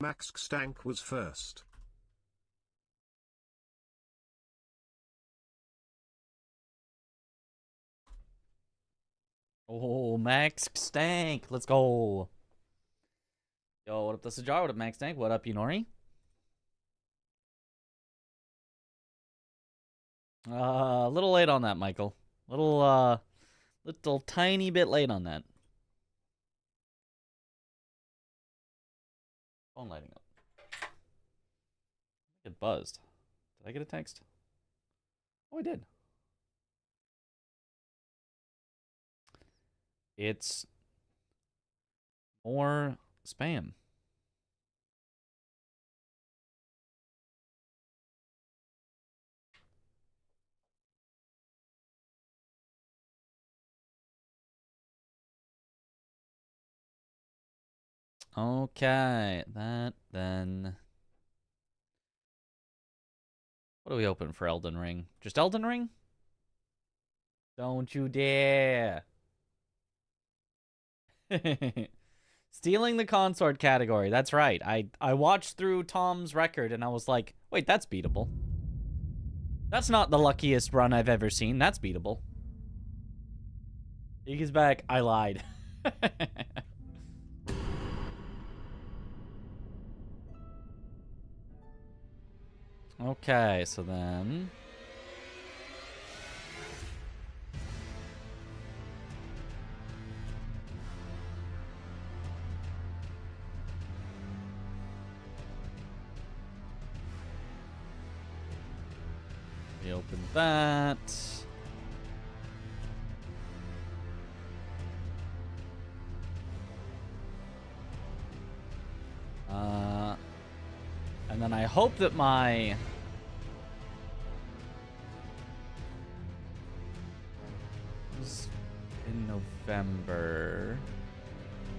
Max Stank was first. Oh, Max Stank. Let's go. Yo, what up, this is Jar? What up, Max Stank? What up, Yunori? A little late on that, Michael. Little tiny bit late on that. Phone lighting up. It buzzed. Did I get a text? Oh, I did. It's more spam. Okay, that then. What do we open for Elden Ring? Just Elden Ring? Don't you dare. Stealing the Consort category. That's right. I watched through Tom's record and I was like, wait, that's beatable. That's not the luckiest run I've ever seen. That's beatable. Iggy's back. I lied. Okay, so then... we open that. And then I hope that my... in November.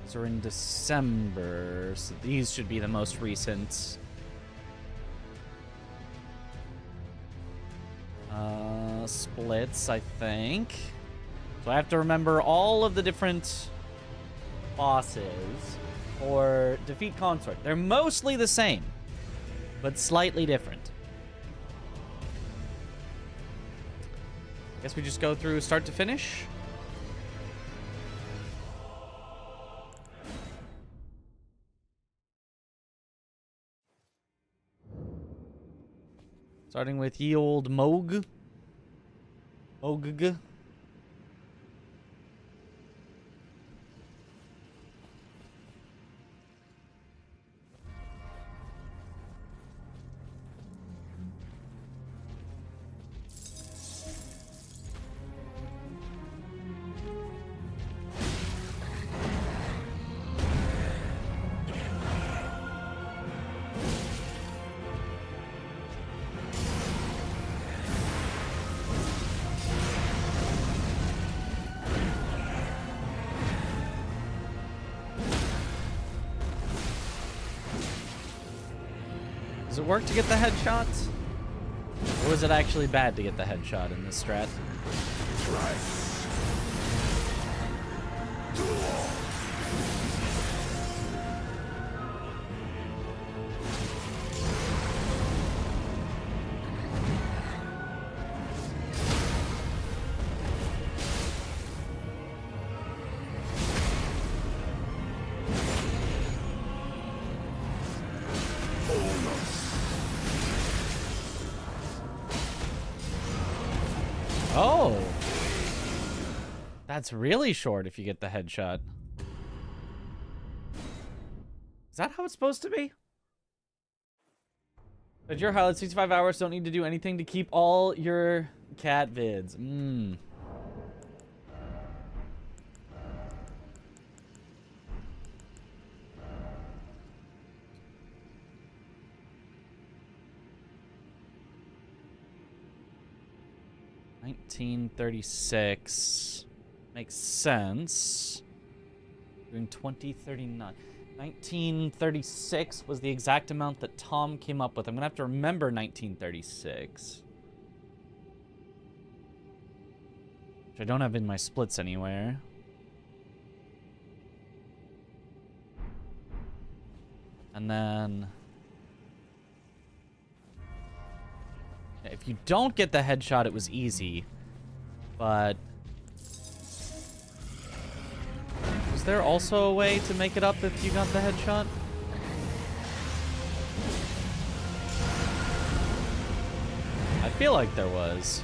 These are in December, so these should be the most recent. Splits, I think. So I have to remember all of the different bosses or defeat Consort. They're mostly the same, but slightly different. Guess we just go through start to finish. Starting with ye old Moog. Moog. Does it work to get the headshot? Or is it actually bad to get the headshot in this strat? Oh! That's really short if you get the headshot. Is that how it's supposed to be? But your highlights, 65 hours, don't need to do anything to keep all your cat vids. 1936 makes sense. Doing 2039. 1936 was the exact amount that Tom came up with. I'm gonna have to remember 1936. Which I don't have in my splits anywhere. And then... if you don't get the headshot, it was easy. But... is there also a way to make it up if you got the headshot? I feel like there was.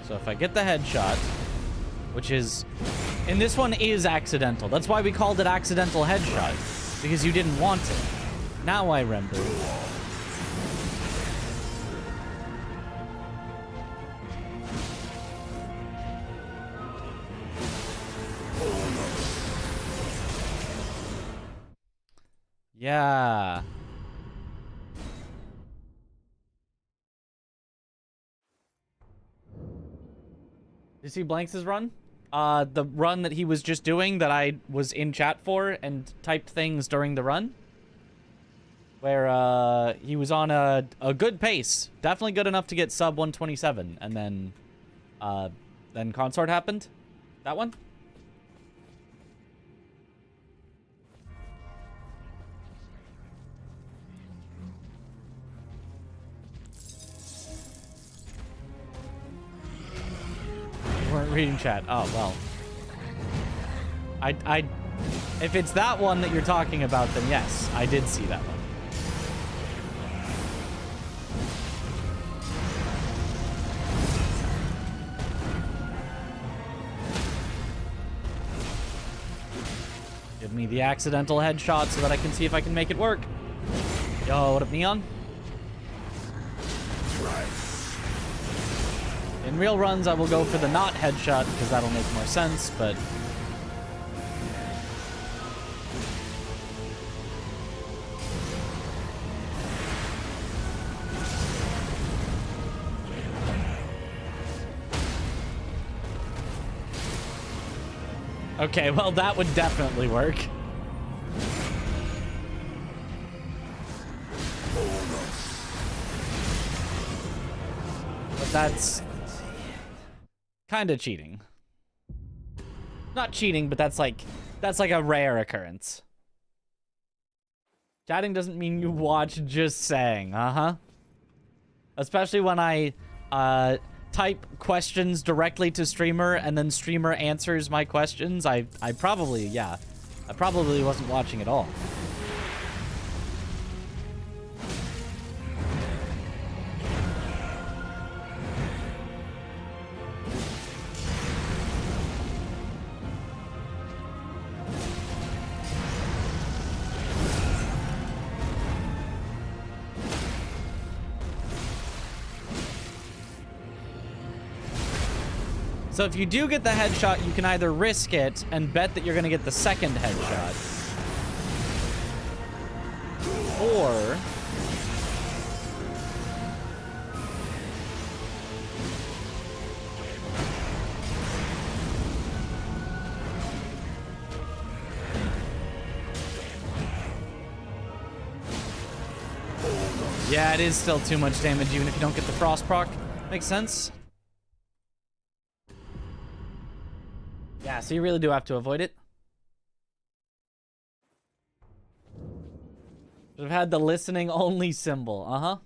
So if I get the headshot, which is... and this one is accidental. That's why we called it accidental headshot. Because you didn't want it. Now I remember. Yeah. Did you see Blanks' run? The run that he was just doing that I was in chat for and typed things during the run? Where, he was on a good pace. Definitely good enough to get sub 127. And then Consort happened? That one? Weren't reading chat. Oh, well. If it's that one that you're talking about, then yes, I did see that one. Give me the accidental headshot so that I can see if I can make it work. Yo, what up, Neon? In real runs, I will go for the not headshot because that'll make more sense, but... okay, well, that would definitely work. But that's... kind of cheating. Not cheating, but that's like a rare occurrence. Chatting doesn't mean you watch, just saying. Especially when I type questions directly to streamer and then streamer answers my questions. I probably wasn't watching at all. So if you do get the headshot, you can either risk it and bet that you're going to get the second headshot. Or... yeah, it is still too much damage even if you don't get the frost proc. Makes sense. Yeah, so you really do have to avoid it. Should have had the listening only symbol.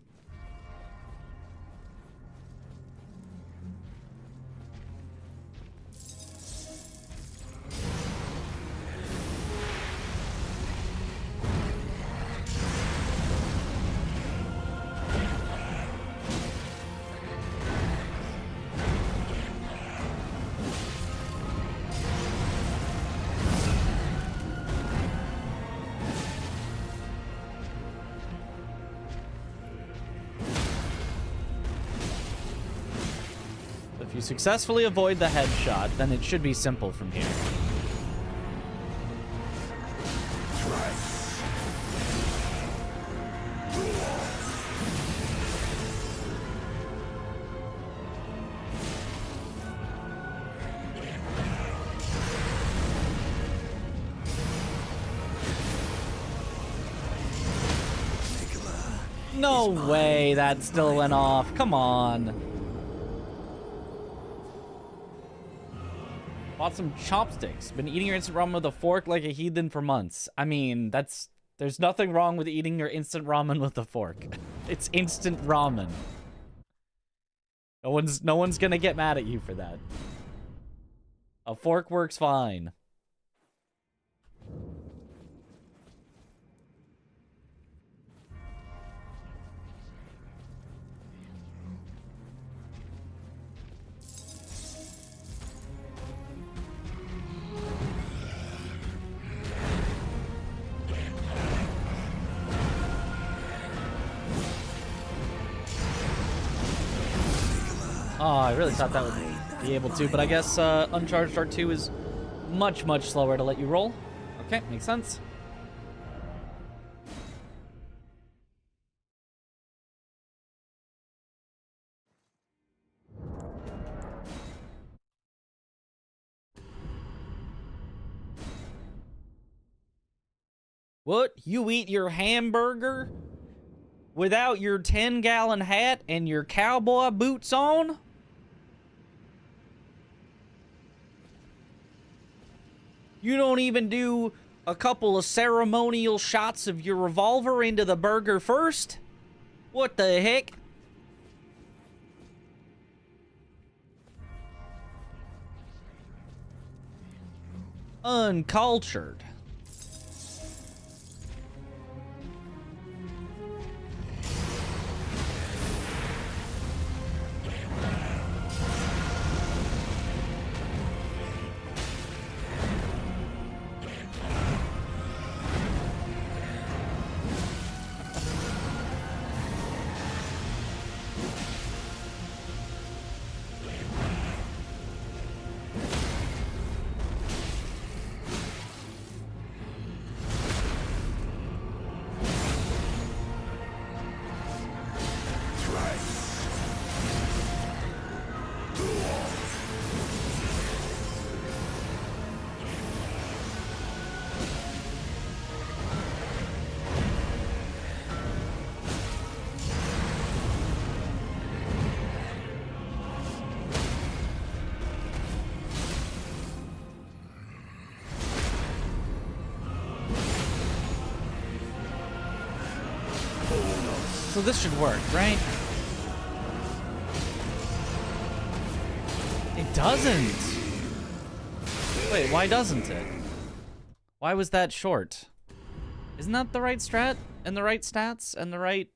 If you successfully avoid the headshot, then it should be simple from here. No way that still went off. Come on. Bought some chopsticks. Been eating your instant ramen with a fork like a heathen for months. I mean, there's nothing wrong with eating your instant ramen with a fork. It's instant ramen. No one's gonna get mad at you for that. A fork works fine. Oh, I really thought that would be able to, but I guess Uncharged R2 is much, much slower to let you roll. Okay, makes sense. What? You eat your hamburger without your 10-gallon hat and your cowboy boots on? You don't even do a couple of ceremonial shots of your revolver into the burger first? What the heck? Uncultured. So this should work, right? It doesn't. Wait, why doesn't it? Why was that short? Isn't that the right strat? And the right stats? And the right...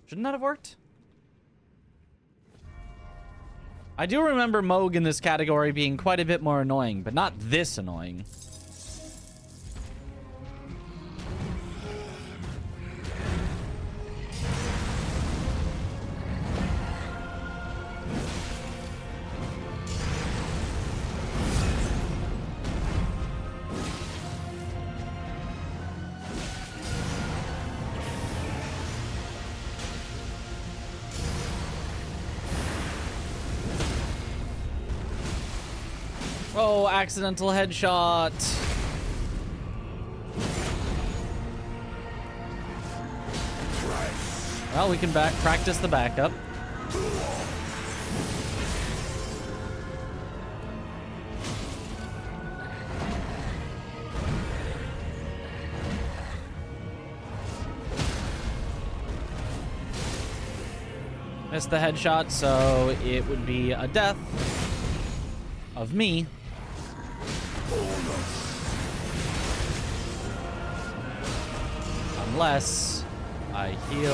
Shouldn't that have worked? I do remember Moog in this category being quite a bit more annoying, but not this annoying. Oh, accidental headshot. Well, we can practice the backup. Missed the headshot, so it would be a death of me. Unless I heal.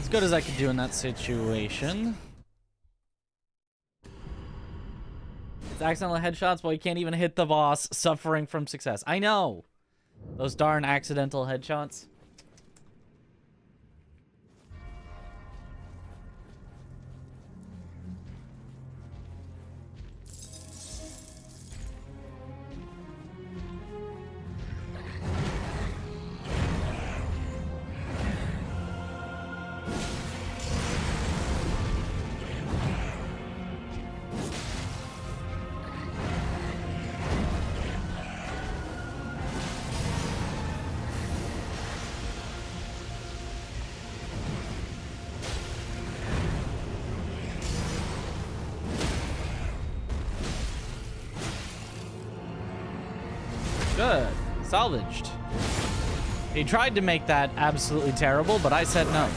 As good as I could do in that situation. It's accidental headshots, but you can't even hit the boss, suffering from success. I know! Those darn accidental headshots. Good. Salvaged. He tried to make that absolutely terrible, but I said no.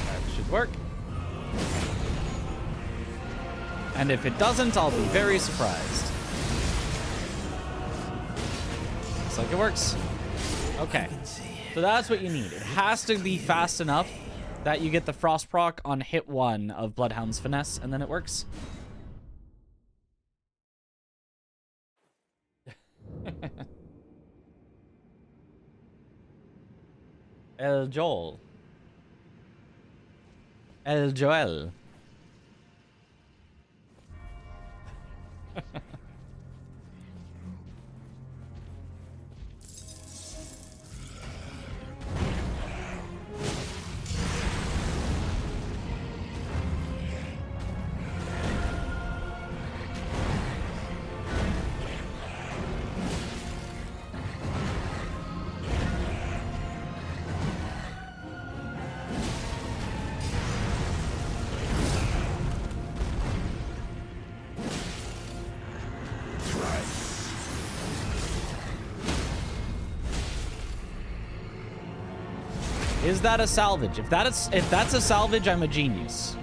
That should work. And if it doesn't, I'll be very surprised. Looks like it works. Okay. So that's what you need. It has to be fast enough that you get the frost proc on hit 1 of Bloodhound's Finesse, and then it works. El Joel. El Joel. Is that a salvage? If that's a salvage, I'm a genius.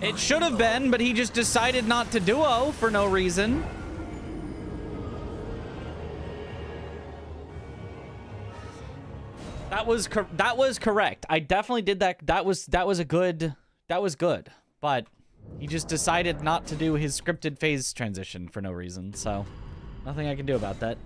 It should have been, but he just decided not to duo for no reason. That was correct. I definitely did that. That was good. But he just decided not to do his scripted phase transition for no reason. So nothing I can do about that.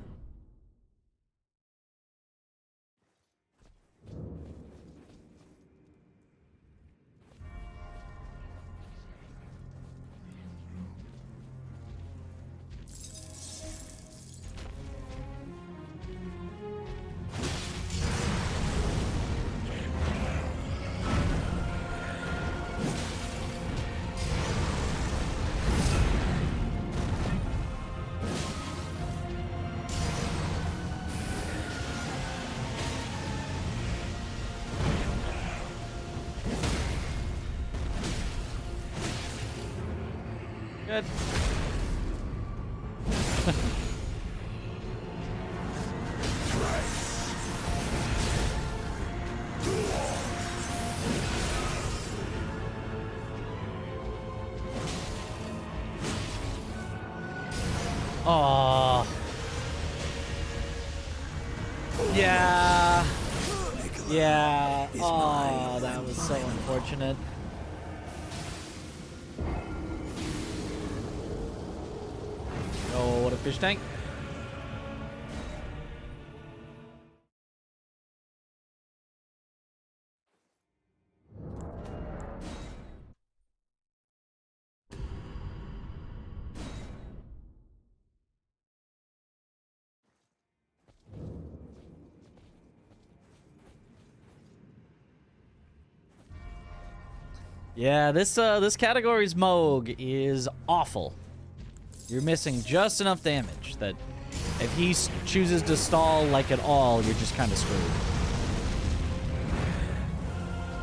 Good. Oh. Yeah. Yeah. Oh, that was so unfortunate. Oh, what a fish tank. Yeah, this category's Moog is awful. You're missing just enough damage that if he chooses to stall like at all, you're just kind of screwed.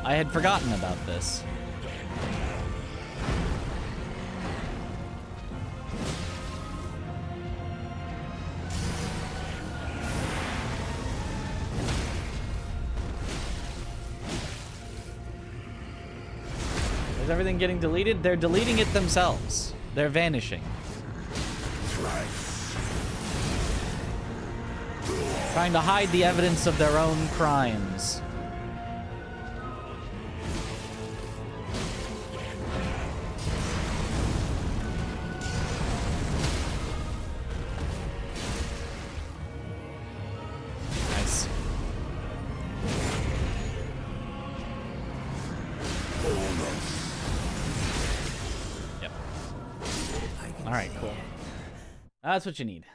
I had forgotten about this. Is everything getting deleted? They're deleting it themselves. They're vanishing. Trying to hide the evidence of their own crimes. Nice. Yep. All right, cool. That's what you need.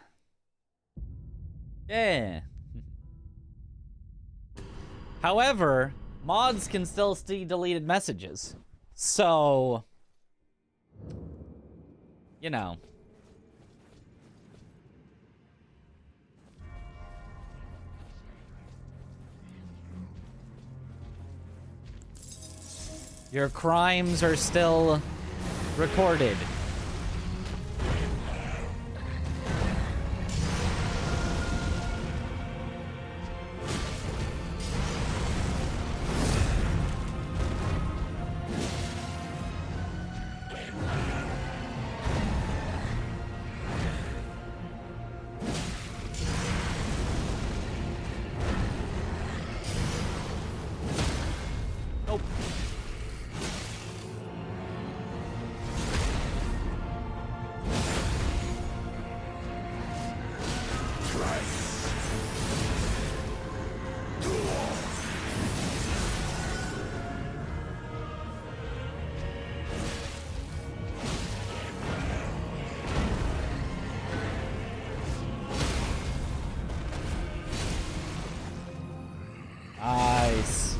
Yeah. However, mods can still see deleted messages. So, you know. Your crimes are still recorded. Nope. Nice.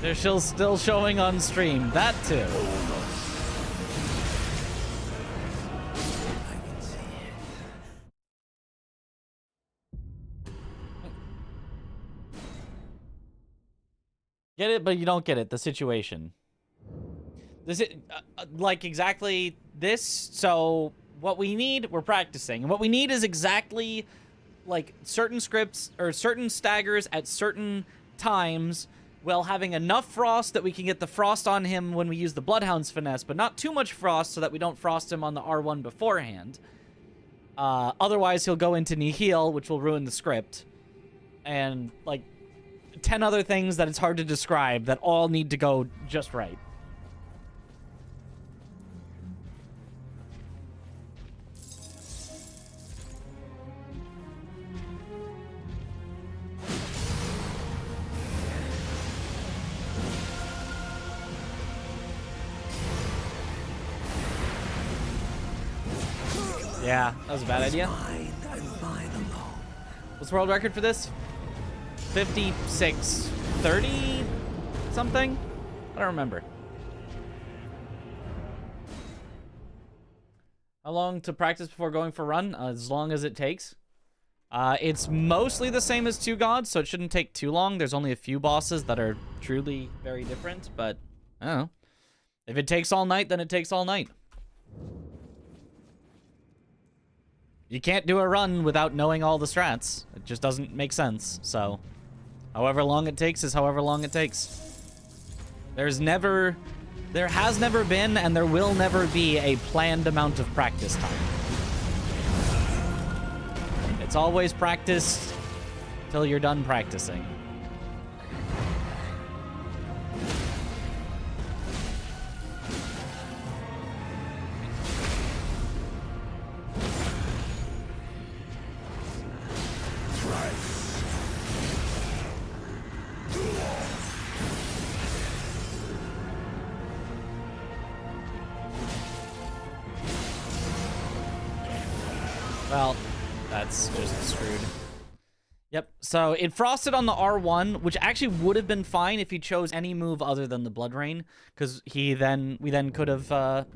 They're still showing on stream. That too. Get it, but you don't get it. The situation. This is like exactly this. So what we need, we're practicing, and what we need is exactly like certain scripts or certain staggers at certain times, while having enough frost that we can get the frost on him when we use the Bloodhound's finesse, but not too much frost so that we don't frost him on the R1 beforehand. Otherwise, he'll go into Nihil, which will ruin the script, and like 10 other things that it's hard to describe that all need to go just right. Yeah, that was a bad idea. What's the world record for this? 56:30 something? I don't remember. How long to practice before going for run? As long as it takes. It's mostly the same as Two Gods, so it shouldn't take too long. There's only a few bosses that are truly very different, but I don't know. If it takes all night, then it takes all night. You can't do a run without knowing all the strats. It just doesn't make sense. So, however long it takes is however long it takes. There has never been, and there will never be a planned amount of practice time. It's always practice till you're done practicing. Well, that's just screwed. Yep, so it frosted on the R1, which actually would have been fine if he chose any move other than the Blood Rain, because we then could have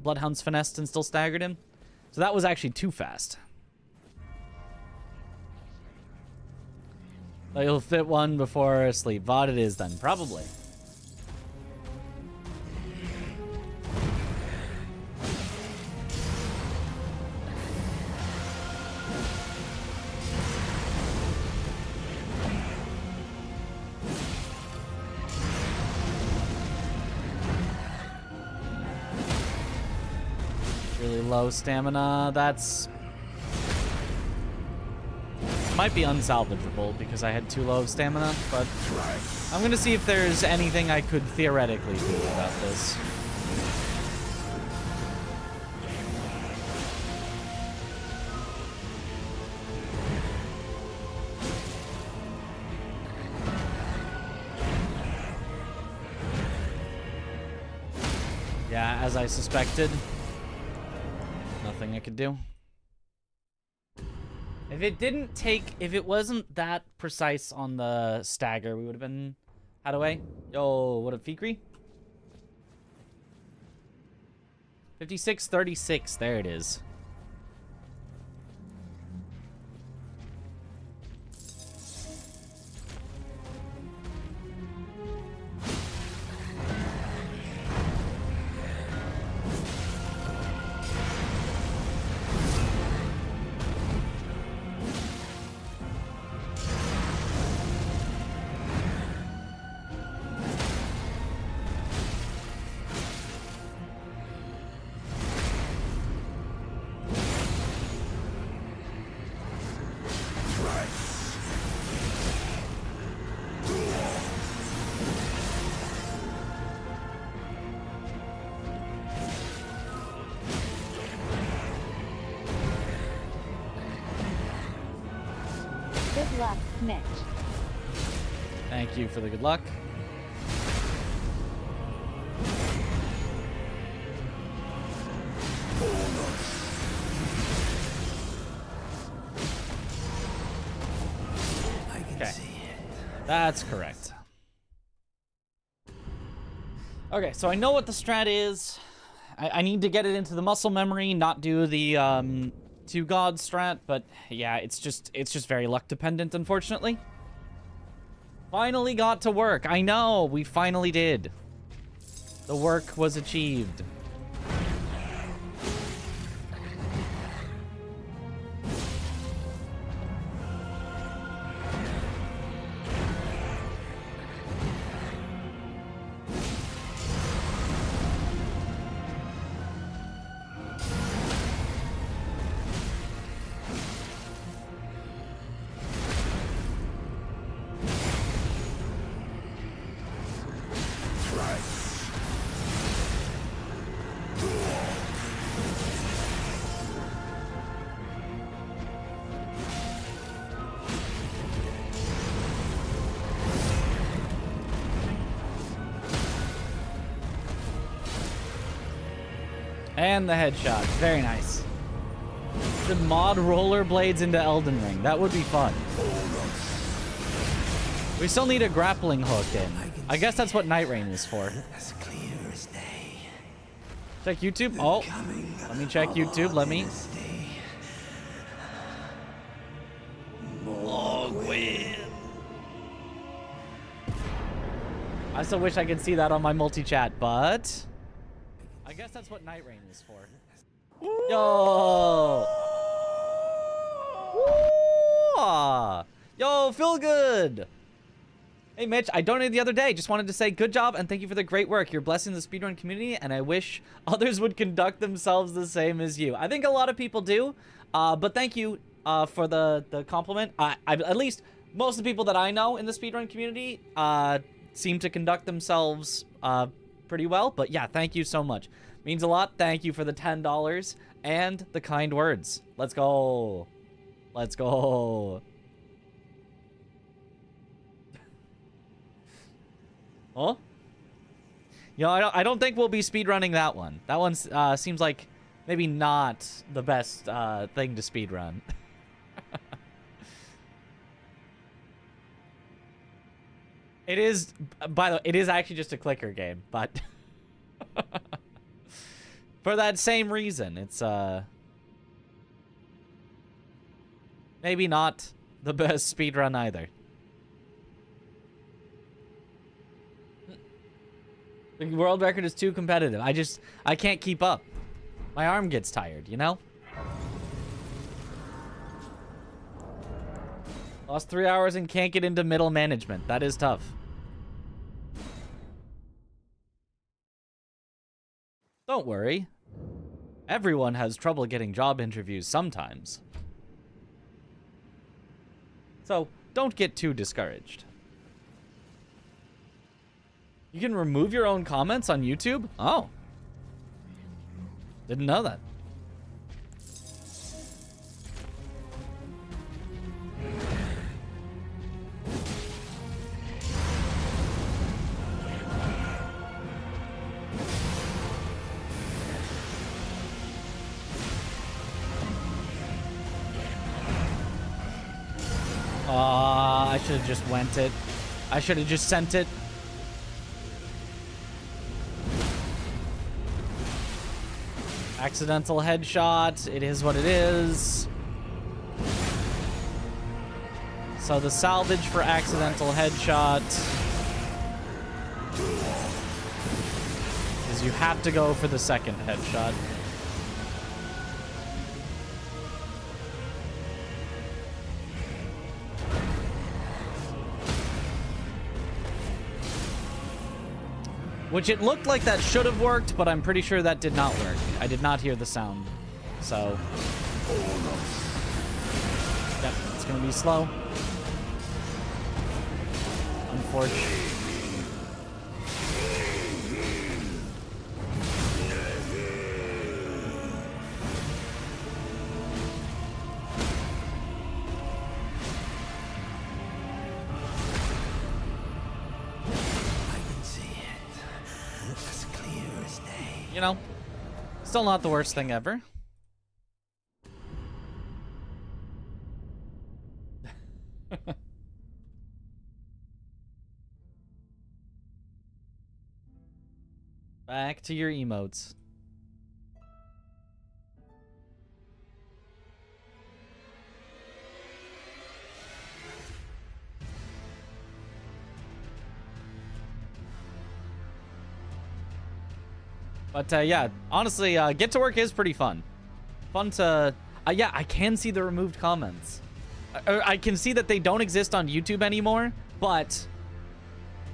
Bloodhound's finessed and still staggered him. So that was actually too fast. But you'll fit one before sleep. VOD it is then, probably. Really low stamina. That's might be unsalvageable because I had too low of stamina, but I'm gonna see if there's anything I could theoretically do about this. Yeah, as I suspected. Nothing I could do. If it wasn't that precise on the stagger, we would have been had away. Yo, what up, Fikri? 5636. There it is. Good luck, Mitch. Thank you for the good luck. Okay. That's correct. Okay, so I know what the strat is. I need to get it into the muscle memory, not do the two god strat, but yeah, it's just very luck dependent, unfortunately. Finally got to work. I know, we finally did. The work was achieved. And the headshot. Very nice. Should mod rollerblades into Elden Ring. That would be fun. We still need a grappling hook in. I guess that's what Night Rain is for. As clear as day. Check YouTube. Oh, let me check YouTube. Let me. Oh, Gwen. I still wish I could see that on my multi-chat, but I guess that's what Night Rain is for. Yo! Woo! Yo, feel good! Hey, Mitch, I donated the other day. Just wanted to say good job and thank you for the great work. You're blessing the speedrun community, and I wish others would conduct themselves the same as you. I think a lot of people do, but thank you for the compliment. At least most of the people that I know in the speedrun community seem to conduct themselves pretty well. But yeah, thank you so much. Means a lot. Thank you for the $10 and the kind words. Let's go. Let's go. Oh? You know, I don't think we'll be speedrunning that one. That one seems like maybe not the best thing to speedrun. It is, by the way, it is actually just a clicker game, but for that same reason, it's maybe not the best speedrun either. The world record is too competitive. I can't keep up. My arm gets tired, you know? Lost 3 hours and can't get into middle management. That is tough. Don't worry. Everyone has trouble getting job interviews sometimes. So, don't get too discouraged. You can remove your own comments on YouTube? Oh. Didn't know that. I should have just went it. I should have just sent it. Accidental headshot. It is what it is. So the salvage for accidental headshot is you have to go for the second headshot. Which it looked like that should have worked, but I'm pretty sure that did not work. I did not hear the sound. So, yep, it's gonna be slow. Unfortunately. You know, still not the worst thing ever. Back to your emotes. But yeah, honestly, Get to Work is pretty fun. Fun to... yeah, I can see the removed comments. I can see that they don't exist on YouTube anymore, but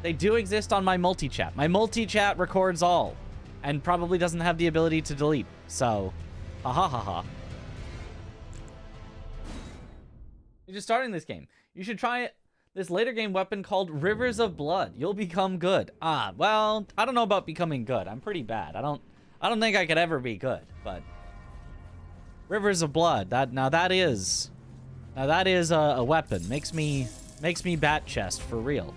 they do exist on my multi-chat. My multi-chat records all, and probably doesn't have the ability to delete. So, ha ha ha ha. You're just starting this game. You should try it. This later game weapon called Rivers of Blood. You'll become good. Ah, well, I don't know about becoming good. I'm pretty bad. I don't think I could ever be good, but Rivers of Blood. That is a weapon. Makes me bat chest for real.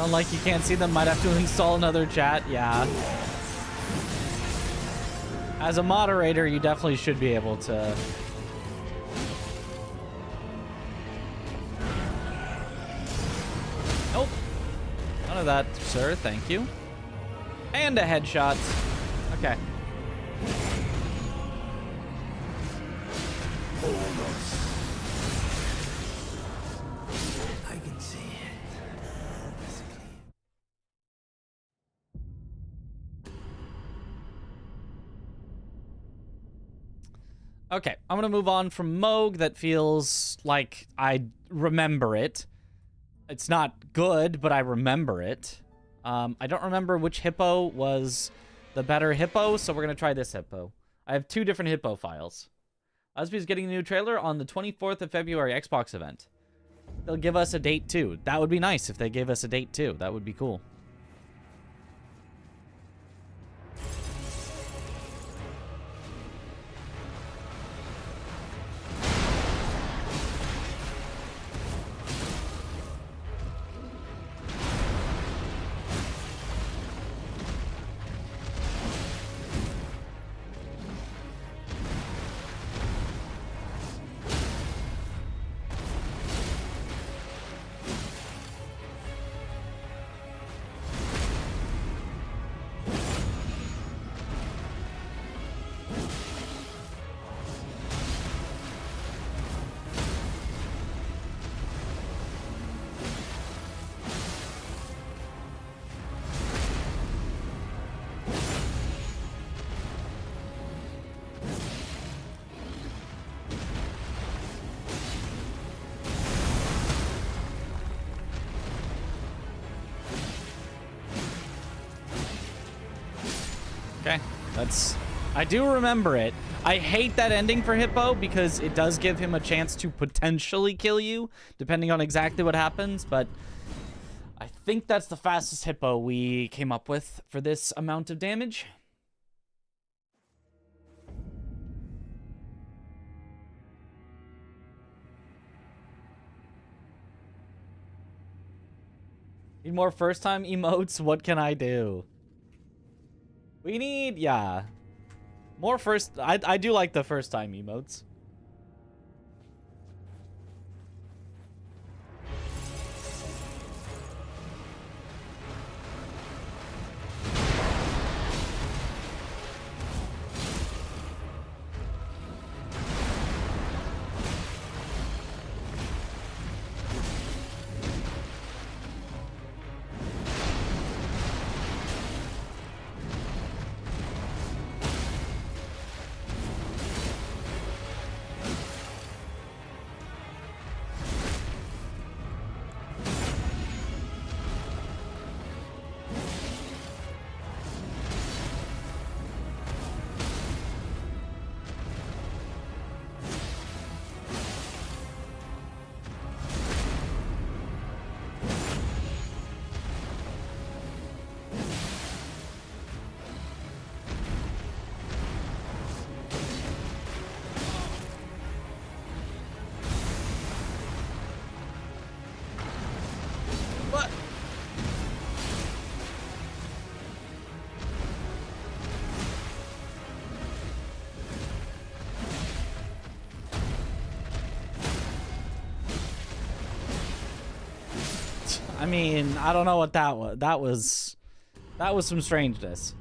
Like you can't see them, might have to install another chat. Yeah. As a moderator, you definitely should be able to. Nope. None of that, sir. Thank you. And a headshot. Okay. Okay, I'm gonna move on from Moog. That feels like I remember it. It's not good, but I remember it. I don't remember which hippo was the better hippo, so we're gonna try this hippo. I have two different hippo files. Ozby's getting a new trailer on the 24th of February Xbox event. They'll give us a date too. That would be nice if they gave us a date too. That would be cool. Okay, I do remember it. I hate that ending for Hippo because it does give him a chance to potentially kill you, depending on exactly what happens, but I think that's the fastest Hippo we came up with for this amount of damage. Need more first-time emotes? What can I do? We need, yeah. More first... I do like the first-time emotes. I mean, I don't know what that was. That was some strangeness.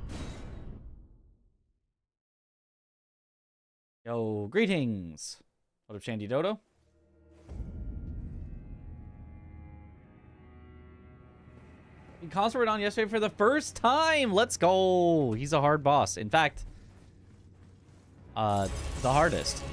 Yo, greetings. What up, Shandy Dodo? Consort on yesterday for the first time. Let's go. He's a hard boss. In fact, the hardest.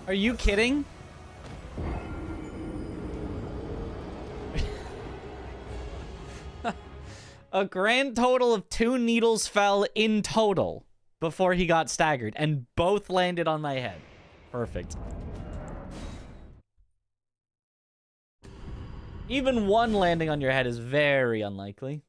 Are you kidding? A grand total of 2 needles fell in total before he got staggered, and both landed on my head. Perfect. Even one landing on your head is very unlikely.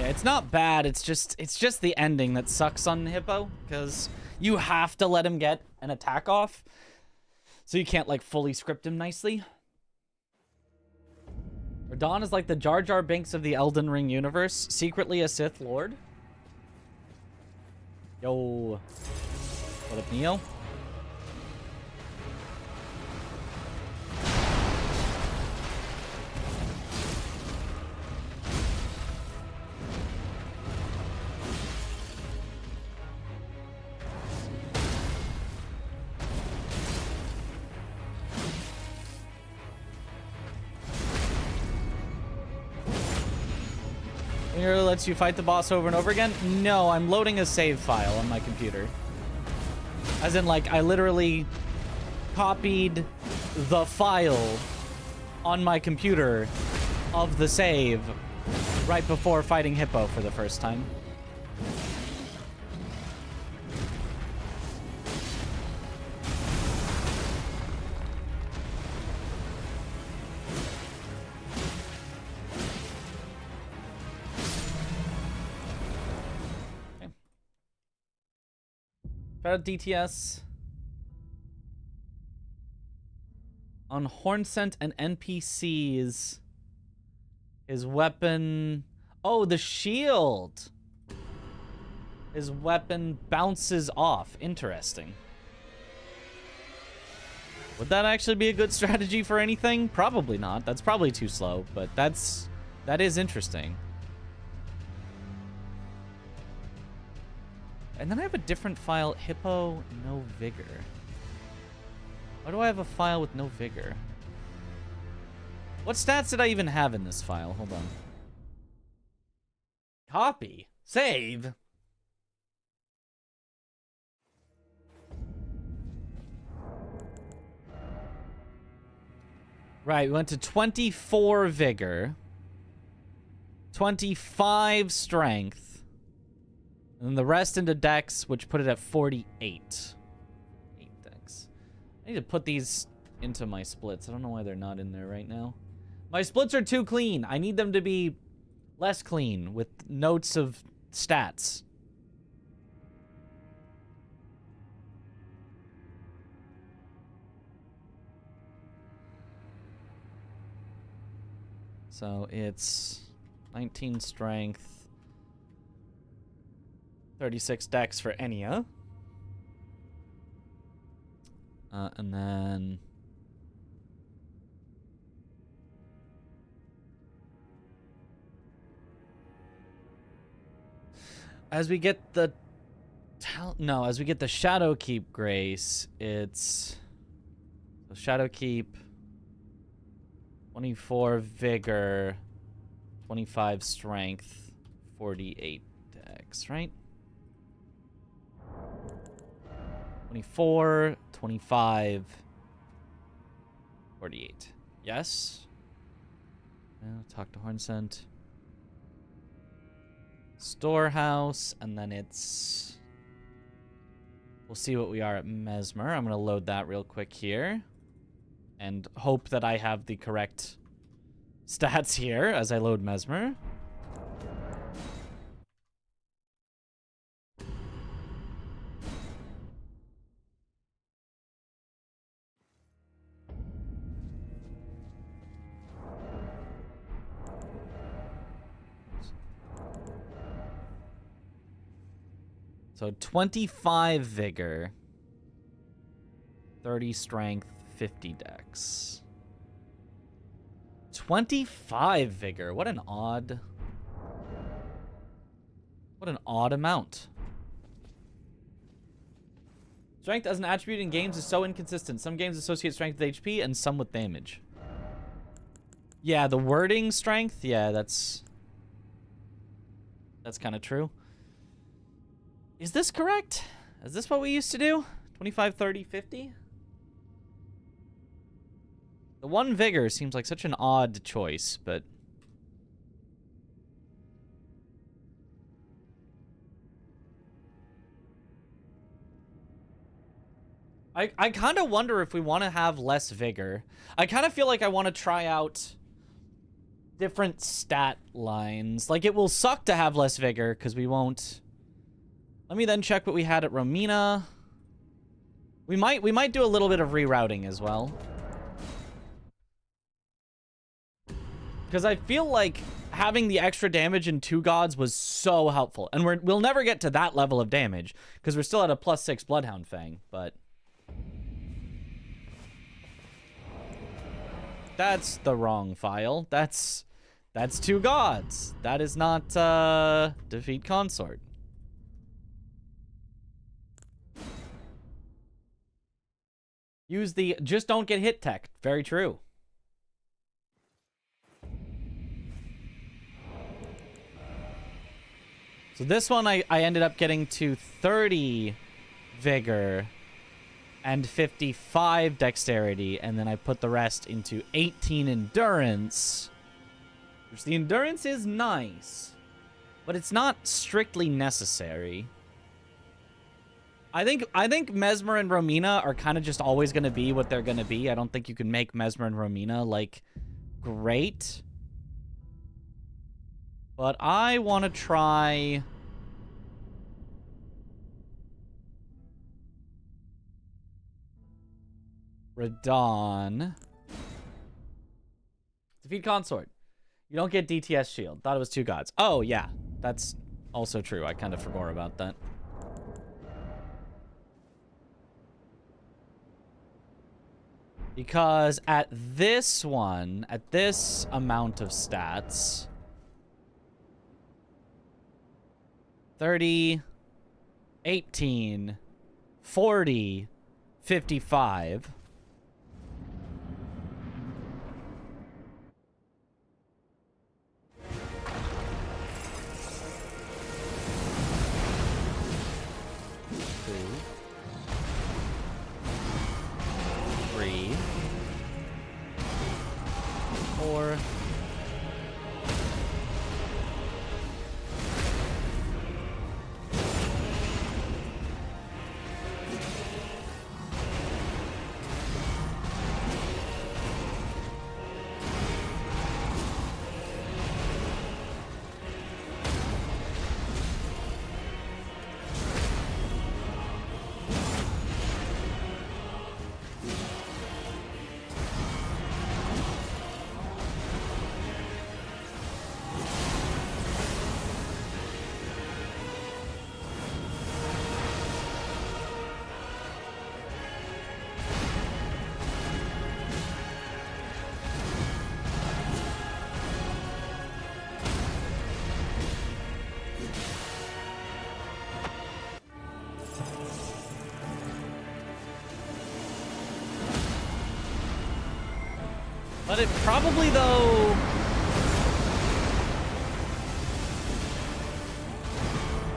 It's not bad, it's just the ending that sucks on Hippo, because you have to let him get an attack off, so you can't, like, fully script him nicely. Radahn is like the Jar Jar Binks of the Elden Ring universe, secretly a Sith Lord. Yo. What up, Neo? Lets you fight the boss over and over again? No, I'm loading a save file on my computer. As in, like, I literally copied the file on my computer of the save right before fighting Hippo for the first time. Shout out DTS. On Hornsent and NPCs, his weapon... Oh, the shield! His weapon bounces off. Interesting. Would that actually be a good strategy for anything? Probably not. That's probably too slow, but that is interesting. And then I have a different file, Hippo, no vigor. Why do I have a file with no vigor? What stats did I even have in this file? Hold on. Copy. Save. Right, we went to 24 vigor, 25 strength, and then the rest into dex, which put it at 48. 8 dex. I need to put these into my splits. I don't know why they're not in there right now. My splits are too clean. I need them to be less clean with notes of stats. So it's 19 strength, 36 dex for Enya. And then... as we get the... as we get the Shadow Keep Grace, it's... so Shadow Keep... 24 vigor, 25 strength, 48 dex, right? 24, 25, 48. Yes? Talk to Hornsent. Storehouse, and then it's... we'll see what we are at Mesmer. I'm going to load that real quick here. And hope that I have the correct stats here as I load Mesmer. So 25 vigor, 30 strength, 50 dex. 25 vigor. What an odd amount. Strength as an attribute in games is so inconsistent. Some games associate strength with HP and some with damage. Yeah, the wording strength, yeah, that's kind of true. Is this correct? Is this what we used to do? 25, 30, 50? The one vigor seems like such an odd choice, but... I kind of wonder if we want to have less vigor. I kind of feel like I want to try out different stat lines. Like, it will suck to have less vigor, because we won't... Let me then check what we had at Romina. We might do a little bit of rerouting as well. Because I feel like having the extra damage in 2 gods was so helpful. And we'll never get to that level of damage, because we're still at a +6 Bloodhound Fang, but... that's the wrong file. That's 2 gods. That is not, defeat Consort. Use the just don't get hit tech. Very true. So this one I ended up getting to 30 vigor and 55 dexterity, and then I put the rest into 18 endurance, which the endurance is nice, but it's not strictly necessary. I think Mesmer and Romina are kind of just always going to be what they're going to be. I don't think you can make Mesmer and Romina, like, great. But I want to try... Radon. Defeat Consort. You don't get DTS shield. Thought it was 2 gods. Oh, yeah. That's also true. I kind of forgot about that. Because at this one, at this amount of stats, 30, 18, 40, 55. Four. But it probably, though...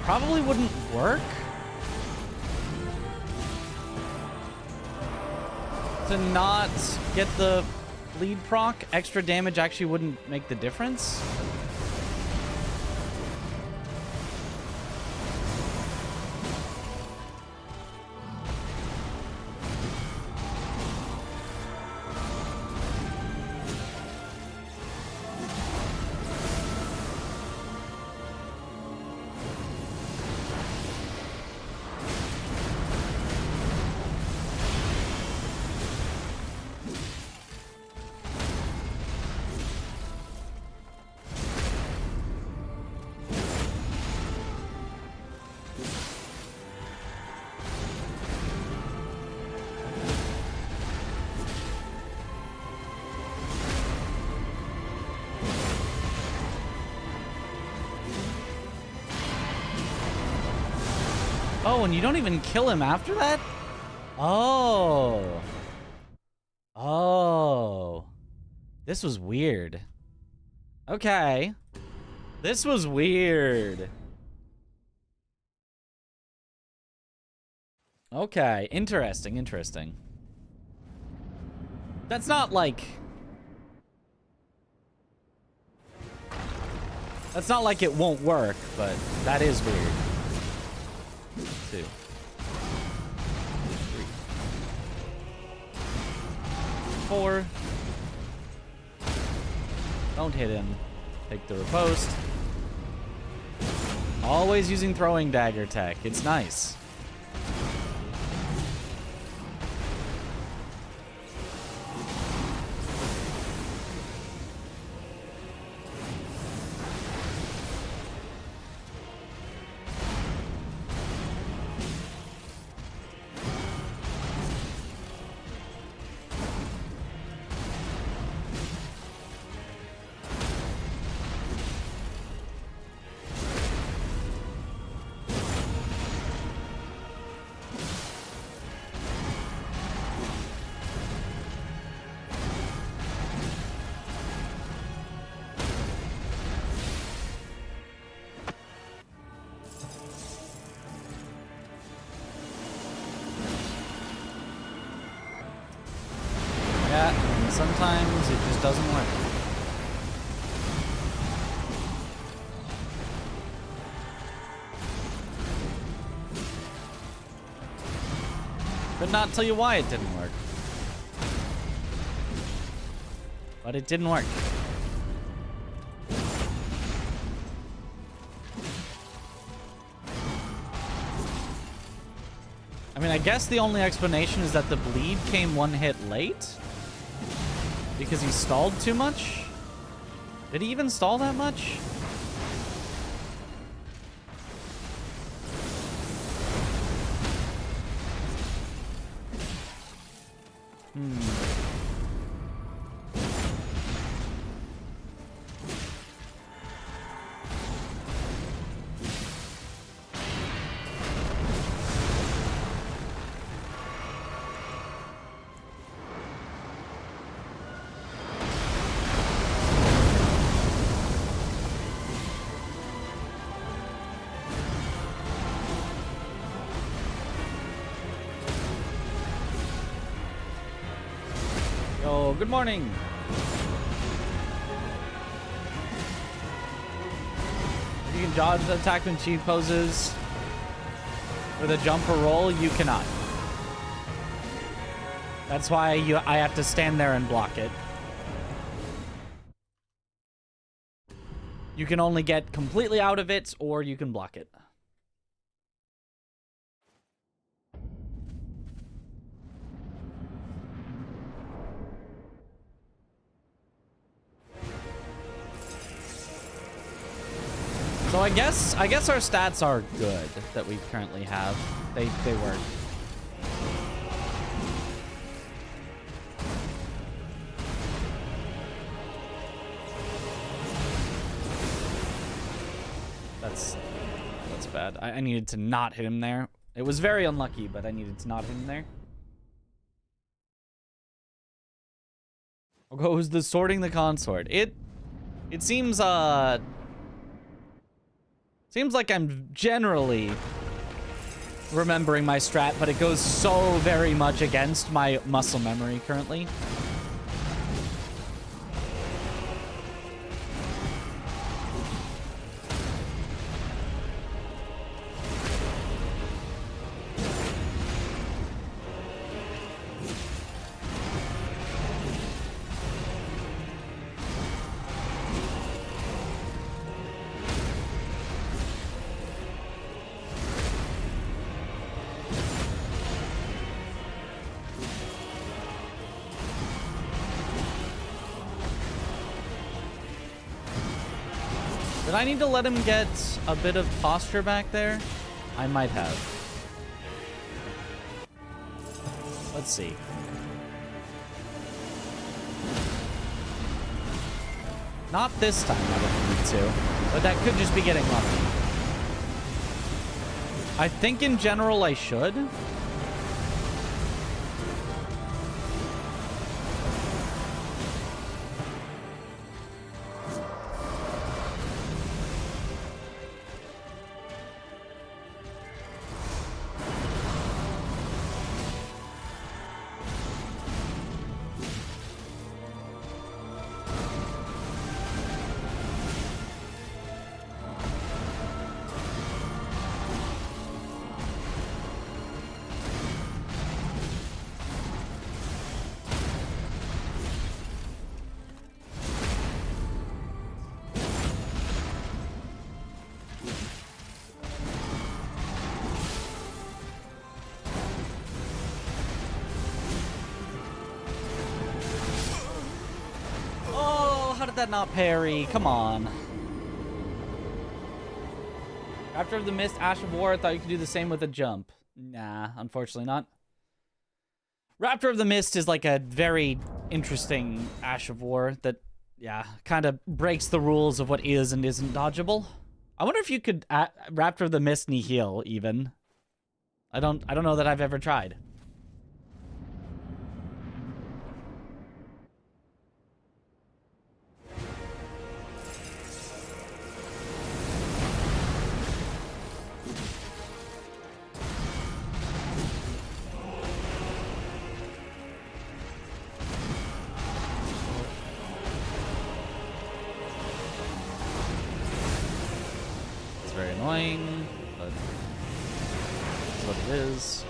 probably wouldn't work. To not get the bleed proc, extra damage actually wouldn't make the difference. Oh, and you don't even kill him after that? Oh. Oh. This was weird. Okay. This was weird. Okay, interesting, interesting. That's not like... that's not like it won't work, but that is weird. 2, 3, 4. Don't hit him. Take the riposte. Always using throwing dagger tech. It's nice. Yeah, and sometimes it just doesn't work. Could not tell you why it didn't work. But it didn't work. I mean, I guess the only explanation is that the bleed came one hit late? Because he stalled too much? Did he even stall that much? Yo, good morning. You can dodge the attack when she poses with a jump or roll. You cannot. That's why I have to stand there and block it. You can only get completely out of it, or you can block it. So I guess our stats are good that we currently have. They work. That's bad. I needed to not hit him there. It was very unlucky, but I needed to not hit him there. How goes the sorting the consort? It seems seems like I'm generally remembering my strat, but it goes so very much against my muscle memory currently. Did I need to let him get a bit of posture back there? I might have. Let's see. Not this time, I don't need to. But that could just be getting lucky. I think in general I should. How did that not parry? Come on. After the mist, Ash of War, I thought you could do the same with a jump. Nah, unfortunately not. Raptor of the Mist is like a very interesting Ash of War that, yeah, kind of breaks the rules of what is and isn't dodgeable. I wonder if you could Raptor of the Mist Nihil even. I don't know that I've ever tried. Very annoying, but that's what it is.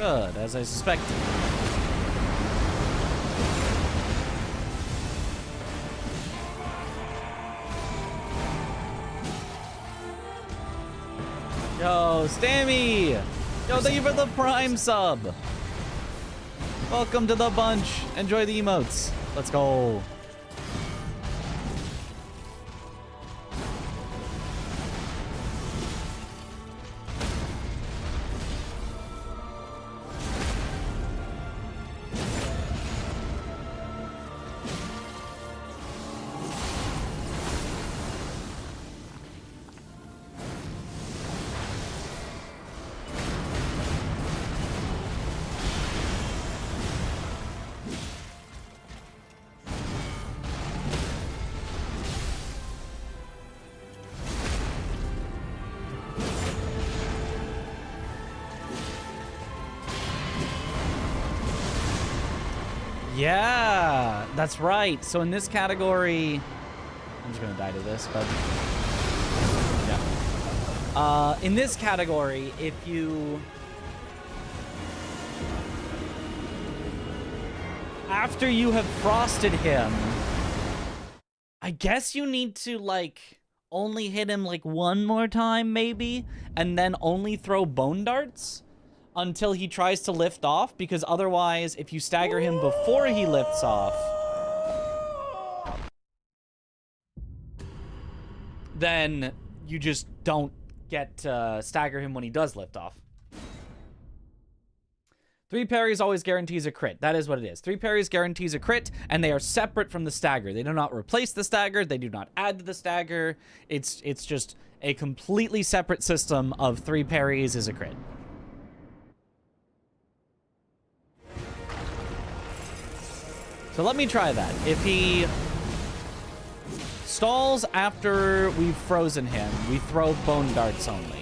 Good, as I suspected. Yo, Stammy! Yo, thank you for the Prime sub! Welcome to the bunch. Enjoy the emotes. Let's go. Yeah, that's right. So in this category, I'm just gonna die to this, but yeah. In this category, if you after you have frosted him, I guess you need to like only hit him like one more time, maybe, and then only throw bone darts until he tries to lift off, because otherwise, if you stagger him before he lifts off, then you just don't get to stagger him when he does lift off. 3 parries always guarantees a crit. That is what it is. 3 parries guarantees a crit, and they are separate from the stagger. They do not replace the stagger. They do not add to the stagger. It's just a completely separate system of 3 parries is a crit. So let me try that. If he stalls after we've frozen him, we throw bone darts only.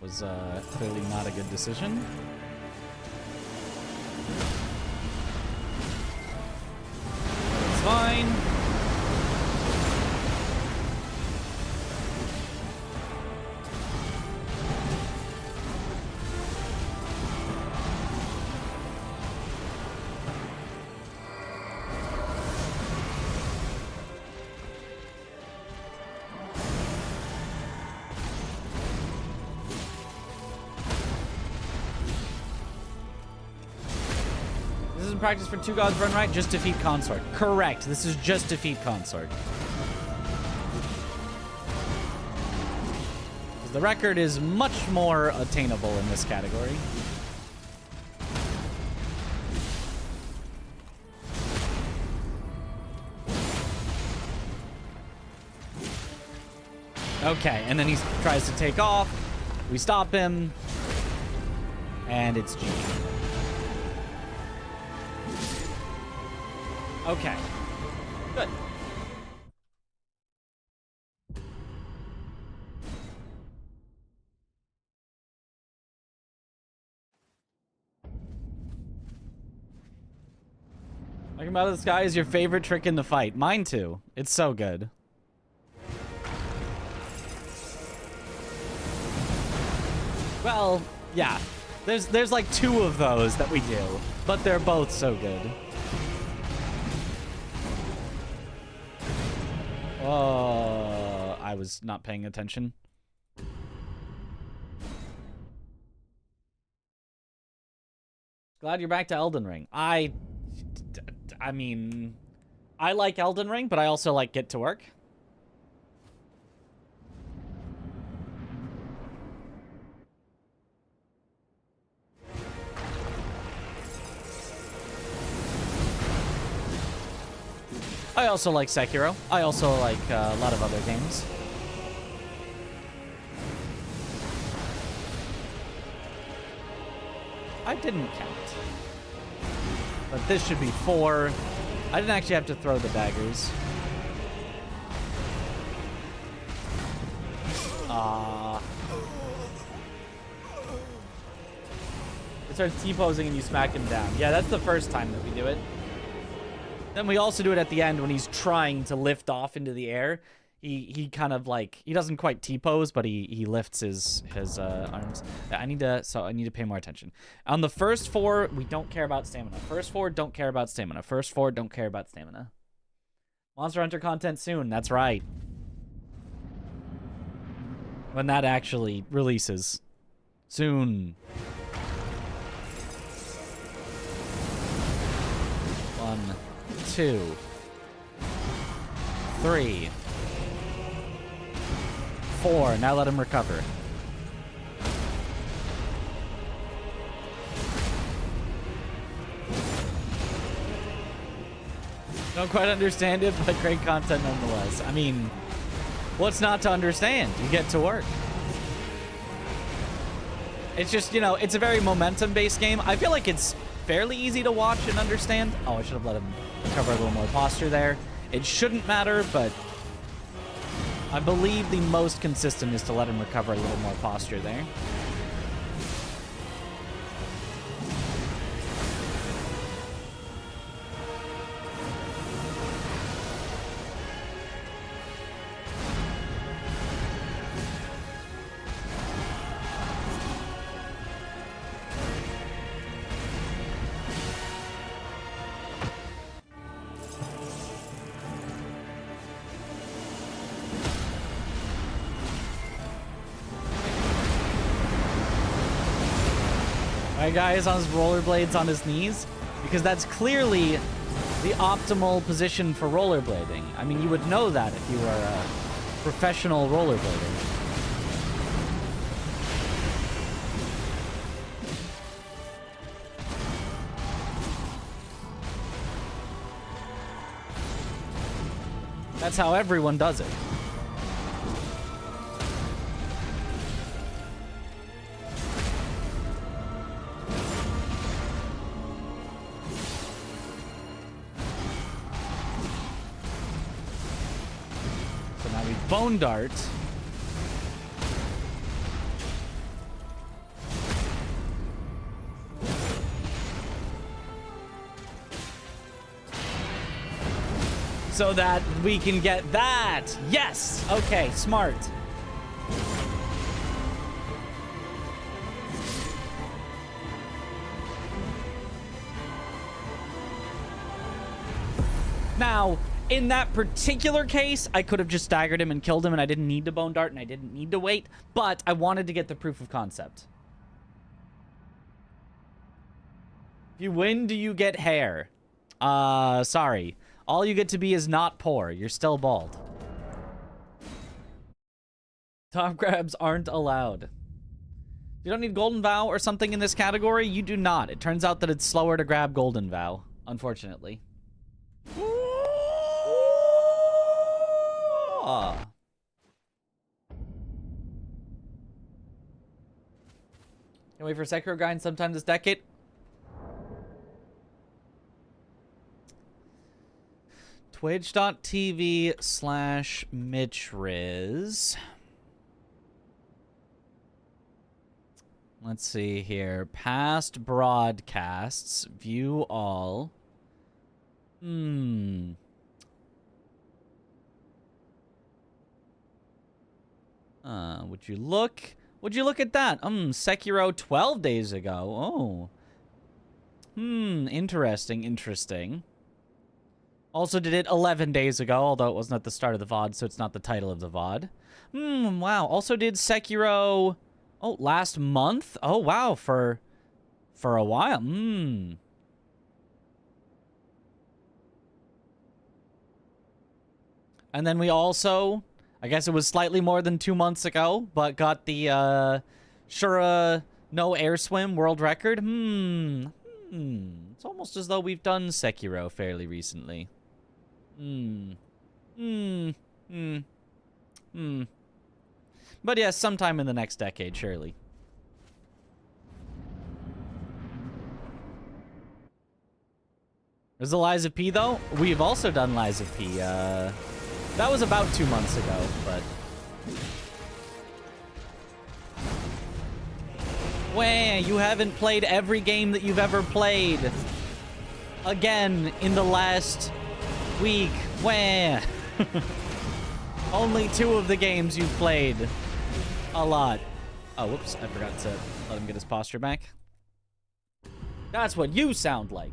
Was clearly not a good decision. It's fine. Practice for 2 gods run right, just defeat Consort. Correct. This is just defeat Consort. The record is much more attainable in this category. Okay, and then he tries to take off. We stop him. And it's GG. Okay. Good. Talking about the sky is your favorite trick in the fight. Mine too. It's so good. Well, yeah. There's like 2 of those that we do, but they're both so good. Oh, I was not paying attention. Glad you're back to Elden Ring. I mean, I like Elden Ring, but I also like Get to Work. I also like Sekiro. I also like a lot of other games. I didn't count. But this should be 4. I didn't actually have to throw the daggers. It starts T-posing and you smack him down. Yeah, that's the first time that we do it. Then we also do it at the end when he's trying to lift off into the air. He kind of like, he doesn't quite T-pose, but he lifts his arms. I need to pay more attention. On the first 4, we don't care about stamina. First 4, don't care about stamina. First 4, don't care about stamina. Monster Hunter content soon, that's right. When that actually releases. Soon. 1, 2, 3, 4. Now let him recover. Don't quite understand it, but great content nonetheless. I mean, what's not to understand? You get to work. It's just, you know, it's a very momentum-based game. I feel like it's fairly easy to watch and understand. Oh, I should have let him recover a little more posture there. It shouldn't matter, but I believe the most consistent is to let him recover a little more posture there. Guys on his rollerblades on his knees, because that's clearly the optimal position for rollerblading. I mean, you would know that if you were a professional rollerblader. That's how everyone does it. Bone dart. So that we can get that. Yes. Okay, smart. Now, in that particular case, I could have just staggered him and killed him, and I didn't need to bone dart, and I didn't need to wait, but I wanted to get the proof of concept. If you win, do you get hair? Sorry. All you get to be is not poor. You're still bald. Top grabs aren't allowed. You don't need Golden Vow or something in this category? You do not. It turns out that it's slower to grab Golden Vow, unfortunately. Can't wait for Sekiro grind sometime this decade. Twitch.tv/MitchRiz. Let's see here. Past broadcasts. View all. Would you look? Would you look at that? Sekiro 12 days ago. Oh. Interesting, interesting. Also did it 11 days ago, although it wasn't at the start of the VOD, so it's not the title of the VOD. Wow. Also did Sekiro, last month? Oh, wow, for a while. And then we also, I guess it was slightly more than 2 months ago, but got the Shura no air swim world record. It's almost as though we've done Sekiro fairly recently. Hmm. Hmm. Hmm. Hmm. But yes, sometime in the next decade, surely. There's the Lies of P, though. We've also done Lies of P. That was about 2 months ago, but... Wah, you haven't played every game that you've ever played. Again, in the last week. Wah. Only 2 of the games you've played. A lot. Oh, whoops. I forgot to let him get his posture back. That's what you sound like.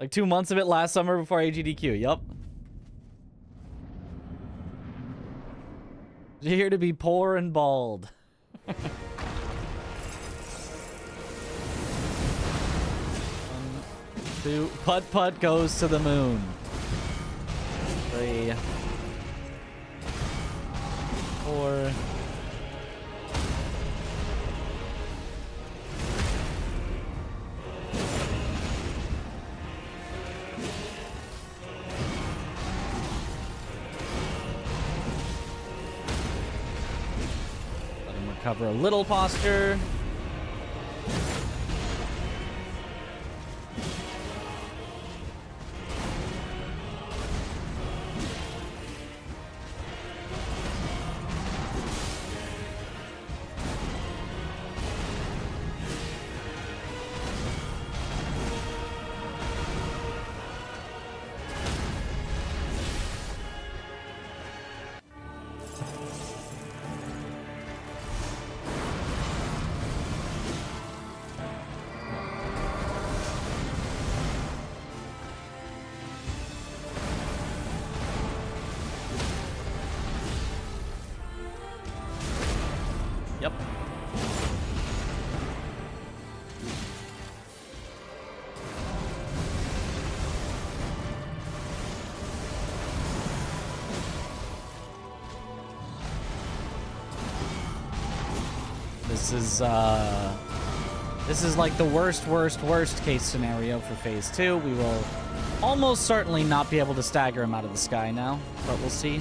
Like 2 months of it last summer before AGDQ. Yup. You're here to be poor and bald. 1, 2. Putt Putt goes to the moon. 3. 4. Let him recover a little posture. Yep. This is like the worst case scenario for phase 2. We will almost certainly not be able to stagger him out of the sky now, but we'll see.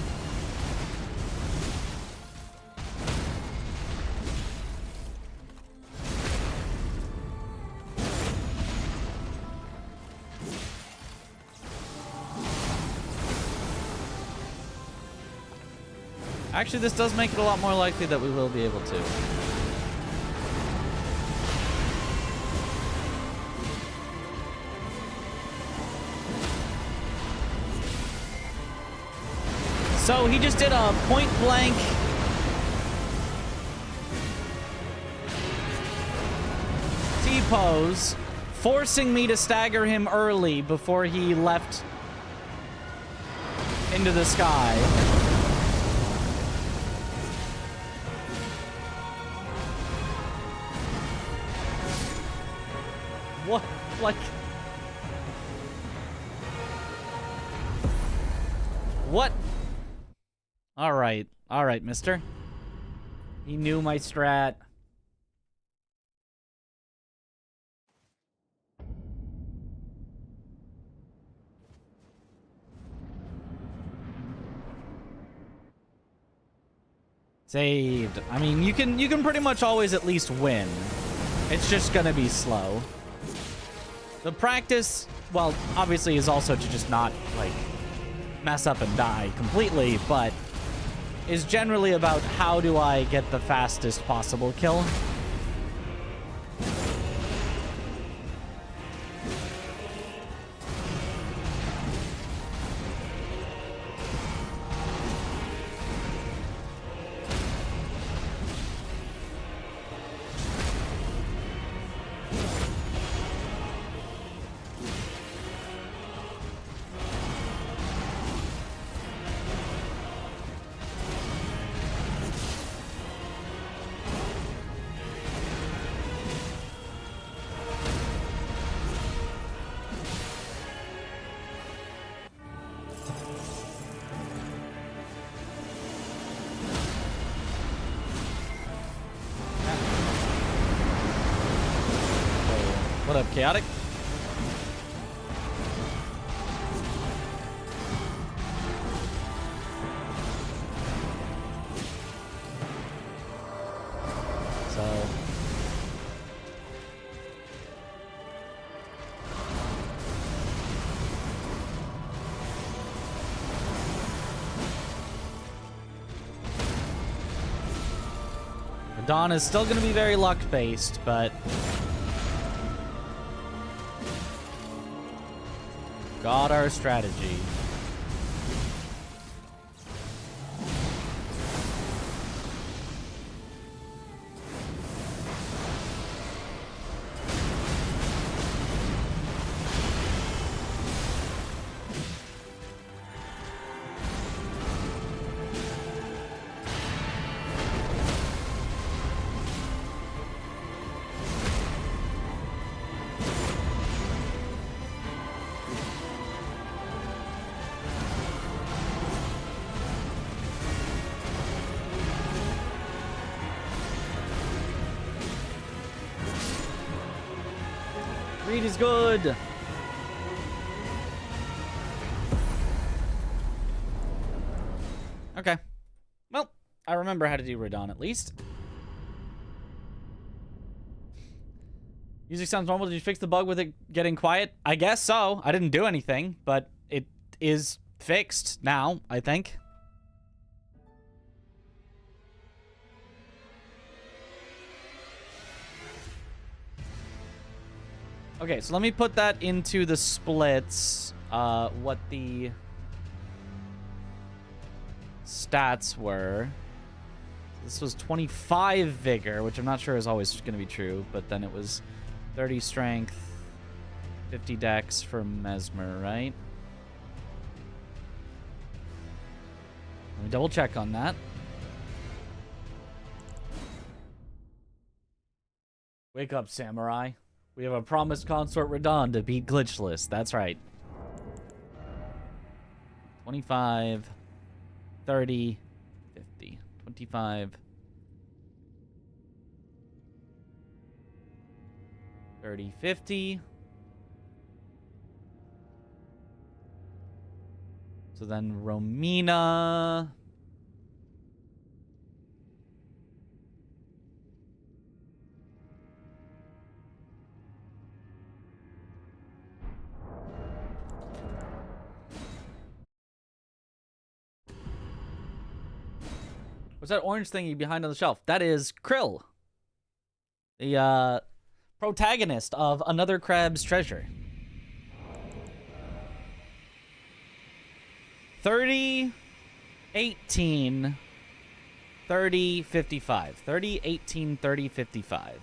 Actually, this does make it a lot more likely that we will be able to. So he just did a point blank T-pose, forcing me to stagger him early before he left into the sky. What? Like... What? Alright, mister. He knew my strat. Saved. I mean, you can pretty much always at least win. It's just gonna be slow. The practice, well, obviously is also to just not, like, mess up and die completely, but is generally about how do I get the fastest possible kill. What up, Chaotic? Radon is still going to be very luck-based, but... got our strategy. Greed is good. Okay. Well, I remember how to do Radon at least. Music sounds normal. Did you fix the bug with it getting quiet? I guess so. I didn't do anything, but it is fixed now, I think. Okay, so let me put that into the splits, what the stats were. This was 25 vigor, which I'm not sure is always going to be true, but then it was 30 strength, 50 dex for Mesmer, right? Let me double check on that. Wake up, samurai. We have a promised Consort Radon to beat Glitchless. That's right. 25, 30, 50. 25, 30, 50. So then Romina. What's that orange thingy behind on the shelf? That is Krill, the protagonist of Another Crab's Treasure. 30, 18, 30, 55. 30, 18, 30, 55.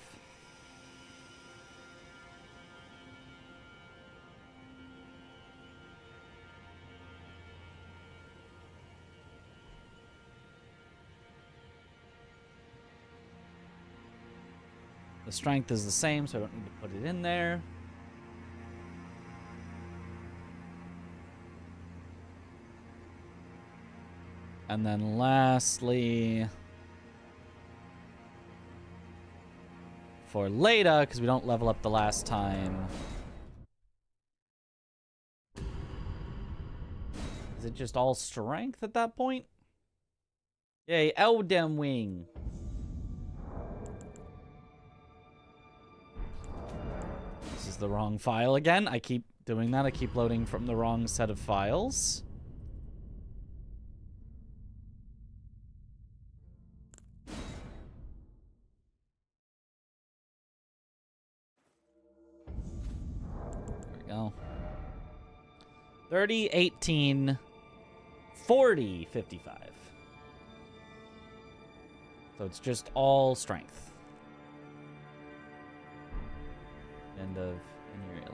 The strength is the same, so I don't need to put it in there. And then lastly, for Leda, because we don't level up the last time. Is it just all strength at that point? Yay, Eldem Wing. This is the wrong file again. I keep doing that. I keep loading from the wrong set of files. There we go. 30, 18, 40, 55. So it's just all strength. End of Inuriel.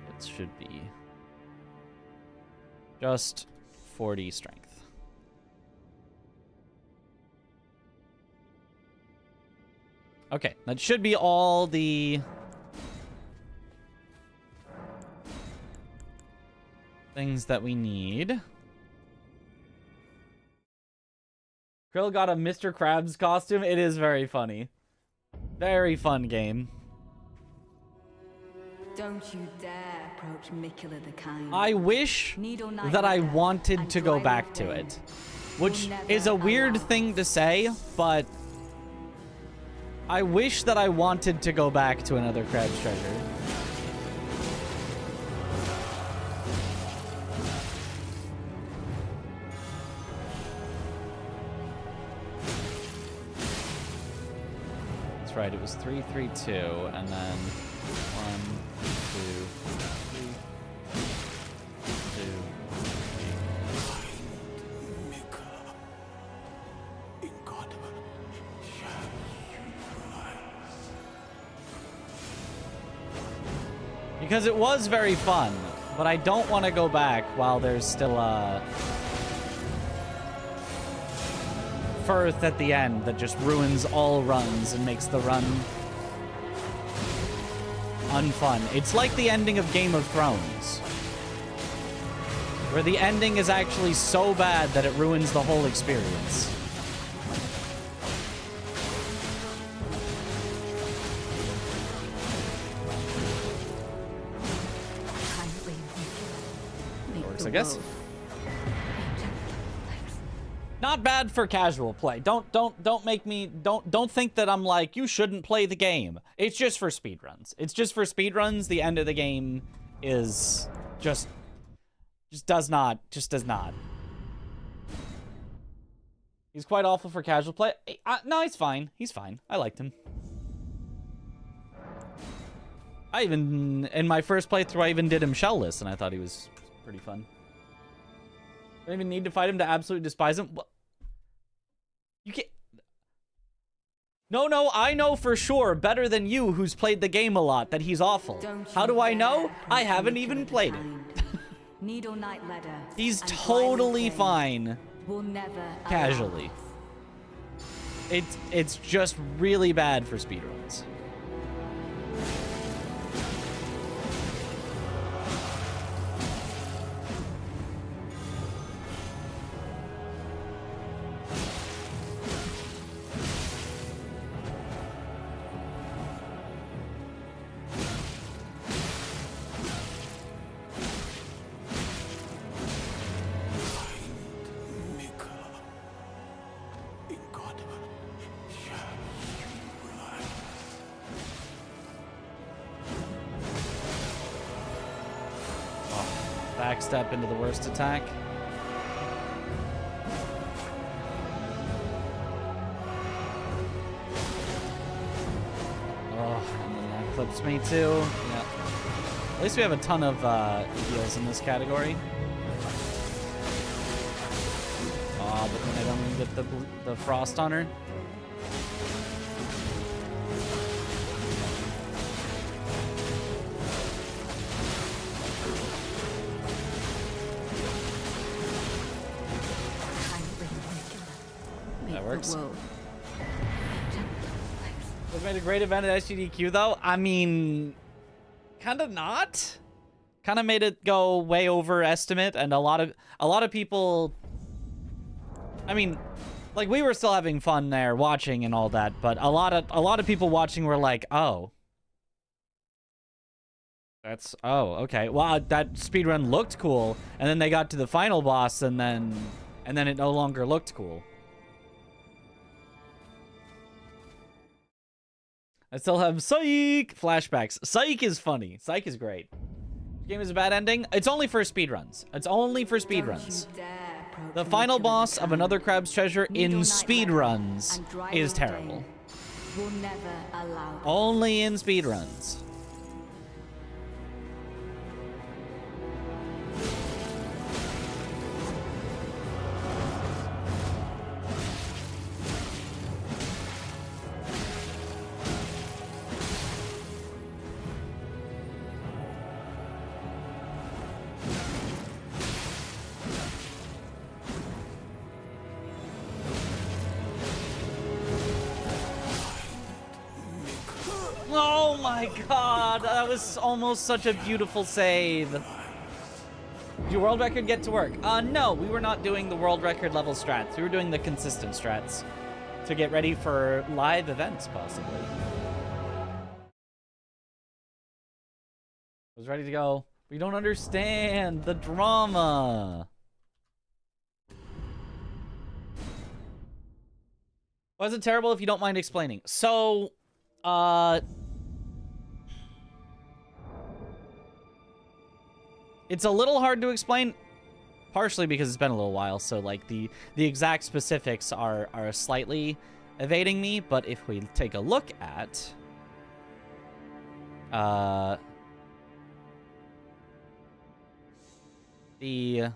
It should be just 40 strength. Okay, that should be all the things that we need. Krill got a Mr. Krabs costume. It is very funny. Very fun game. Don't you dare approach Mikula the Kind. I wish that I wanted to go back to it. Which is a weird thing to say, but I wish that I wanted to go back to Another Crab's Treasure. right. It was 3, 3, 2, and then 1, 2, 3, 2. Because it was very fun, but I don't want to go back while there's still Firth at the end that just ruins all runs and makes the run unfun. It's like the ending of Game of Thrones, where the ending is actually so bad that it ruins the whole experience. Works, I guess. Not bad for casual play. Don't make me don't think that I'm like you shouldn't play the game. It's just for speedruns. It's just for speedruns. The end of the game is just does not. He's quite awful for casual play. No, he's fine. He's fine. I liked him. I even in my first playthrough I even did him shellless, and I thought he was pretty fun. Don't even need to fight him to absolutely despise him. You can't. No, I know for sure, better than you, who's played the game a lot, that he's awful. How do I know? I haven't even played it. Needle Knight Ladder. He's totally fine. Will never Casually. It's just really bad for speedruns. Backstep into the worst attack. Oh, and then that clips me too. Yeah. At least we have a ton of heals in this category. Oh, but then I don't even get the frost on her. Works. It made a great event at SGDQ though. I mean, kind of not. Kind of made it go way over estimate, and a lot of people. I mean, like we were still having fun there watching and all that, but a lot of people watching were like, oh. That's okay. Well, that speedrun looked cool, and then they got to the final boss, and then it no longer looked cool. I still have Psych flashbacks. Psych is funny. Psych is great. This game is a bad ending. It's only for speedruns. It's only for speedruns. The final boss of Another Crab's Treasure in speedruns is terrible. Only in speedruns. Oh my god, that was almost such a beautiful save. Did your world record get to work? No, we were not doing the world record level strats. We were doing the consistent strats to get ready for live events, possibly. I was ready to go. We don't understand the drama. Was it terrible if you don't mind explaining? So, it's a little hard to explain, partially because it's been a little while, so like the exact specifics are slightly evading me, but if we take a look at... the...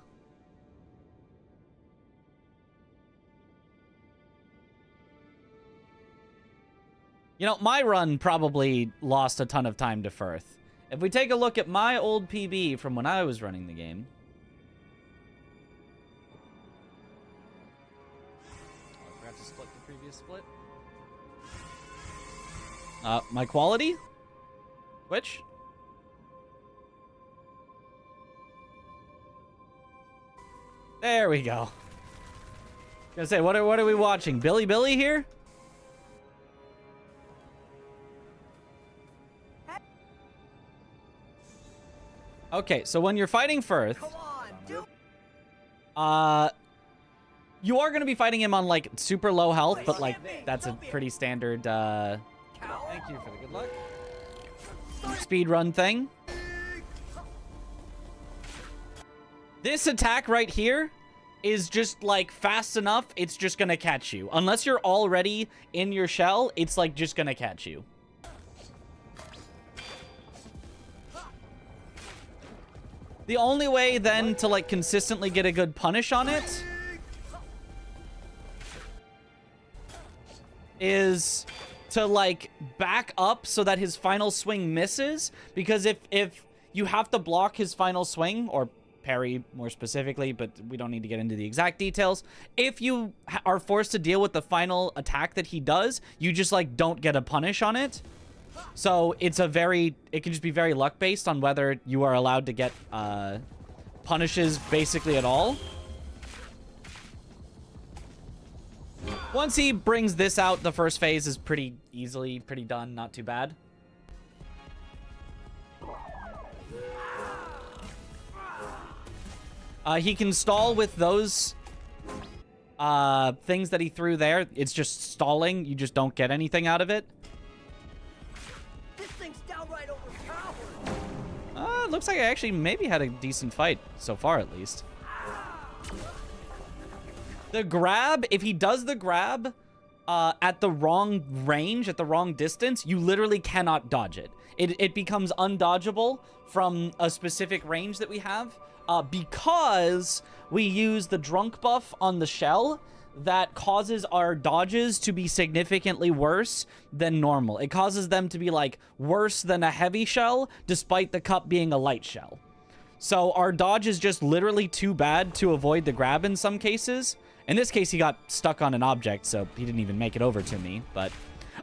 You know, my run probably lost a ton of time to Firth. If we take a look at my old PB from when I was running the game... I forgot to split the previous split. My quality? Which? There we go. Gonna say, what are we watching? Billy here? Okay, so when you're fighting Firth, you are gonna be fighting him on like super low health, but like that's a pretty standard thank you for the good luck speedrun thing. This attack right here is just like fast enough, it's just gonna catch you. Unless you're already in your shell, it's like just gonna catch you. The only way then to like consistently get a good punish on it is to like back up so that his final swing misses, because if you have to block his final swing, or parry more specifically, but we don't need to get into the exact details, if you are forced to deal with the final attack that he does, you just like don't get a punish on it. So it's a it can just be very luck based on whether you are allowed to get punishes basically at all. Once he brings this out, the first phase is pretty done, not too bad. He can stall with those things that he threw there. It's just stalling. You just don't get anything out of it. Looks like I actually maybe had a decent fight so far, at least. The grab, if he does the grab at the wrong range, at the wrong distance, you literally cannot dodge it. It becomes undodgeable from a specific range that we have because we use the drunk buff on the shell that causes our dodges to be significantly worse than normal. It causes them to be like worse than a heavy shell despite the cup being a light shell. So our dodge is just literally too bad to avoid the grab in some cases. In this case, he got stuck on an object, so he didn't even make it over to me. But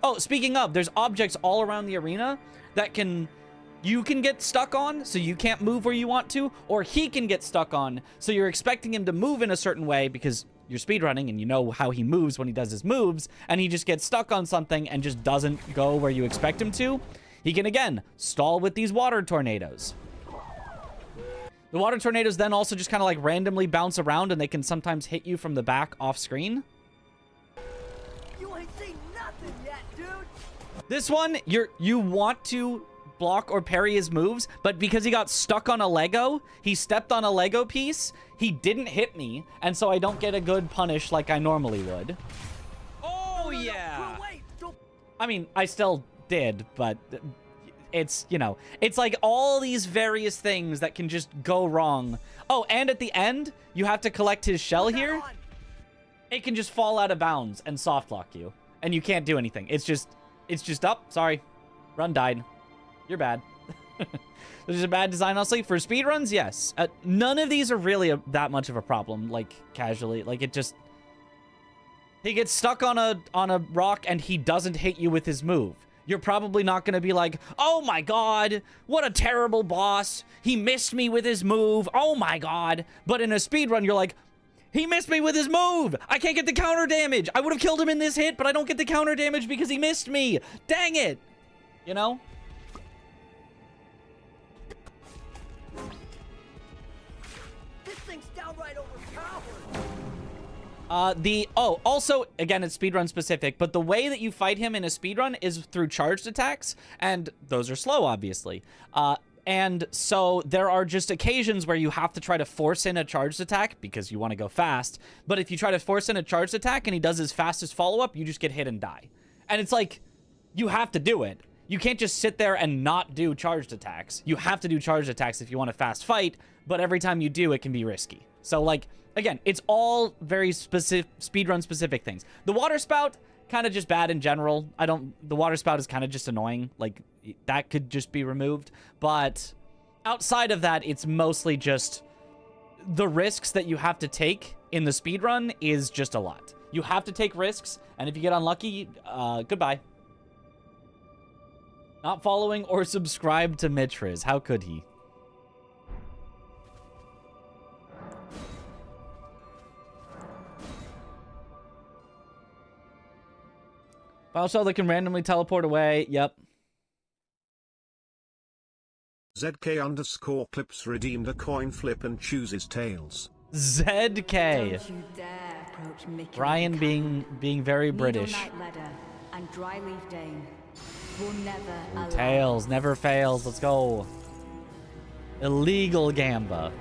oh, speaking of, there's objects all around the arena that you can get stuck on, so you can't move where you want to, or he can get stuck on, so you're expecting him to move in a certain way because you're speedrunning and you know how he moves when he does his moves, and he just gets stuck on something and just doesn't go where you expect him to. He can, again, stall with these water tornadoes. The water tornadoes then also just kind of like randomly bounce around, and they can sometimes hit you from the back off screen. You ain't seen nothing yet, dude. This one, you want to block or parry his moves, but because he got stuck on a Lego, he stepped on a Lego piece, he didn't hit me, and so I don't get a good punish like I normally would. Oh, yeah. I mean, I still did, but it's, you know, it's like all these various things that can just go wrong. Oh, and at the end, you have to collect his shell here. It can just fall out of bounds and soft lock you, and you can't do anything. It's just up. Sorry. Run died. You're bad. This is a bad design, honestly. For speedruns, yes. None of these are really that much of a problem, like, casually. Like, it just... He gets stuck on a rock, and he doesn't hit you with his move. You're probably not going to be like, oh my god, what a terrible boss. He missed me with his move. Oh my god. But in a speedrun, you're like, he missed me with his move. I can't get the counter damage. I would have killed him in this hit, but I don't get the counter damage because he missed me. Dang it. You know? Also, again, it's speedrun specific, but the way that you fight him in a speedrun is through charged attacks, and those are slow, obviously. And so there are just occasions where you have to try to force in a charged attack because you want to go fast. But if you try to force in a charged attack and he does his fastest follow-up, you just get hit and die. And it's like, you have to do it. You can't just sit there and not do charged attacks. You have to do charged attacks if you want a fast fight, but every time you do, it can be risky. So, like, again, it's all very specific, speedrun-specific things. The water spout, kind of just bad in general. The water spout is kind of just annoying. Like, that could just be removed. But outside of that, it's mostly just the risks that you have to take in the speedrun is just a lot. You have to take risks, and if you get unlucky, goodbye. Not following or subscribe to Mitriz. How could he? File shell that can randomly teleport away. Yep. ZK_clips redeemed a coin flip and chooses tails. ZK. Don't you dare approach Mickey. Brian being very British. Needle Night Ladder and Dryleaf Dane will never allow. Tails never fails. Let's go. Illegal Gamba.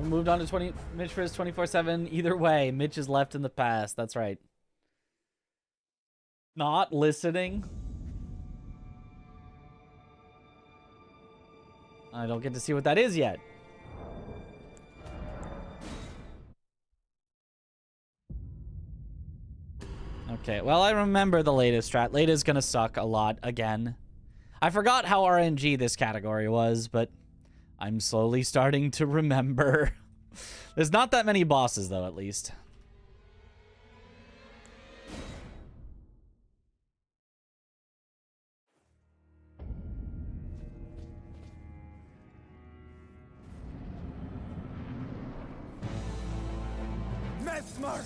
Moved on to Mitch for his 24/7. Either way, Mitch is left in the past. That's right. Not listening. I don't get to see what that is yet. Okay, well, I remember the latest strat. Lata's gonna suck a lot again. I forgot how RNG this category was, but I'm slowly starting to remember. There's not that many bosses, though, at least. Mesmer,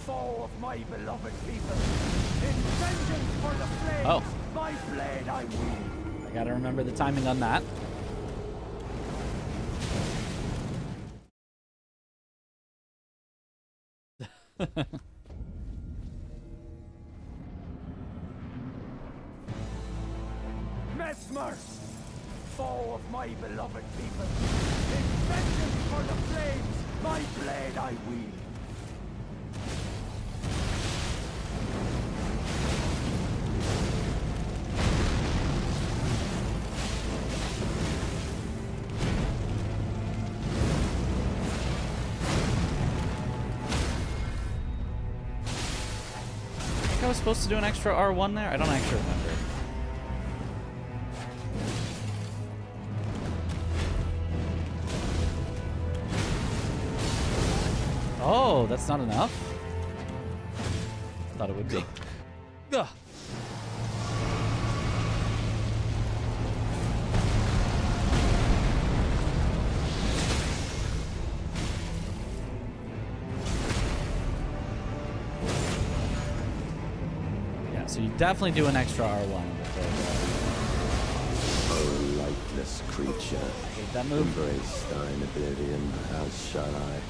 foe of my beloved people, in vengeance for the flames, my blade I wield. I gotta remember the timing on that. Mesmer, foe of my beloved people, in vengeance for the flames, my blade I wield. I was supposed to do an extra R1 there? I don't actually remember. Oh, that's not enough? Thought it would be. Ugh. So you definitely do an extra R1 before Oh, lightless creature, I hate that move. embrace thine oblivion, as shall I.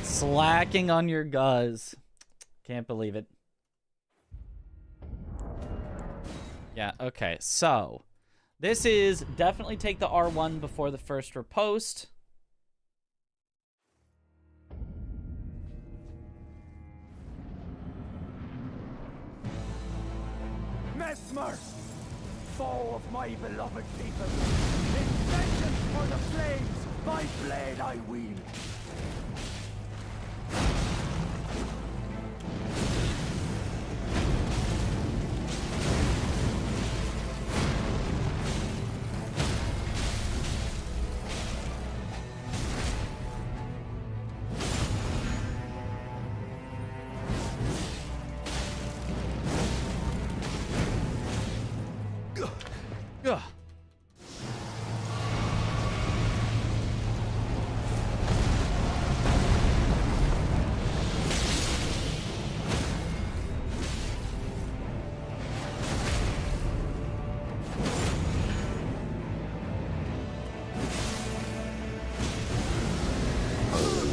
Slacking on your guzz. Can't believe it. Yeah, okay, so this is definitely take the R1 before the first riposte. Messmers, foe of my beloved people, in vengeance for the flames, my blade I wield. Ugh.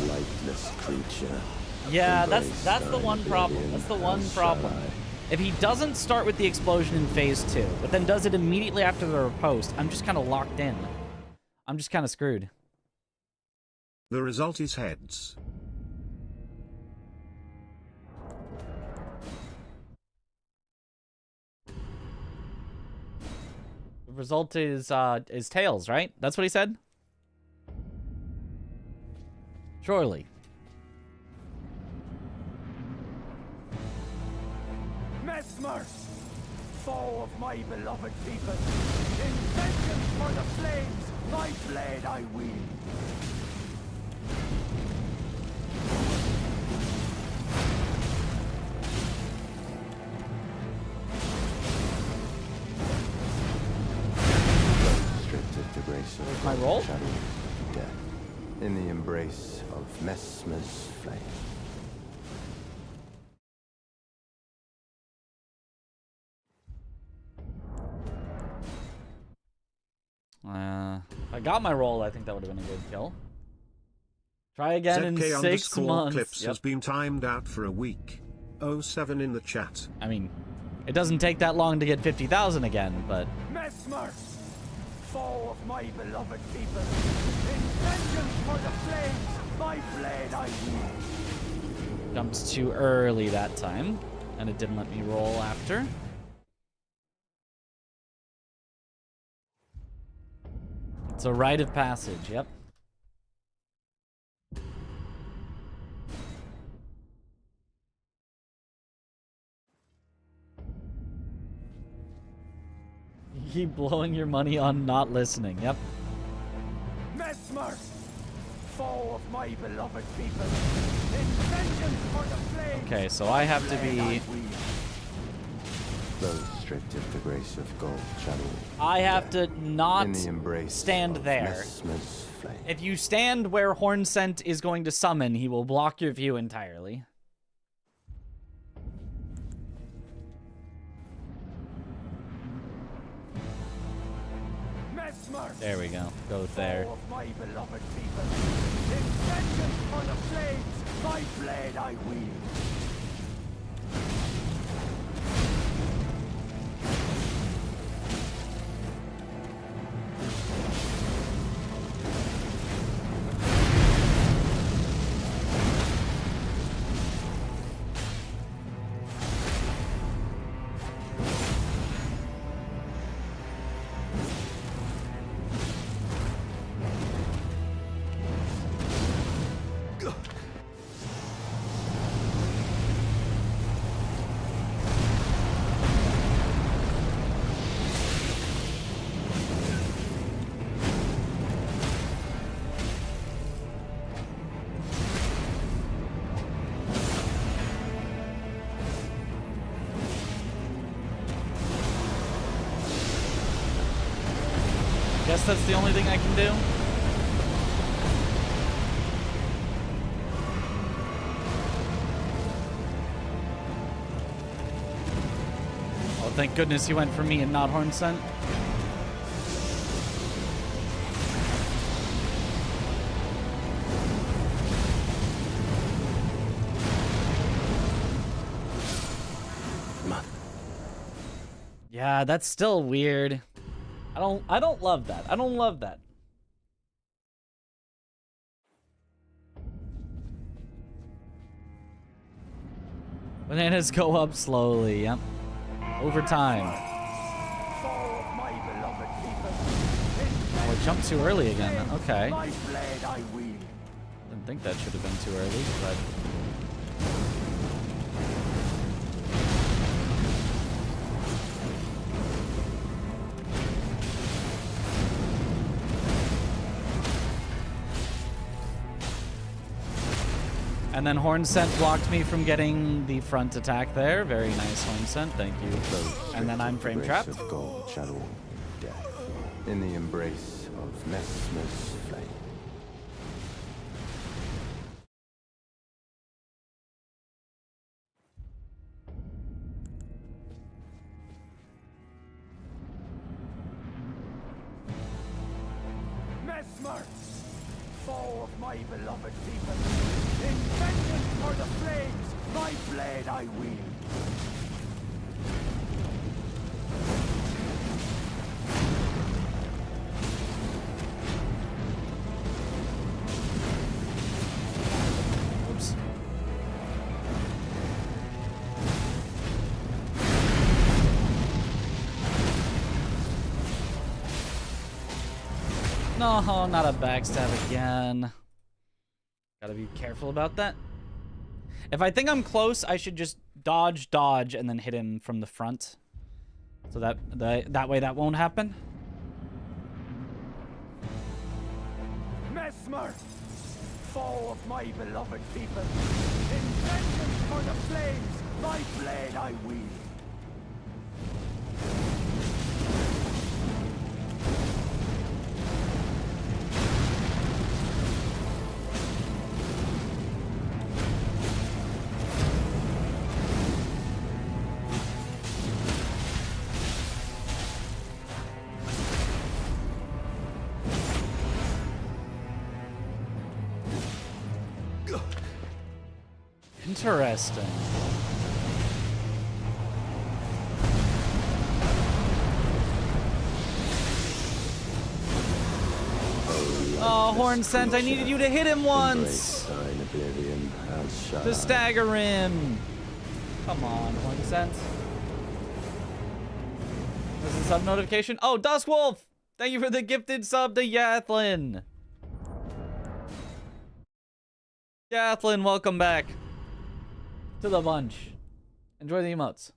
Lightless creature. Yeah, that's Embrace the one thine problem. oblivion, That's the one as problem. shall I. If he doesn't start with the explosion in phase 2, but then does it immediately after the riposte, I'm just kind of locked in. I'm just kind of screwed. The result is heads. The result is tails, right? That's what he said? Surely. Messmers, foe of my beloved people, in vengeance for the flames, my blade I wield. Stripped of the grace of my roll? shadow, death, in the embrace of Messmer's flame. If I got my roll, I think that would have been a good kill. Try again in 6 months. Clips Yep. has been timed out for a week. 07 in the chat. I mean, it doesn't take that long to get 50,000 again, but... Messmers, foe of my beloved people, in vengeance for the flames, my blade I wield. Jumped too early that time, and it didn't let me roll after. It's a rite of passage, yep. You keep blowing your money on not listening, yep. Messmers, foe of my beloved people, in vengeance for the flames. Okay, so I have to blade be... I wield. Those stripped of the grace of gold shadow. I have to not in the embrace stand of there. Messmer's flame. If you stand where Hornsent is going to summon, he will block your view entirely. Messmers, There we go. Go there. foe of my beloved people, in vengeance for the flames, my blade I wield. Guess that's the only thing I can do. Oh, thank goodness he went for me and not Hornsent. Yeah, that's still weird. I don't love that. I don't love that. Bananas go up slowly, yep. Overtime. Foe of my beloved people. Oh, it jumped too early again. Okay. My blade I wield. Didn't think that should have been too early, but... And then Horn Scent blocked me from getting the front attack there. Very nice, Horn Scent. Thank you. And then I'm frame trapped. Of gold shadowing death. In the embrace of Messmer's flame. Messmer, foe of my beloved people. In vengeance for the flames, my blade I wield. Oops. No, not a backstab again. Gotta be careful about that. If I think I'm close, I should just dodge, and then hit him from the front. So that way that won't happen. Messmer, foe of my beloved people. In vengeance for the flames, my blade I wield. Interesting. Oh, Horn Scent, I needed you to hit him once! To stagger him! Come on, Horn Scent. This is a sub notification. Oh, Duskwolf! Thank you for the gifted sub to Yathlin! Yathlin, welcome back to the bunch. Enjoy the emotes.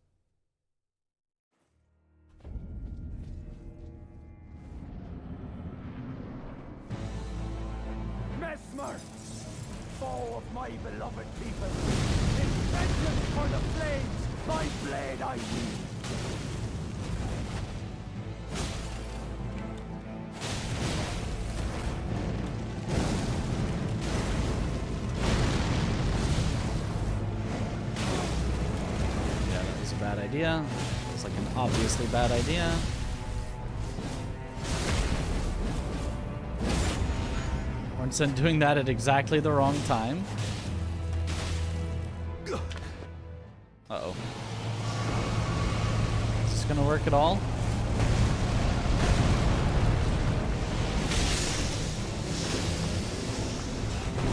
Messmer, foe of my beloved people. In vengeance for the flames, my blade I wield. Bad idea. It's like an obviously bad idea. Hornson doing that at exactly the wrong time. Uh-oh. Is this gonna work at all?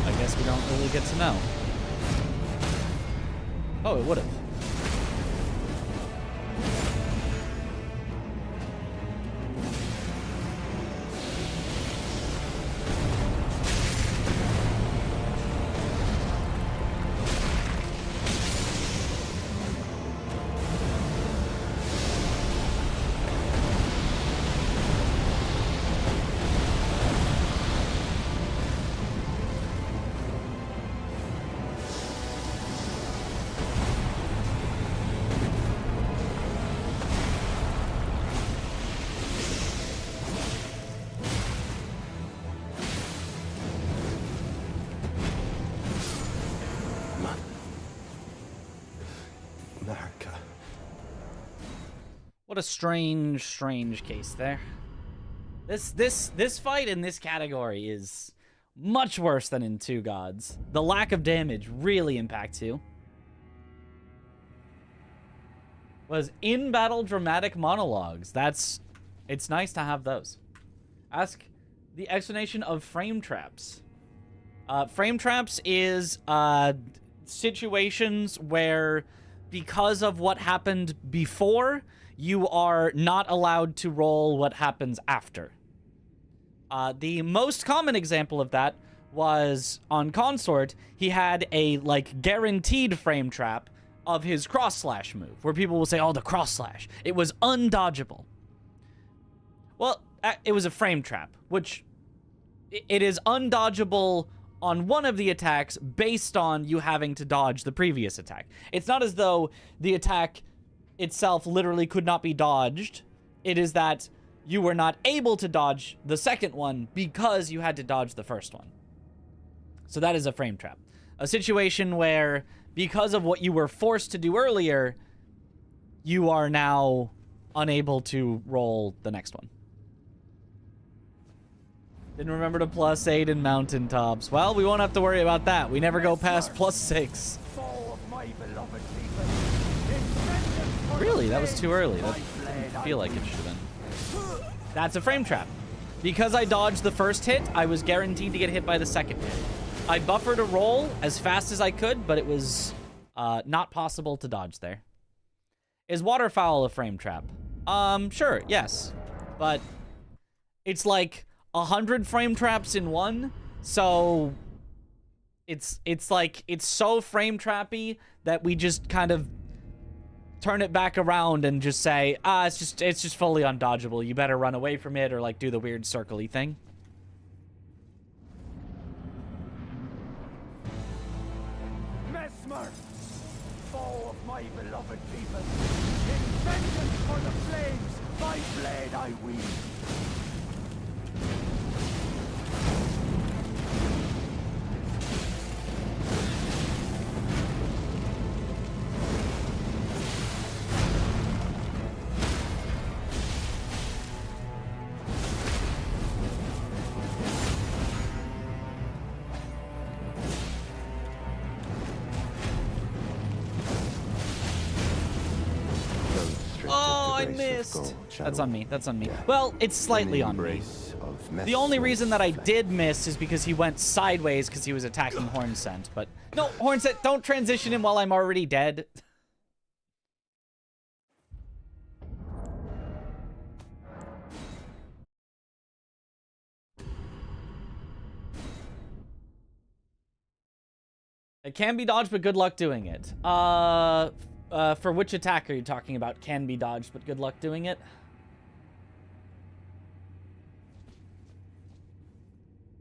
I guess we don't really get to know. Oh, it would have. What a strange case there. This fight in this category is much worse than in Two Gods. The lack of damage really impacts you. Was in-battle dramatic monologues. It's nice to have those. Ask the explanation of frame traps. Frame traps is situations where because of what happened before, you are not allowed to roll what happens after. The most common example of that was on Consort. He had a, like, guaranteed frame trap of his cross-slash move, where people will say, oh, the cross-slash. It was undodgeable. Well, it was a frame trap, which it is undodgeable on one of the attacks based on you having to dodge the previous attack. It's not as though the attack itself literally could not be dodged. It is that you were not able to dodge the second one because you had to dodge the first one. So that is a frame trap. A situation where, because of what you were forced to do earlier, you are now unable to roll the next one. Didn't remember to +8 in mountaintops. Well, we won't have to worry about that. We never go past +6. Really? That was too early. That didn't feel like it should have been. That's a frame trap. Because I dodged the first hit, I was guaranteed to get hit by the second hit. I buffered a roll as fast as I could, but it was not possible to dodge there. Is waterfowl a frame trap? Sure, yes. But it's like 100 frame traps in one, so it's like, it's so frame trappy that we just kind of turn it back around and just say, it's just fully undodgeable. You better run away from it or, like, do the weird circle-y thing. Mesmer, foe of my beloved people, in vengeance for the flames, my blade I wield. Oh, I missed. That's on me. That's on me. Well, it's slightly on me. The only reason that I did miss is because he went sideways because he was attacking Hornsent. But no, Hornsent, don't transition him while I'm already dead. It can be dodged, but good luck doing it. For which attack are you talking about? Can be dodged, but good luck doing it.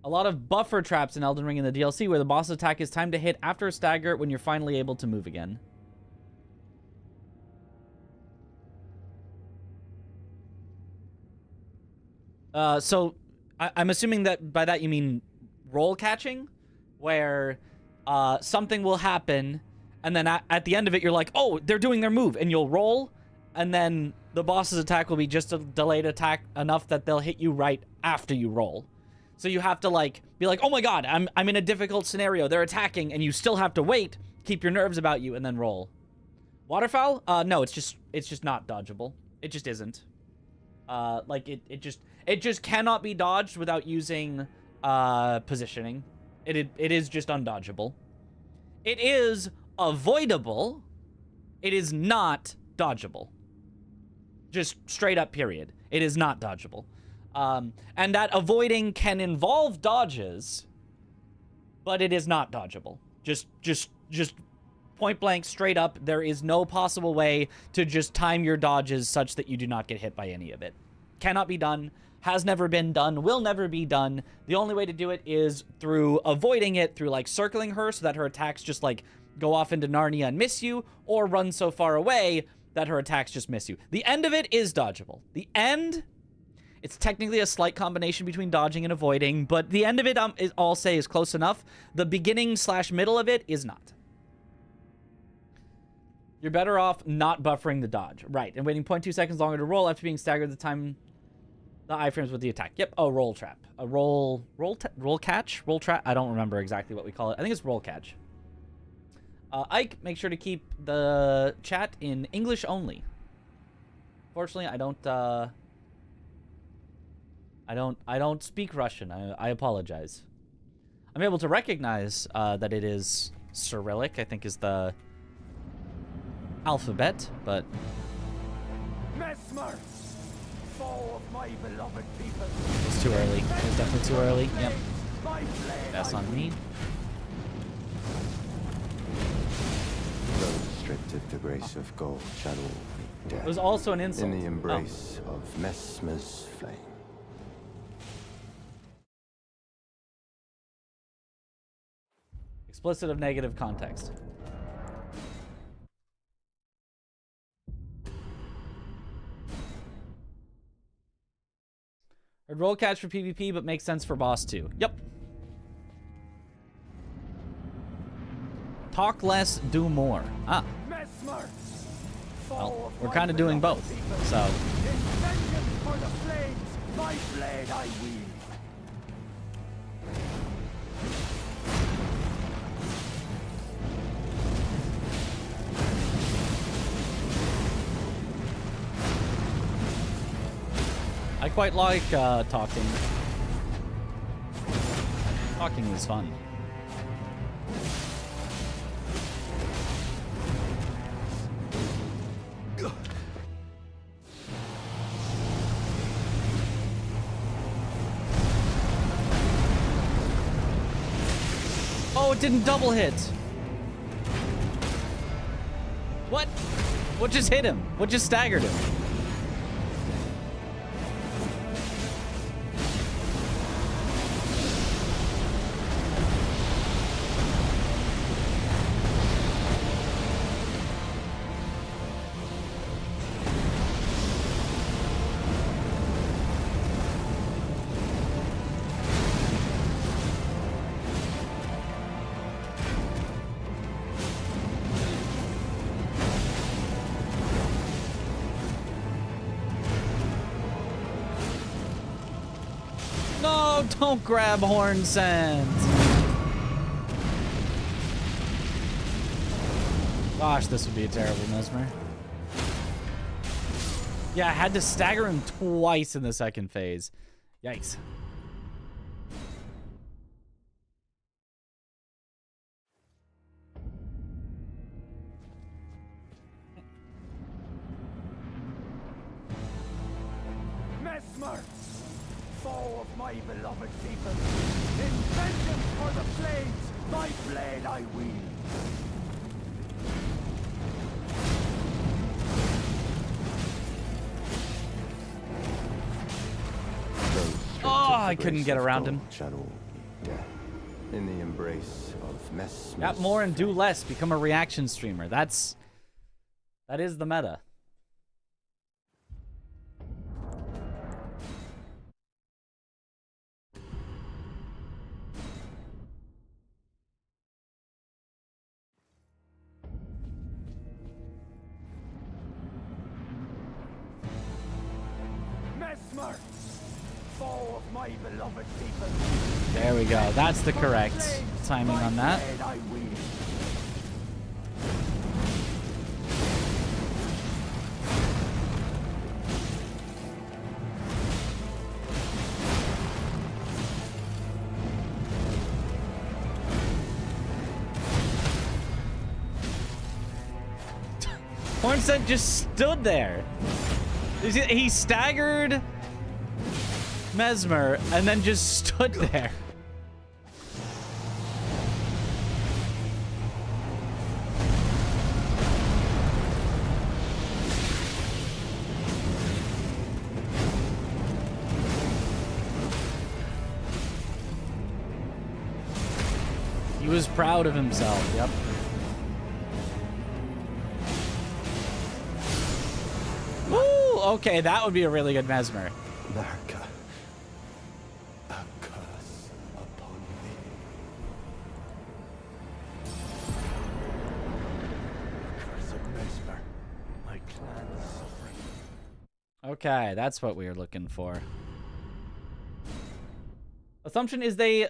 A lot of buffer traps in Elden Ring in the DLC where the boss attack is timed to hit after a stagger when you're finally able to move again. So I'm assuming that by that you mean roll catching, where something will happen and then at the end of it you're like, oh, they're doing their move, and you'll roll, and then the boss's attack will be just a delayed attack enough that they'll hit you right after you roll. So you have to, like, be like, oh my god, I'm in a difficult scenario, they're attacking, and you still have to wait, keep your nerves about you, and then roll. Waterfowl? No, it's just not dodgeable. It just isn't. Like, it just cannot be dodged without using positioning. It is just undodgeable. It is avoidable. It is not dodgeable. Just straight up, period. It is not dodgeable. And that avoiding can involve dodges, but it is not dodgeable. Just point blank, straight up, there is no possible way to just time your dodges such that you do not get hit by any of it. Cannot be done, has never been done, will never be done. The only way to do it is through avoiding it, through, like, circling her so that her attacks just, like, go off into Narnia and miss you, or run so far away that her attacks just miss you. The end of it is dodgeable. The end, it's technically a slight combination between dodging and avoiding, but the end of it, I'll say, is close enough. The beginning / middle of it is not. You're better off not buffering the dodge. Right, and waiting 0.2 seconds longer to roll after being staggered the time the iframes with the attack. Yep, oh, roll trap. A roll catch? Roll trap? I don't remember exactly what we call it. I think it's roll catch. Ike, make sure to keep the chat in English only. Fortunately, I don't speak Russian. I apologize. I'm able to recognize that it is Cyrillic, I think is the alphabet, but Mesmer, foe of my beloved people. it's too early. It's definitely too early. Yep. My blade That's I on me. Those stripped of the grace of gold shall all meet death It was also an insult. in the embrace of Mesmer's flame. Explicit of negative context. Heard roll catch for PvP, but makes sense for boss too. Yep. Talk less, do more. Ah. Mesmer, Well, we're kind of doing both, so. In vengeance for the flames, my blade I wield. I quite like talking. Talking is fun. Oh, it didn't double hit. What? What just hit him? What just staggered him? No, don't grab horn scent. Gosh, this would be a terrible Mesmer. Yeah, I had to stagger him twice in the second phase. Yikes. Mesmer, foe of my beloved people. In vengeance for the flames, my blade I wield. Oh, I couldn't get around him. Shall all meet death in the embrace of Mesmer's Got more and do less. Become a reaction streamer. That is the meta. Mesmer, foe of my beloved people. There we go. That's the correct timing on that. Blade I wield. Hornset just stood there. He staggered Mesmer and then just stood there. He was proud of himself. Yep. Woo! Okay, that would be a really good Mesmer. Narca, a curse upon thee. Curse of Mesmer, my clan is suffering. Okay, that's what we were looking for. Assumption is they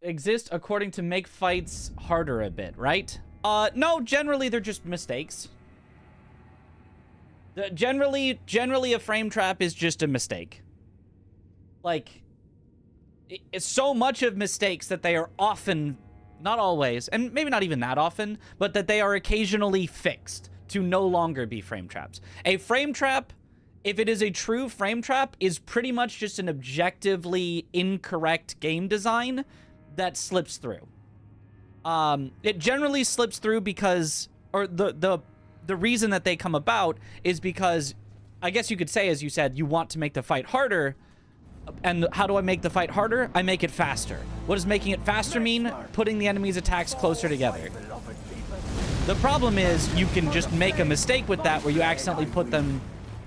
exist according to make fights harder a bit, right? No, generally they're just mistakes. Generally a frame trap is just a mistake. Like, it's so much of mistakes that they are often, not always, and maybe not even that often, but that they are occasionally fixed to no longer be frame traps. A frame trap, if it is a true frame trap, is pretty much just an objectively incorrect game design that slips through. It generally slips through because, or the reason that they come about is because, I guess you could say, as you said, you want to make the fight harder. And how do I make the fight harder? I make it faster. What does making it faster mean? Putting the enemy's attacks closer together. The problem is you can just make a mistake with that where you accidentally put them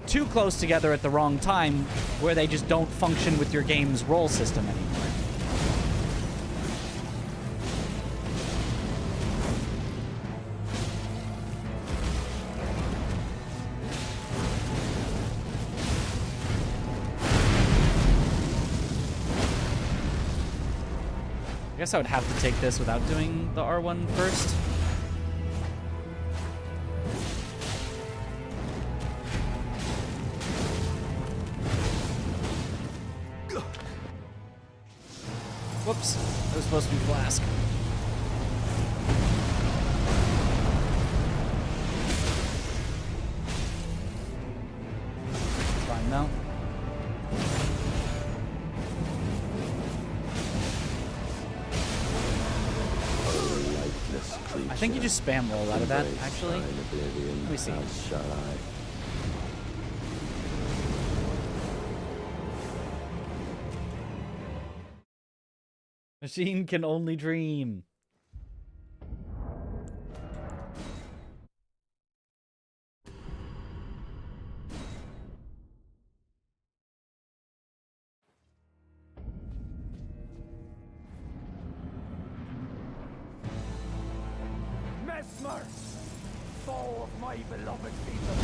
too close together at the wrong time where they just don't function with your game's roll system anymore. I guess I would have to take this without doing the R1 first. Whoops, that was supposed to be Flask. It's fine now. I think you just spam roll out of that, actually. Let me see. Machine can only dream. Mesmer, foe of my beloved people,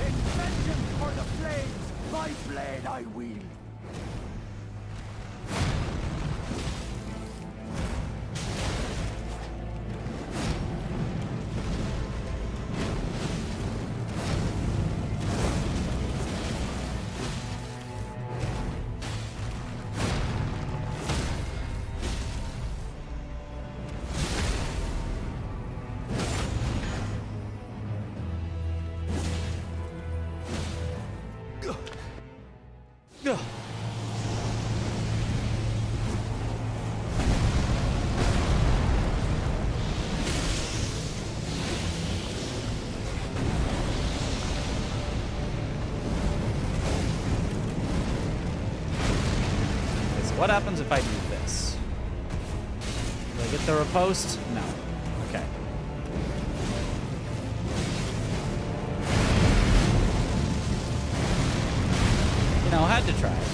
in vengeance for the flames, my blade I wield. What happens if I do this? Do I get the riposte? No. Okay. You know, I had to try it.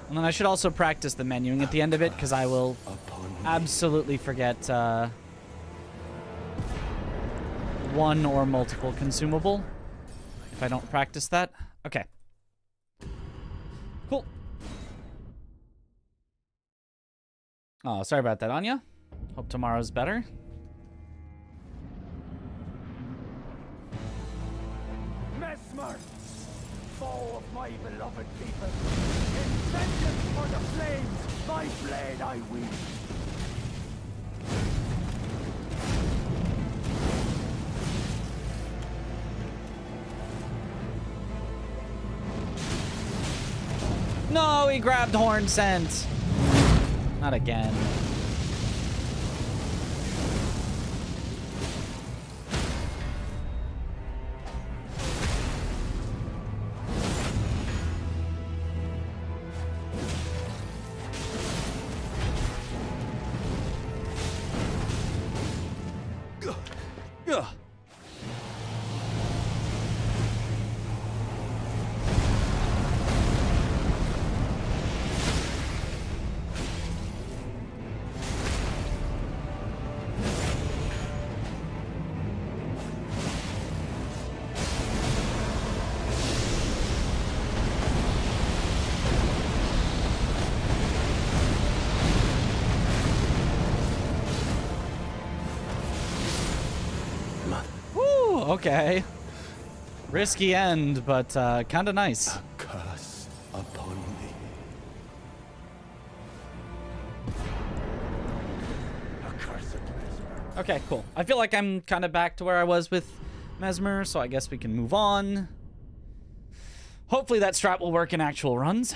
And then I should also practice the menuing at the end of it, because I will absolutely forget one or multiple consumable if I don't practice that. Okay. Cool. Oh, sorry about that, Anya. Hope tomorrow's better. Mesmer, foe of my beloved people, in vengeance for the flames, my blade I wield. No, he grabbed Horn Scent. Not again. Ugh. Oh, okay. Risky end, but kind of nice. A curse upon thee. Accursed Mesmer. Okay, cool. I feel like I'm kind of back to where I was with Mesmer, so I guess we can move on. Hopefully that strat will work in actual runs.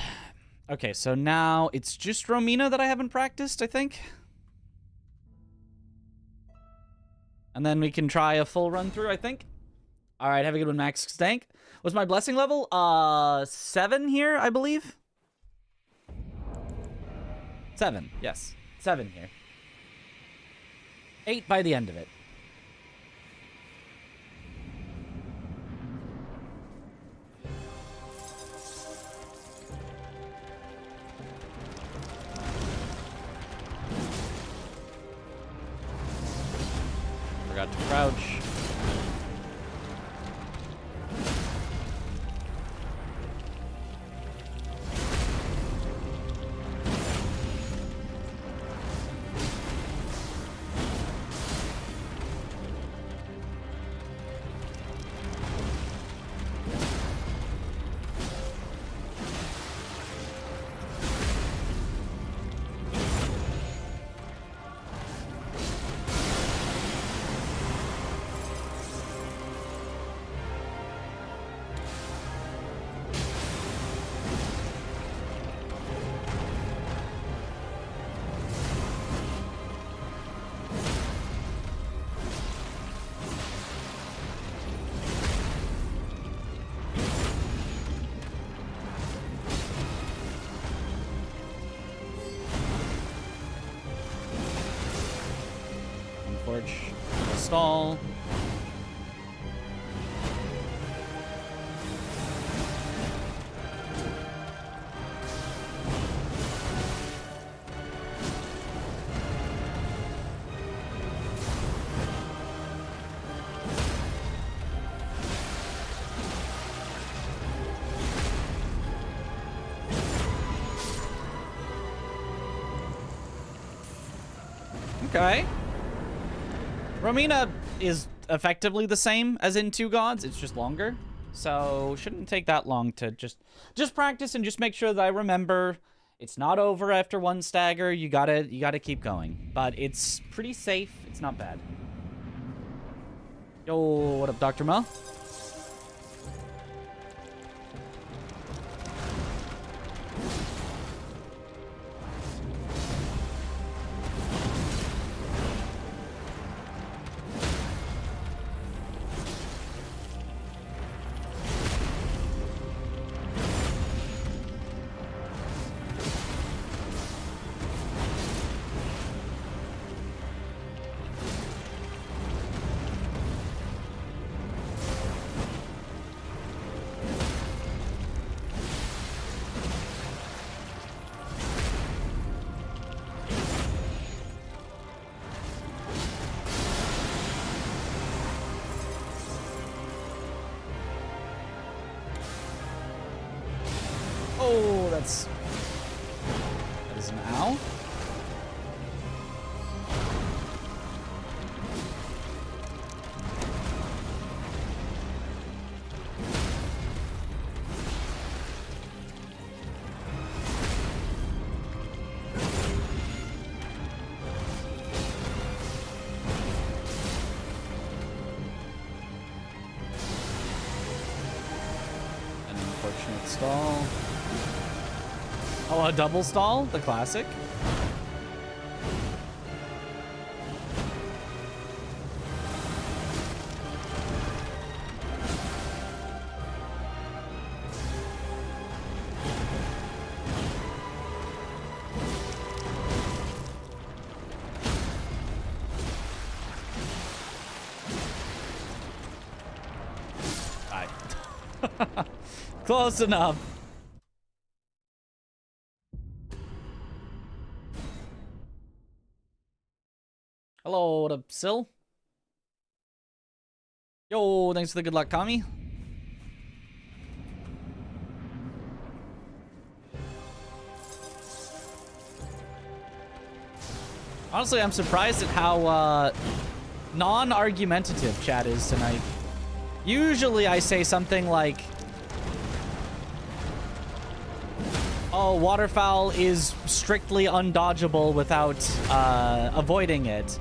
Okay, so now it's just Romina that I haven't practiced, I think. And then we can try a full run through, I think. All right, have a good one, Max Stank. Was my blessing level 7 here, I believe? 7, yes. 7 here. 8 by the end of it. Forgot to crouch. Stall. Okay. Romina is effectively the same as in Two Gods. It's just longer. So shouldn't take that long to just practice and just make sure that I remember it's not over after one stagger. You gotta keep going. But it's pretty safe. It's not bad. Yo, what up, Dr. Mo? Oh, that is an ow. An unfortunate stall. Oh, a double stall? The classic? Aye. Close enough. Hello, what up, Sil? Yo, thanks for the good luck, Kami. Honestly, I'm surprised at how non-argumentative chat is tonight. Usually I say something like, oh, waterfowl is strictly undodgeable without avoiding it,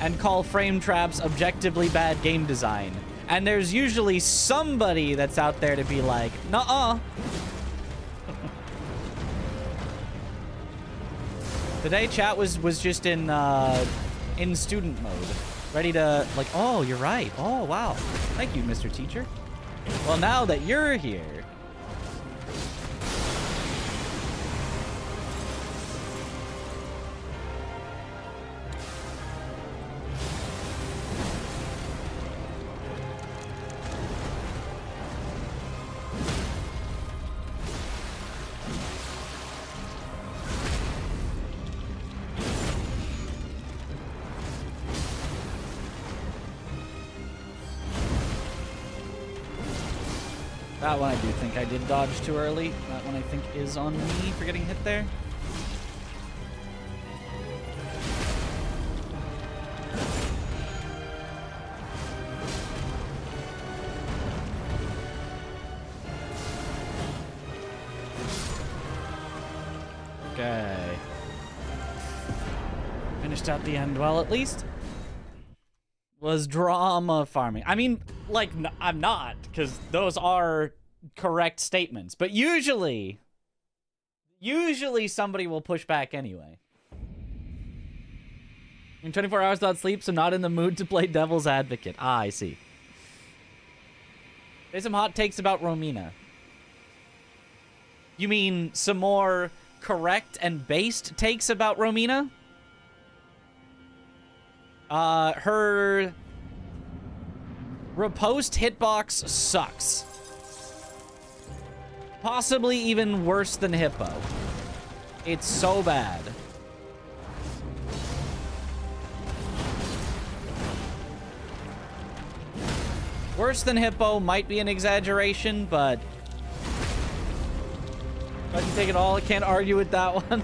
and call frame traps objectively bad game design. And there's usually somebody that's out there to be like, nuh-uh. Today, chat was just in student mode, ready to, like, oh, you're right. Oh, wow. Thank you, Mr. Teacher. Well, now that you're here, that one I do think I did dodge too early. That one I think is on me for getting hit there. Okay. Finished out the end well, at least. Was drama farming. I mean, like, I'm not, because those are correct statements. But usually somebody will push back anyway. In 24 hours without sleep, so not in the mood to play devil's advocate. Ah, I see. There's some hot takes about Romina. You mean some more correct and based takes about Romina? Her riposte hitbox sucks. Possibly even worse than Hippo. It's so bad. Worse than Hippo might be an exaggeration, but I can take it all. I can't argue with that one.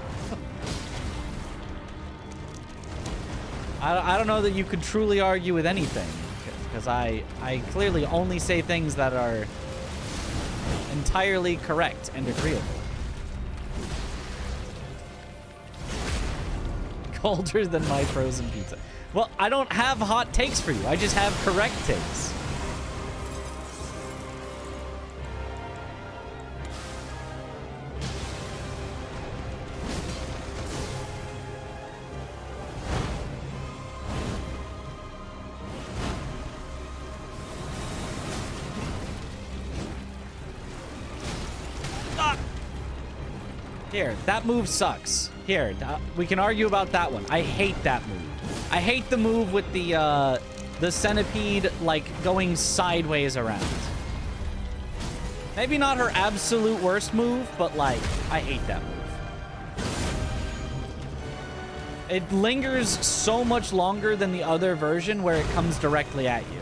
I don't know that you could truly argue with anything, because I clearly only say things that are entirely correct and agreeable. Colder than my frozen pizza. Well, I don't have hot takes for you. I just have correct takes. Here, that move sucks. Here, we can argue about that one. I hate that move. I hate the move with the centipede, like, going sideways around. Maybe not her absolute worst move, but, like, I hate that move. It lingers so much longer than the other version where it comes directly at you.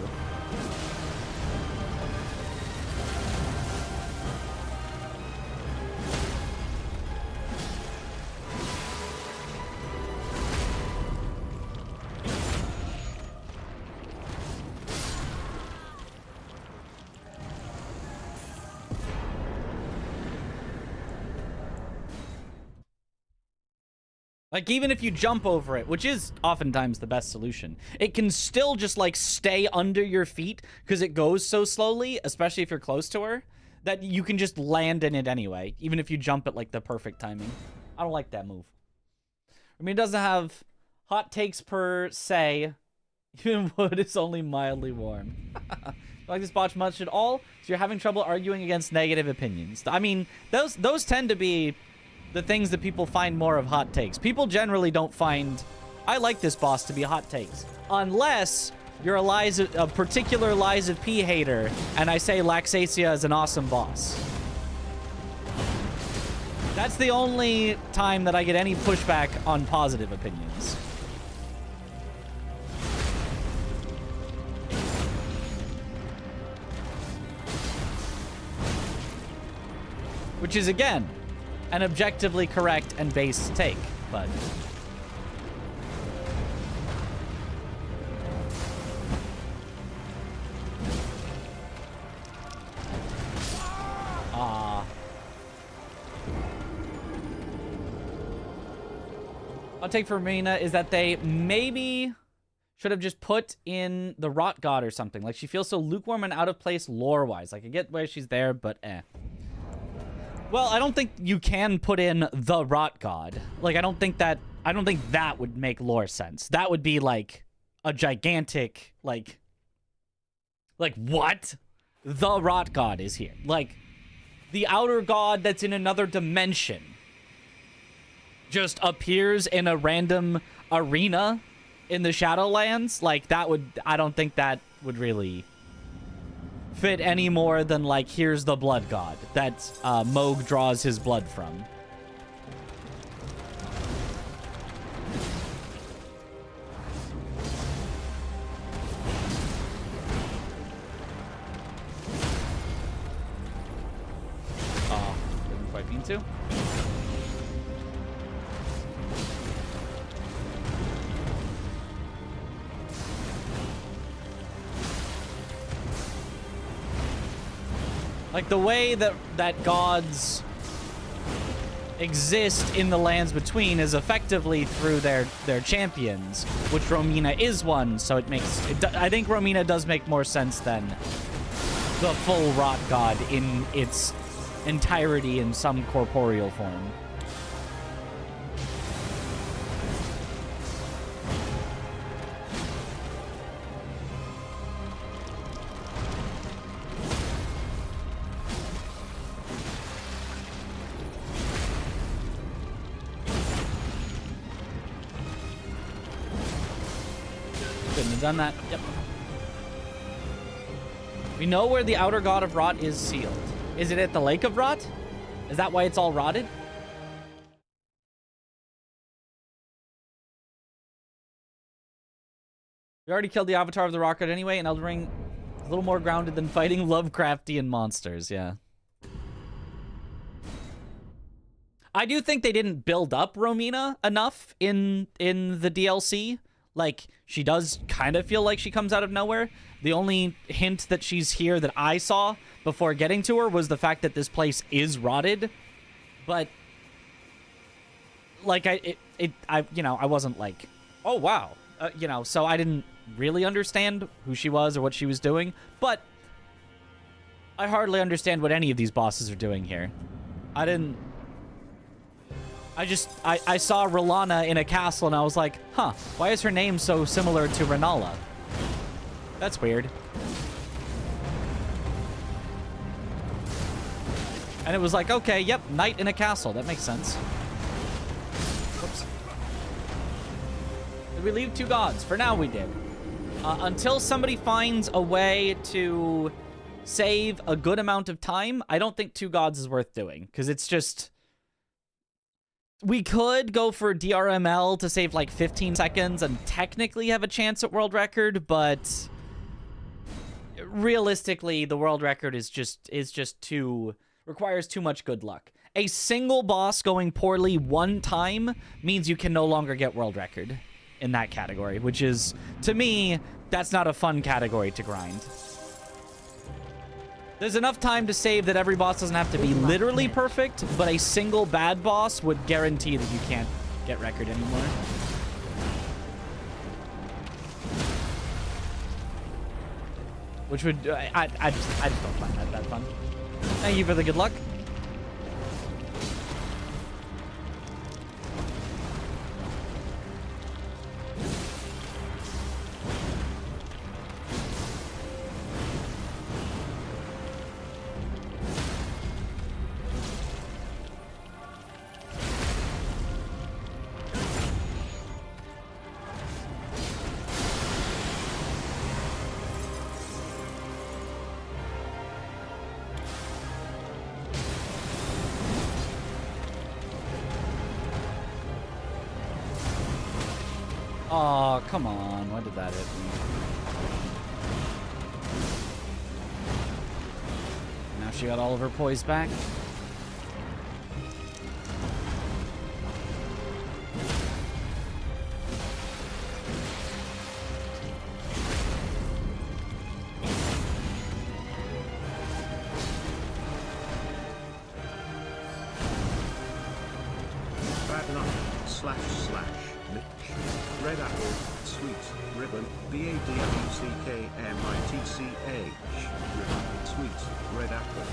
Like, even if you jump over it, which is oftentimes the best solution, it can still just, like, stay under your feet because it goes so slowly, especially if you're close to her, that you can just land in it anyway, even if you jump at, like, the perfect timing. I don't like that move. I mean, it doesn't have hot takes per se. Even wood is only mildly warm. Like this botch much at all? So you're having trouble arguing against negative opinions. I mean, those tend to be the things that people find more of hot takes. People generally don't find, I like this boss, to be hot takes. Unless you're a particular Lies of P hater, and I say Laxacia is an awesome boss. That's the only time that I get any pushback on positive opinions. Which is, again, an objectively correct and based take, but... I'll take for Romina is that they maybe should have just put in the Rot God or something. Like, she feels so lukewarm and out of place lore-wise. Like, I get why she's there, but eh. Well, I don't think you can put in the Rot God. Like, I don't think that would make lore sense. That would be, like, a gigantic, like, what? The Rot God is here. Like, the outer god that's in another dimension just appears in a random arena in the Shadowlands. Like, that would... I don't think that would really fit any more than, like, here's the blood god that Moog draws his blood from. Oh, didn't quite mean to. Like, the way that gods exist in the lands between is effectively through their champions, which Romina is one, so it makes... I think Romina does make more sense than the full Rot God in its entirety in some corporeal form. Couldn't have done that. Yep. We know where the outer god of Rot is sealed. Is it at the Lake of Rot? Is that why it's all rotted? We already killed the Avatar of the Rocket anyway, and Elden Ring is a little more grounded than fighting Lovecraftian monsters, yeah. I do think they didn't build up Romina enough in the DLC. Like, she does kind of feel like she comes out of nowhere. The only hint that she's here that I saw before getting to her was the fact that this place is rotted. But, like, I wasn't like, oh, wow. So I didn't really understand who she was or what she was doing. But I hardly understand what any of these bosses are doing here. I saw R'Lana in a castle and I was like, huh, why is her name so similar to Renala? That's weird. And it was like, okay, yep, knight in a castle. That makes sense. Whoops. Did we leave two gods? For now we did. Until somebody finds a way to save a good amount of time, I don't think two gods is worth doing. Because it's just... We could go for DRML to save like 15 seconds and technically have a chance at world record, but realistically, the world record is just too... requires too much good luck. A single boss going poorly one time means you can no longer get world record in that category, which is, to me, that's not a fun category to grind. There's enough time to save that every boss doesn't have to be literally perfect, but a single bad boss would guarantee that you can't get record anymore. Which would... I just don't find that that fun. Thank you for the good luck. Oh, come on. Why did that hit me? Now she got all of her poise back. Bad luck, // red apple, sweet, ribbon, BADWCKMITCH, ribbon, sweet, red apple.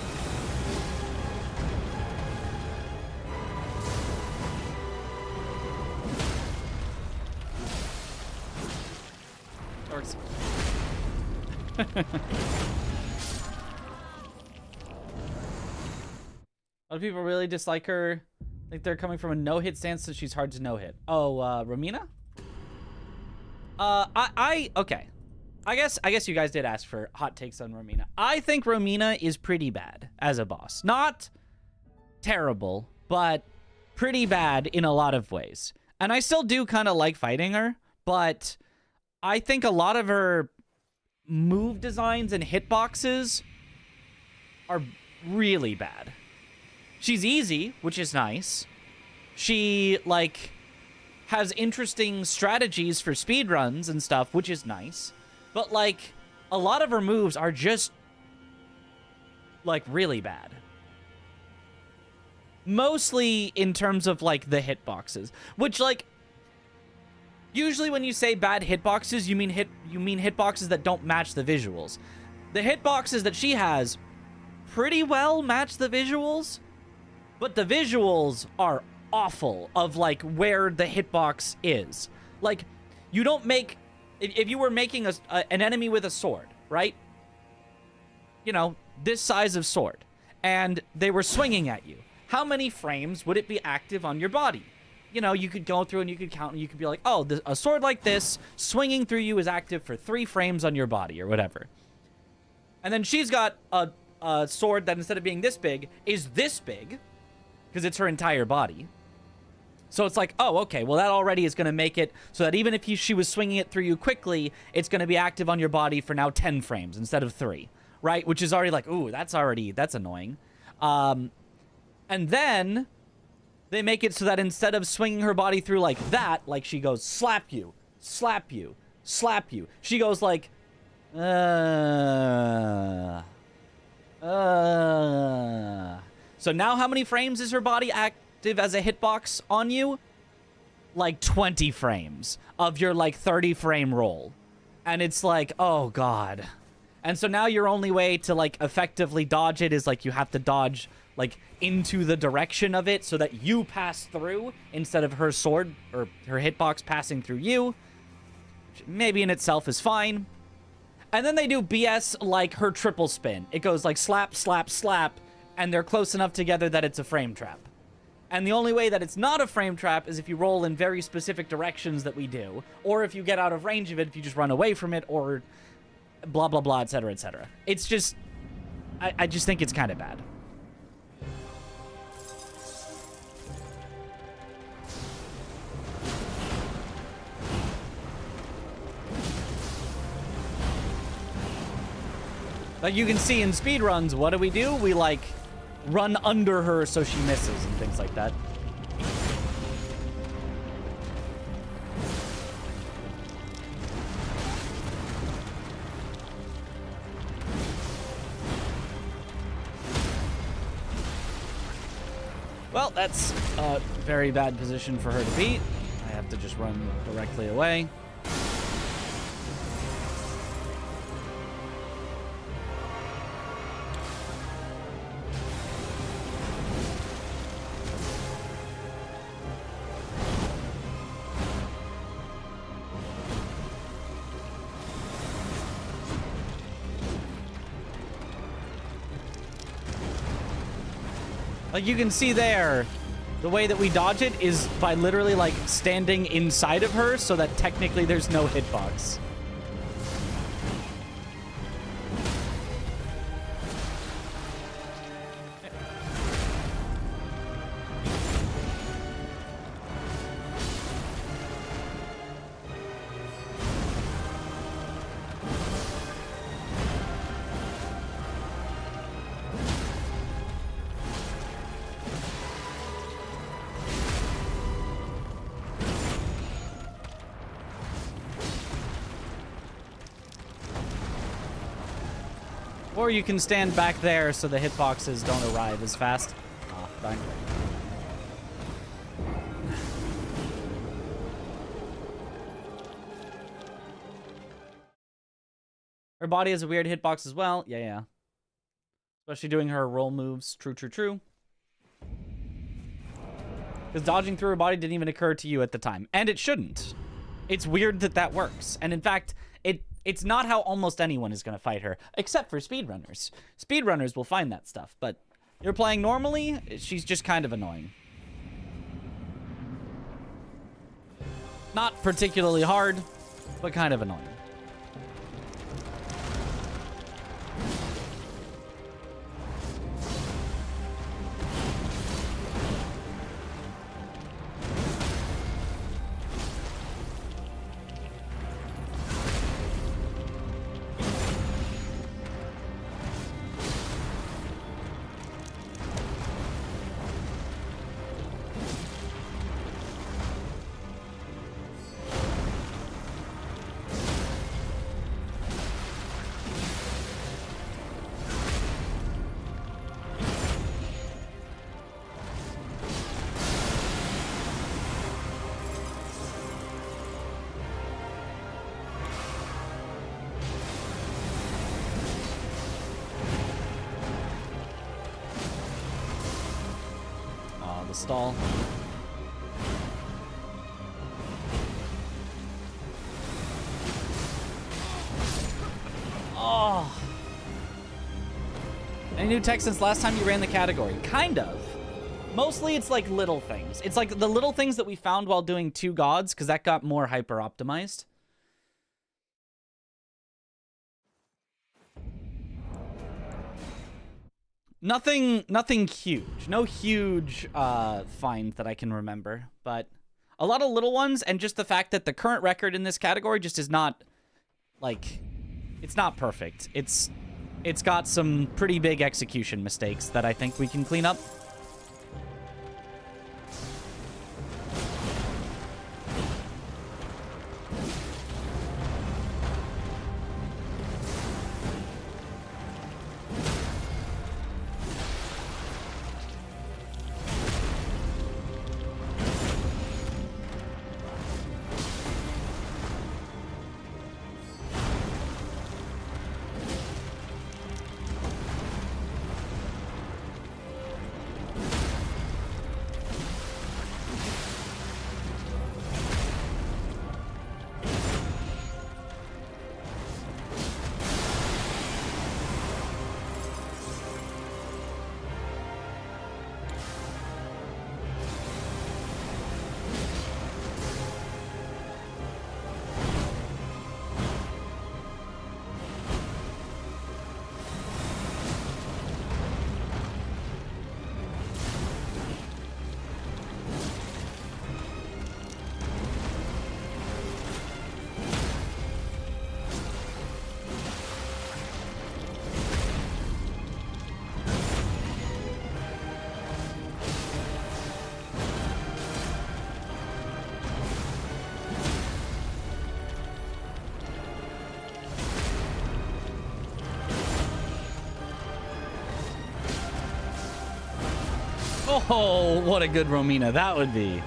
Works. A lot of people really dislike her. I think they're coming from a no-hit stance, so she's hard to no-hit. Oh, Romina? Okay. I guess you guys did ask for hot takes on Romina. I think Romina is pretty bad as a boss. Not terrible, but pretty bad in a lot of ways. And I still do kind of like fighting her, but I think a lot of her move designs and hitboxes are really bad. She's easy, which is nice. She, like, has interesting strategies for speedruns and stuff, which is nice. But, like, a lot of her moves are just, like, really bad. Mostly in terms of, like, the hitboxes. Which, like, usually when you say bad hitboxes, you mean hitboxes that don't match the visuals. The hitboxes that she has pretty well match the visuals. But the visuals are awful of, like, where the hitbox is. Like, you don't make... If you were making an enemy with a sword, right? You know, this size of sword. And they were swinging at you. How many frames would it be active on your body? You know, you could go through and you could count and you could be like, oh, a sword like this, swinging through you is active for 3 frames on your body or whatever. And then she's got a sword that instead of being this big, is this big. Because it's her entire body. So it's like, oh, okay, well, that already is going to make it so that even if she was swinging it through you quickly, it's going to be active on your body for now 10 frames instead of 3, right? Which is already like, ooh, that's annoying. And then they make it so that instead of swinging her body through like that, like she goes, slap you, slap you, slap you. She goes like, So now how many frames is her body active as a hitbox on you? Like 20 frames of your like 30 frame roll. And it's like, oh God. And so now your only way to like effectively dodge it is like you have to dodge like into the direction of it so that you pass through instead of her sword or her hitbox passing through you. Which maybe in itself is fine. And then they do BS like her triple spin. It goes like slap, slap, slap. And they're close enough together that it's a frame trap. And the only way that it's not a frame trap is if you roll in very specific directions that we do, or if you get out of range of it, if you just run away from it, or blah, blah, blah, etc., etc. It's just... I just think it's kind of bad. Like you can see in speedruns, what do? We, like, run under her so she misses and things like that. Well, that's a very bad position for her to beat. I have to just run directly away. Like you can see there, the way that we dodge it is by literally like standing inside of her so that technically there's no hitbox. Or you can stand back there so the hitboxes don't arrive as fast. Oh, fine. Her body has a weird hitbox as well. Yeah. Especially doing her roll moves. True. Because dodging through her body didn't even occur to you at the time. And it shouldn't. It's weird that that works. And in fact, it's not how almost anyone is going to fight her. Except for speedrunners. Speedrunners will find that stuff. But you're playing normally, she's just kind of annoying. Not particularly hard, but kind of annoying. Stall. Oh. Any new tech since last time you ran the category? Kind of. Mostly it's like little things. It's like the little things that we found while doing 2 gods, because that got more hyper optimized. Nothing huge. No huge find that I can remember, but a lot of little ones, and just the fact that the current record in this category just is not, like, it's not perfect. It's got some pretty big execution mistakes that I think we can clean up. Oh, what a good Romina that would be.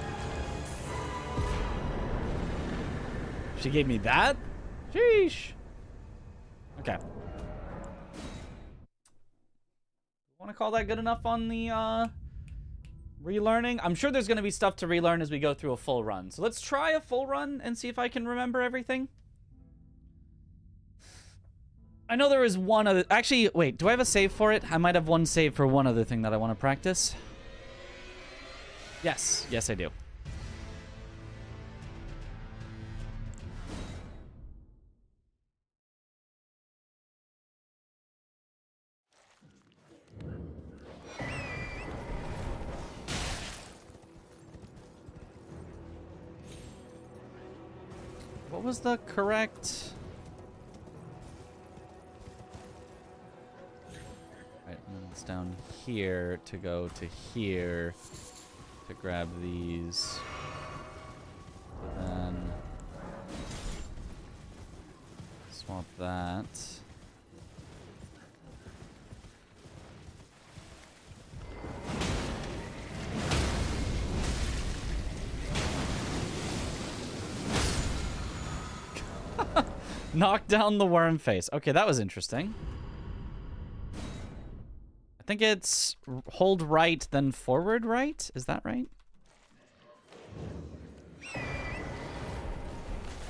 She gave me that? Sheesh. Okay. Want to call that good enough on the relearning? I'm sure there's going to be stuff to relearn as we go through a full run. So let's try a full run and see if I can remember everything. I know there is one other... Actually, wait, do I have a save for it? I might have one save for one other thing that I want to practice. Yes. Yes, I do. What was the correct... Right, and then it's down here to go to here to grab these. And then swap that. Knock down the worm face. Okay, that was interesting. I think it's hold right, then forward right. Is that right?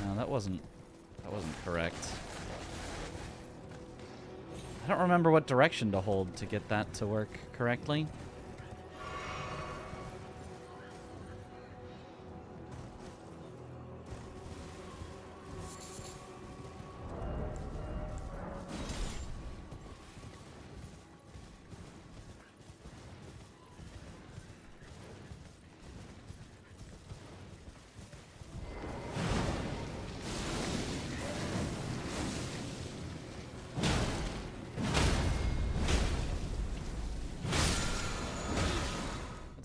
No, that wasn't correct. I don't remember what direction to hold to get that to work correctly.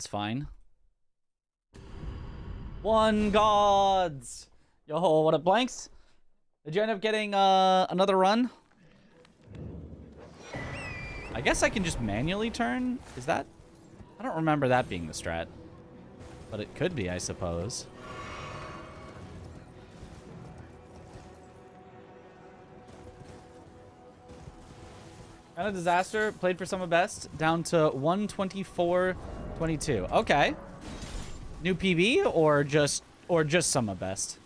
Fine. One gods. Yo, what up, Blanks? Did you end up getting another run? I guess I can just manually turn. Is that? I don't remember that being the strat, but it could be, I suppose. Kind of disaster. Played for some of best. Down to 124. 22. Okay. New PB or just some of best?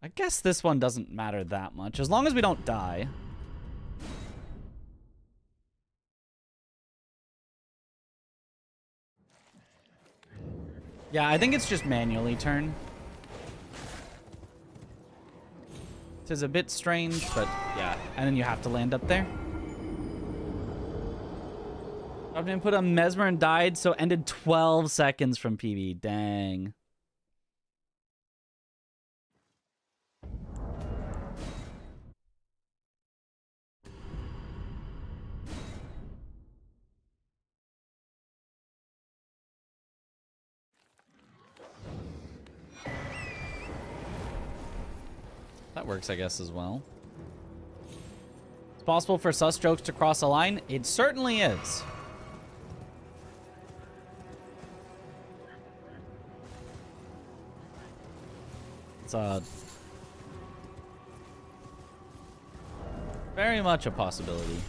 I guess this one doesn't matter that much as long as we don't die. Yeah, I think it's just manually turn. It is a bit strange, but yeah. And then you have to land up there. Dropped input on Mesmer and died, so ended 12 seconds from PB. Dang. That works, I guess, as well. It's possible for sus jokes to cross a line. It certainly is. It's very much a possibility.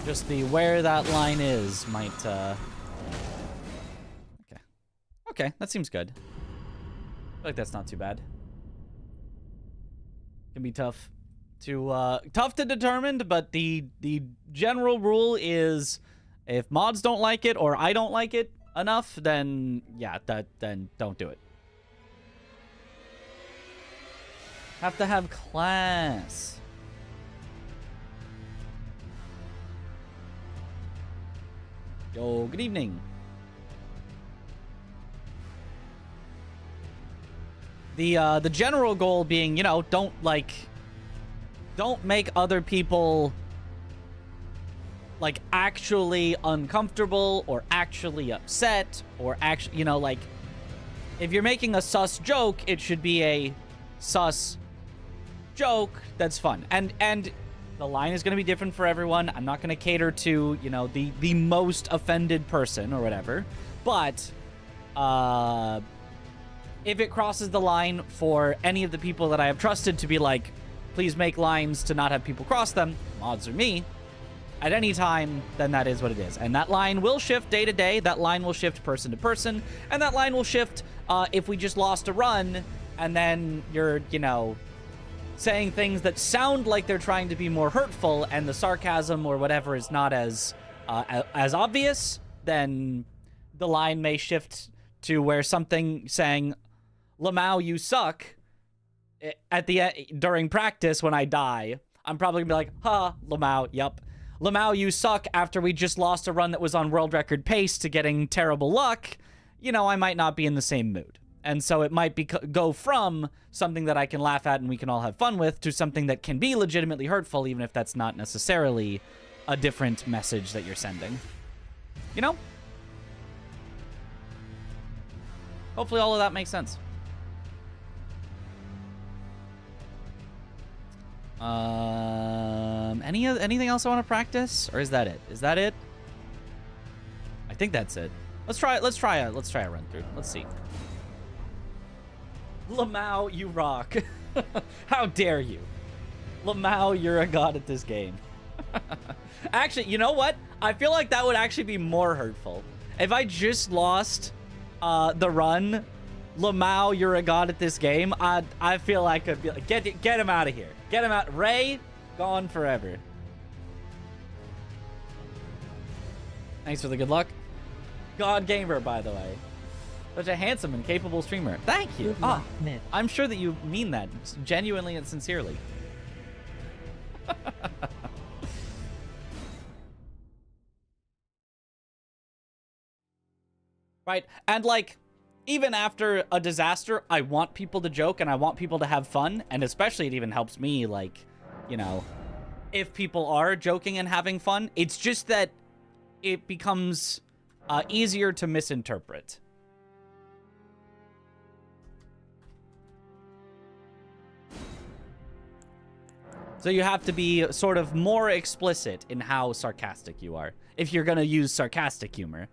Just the where that line is might, Okay. Okay, that seems good. I feel like that's not too bad. Can be tough to determine, but the general rule is if mods don't like it or I don't like it enough, then yeah, then don't do it. Have to have class. Yo, good evening. The general goal being, you know, don't make other people like actually uncomfortable or actually upset or actually, you know, like if you're making a sus joke, it should be a sus joke that's fun. And the line is going to be different for everyone. I'm not going to cater to, you know, the most offended person or whatever. But if it crosses the line for any of the people that I have trusted to be like, please make lines to not have people cross them, mods or me, at any time, then that is what it is. And that line will shift day to day. That line will shift person to person. And that line will shift if we just lost a run and then you're, you know, saying things that sound like they're trying to be more hurtful and the sarcasm or whatever is not as obvious, then the line may shift to where something saying, Lamau, you suck, at the during practice when I die, I'm probably gonna be like, ha, Lamau, yup. Lamau, you suck after we just lost a run that was on world record pace to getting terrible luck. You know, I might not be in the same mood. And so it might be go from something that I can laugh at and we can all have fun with to something that can be legitimately hurtful, even if that's not necessarily a different message that you're sending. You know? Hopefully all of that makes sense. Anything else I want to practice? Or is that it? Is that it? I think that's it. Let's try a run through. Let's see. Lamau, you rock. How dare you? Lamau, you're a god at this game. Actually, you know what? I feel like that would actually be more hurtful. If I just lost the run, Lamau, you're a god at this game, I feel like I'd be like, get him out of here. Get him out. Ray, gone forever. Thanks for the good luck. God Gamer, by the way. Such a handsome and capable streamer. Thank you. I'm sure that you mean that genuinely and sincerely. Right? And like, even after a disaster, I want people to joke and I want people to have fun. And especially it even helps me, like, you know, if people are joking and having fun. It's just that it becomes easier to misinterpret. So you have to be sort of more explicit in how sarcastic you are if you're going to use sarcastic humor.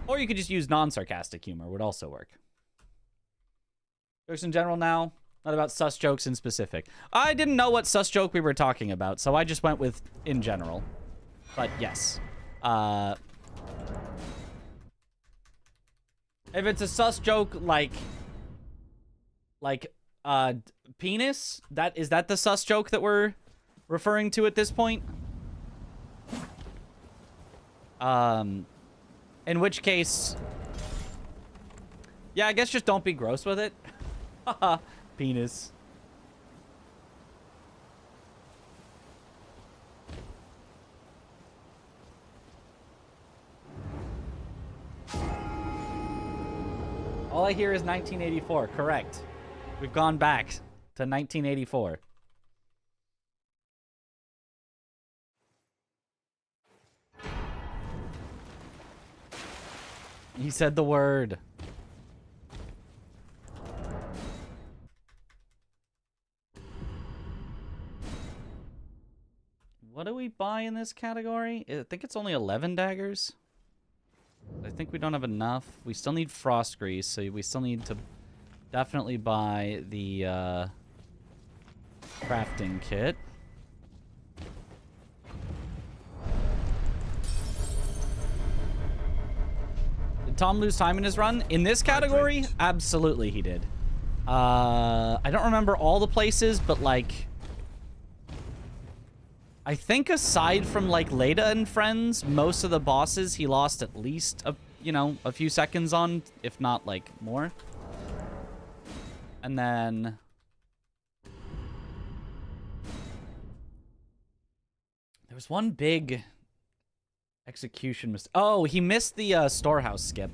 Or you could just use non-sarcastic humor, would also work. Jokes in general now, not about sus jokes in specific. I didn't know what sus joke we were talking about, so I just went with in general. But yes. If it's a sus joke like penis, is that the sus joke that we're referring to at this point? In which case, yeah, I guess just don't be gross with it. Haha, penis. All I hear is 1984. Correct. We've gone back to 1984. He said the word. What do we buy in this category? I think it's only 11 daggers. I think we don't have enough. We still need frost grease, so we still need to definitely buy the crafting kit. Did Tom lose time in his run? In this category? Absolutely he did. I don't remember all the places, but like, I think aside from like Leda and friends, most of the bosses he lost at least a few seconds on, if not like more. And then there was one big execution mistake. Oh, he missed the storehouse skip.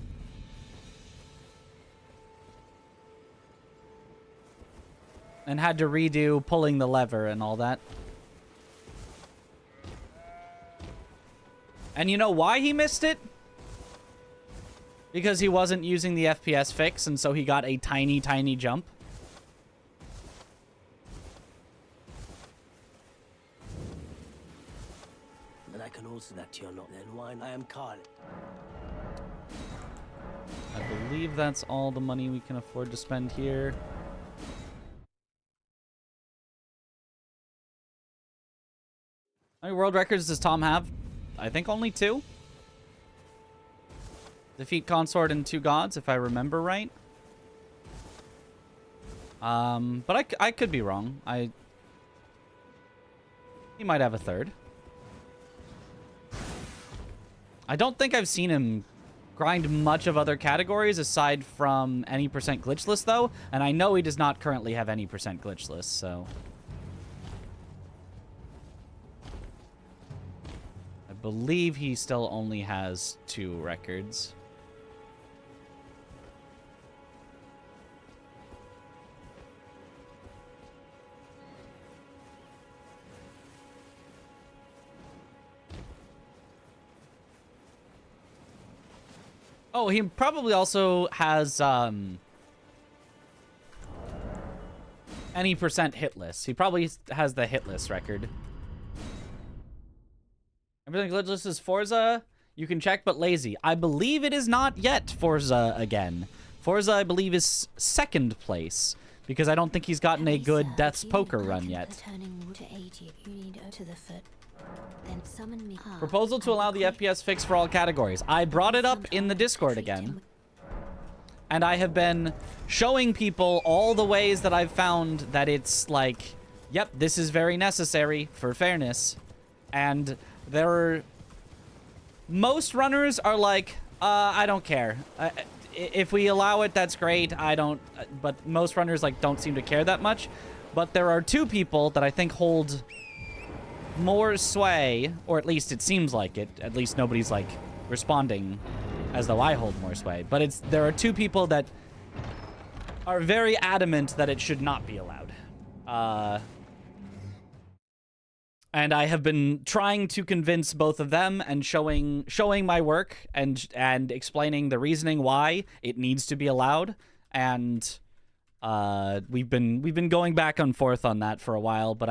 And had to redo pulling the lever and all that. And you know why he missed it? Because he wasn't using the FPS fix, and so he got a tiny, tiny jump. And I can also that you're not then wine. I am Carl. I believe that's all the money we can afford to spend here. How many world records does Tom have? I think only 2. Defeat Consort and 2 gods, if I remember right. But I could be wrong. He might have a 3rd. I don't think I've seen him grind much of other categories aside from any percent glitchless, though. And I know he does not currently have any percent glitchless, so... I believe he still only has 2 records. Oh, he probably also has any percent hitless. He probably has the hitless record. Everything glitchless is Forza. You can check, but lazy. I believe it is not yet Forza again. Forza, I believe, is second place because I don't think he's gotten a good Death's Poker run yet. Proposal to allow the FPS fix for all categories. I brought it up in the Discord again. And I have been showing people all the ways that I've found that it's like, yep, this is very necessary for fairness. And there are... Most runners are like, I don't care. If we allow it, that's great. I don't... But most runners, like, don't seem to care that much. But there are two people that I think hold more sway, or at least it seems like it. At least nobody's, like, responding as though I hold more sway. But there are two people that are very adamant that it should not be allowed. And I have been trying to convince both of them and showing my work and explaining the reasoning why it needs to be allowed. And we've been going back and forth on that for a while, but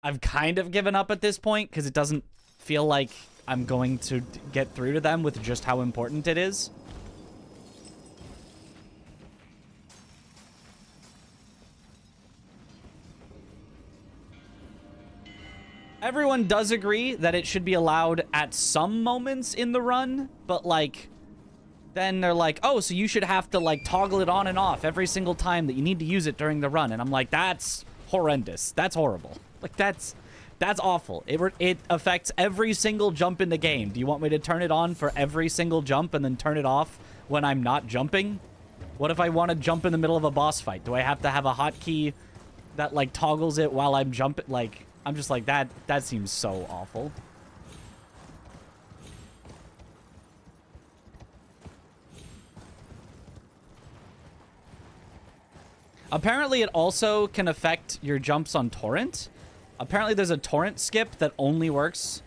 I've kind of given up at this point because it doesn't feel like I'm going to get through to them with just how important it is. Everyone does agree that it should be allowed at some moments in the run, but, like, then they're like, oh, so you should have to, like, toggle it on and off every single time that you need to use it during the run. And I'm like, that's horrendous. That's horrible. Like, that's awful. It affects every single jump in the game. Do you want me to turn it on for every single jump and then turn it off when I'm not jumping? What if I want to jump in the middle of a boss fight? Do I have to have a hotkey that, like, toggles it while I'm jumping? Like... I'm just like, that seems so awful. Apparently, it also can affect your jumps on torrent. Apparently, there's a torrent skip that only works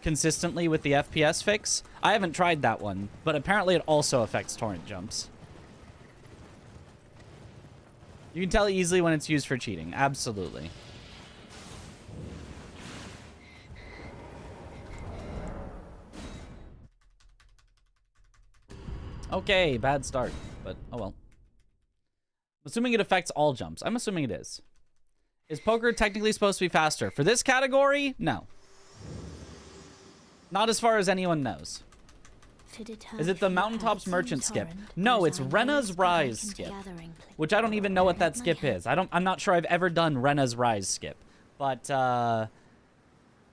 consistently with the FPS fix. I haven't tried that one, but apparently it also affects torrent jumps. You can tell easily when it's used for cheating. Absolutely. Okay, bad start, but oh well. I'm assuming it affects all jumps. I'm assuming it is. Is poker technically supposed to be faster? For this category, no. Not as far as anyone knows. Is it the Mountaintops Merchant skip? No, it's Rena's Rise skip, which I don't even know what that skip is. I'm not sure I've ever done Rena's Rise skip, but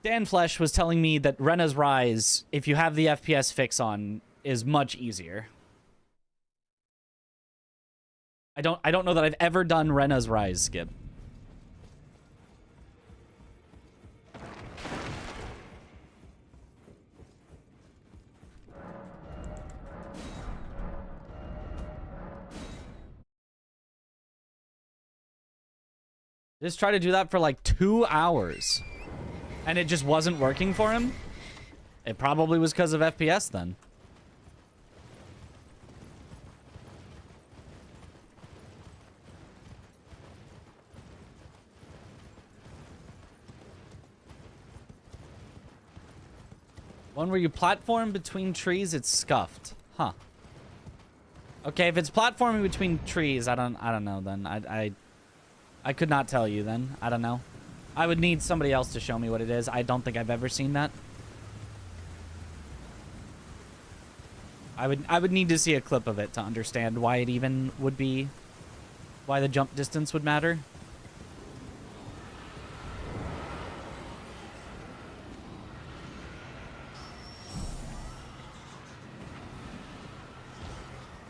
Dan Flesh was telling me that Rena's Rise, if you have the FPS fix on, is much easier. I don't know that I've ever done Rena's Rise skip. Just try to do that for like 2 hours. And it just wasn't working for him? It probably was because of FPS then. One where you platform between trees, it's scuffed. Huh. Okay, if it's platforming between trees, I don't know then. I could not tell you then. I don't know. I would need somebody else to show me what it is. I don't think I've ever seen that. I would need to see a clip of it to understand why it even would be, why the jump distance would matter.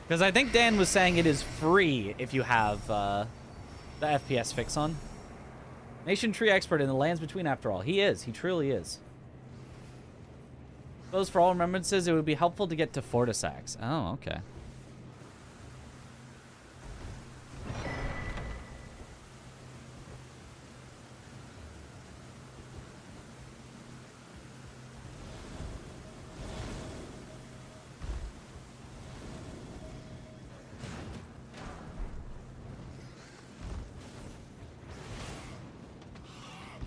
Because I think Dan was saying it is free if you have the FPS fix on. Nation tree expert in the lands between, after all. He is. He truly is. Those for all remembrances, it would be helpful to get to Fortisax. Oh, okay.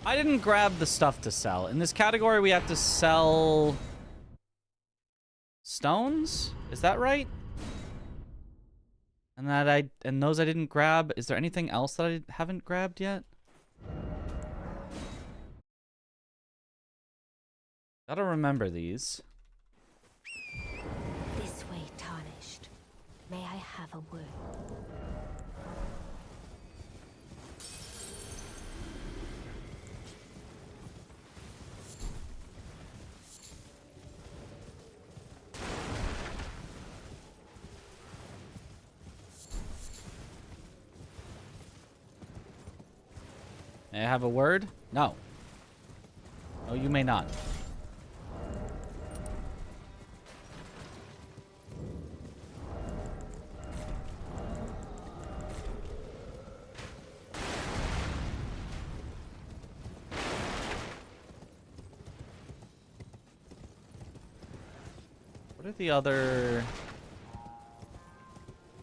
I didn't grab the stuff to sell. In this category, we have to sell stones? Is that right? And those I didn't grab. Is there anything else that I haven't grabbed yet? Gotta remember these. This way, tarnished. May I have a word? May I have a word? No. No, you may not. What are the other...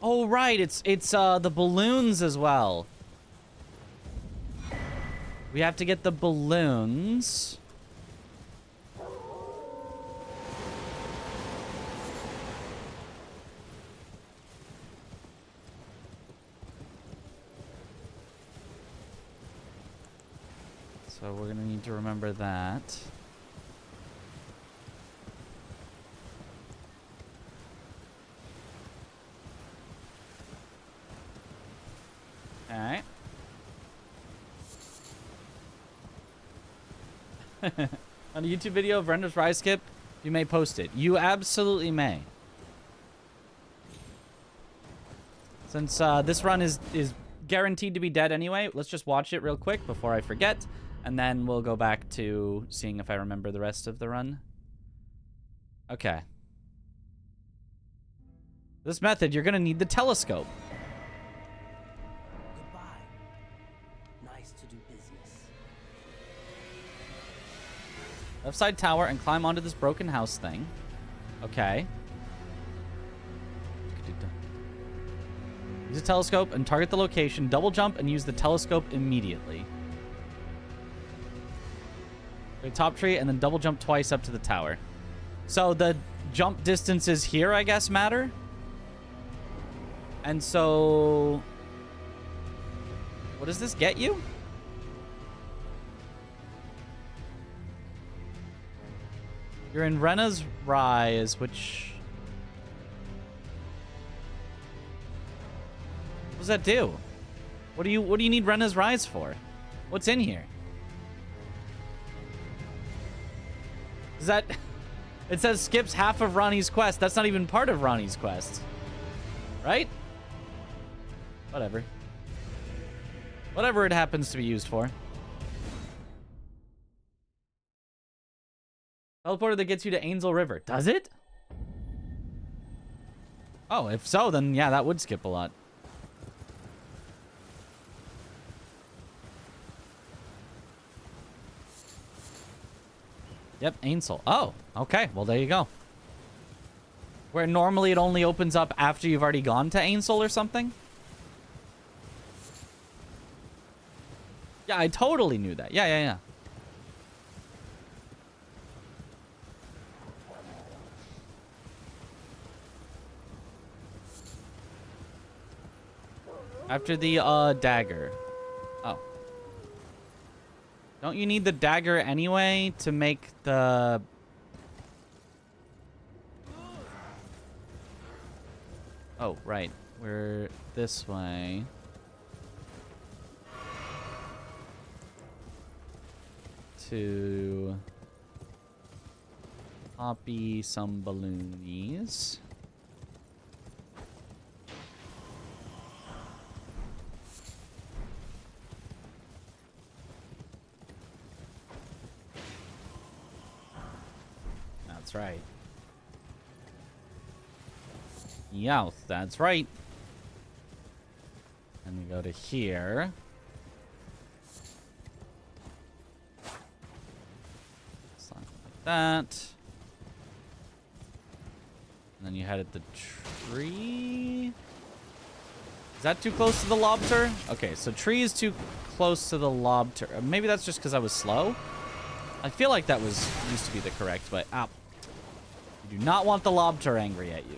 Oh, right. It's the balloons as well. We have to get the balloons. So we're gonna need to remember that. Alright. On a YouTube video of Render's Rise skip, you may post it. You absolutely may. Since this run is guaranteed to be dead anyway, let's just watch it real quick before I forget, and then we'll go back to seeing if I remember the rest of the run. Okay. This method, you're gonna need the telescope. Goodbye. Nice to do business. Left side tower and climb onto this broken house thing. Okay. Use a telescope and target the location. Double jump and use the telescope immediately. Wait, top tree and then double jump twice up to the tower. So the jump distances here, I guess, matter. And so... what does this get you? You're in Rena's Rise, which... what does that do? What do you need Rena's Rise for? What's in here? Is that... it says skips half of Ronnie's quest. That's not even part of Ronnie's quest. Right? Whatever. Whatever it happens to be used for. Teleporter that gets you to Angel River. Does it? Oh, if so, then yeah, that would skip a lot. Yep, Ainsel. Oh, okay. Well, there you go. Where normally it only opens up after you've already gone to Ainsel or something? Yeah, I totally knew that. Yeah. After the, dagger. Oh. Don't you need the dagger anyway to make the... oh, right. We're this way. To... copy some balloonies. That's right. Yeah, that's right. And we go to here. Something like that. And then you head at the tree. that too close to the lobster? Okay, so tree is too close to the lobster. Maybe that's just because I was slow. I feel like that used to be the correct, but you do not want the lobster angry at you.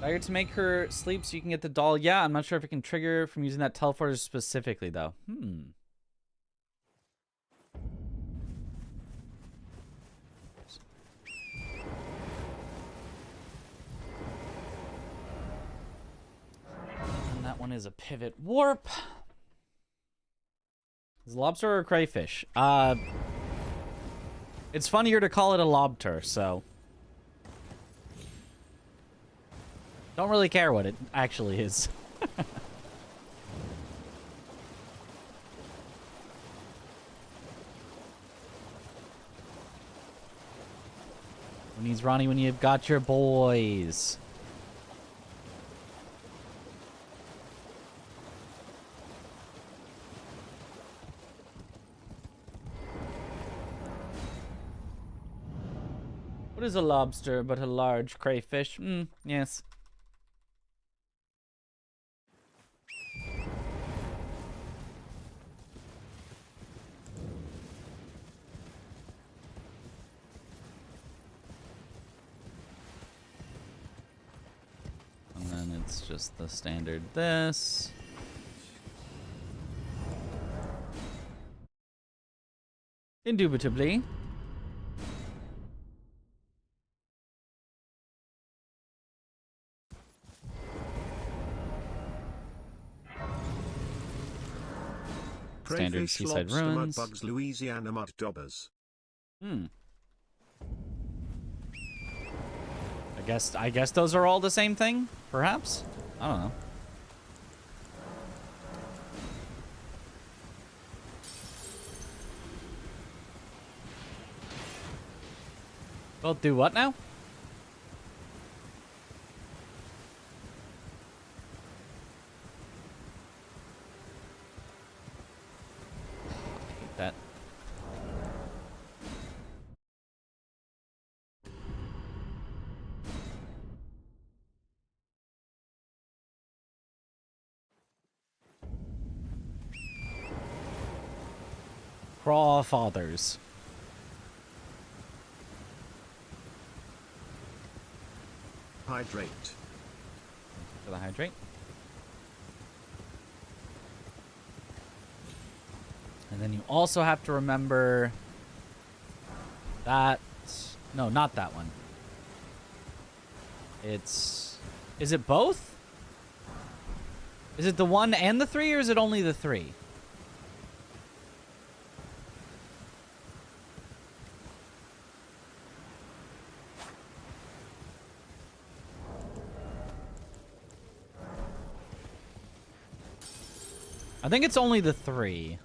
Dagger to make her sleep so you can get the doll. Yeah, I'm not sure if it can trigger from using that teleporter specifically, though. And that one is a pivot warp. Is it a lobster or a crayfish? It's funnier to call it a lobster, so... Don't really care what it actually is. Who needs Ronnie when you've got your boys? What is a lobster but a large crayfish? Yes. And then it's just the standard this. Indubitably. Standard Crayfish, seaside lobster, ruins. mudbugs, Louisiana mud daubers. I guess those are all the same thing, perhaps? I don't know. Well, do what now? I hate that. Craw fathers. Hydrate. For the hydrate. And then you also have to remember that... No, not that one. It's... Is it both? Is it the 1 and the 3, or is it only the 3? I think it's only the 3.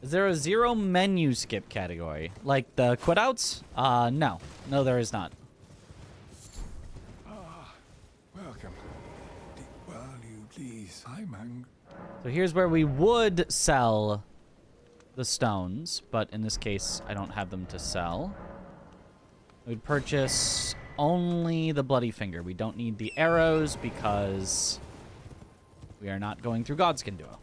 Is there a 0 menu skip category? Like the quit-outs? No. No, there is not. Welcome. Well, you please. I'm angry. So here's where we would sell the stones, but in this case, I don't have them to sell. We'd purchase only the Bloody Finger. We don't need the arrows because we are not going through Godskin Duo.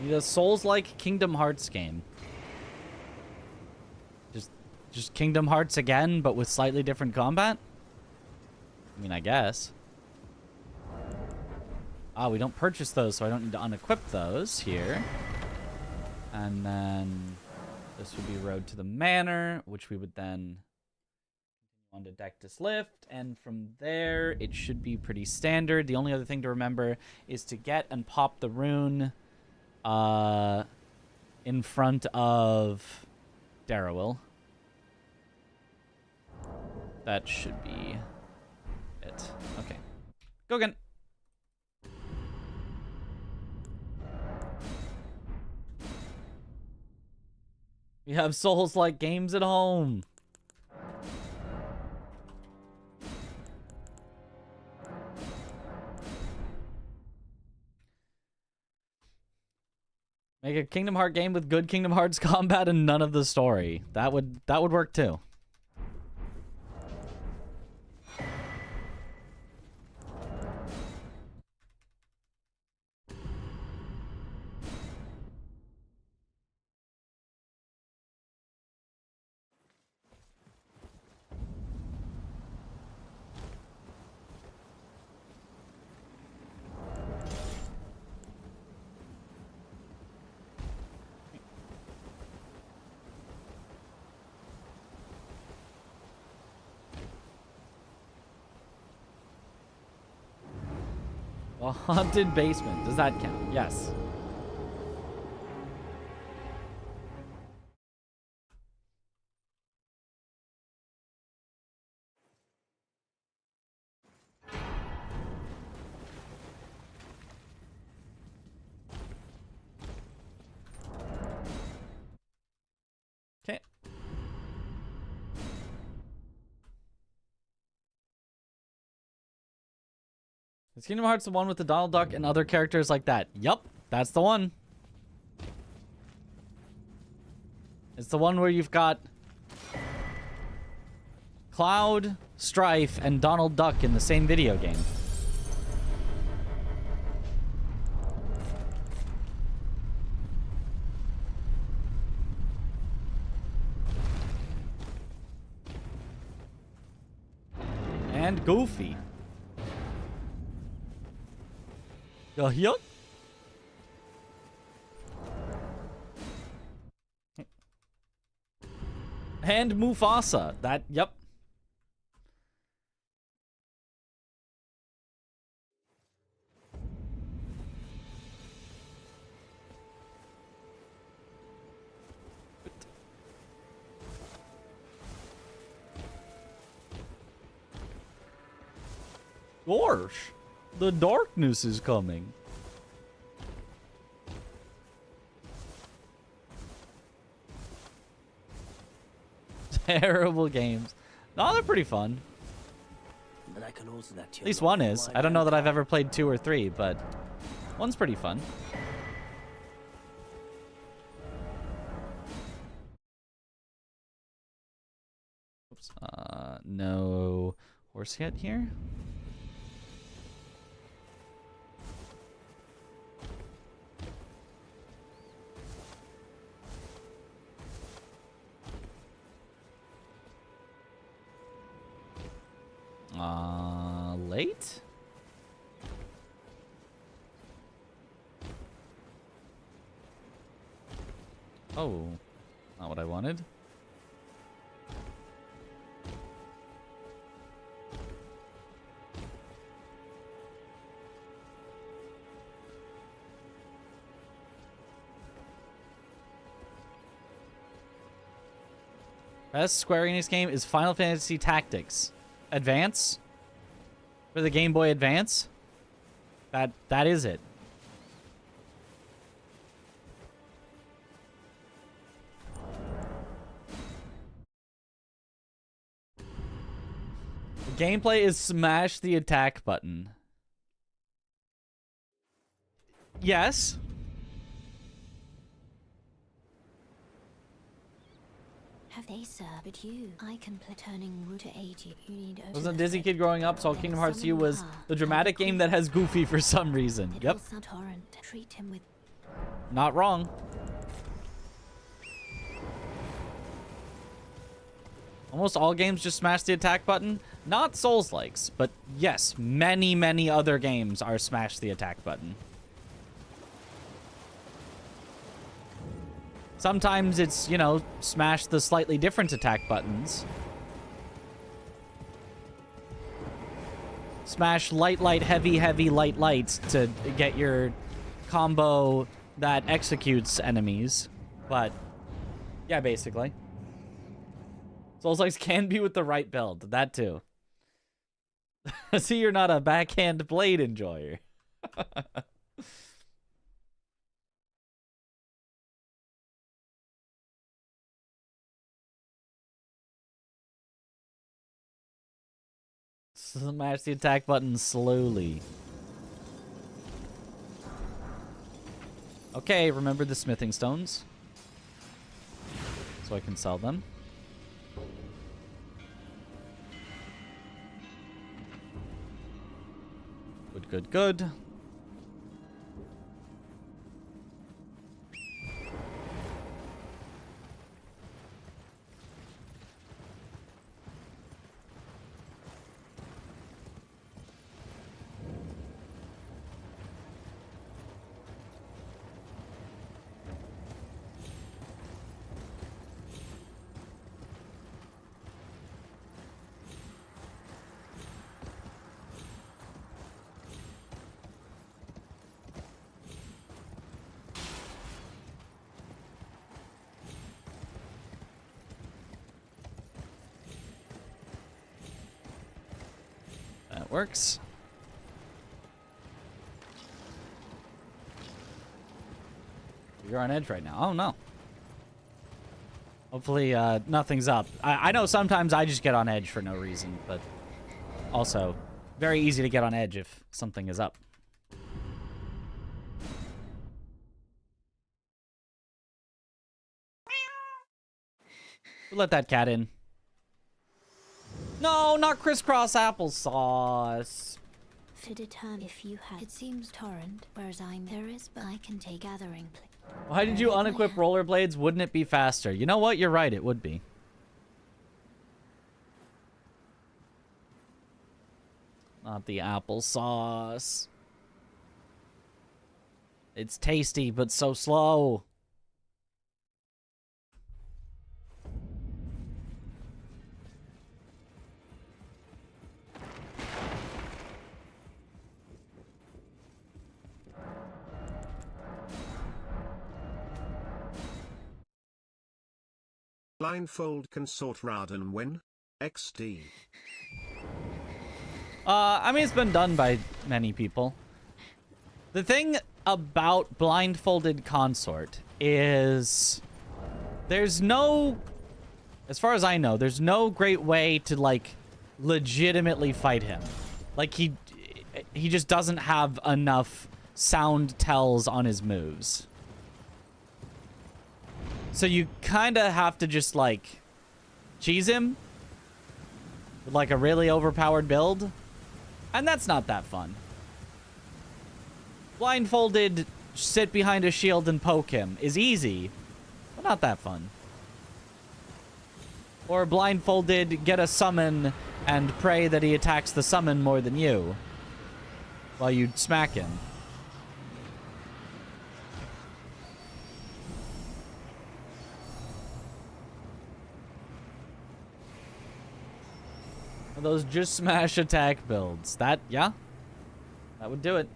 Need a Souls-like Kingdom Hearts game. Just Kingdom Hearts again, but with slightly different combat? I mean, I guess. Ah, we don't purchase those, so I don't need to unequip those here. And then this would be Road to the Manor, which we would then on to Dectus Lift, and from there it should be pretty standard. The only other thing to remember is to get and pop the rune in front of Darrowil. That should be it. Okay. Go again. We have Souls-like games at home. Make a Kingdom Hearts game with good Kingdom Hearts combat and none of the story. That would work too. A haunted basement. Does that count? Yes. Okay. Is Kingdom Hearts the one with the Donald Duck and other characters like that? Yup, that's the one. It's the one where you've got Cloud, Strife, and Donald Duck in the same video game. And Goofy. Yuck. And Mufasa. That, yep. Gosh. The darkness is coming. Terrible games. No, they're pretty fun. And I can also that At least one is. I don't know that I've ever played 2 or 3, but one's pretty fun. Oops. No horse yet here. Late? Oh, not what I wanted. Best Square Enix game is Final Fantasy Tactics Advance for the Game Boy Advance. That is it. The gameplay is smash the attack button. Yes. Have they served you? I can play turning root to 80. You need I was a Disney kid growing up, so Kingdom Hearts 2 was the dramatic game that has Goofy for some reason. Yep. Treat him with... Not wrong. Almost all games just smash the attack button. Not Souls-likes, but yes, many, many other games are smash the attack button. Sometimes it's, you know, smash the slightly different attack buttons. Smash light, light, heavy, heavy, light, light to get your combo that executes enemies. But, yeah, basically. Souls-likes can be with the right build. That too. See, you're not a backhand blade enjoyer. Smash the attack button slowly. Okay, remember the smithing stones. So I can sell them. Good, good, good. That works. You're on edge right now. Oh, no. Hopefully, nothing's up. I know sometimes I just get on edge for no reason, but also very easy to get on edge if something is up. We'll let that cat in. No, not crisscross applesauce. To determine if you had, it seems torrent, whereas there is, but I can take gathering. Why did you unequip rollerblades? Wouldn't it be faster? You know what? You're right. It would be. Not the applesauce. It's tasty, but so slow. Blindfold Consort Raden win? XD. I mean, it's been done by many people. The thing about blindfolded Consort is there's no, as far as I know, there's no great way to, like, legitimately fight him. Like, he just doesn't have enough sound tells on his moves. So you kind of have to just, like, cheese him with, like, a really overpowered build. And that's not that fun. Blindfolded, sit behind a shield and poke him is easy, but not that fun. Or blindfolded, get a summon and pray that he attacks the summon more than you while you smack him. Those just smash attack builds. That, yeah? That would do it.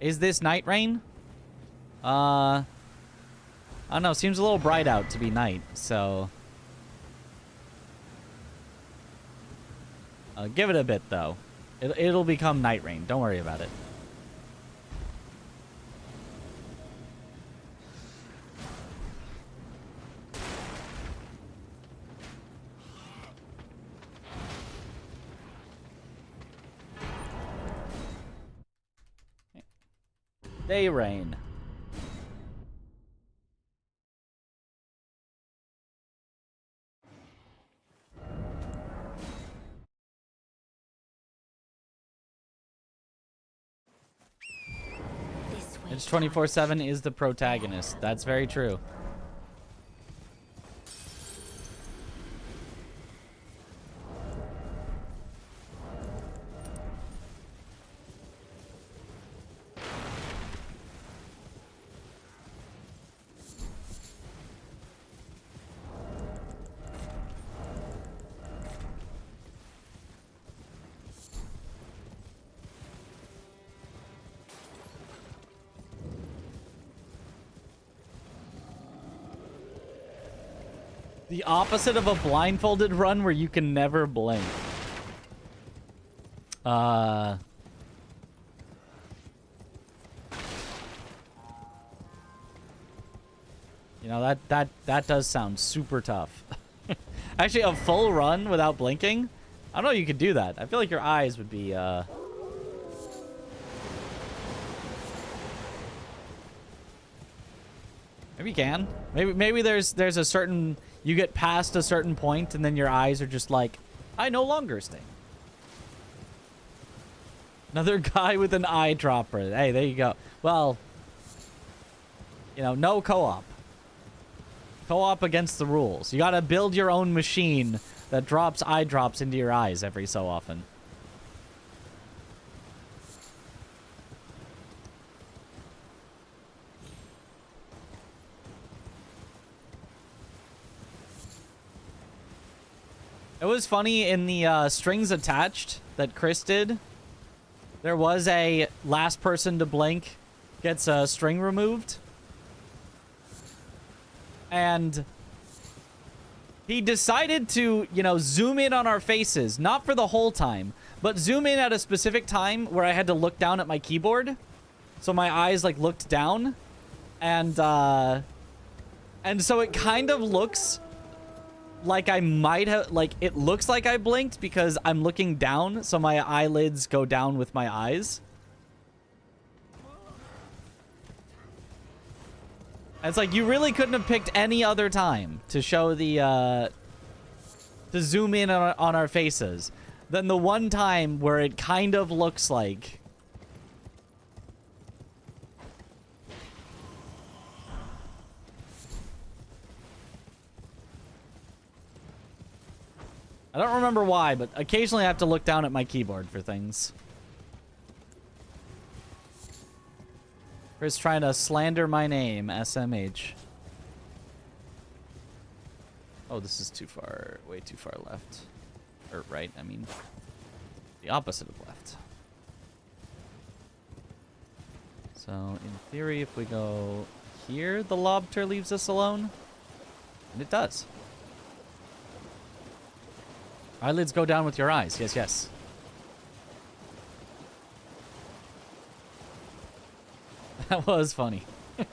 Is this night rain? I don't know. Seems a little bright out to be night, so... give it a bit, though. It'll become night rain. Don't worry about it. Day rain. It's 24/7 is the protagonist. That's very true. The opposite of a blindfolded run where you can never blink. You know, that does sound super tough. Actually, a full run without blinking? I don't know if you could do that. I feel like your eyes would be, Maybe you can. Maybe there's a certain... You get past a certain point, and then your eyes are just like, I no longer sting. Another guy with an eyedropper. Hey, there you go. Well, you know, no co-op. Co-op against the rules. You gotta build your own machine that drops eye drops into your eyes every so often. It was funny in the strings attached that Chris did. There was a last person to blink gets a string removed. And he decided to, you know, zoom in on our faces. Not for the whole time, but zoom in at a specific time where I had to look down at my keyboard. So my eyes, like, looked down. And so it kind of looks like I might have, like, it looks like I blinked because I'm looking down. So my eyelids go down with my eyes. It's like, you really couldn't have picked any other time to show the, to zoom in on our faces than the one time where it kind of looks like. I don't remember why, but occasionally I have to look down at my keyboard for things. Chris trying to slander my name, SMH. Oh, this is too far, way too far left. Or right, I mean. The opposite of left. So, in theory, if we go here, the lobster leaves us alone. And it does. Eyelids go down with your eyes. Yes, yes. That was funny. The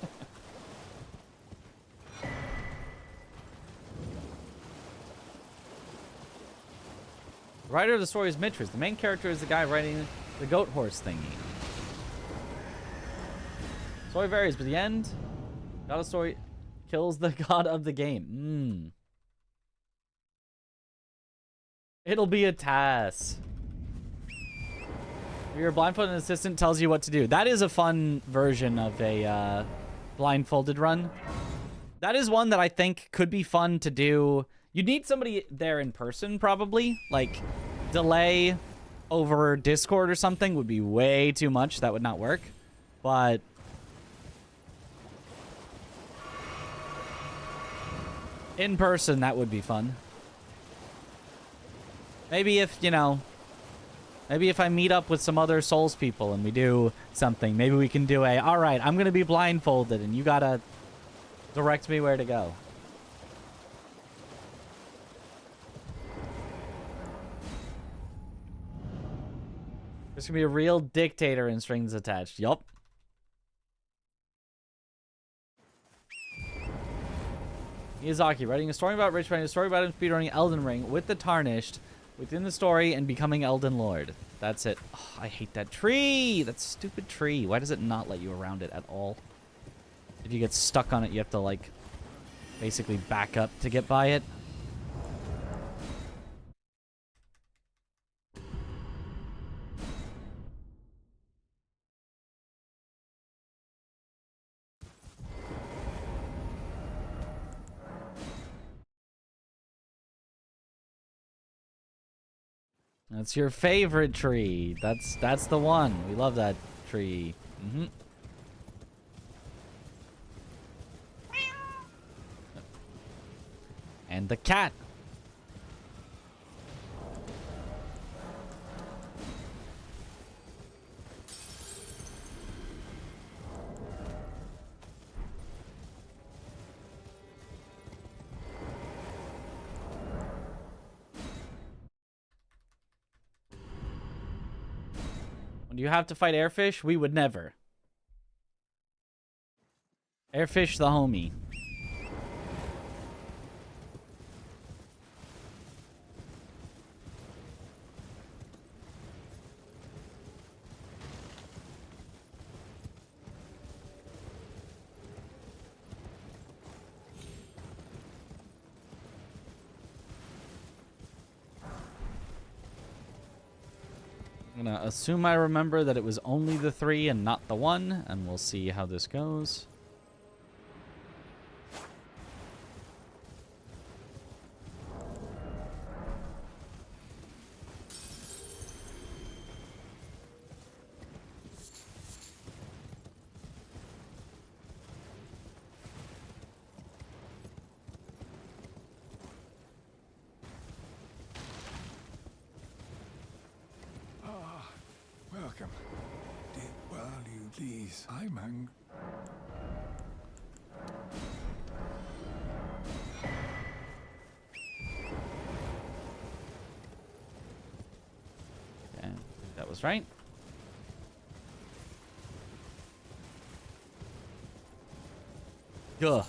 writer of the story is Mitris. The main character is the guy writing the goat horse thingy. Story varies, but the end, God of story kills the god of the game. It'll be a task. Your blindfolded assistant tells you what to do. That is a fun version of a blindfolded run. That is one that I think could be fun to do. You'd need somebody there in person, probably. Like, delay over Discord or something would be way too much. That would not work. But in person, that would be fun. Maybe if, you know... Maybe if I meet up with some other Souls people and we do something, maybe we can do a, all right, I'm going to be blindfolded and you got to direct me where to go. There's going to be a real dictator in strings attached. Yup. Miyazaki, writing a story about Rich, writing a story about him speedrunning Elden Ring with the Tarnished within the story and becoming Elden Lord. That's it. Oh, I hate that tree. That stupid tree. Why does it not let you around it at all? If you get stuck on it, you have to, like, basically back up to get by it. That's your favorite tree. That's the one. We love that tree. And the cat. When you have to fight Airfish, we would never. Airfish the homie. I'm gonna assume I remember that it was only the 3 and not the 1, and we'll see how this goes. Welcome. Did well you please. I'm hungry. Okay, that was right. Ugh,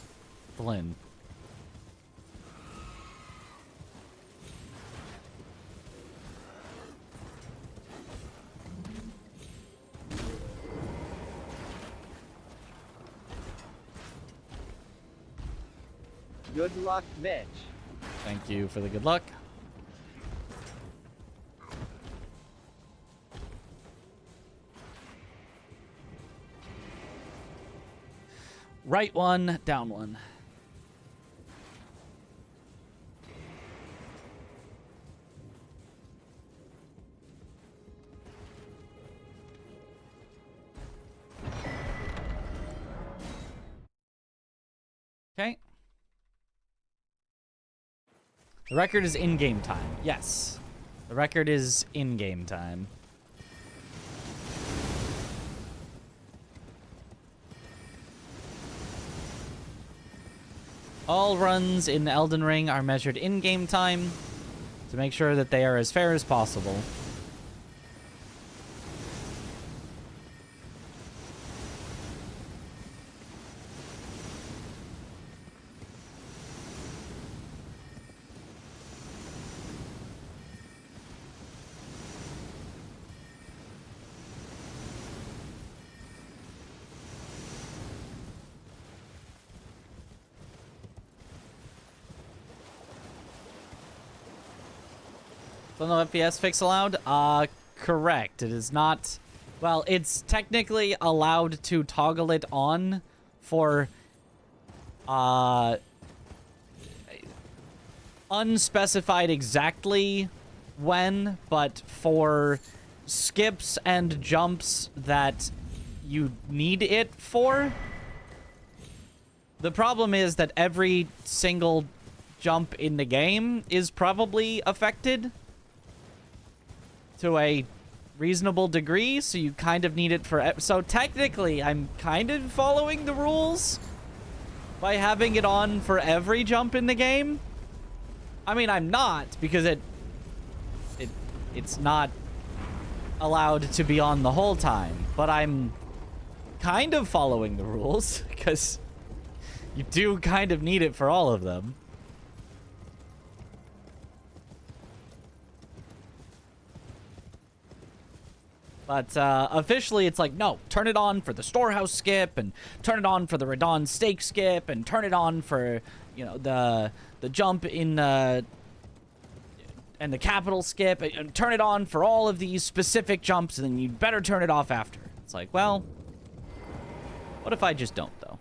Flynn. Good luck, Mitch. Thank you for the good luck. Right 1, down 1. Okay. The record is in-game time. Yes. The record is in-game time. All runs in Elden Ring are measured in-game time to make sure that they are as fair as possible. So no FPS fix allowed? Correct. It is not... Well, it's technically allowed to toggle it on for... unspecified exactly when, but for skips and jumps that you need it for. The problem is that every single jump in the game is probably affected to a reasonable degree, so you kind of need it for... So technically, I'm kind of following the rules by having it on for every jump in the game. I mean, I'm not, because it's not allowed to be on the whole time, but I'm kind of following the rules, because you do kind of need it for all of them. But officially, it's like, no, turn it on for the storehouse skip, and turn it on for the Radon steak skip, and turn it on for, you know, the jump in and the capital skip, and turn it on for all of these specific jumps, and then you better turn it off after. It's like, well, what if I just don't, though?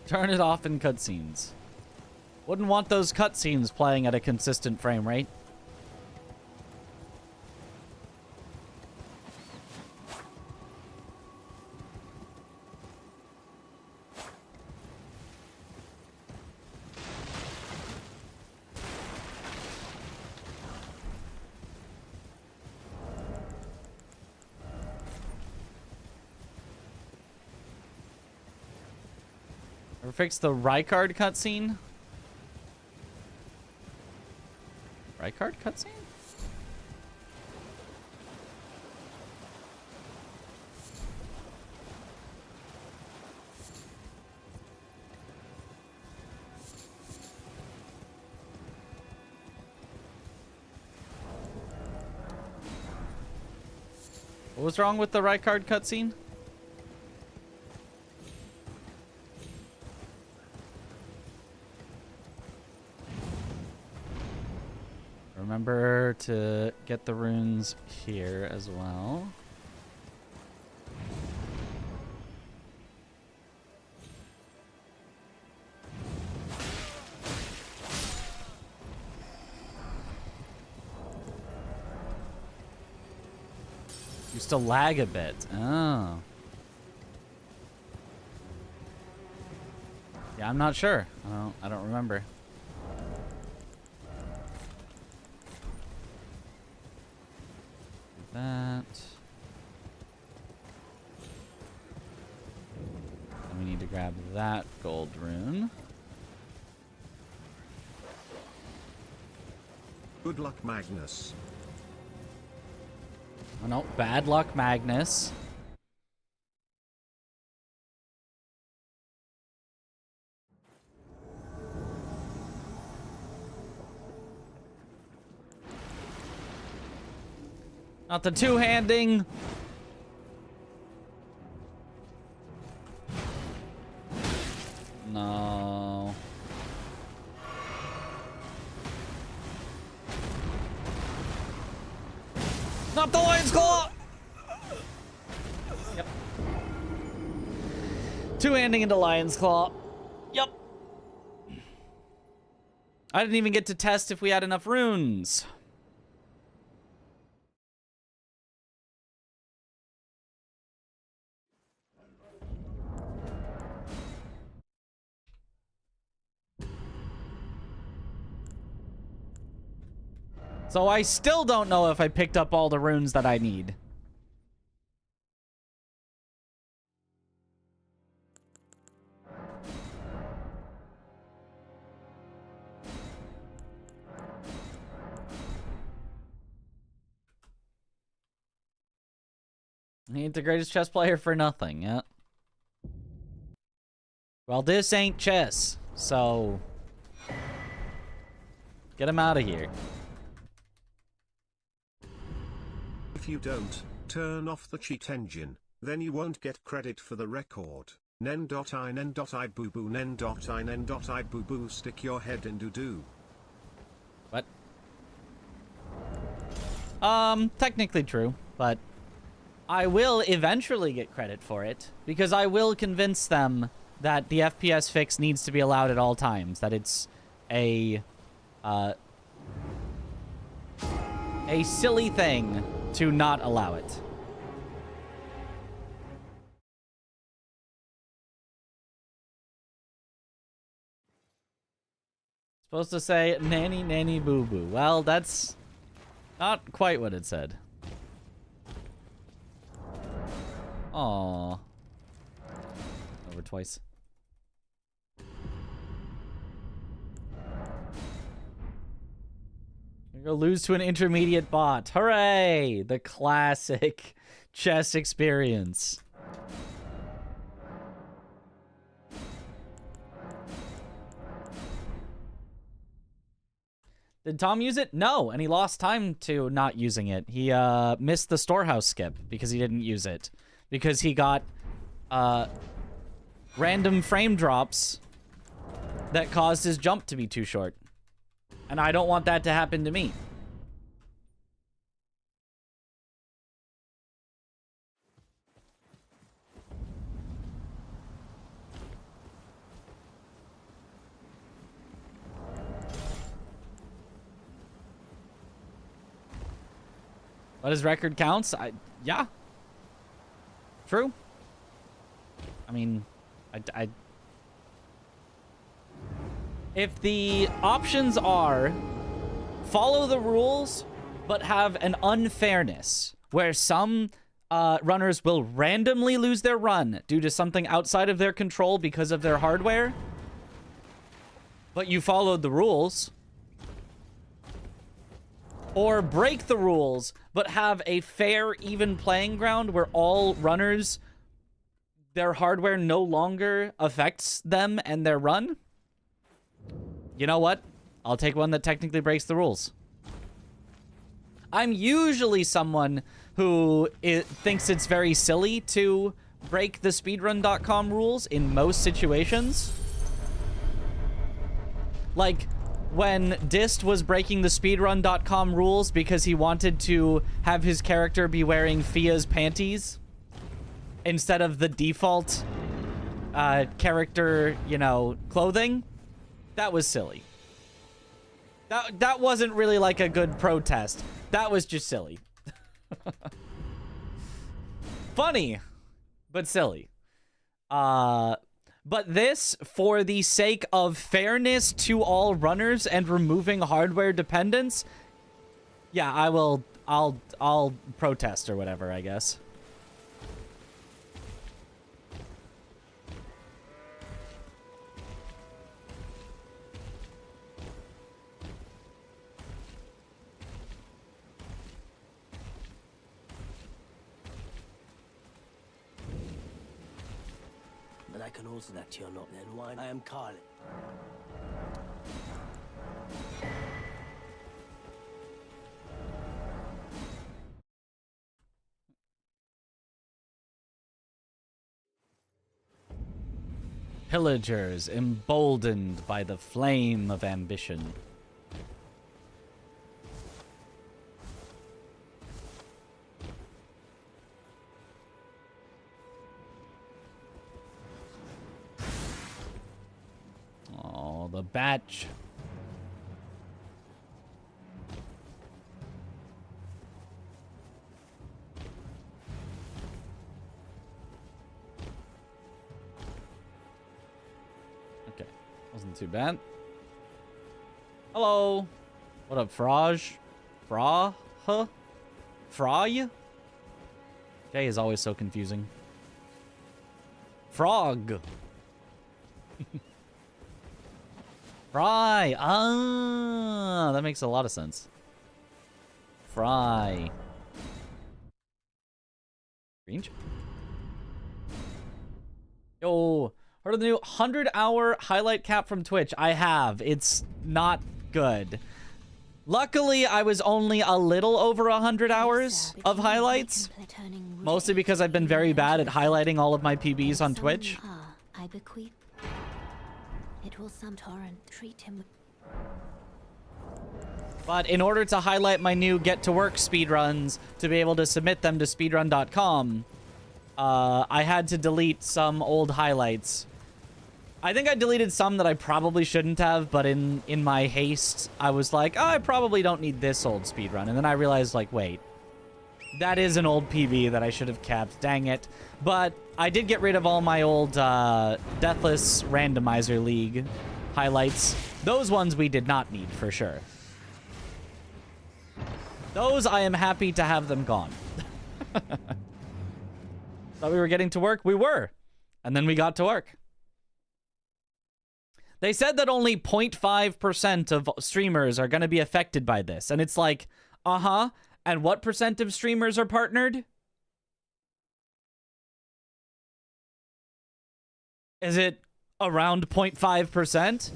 Turn it off in cutscenes. Wouldn't want those cutscenes playing at a consistent frame rate. Ever fix the Rykard cutscene? Rykard cutscene? What was wrong with the Rykard cutscene? Remember to get the runes here as well. Used to lag a bit. Oh. Yeah, I'm not sure. I don't remember. That. And we need to grab that gold rune. Good luck, Magnus. Oh no, bad luck, Magnus. Not the two-handing. No. Not the lion's claw. Yep. Two-handing into lion's claw. Yep. I didn't even get to test if we had enough runes. So I still don't know if I picked up all the runes that I need. He ain't the greatest chess player for nothing, yeah. Well, this ain't chess, so get him out of here. If you don't, turn off the cheat engine, then you won't get credit for the record. Nen.I boo boo nen.I boo boo stick your head in doo-doo. What? Technically true, but I will eventually get credit for it, because I will convince them that the FPS fix needs to be allowed at all times, that it's a silly thing to not allow it. Supposed to say nanny nanny boo boo. Well, that's not quite what it said. Aww. Over twice. You're gonna lose to an intermediate bot. Hooray! The classic chess experience. Did Tom use it? No, and he lost time to not using it. He missed the storehouse skip because he didn't use it. Because he got random frame drops that caused his jump to be too short. And I don't want that to happen to me. But his record counts? Yeah. True. I mean, if the options are follow the rules, but have an unfairness where some runners will randomly lose their run due to something outside of their control because of their hardware. But you followed the rules. Or break the rules, but have a fair, even playing ground where all runners, their hardware no longer affects them and their run. You know what? I'll take one that technically breaks the rules. I'm usually someone who thinks it's very silly to break the speedrun.com rules in most situations. Like, when Dist was breaking the speedrun.com rules because he wanted to have his character be wearing Fia's panties instead of the default character, you know, clothing, that was silly. That wasn't really like a good protest. That was just silly. Funny, but silly. But this, for the sake of fairness to all runners and removing hardware dependence, yeah, I'll protest or whatever, I guess. But I can also that you're not then why I am Carly. Pillagers emboldened by the flame of ambition. Oh, the batch. Okay, wasn't too bad. Hello. What up, Fraj? Fra? Huh? Fry? Jay is always so confusing. Frog. Fry. Ah, that makes a lot of sense. Fry. Range. Yo, heard of the new 100-hour highlight cap from Twitch? I have. It's not good. Luckily, I was only a little over 100 hours of highlights. Mostly because I've been very bad at highlighting all of my PBs on Twitch. I bequeath. It will some torrent treat him. But in order to highlight my new get-to-work speedruns, to be able to submit them to speedrun.com, I had to delete some old highlights. I think I deleted some that I probably shouldn't have, but in my haste, I was like, oh, I probably don't need this old speedrun. And then I realized, like, wait, that is an old PB that I should have kept. Dang it. But I did get rid of all my old Deathless Randomizer League highlights. Those ones we did not need, for sure. Those, I am happy to have them gone. Thought we were getting to work? We were. And then we got to work. They said that only 0.5% of streamers are going to be affected by this. And it's like, uh-huh. And what percent of streamers are partnered? Is it around 0.5%?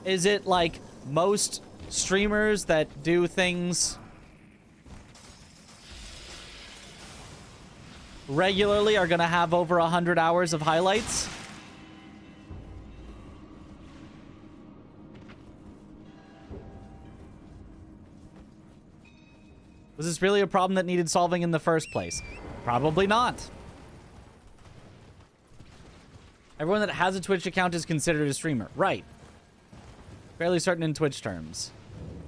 Is it like most streamers that do things regularly are going to have over 100 hours of highlights? Was this really a problem that needed solving in the first place? Probably not. Everyone that has a Twitch account is considered a streamer. Right. Fairly certain in Twitch terms.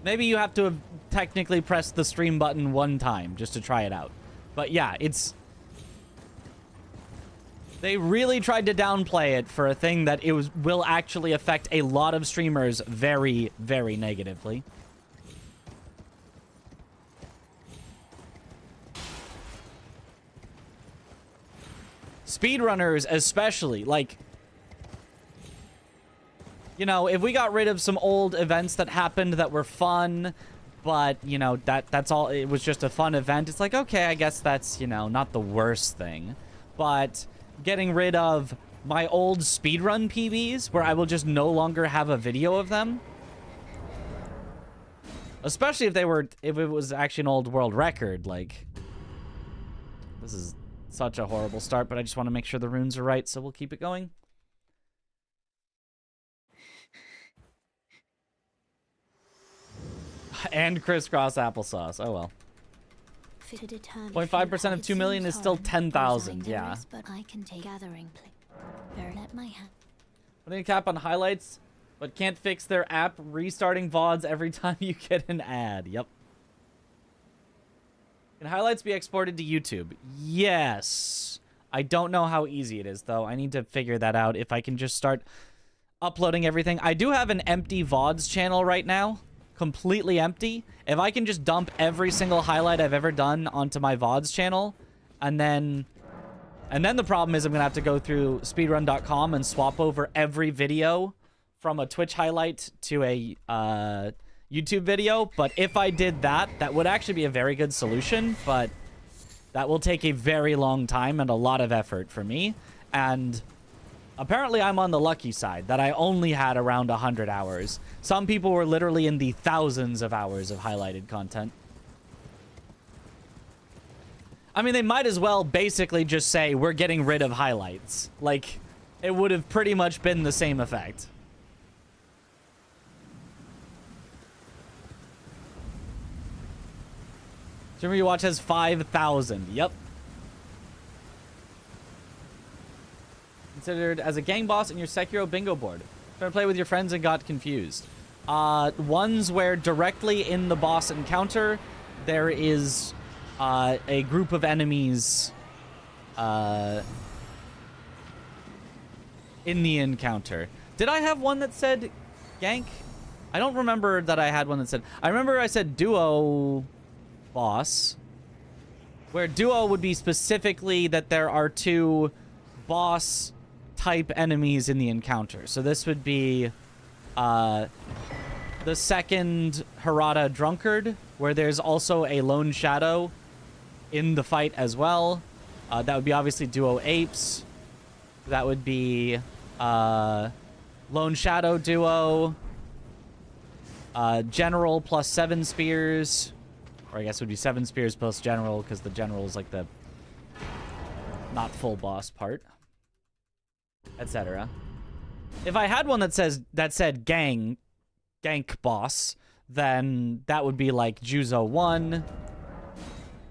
Maybe you have to have technically pressed the stream button one time just to try it out. But yeah, it's... They really tried to downplay it for a thing that will actually affect a lot of streamers very, very negatively. speedrunners especially, like, you know, if we got rid of some old events that happened that were fun, but, you know, that's all, it was just a fun event, it's like, okay, I guess that's, you know, not the worst thing. But getting rid of my old speedrun PBs, where I will just no longer have a video of them, especially if it was actually an old world record, like, this is such a horrible start, but I just want to make sure the runes are right, so we'll keep it going. And crisscross applesauce. Oh well. 0.5% of 2 million is still 10,000. Yeah. But I can take gathering. Let my hand. Putting a cap on highlights, but can't fix their app restarting VODs every time you get an ad. Yep. Can highlights be exported to YouTube? Yes. I don't know how easy it is, though. I need to figure that out if I can just start uploading everything. I do have an empty VODs channel right now. Completely empty. If I can just dump every single highlight I've ever done onto my VODs channel, and then the problem is I'm gonna have to go through speedrun.com and swap over every video from a Twitch highlight to a YouTube video. But if I did that, that would actually be a very good solution, but that will take a very long time and a lot of effort for me. And apparently I'm on the lucky side that I only had around 100 hours. Some people were literally in the thousands of hours of highlighted content. I mean, they might as well basically just say, we're getting rid of highlights. Like, it would have pretty much been the same effect. Streamer you watch has 5,000. Yep. Considered as a gang boss in your Sekiro bingo board. Trying to play with your friends and got confused. Ones where directly in the boss encounter, there is a group of enemies in the encounter. Did I have one that said gank? I don't remember that I had one that said... I remember I said duo boss, where duo would be specifically that there are two boss type enemies in the encounter. So this would be the second Harada Drunkard, where there's also a Lone Shadow in the fight as well. That would be obviously duo apes. That would be Lone Shadow duo, General plus 7 spears, or I guess it would be 7 spears plus General, because the General is like the not full boss part, etc. If I had one that said gank boss, then that would be like Juzo 1,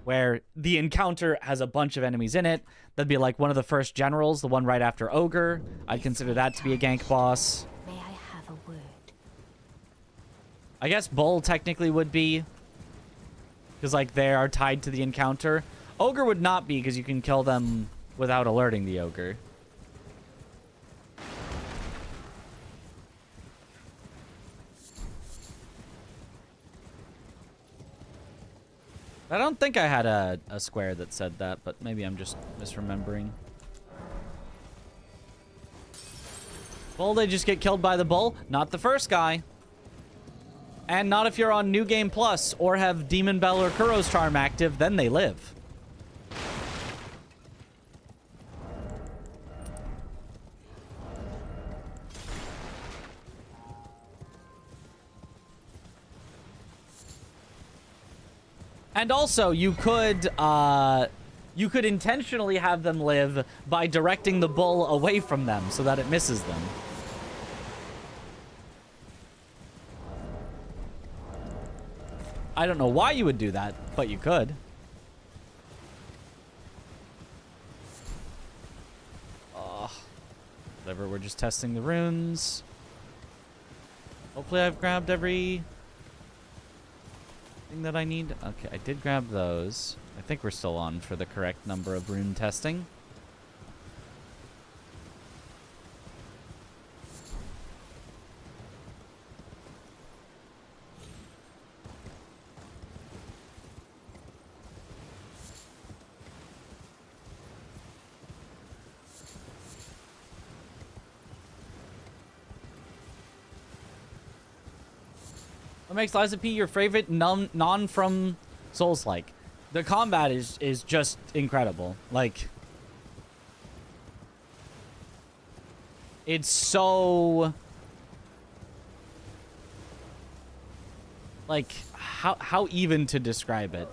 where the encounter has a bunch of enemies in it. That'd be like one of the first generals, the one right after Ogre. I'd consider that to be a gank boss. May I have a word? I guess Bull technically would be, because like they are tied to the encounter. Ogre would not be, because you can kill them without alerting the Ogre. I don't think I had a square that said that, but maybe I'm just misremembering. Well, they just get killed by the bull. Not the first guy. And not if you're on New Game Plus or have Demon Bell or Kuro's Charm active, then they live. And also, you could intentionally have them live by directing the bull away from them so that it misses them. I don't know why you would do that, but you could. Whatever, we're just testing the runes. Hopefully I've grabbed every thing that I need. Okay, I did grab those. I think we're still on for the correct number of rune testing. What makes Liza P your favorite non from Souls-like? The combat is just incredible. Like, it's so, like, how even to describe it?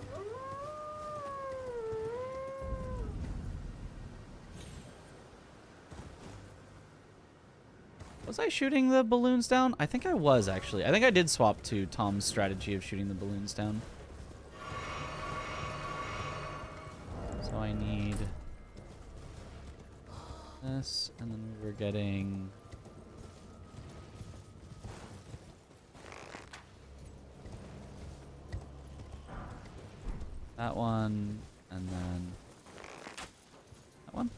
Was I shooting the balloons down? I think I was, actually. I think I did swap to Tom's strategy of shooting the balloons down. So I need this, and then we were getting that one, and then that one.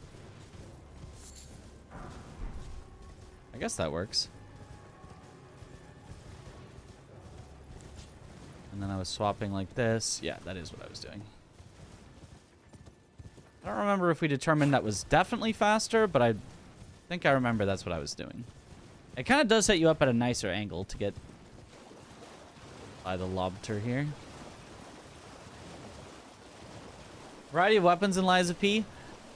I guess that works. And then I was swapping like this. Yeah, that is what I was doing. I don't remember if we determined that was definitely faster, but I think I remember that's what I was doing. It kind of does set you up at a nicer angle to get by the lobster here. Variety of weapons in Lies of P.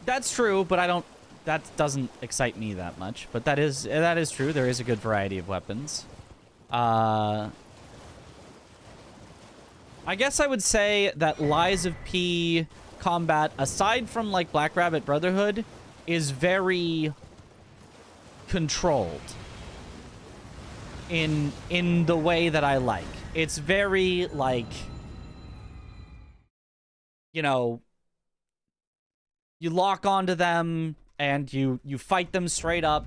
That's true, but I don't. That doesn't excite me that much. But that is true. There is a good variety of weapons. I guess I would say that Lies of P combat, aside from like Black Rabbit Brotherhood, is very controlled in the way that I like. It's very like, you know, you lock onto them and you fight them straight up,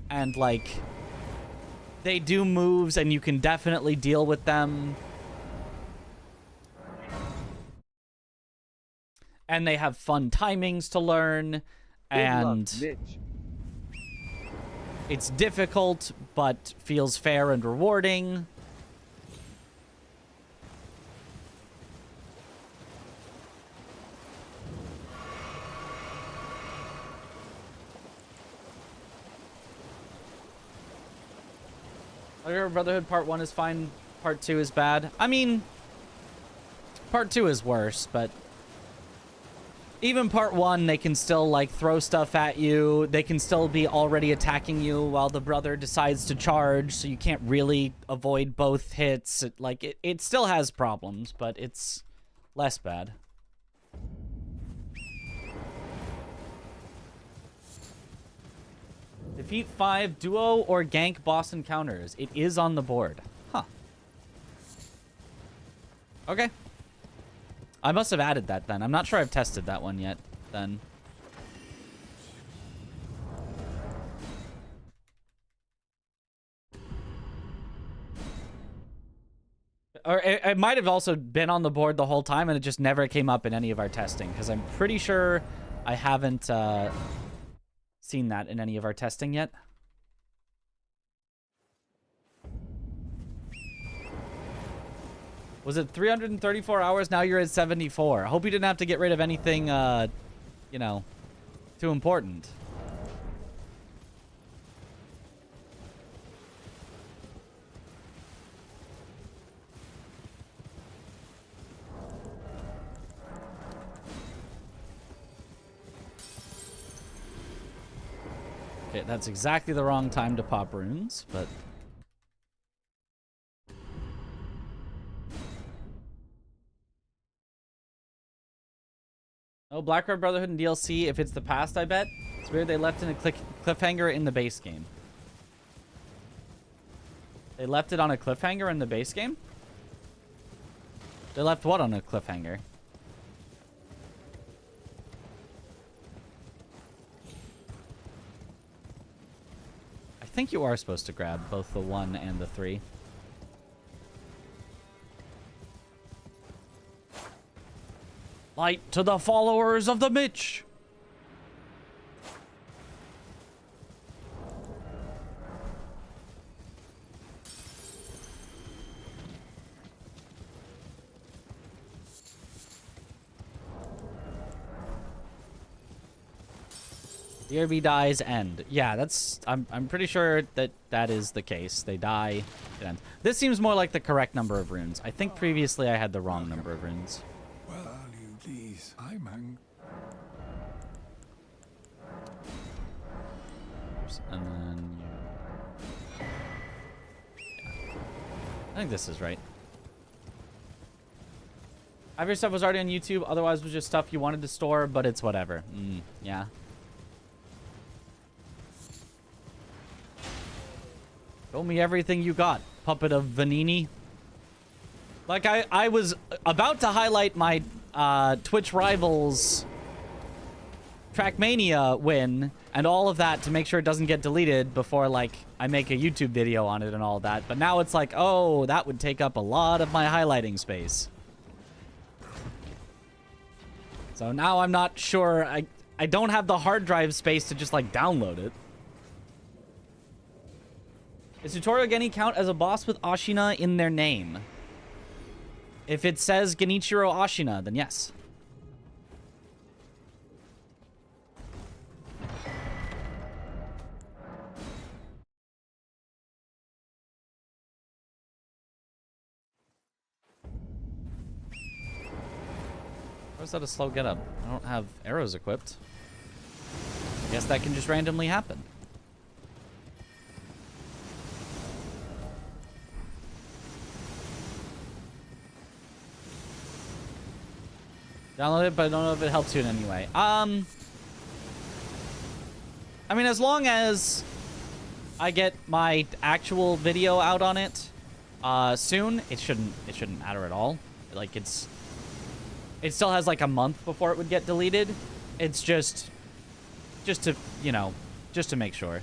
and like they do moves and you can definitely deal with them. And they have fun timings to learn, and it's difficult but feels fair and rewarding. Brotherhood Part 1 is fine, Part 2 is bad. I mean, Part 2 is worse, but even Part 1, they can still, like, throw stuff at you. They can still be already attacking you while the brother decides to charge, so you can't really avoid both hits. It still has problems, but it's less bad. Defeat 5 duo or gank boss encounters. It is on the board. Huh. Okay. I must have added that then. I'm not sure I've tested that one yet then. Or it might have also been on the board the whole time and it just never came up in any of our testing, because I'm pretty sure I haven't seen that in any of our testing yet. Was it 334 hours? Now you're at 74. I hope you didn't have to get rid of anything, you know, too important. Okay, that's exactly the wrong time to pop runes, but... Oh, Black Red Brotherhood and DLC, if it's the past, I bet. It's weird they left in a cliffhanger in the base game. They left it on a cliffhanger in the base game? They left what on a cliffhanger? I think you are supposed to grab both the 1 and the 3. Light to the followers of the Mitch! BRB dies, end. Yeah, that's... I'm pretty sure that that is the case. They die, it ends. This seems more like the correct number of runes. I think previously I had the wrong number of runes. Well, you please. I'm hung. And then you... Yeah. I think this is right. Half your stuff was already on YouTube, otherwise it was just stuff you wanted to store, but it's whatever. Yeah. Show me everything you got, puppet of Vanini. Like, I was about to highlight my Twitch Rivals Trackmania win and all of that to make sure it doesn't get deleted before, like, I make a YouTube video on it and all that. But now it's like, oh, that would take up a lot of my highlighting space. So now I'm not sure. I don't have the hard drive space to just, like, download it. Does Tutorial Geni count as a boss with Ashina in their name? If it says Genichiro Ashina, then yes. Where's that a slow get up? I don't have arrows equipped. I guess that can just randomly happen. Download it, but I don't know if it helps you in any way. I mean, as long as I get my actual video out on it soon, it shouldn't matter at all. Like, it still has like a month before it would get deleted. It's just to, you know, just to make sure.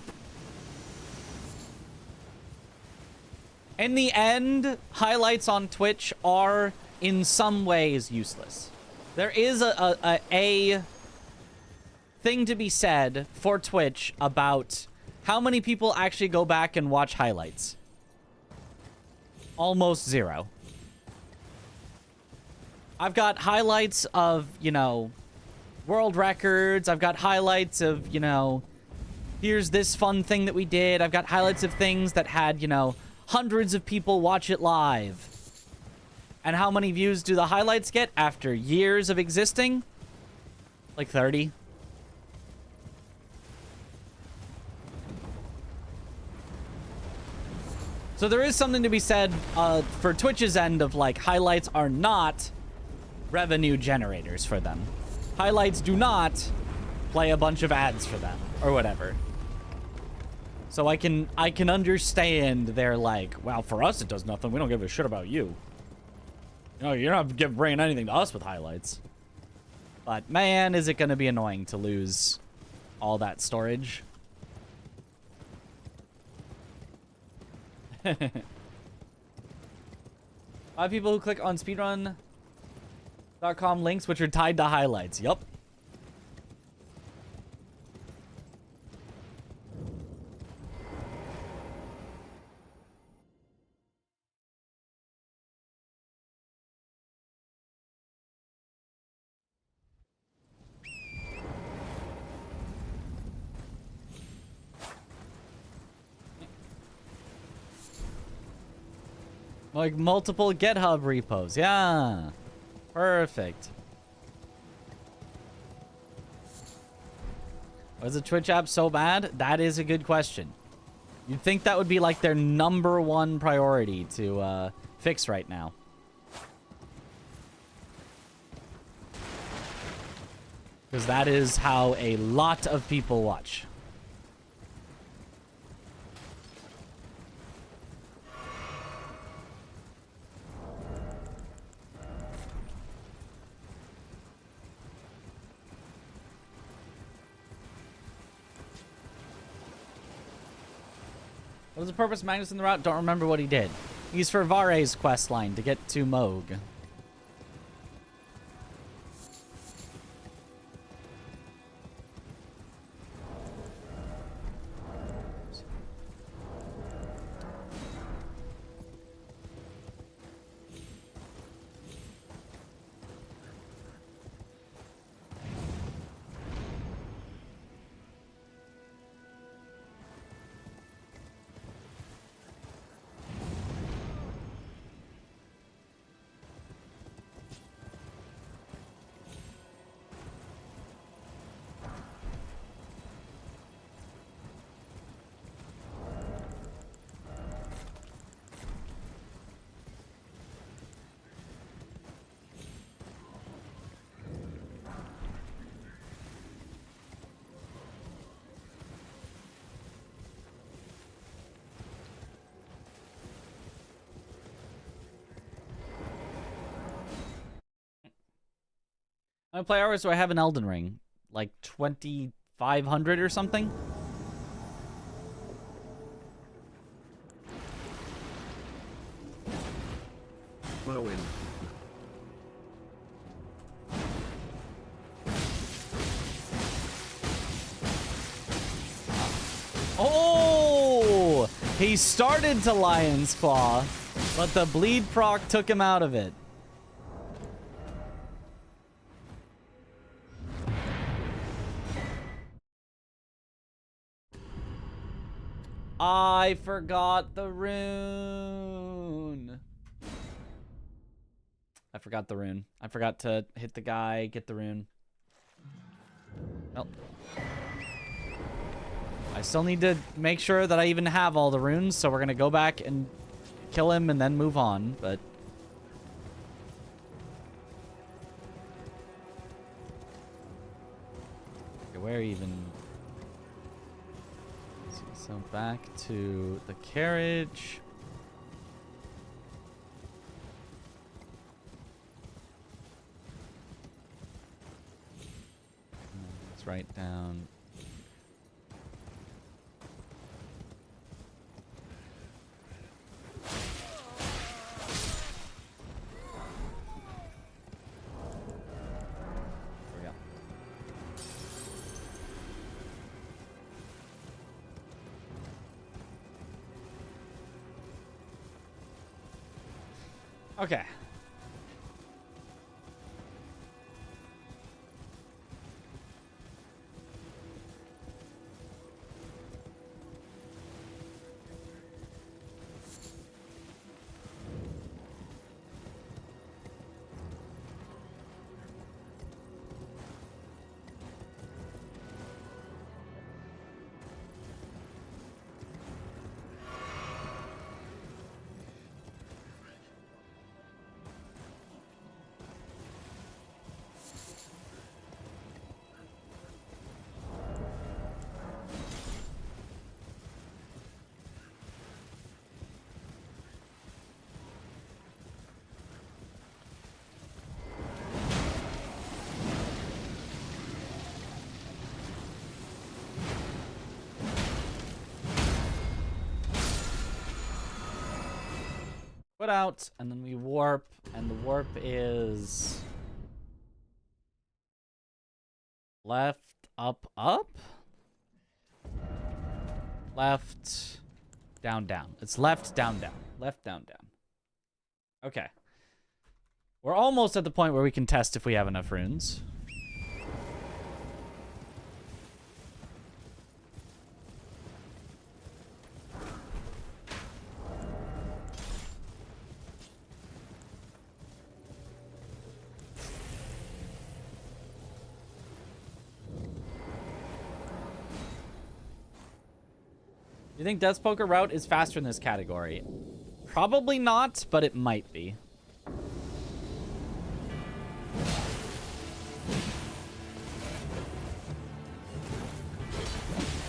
In the end, highlights on Twitch are in some ways useless. There is a thing to be said for Twitch about how many people actually go back and watch highlights. Almost zero. I've got highlights of, you know, world records. I've got highlights of, you know, here's this fun thing that we did. I've got highlights of things that had, you know, hundreds of people watch it live. And how many views do the highlights get after years of existing? Like 30. So there is something to be said for Twitch's end of, like, highlights are not revenue generators for them. Highlights do not play a bunch of ads for them or whatever. So I can understand they're like, well, for us it does nothing. We don't give a shit about you. No, you're not bringing anything to us with highlights. But, man, is it going to be annoying to lose all that storage. 5 people who click on speedrun.com links, which are tied to highlights. Yup. Like multiple GitHub repos. Yeah. Perfect. Was the Twitch app so bad? That is a good question. You'd think that would be like their #1 priority to fix right now. Because that is how a lot of people watch. What was the purpose of Magnus in the route? Don't remember what he did. He's for Vare's quest line to get to Moog. How many play hours do I have in Elden Ring? Like 2,500 or something? Moin. Oh! He started to Lion's Claw, but the bleed proc took him out of it. I forgot the rune. I forgot the rune. I forgot to hit the guy, get the rune. Well. I still need to make sure that I even have all the runes, so we're gonna go back and kill him and then move on, but... Okay, where even... Let's see, so back to the carriage. Let's write down... Okay. Put out, and then we warp, and the warp is... left, up, up? Left, down, down. It's left, down, down. Left, down, down. Okay. We're almost at the point where we can test if we have enough runes. You think Death's Poker route is faster in this category? Probably not, but it might be.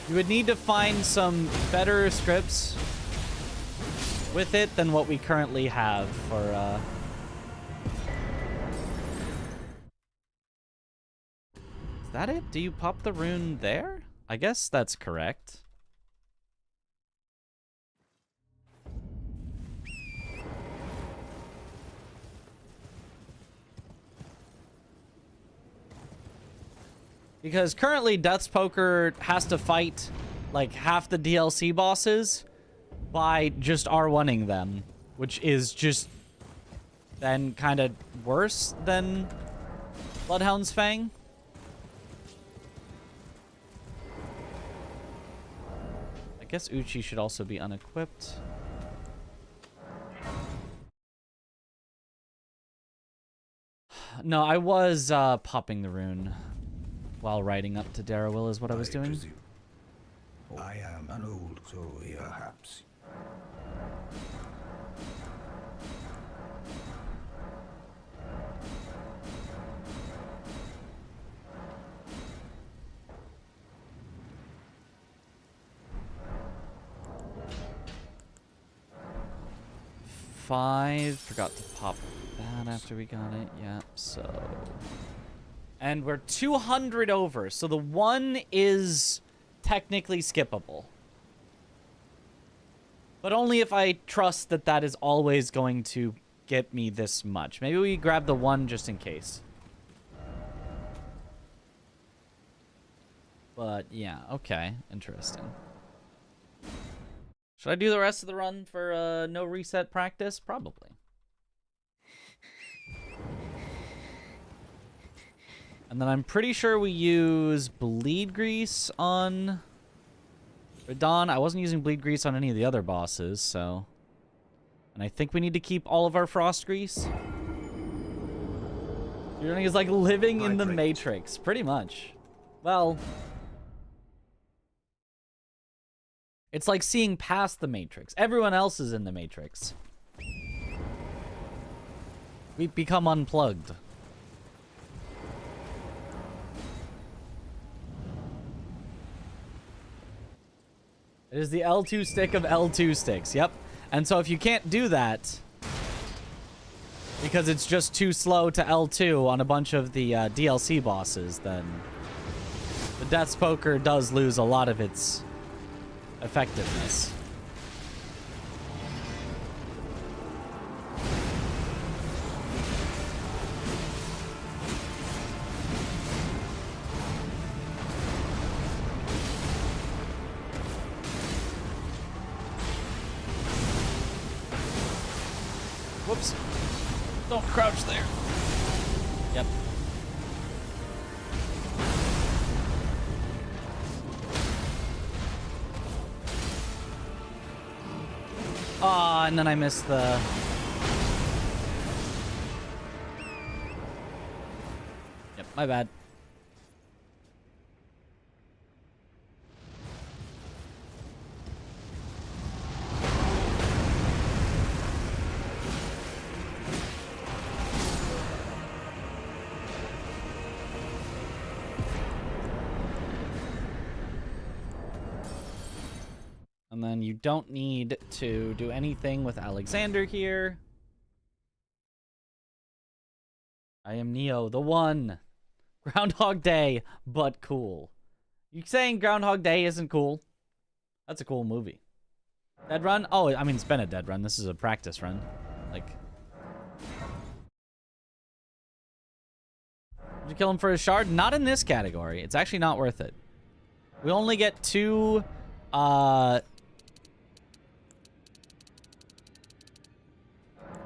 You would need to find some better scripts with it than what we currently have for, Is that it? Do you pop the rune there? I guess that's correct. Because currently, Death's Poker has to fight, like, half the DLC bosses by just R1ing them, which is just then kind of worse than Bloodhound's Fang. I guess Uchi should also be unequipped. No, I was popping the rune while riding up to Darrowil is what I was doing. I am an old soul, perhaps. Five. Forgot to pop that after we got it. Yep, so... And we're 200 over, so the 1 is technically skippable. But only if I trust that that is always going to get me this much. Maybe we grab the 1 just in case. But, yeah, okay. Interesting. Should I do the rest of the run for no reset practice? Probably. And then I'm pretty sure we use bleed grease on Radon. I wasn't using bleed grease on any of the other bosses, so... And I think we need to keep all of our frost grease. Speedrunning is like living in the Matrix, pretty much. Well... It's like seeing past the Matrix. Everyone else is in the Matrix. We become unplugged. It is the L2 stick of L2 sticks, yep. And so if you can't do that, because it's just too slow to L2 on a bunch of the DLC bosses, then the Death's Poker does lose a lot of its effectiveness. Whoops. Don't crouch there. Yep. Aw, and then I missed the... Yep, my bad. And then you don't need to do anything with Alexander here. I am Neo, the one. Groundhog Day, but cool. You saying Groundhog Day isn't cool? That's a cool movie. Dead run? Oh, I mean, it's been a dead run. This is a practice run. Like... Did you kill him for a shard? Not in this category. It's actually not worth it. We only get 2...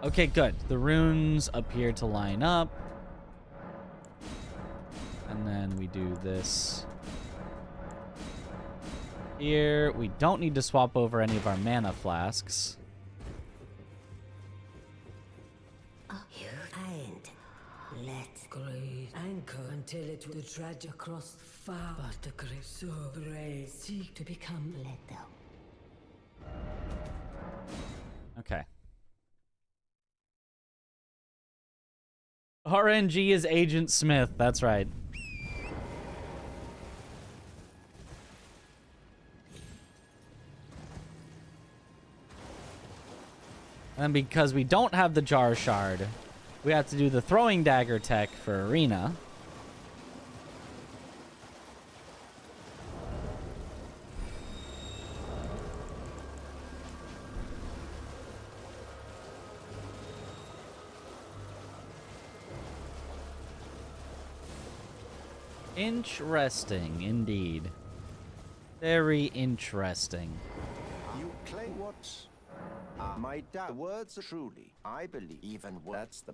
Okay, good. The runes appear to line up. And then we do this here. We don't need to swap over any of our mana flasks. You ain't let great anchor until it the dredge across far, but the great so brave seek to become let down. Okay. RNG is Agent Smith. That's right. And because we don't have the jar shard, we have to do the throwing dagger tech for arena. Interesting, indeed. Very interesting. You claim what? My words are truly, I believe, even that's the...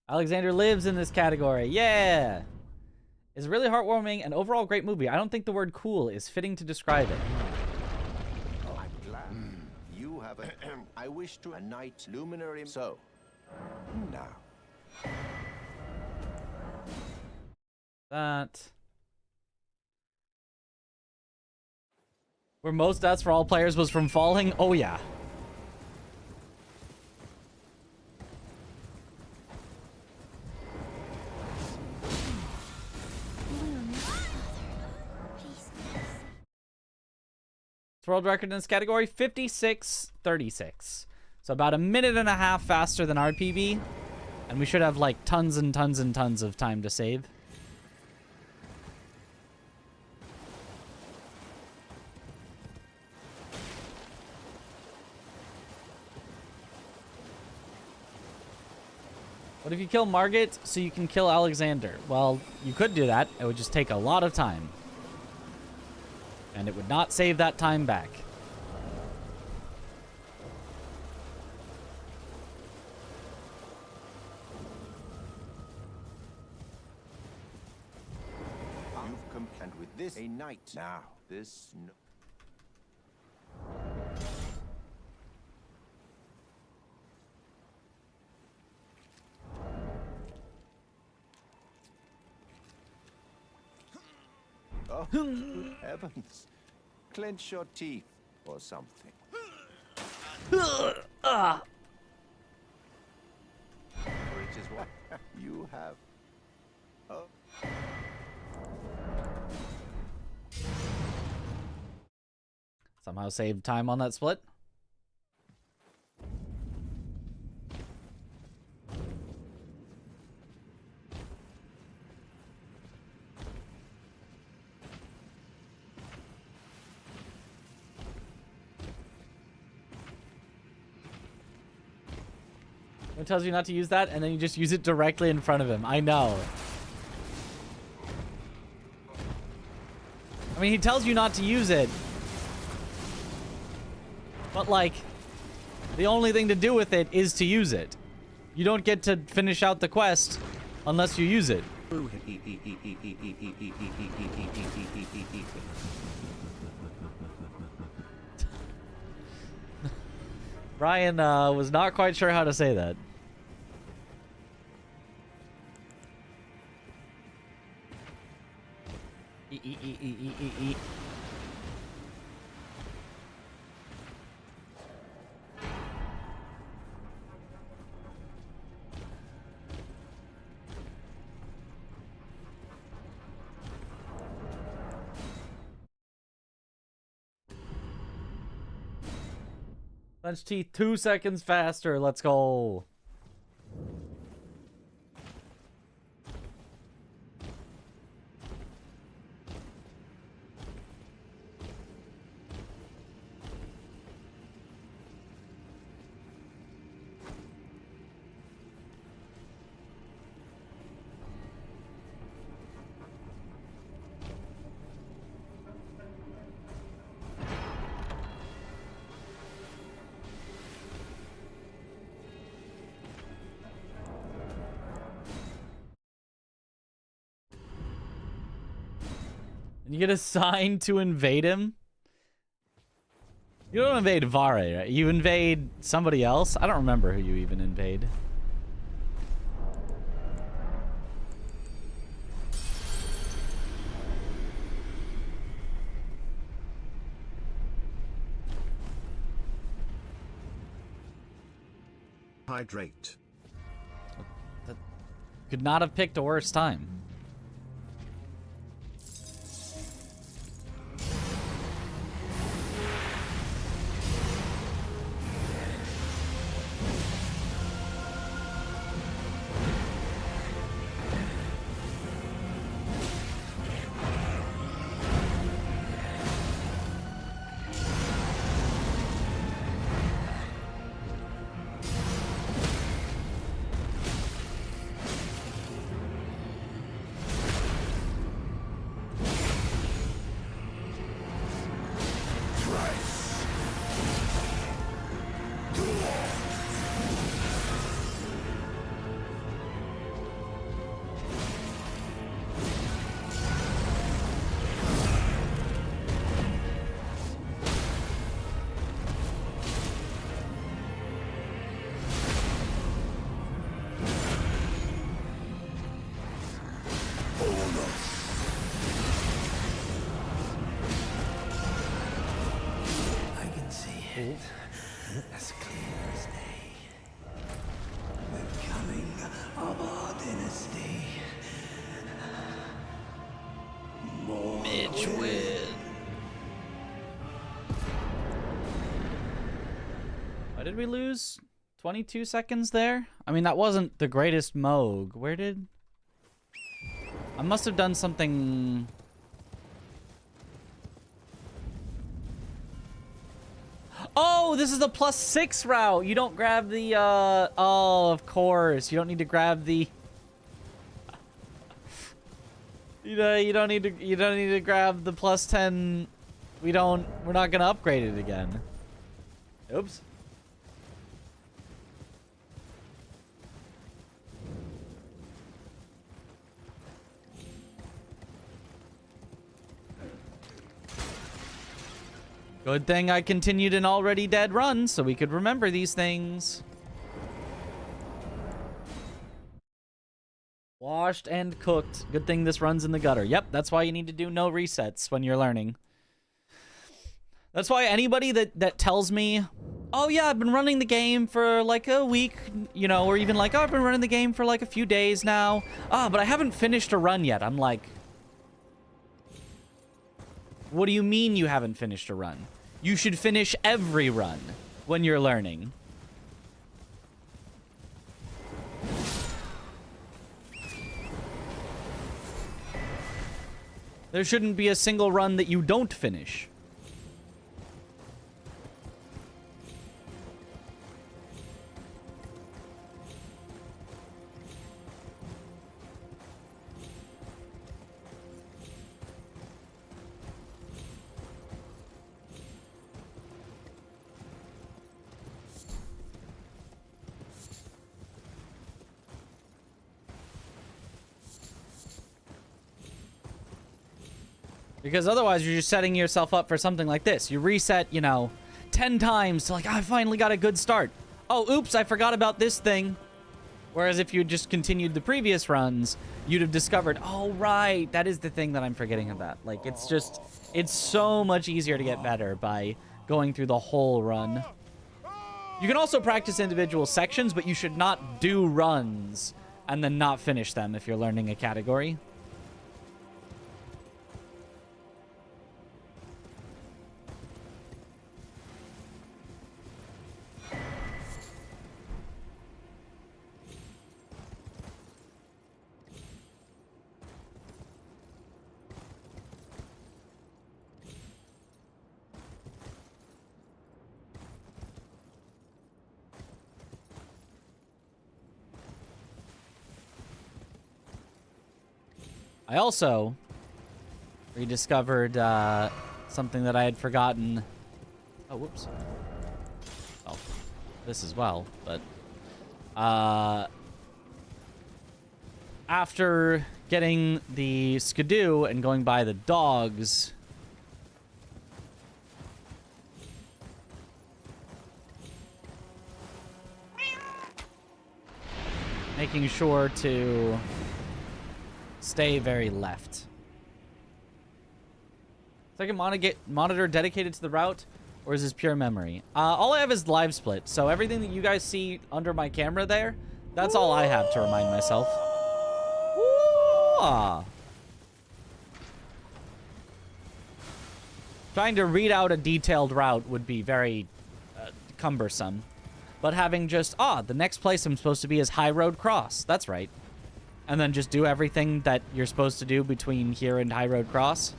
Alexander lives in this category. Yeah! It's really heartwarming and overall great movie. I don't think the word cool is fitting to describe it. Oh, I'm glad. You have a... I wish to a night luminary... So... Now. That. Where most deaths for all players was from falling? Oh, yeah. World record in this category, 56-36. So about 1.5 minutes faster than RPB. And we should have like tons and tons and tons of time to save. What if you kill Margit so you can kill Alexander? Well, you could do that. It would just take a lot of time. And it would not save that time back. You've complained with this a night now. This. Oh, good heavens. Clench your teeth or something. For it is what you have. Oh. Somehow save time on that split. It tells you not to use that, and then you just use it directly in front of him. I know. I mean, he tells you not to use it. But, like, the only thing to do with it is to use it. You don't get to finish out the quest unless you use it. Brian was not quite sure how to say that. Clench teeth 2 seconds faster. Let's go. You get assigned to invade him? You don't invade Vare, right? You invade somebody else? I don't remember who you even invade. Hydrate. That could not have picked a worse time. As clear as day. The coming of our dynasty. Mitch win. Why did we lose 22 seconds there? I mean, that wasn't the greatest Moog. Where did... I must have done something... Oh, this is the +6 route. You don't grab the, Oh, of course. You don't need to grab the... you don't need to grab the +10. We're not gonna upgrade it again. Oops. Good thing I continued an already dead run so we could remember these things. Washed and cooked. Good thing this runs in the gutter. Yep, that's why you need to do no resets when you're learning. That's why anybody that tells me, oh yeah, I've been running the game for like a week, you know, or even like, oh, I've been running the game for like a few days now. But I haven't finished a run yet. I'm like, what do you mean you haven't finished a run? You should finish every run when you're learning. There shouldn't be a single run that you don't finish. Because otherwise, you're just setting yourself up for something like this. You reset, you know, 10 times to like, I finally got a good start. Oh, oops, I forgot about this thing. Whereas if you just continued the previous runs, you'd have discovered, oh, right, that is the thing that I'm forgetting about. Like, it's just, it's so much easier to get better by going through the whole run. You can also practice individual sections, but you should not do runs and then not finish them if you're learning a category. I also rediscovered something that I had forgotten. Oh, whoops. Well, this as well, but after getting the skidoo and going by the dogs, making sure to stay very left. Second monitor dedicated to the route, or is this pure memory? All I have is live split, so everything that you guys see under my camera there, that's all I have to remind myself. Woo! Trying to read out a detailed route would be very cumbersome. But having just, the next place I'm supposed to be is High Road Cross. That's right. And then just do everything that you're supposed to do between here and High Road Cross.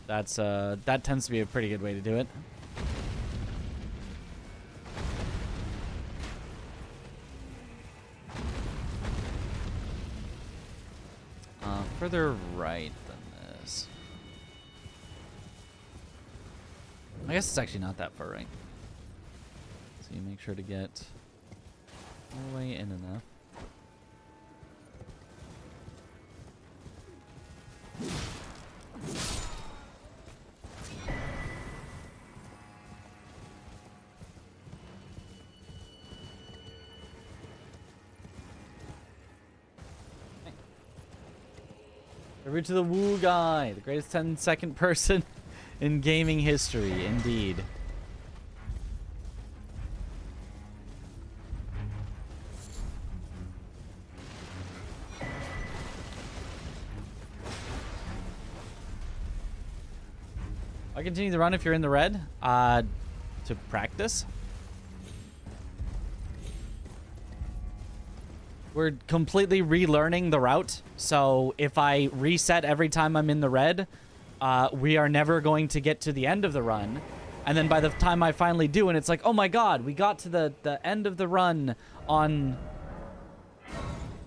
That's, that tends to be a pretty good way to do it. Further right than this. I guess it's actually not that far right. So you make sure to get all the way in enough. Over to the Woo guy, the greatest 10-second person in gaming history, indeed. I continue the run if you're in the red. To practice. We're completely relearning the route. So if I reset every time I'm in the red, we are never going to get to the end of the run. And then by the time I finally do, and it's like, oh my god, we got to the end of the run on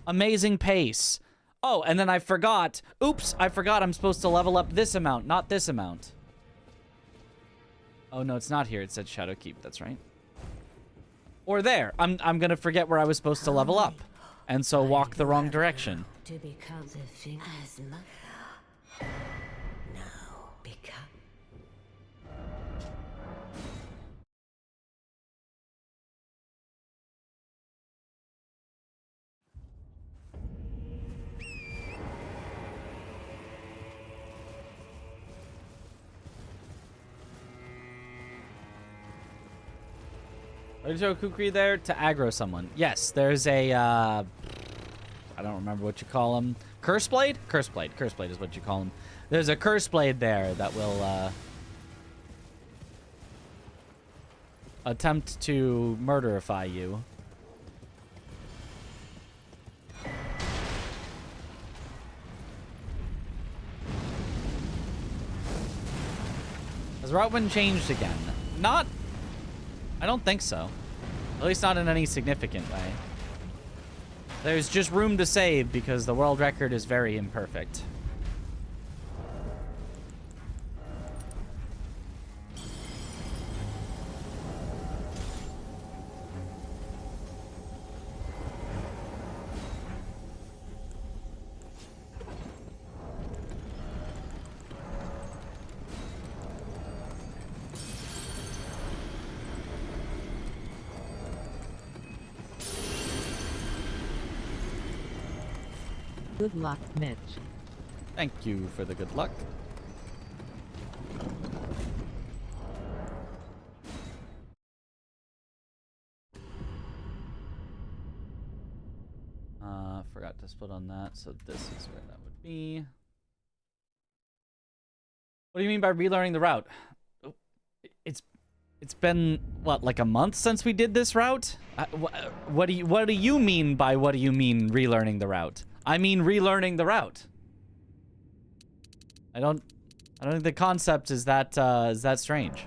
amazing pace. Oh, and then I forgot. Oops, I forgot I'm supposed to level up this amount, not this amount. Oh, no, it's not here. It said Shadowkeep. That's right. Or there. I'm going to forget where I was supposed to level up. And so walk the wrong direction. To become the thing as much. Now become. There's a Kukri there to aggro someone. Yes, there's a, I don't remember what you call them. Curse Blade? Curse Blade. Curse Blade is what you call them. There's a Curse Blade there that will, attempt to murderify you. Has route been changed again? Not... I don't think so. At least not in any significant way. There's just room to save because the world record is very imperfect. Good luck, Mitch. Thank you for the good luck. Forgot to split on that, so this is where that would be. What do you mean by relearning the route? It's been what, like a month since we did this route? What do you mean by what do you mean relearning the route? I mean relearning the route. I don't think the concept is that strange.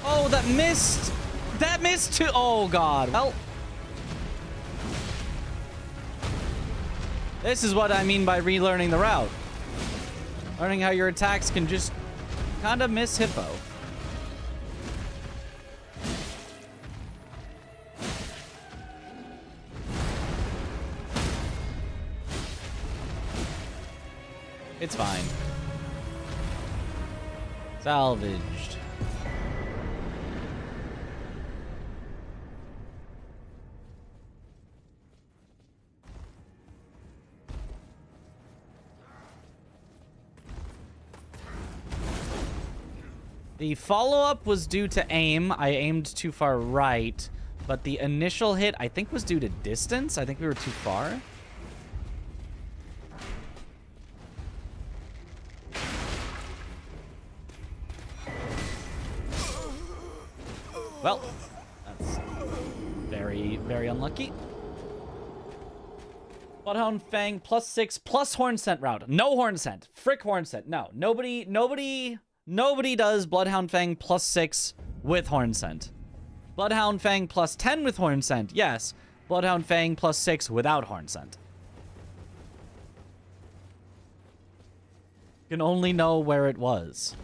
Oh, that missed! That missed too! Oh, God. Well... This is what I mean by relearning the route. Learning how your attacks can just kind of miss Hippo. It's fine. Salvaged. The follow-up was due to aim. I aimed too far right, but the initial hit, I think, was due to distance. I think we were too far. Well, that's very, very unlucky. Bloodhound Fang +6 plus Horn Scent route. No Horn Scent. Frick Horn Scent. No. Nobody does Bloodhound Fang +6 with Horn Scent. Bloodhound Fang +10 with Horn Scent. Yes. Bloodhound Fang +6 without Horn Scent. You can only know where it was.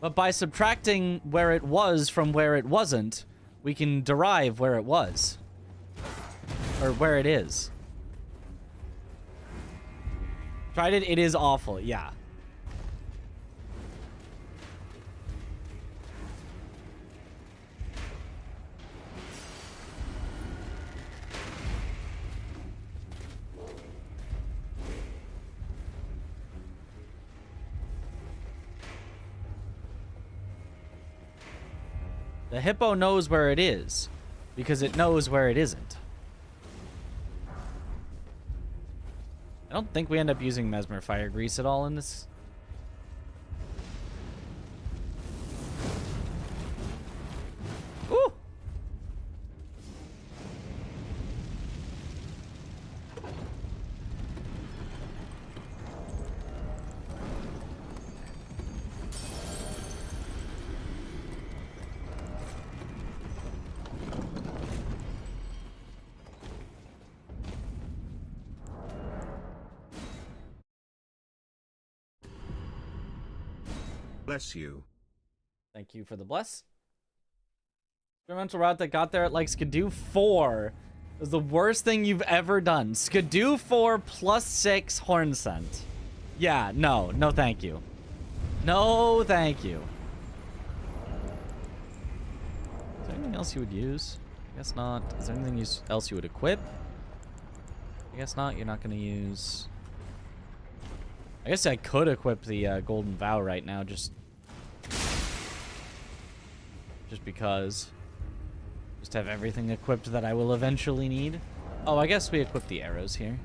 But by subtracting where it was from where it wasn't, we can derive where it was. Or where it is. Tried it, it is awful, yeah. The hippo knows where it is, because it knows where it isn't. I don't think we end up using Mesmer Fire Grease at all in this. Ooh! Bless you. Thank you for the bless. Experimental route that got there at like Skidoo 4 was the worst thing you've ever done. Skidoo 4 +6 Horn Scent. Yeah, no thank you. No thank you. Is there anything else you would use? I guess not. Is there anything else you would equip? I guess not. You're not going to use... I guess I could equip the Golden Vow right now, just because. Just have everything equipped that I will eventually need. Oh, I guess we equip the arrows here.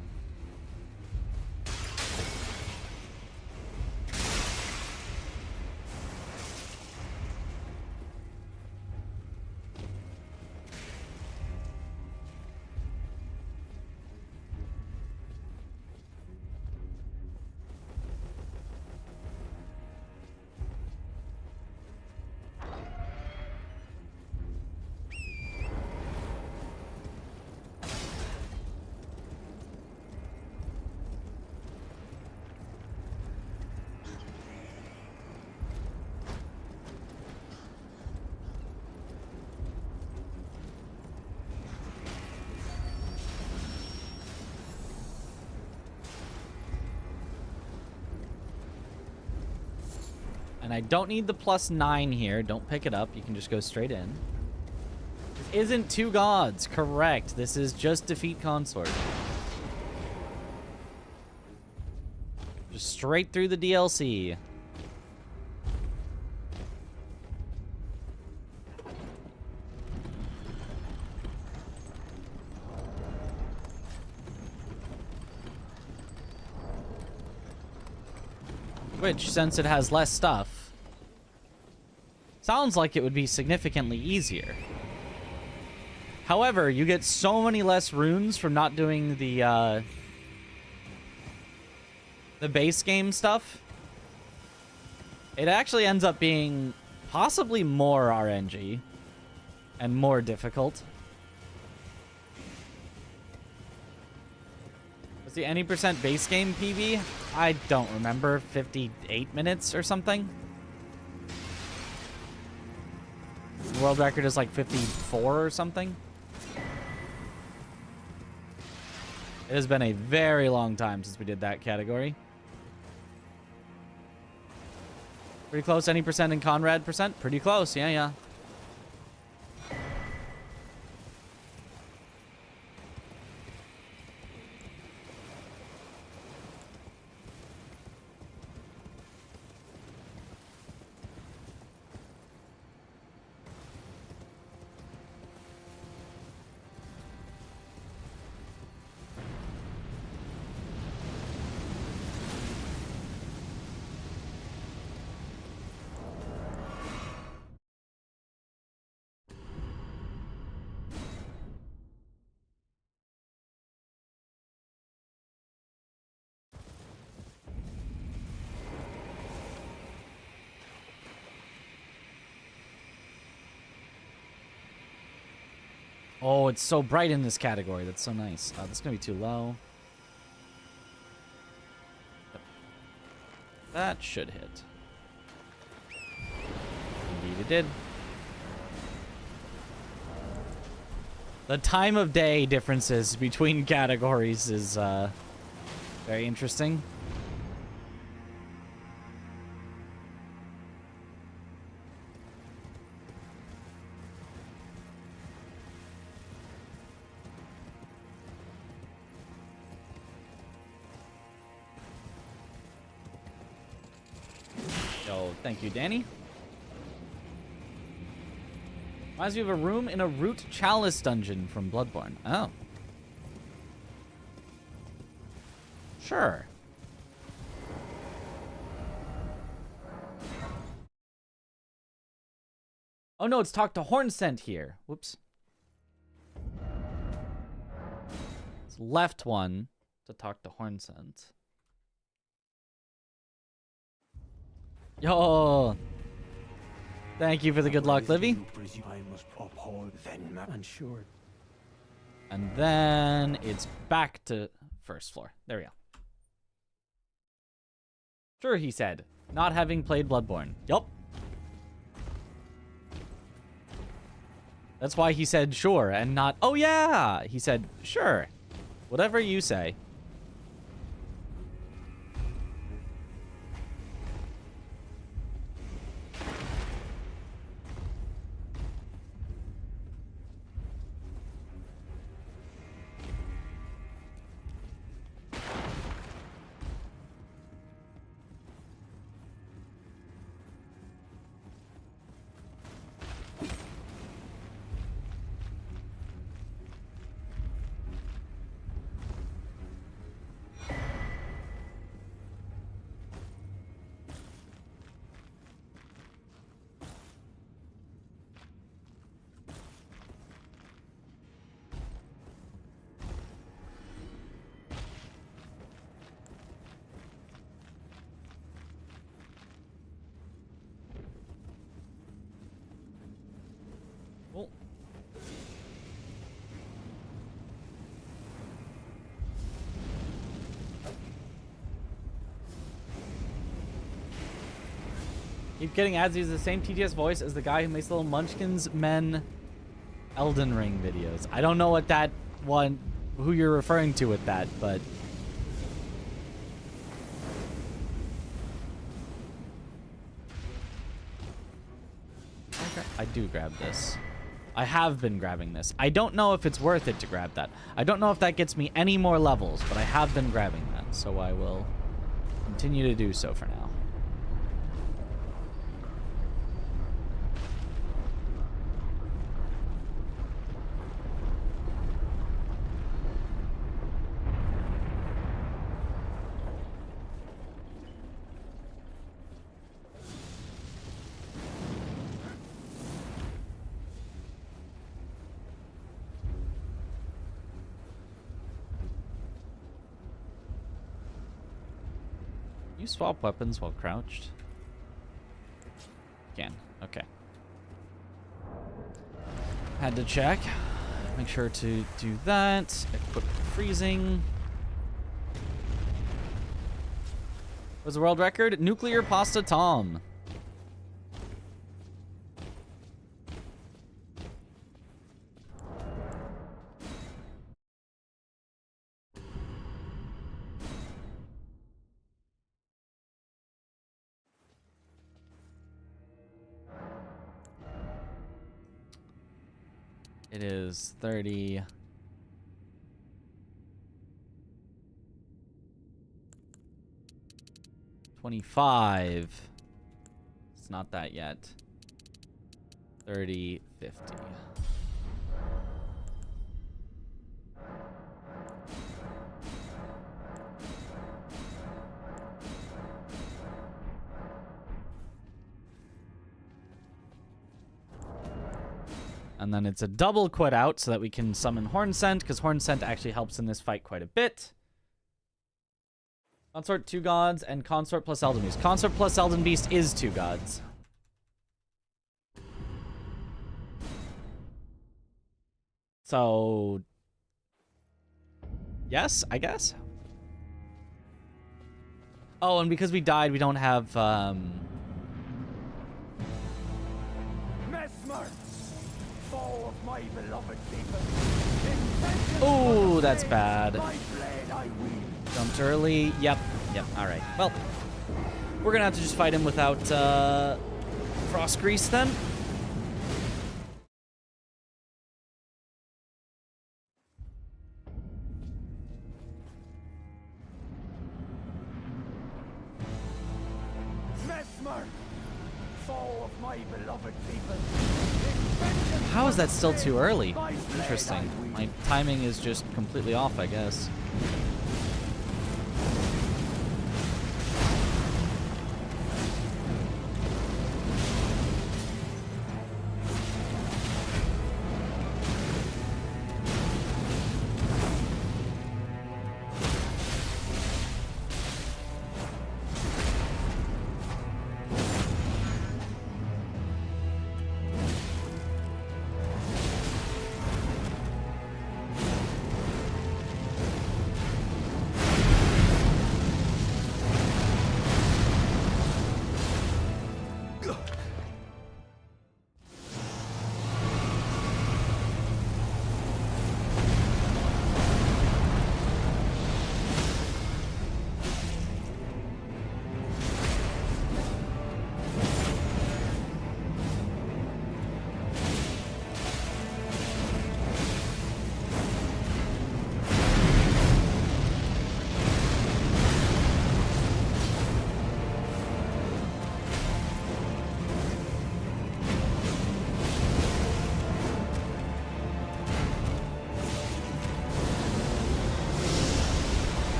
And I don't need the +9 here. Don't pick it up. You can just go straight in. This isn't two gods. Correct. This is just defeat Consort. Just straight through the DLC. Which, since it has less stuff, sounds like it would be significantly easier. However, you get so many less runes from not doing the base game stuff. It actually ends up being possibly more RNG and more difficult. The any percent base game PB? I don't remember. 58 minutes or something? The world record is like 54 or something? It has been a very long time since we did that category. Pretty close. Any percent in Conrad percent? Pretty close. Yeah. Oh, it's so bright in this category. That's so nice. That's going to be too low. That should hit. Indeed it did. The time of day differences between categories is very interesting. Yo, thank you, Danny. Reminds me of a room in a Root Chalice dungeon from Bloodborne. Oh. Sure. Oh no, it's talk to Hornsent here. Whoops. It's left one to talk to Hornsent. Yo. Thank you for the good luck, Livy. And then it's back to first floor. There we go. Sure, he said. Not having played Bloodborne. Yup. That's why he said sure and not, oh yeah. He said, sure. Whatever you say. Cool. Keep getting ads. He's the same TTS voice as the guy who makes little Munchkins Men Elden Ring videos. I don't know what that one, who you're referring to with that, but I do grab this. I have been grabbing this. I don't know if it's worth it to grab that. I don't know if that gets me any more levels, but I have been grabbing that, so I will continue to do so for now. You swap weapons while crouched? Can. Okay. Had to check. Make sure to do that. Equip freezing. What's the world record? Nuclear Pasta Tom. It is 30. $25. It's not that yet. 30, 50. And then it's a double quit out so that we can summon Hornsent, because Hornsent actually helps in this fight quite a bit. Consort 2 gods and Consort plus Elden Beast. Consort plus Elden Beast is 2 gods. So, yes, I guess. Oh, and because we died, we don't have, Mesmer, foe of my beloved people. Oh, that's bad. My blade I wield. Jumped early. Yep. All right. Well, we're gonna have to just fight him without frost grease then. Mesmer, foe of my beloved people. How is that still too early? My blade Interesting. I wield. My timing is just completely off, I guess.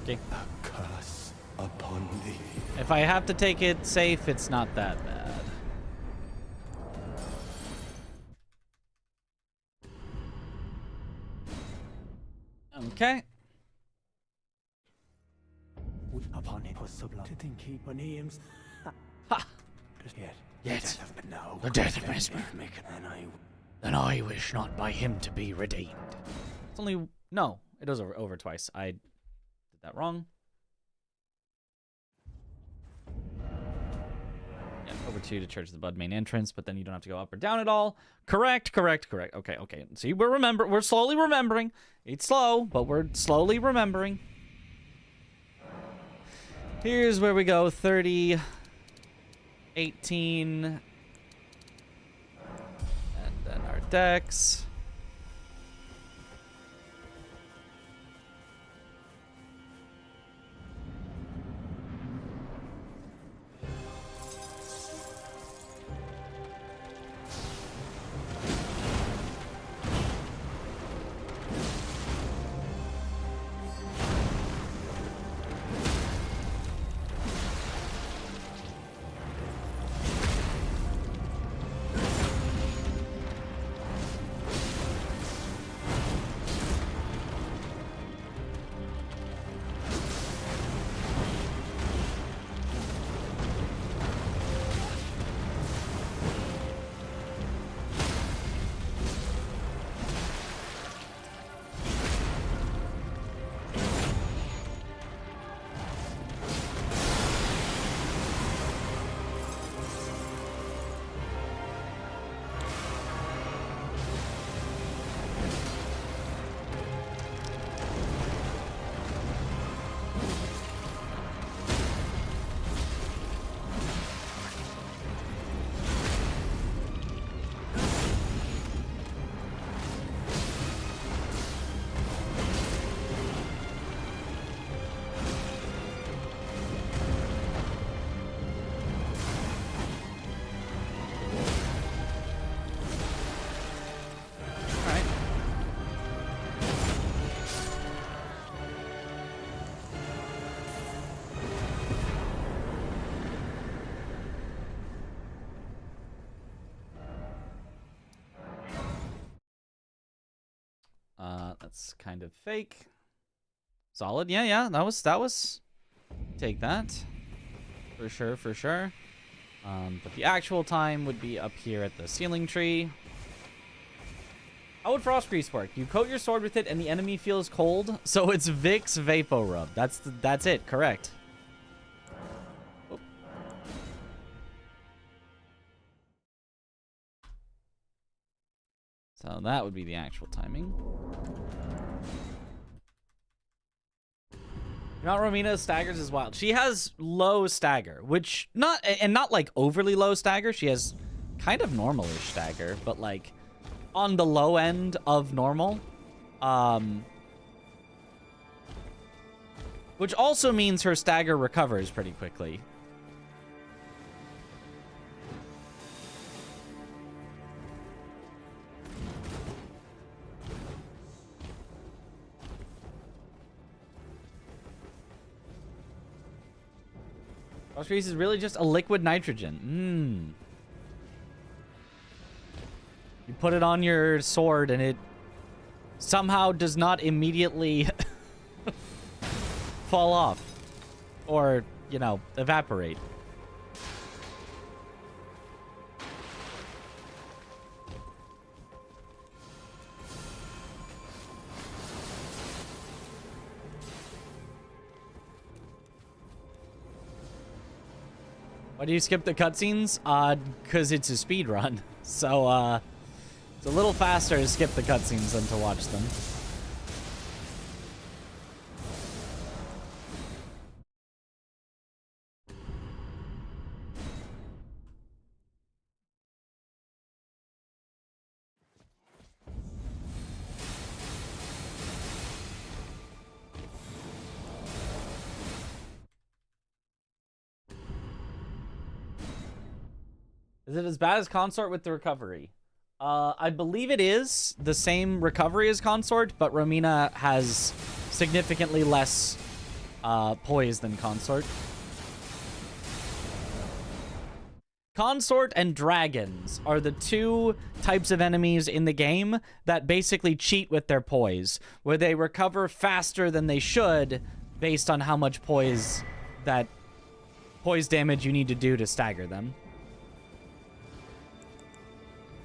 Okay. A curse upon thee. If I have to take it safe, it's not that bad. Okay. Upon it was so blood to think he when he aims. Ha! Yet. No. The death of Mesmer. Then I wish not by him to be redeemed. It's only... No, it was over twice. I did that wrong. Yeah, over 2 to Church of the Blood main entrance, but then you don't have to go up or down at all. Correct. Okay. See, we're slowly remembering. It's slow, but we're slowly remembering. Here's where we go. 30, 18, and then our decks. That's kind of fake. Solid. Yeah, yeah. That was. Take that. For sure, for sure. But the actual time would be up here at the ceiling tree. How would Frost Grease work? You coat your sword with it and the enemy feels cold, so it's Vic's Vapo Rub. That's it, correct. Oh. So that would be the actual timing. Not Romina's staggers is wild. She has low stagger, which not like overly low stagger. She has kind of normal-ish stagger, but like on the low end of normal. Which also means her stagger recovers pretty quickly. Frost Grease is really just a liquid nitrogen. You put it on your sword and it somehow does not immediately fall off. Or, you know, evaporate. Why do you skip the cutscenes? Because it's a speed run. So, it's a little faster to skip the cutscenes than to watch them. Is it as bad as Consort with the recovery? I believe it is the same recovery as Consort, but Romina has significantly less poise than Consort. Consort and dragons are the two types of enemies in the game that basically cheat with their poise, where they recover faster than they should based on how much poise damage you need to do to stagger them.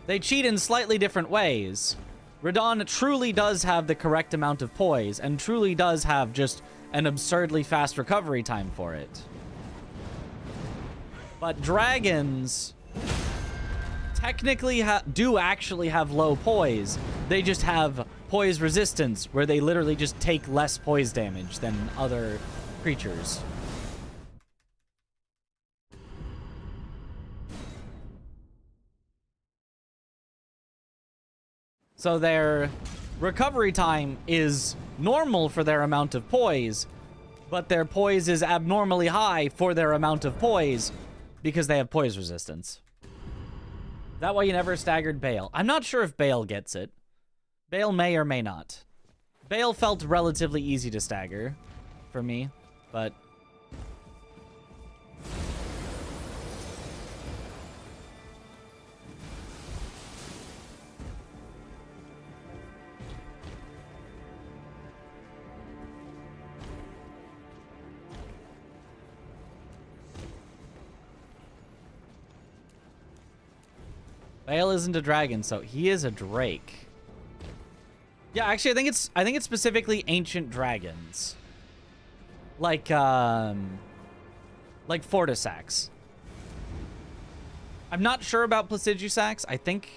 They cheat in slightly different ways. Radon truly does have the correct amount of poise and truly does have just an absurdly fast recovery time for it. But dragons technically do actually have low poise. They just have poise resistance, where they literally just take less poise damage than other creatures. So their recovery time is normal for their amount of poise, but their poise is abnormally high for their amount of poise because they have poise resistance. That why you never staggered Bale? I'm not sure if Bale gets it. Bale may or may not. Bale felt relatively easy to stagger for me, but... Bale isn't a dragon, so he is a drake. Yeah, actually, I think it's specifically ancient dragons, like Fortisax. I'm not sure about Placidusax. I think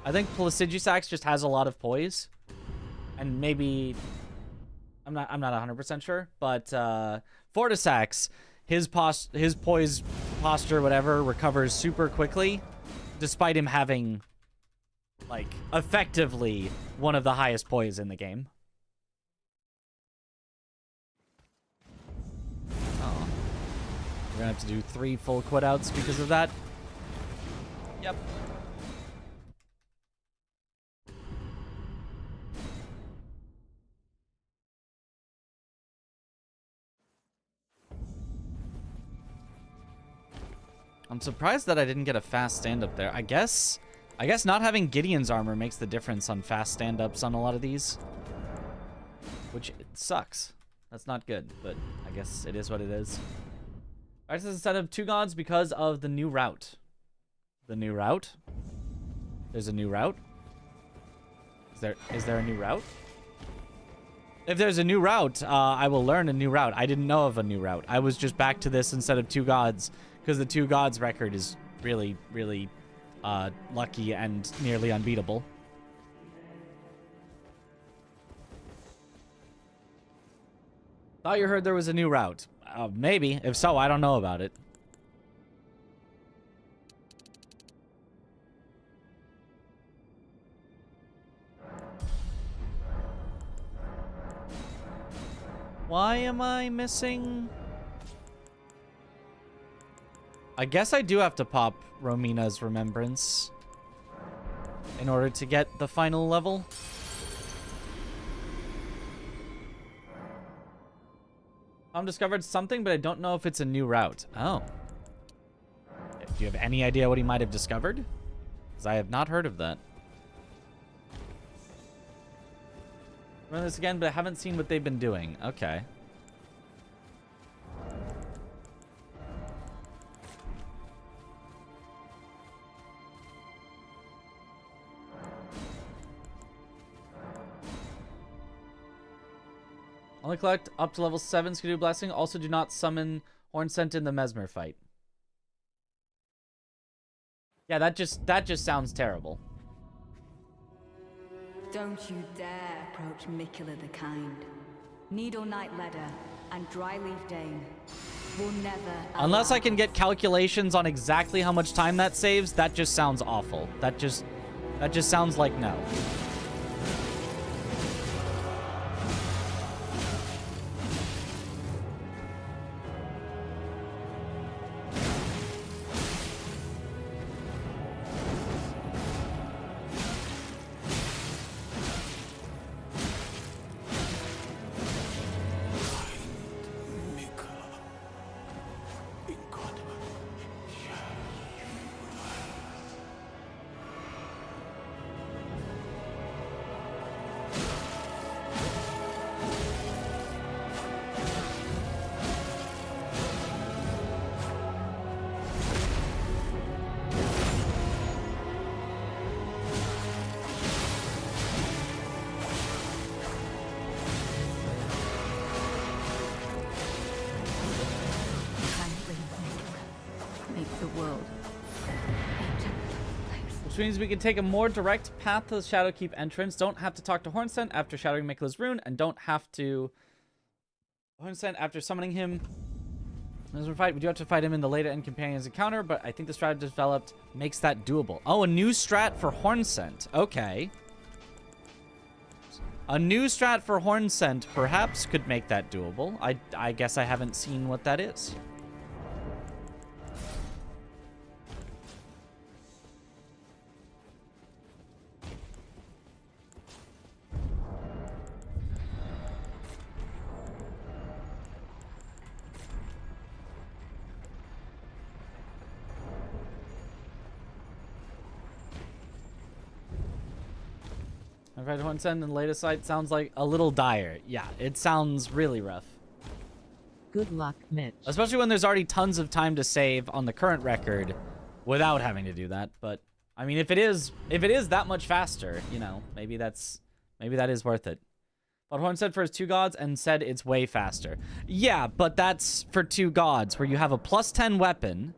Placidusax just has a lot of poise, and maybe I'm not 100% sure, but Fortisax. His poise, posture, whatever, recovers super quickly, despite him having, like, effectively one of the highest poise in the game. Oh. We're gonna have to do 3 full quit outs because of that. Yep. I'm surprised that I didn't get a fast stand-up there. I guess I guess not having Gideon's armor makes the difference on fast stand-ups on a lot of these. Which sucks. That's not good, but I guess it is what it is. Alright, so instead of 2 gods because of the new route. The new route? There's a new route? Is there a new route? If there's a new route, I will learn a new route. I didn't know of a new route. I was just back to this instead of 2 gods because the 2 gods record is really, really lucky and nearly unbeatable. Thought you heard there was a new route. Maybe. If so, I don't know about it. Why am I missing? I guess I do have to pop Romina's Remembrance in order to get the final level. I've discovered something, but I don't know if it's a new route. Oh. Do you have any idea what he might have discovered? Because I have not heard of that. Run this again, but I haven't seen what they've been doing. Okay. Only collect up to level 7 Skidoo Blessing. Also do not summon Hornsent in the Mesmer fight. Yeah, that just sounds terrible. Don't you dare approach Mikula the Kind. Needle Knight Ledder and Dryleaf Dane will never. Unless I can get calculations on exactly how much time that saves, that just sounds awful. That just sounds like no. Which means we can take a more direct path to the Shadowkeep entrance. Don't have to talk to Hornsent after shattering Mikula's rune, and don't have to Hornsent after summoning him. As we fight, we do have to fight him in the later end companions encounter, but I think the strat developed makes that doable. Oh, a new strat for Hornsent. Okay. A new strat for Hornsent perhaps could make that doable. I guess I haven't seen what that is. I've read Hornsent in the latest site. Sounds like a little dire. Yeah, it sounds really rough. Good luck, Mitch. Especially when there's already tons of time to save on the current record without having to do that. But I mean, if it is that much faster, you know, maybe that is worth it. But Hornsent for his 2 gods and said it's way faster. Yeah, but that's for 2 gods where you have a +10 weapon.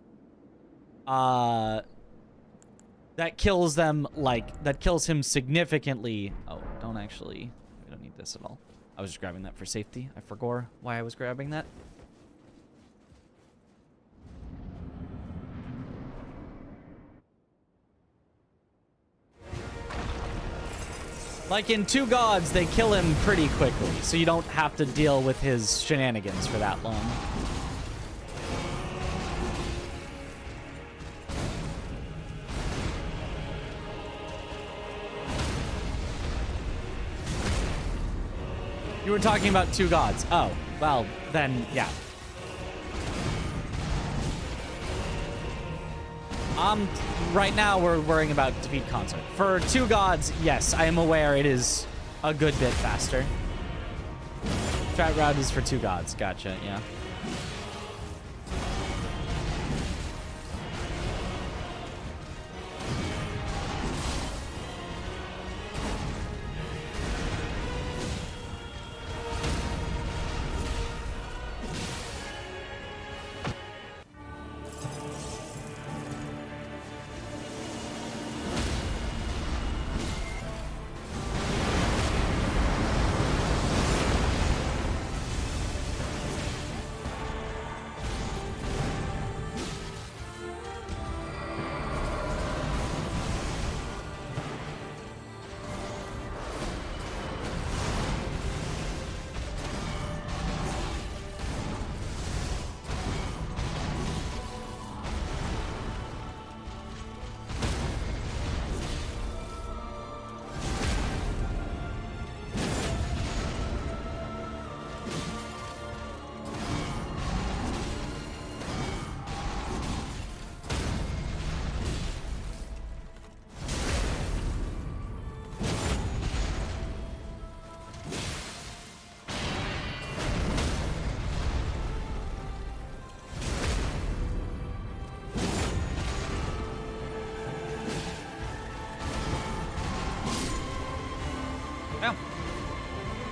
That kills them, like, that kills him significantly. Oh, we don't need this at all. I was just grabbing that for safety. I forgot why I was grabbing that. Like in 2 gods, they kill him pretty quickly, so you don't have to deal with his shenanigans for that long. You were talking about 2 gods. Oh, well, then, yeah. Right now, we're worrying about defeat Consort. For 2 gods, yes, I am aware it is a good bit faster. Strat route is for 2 gods. Gotcha, yeah.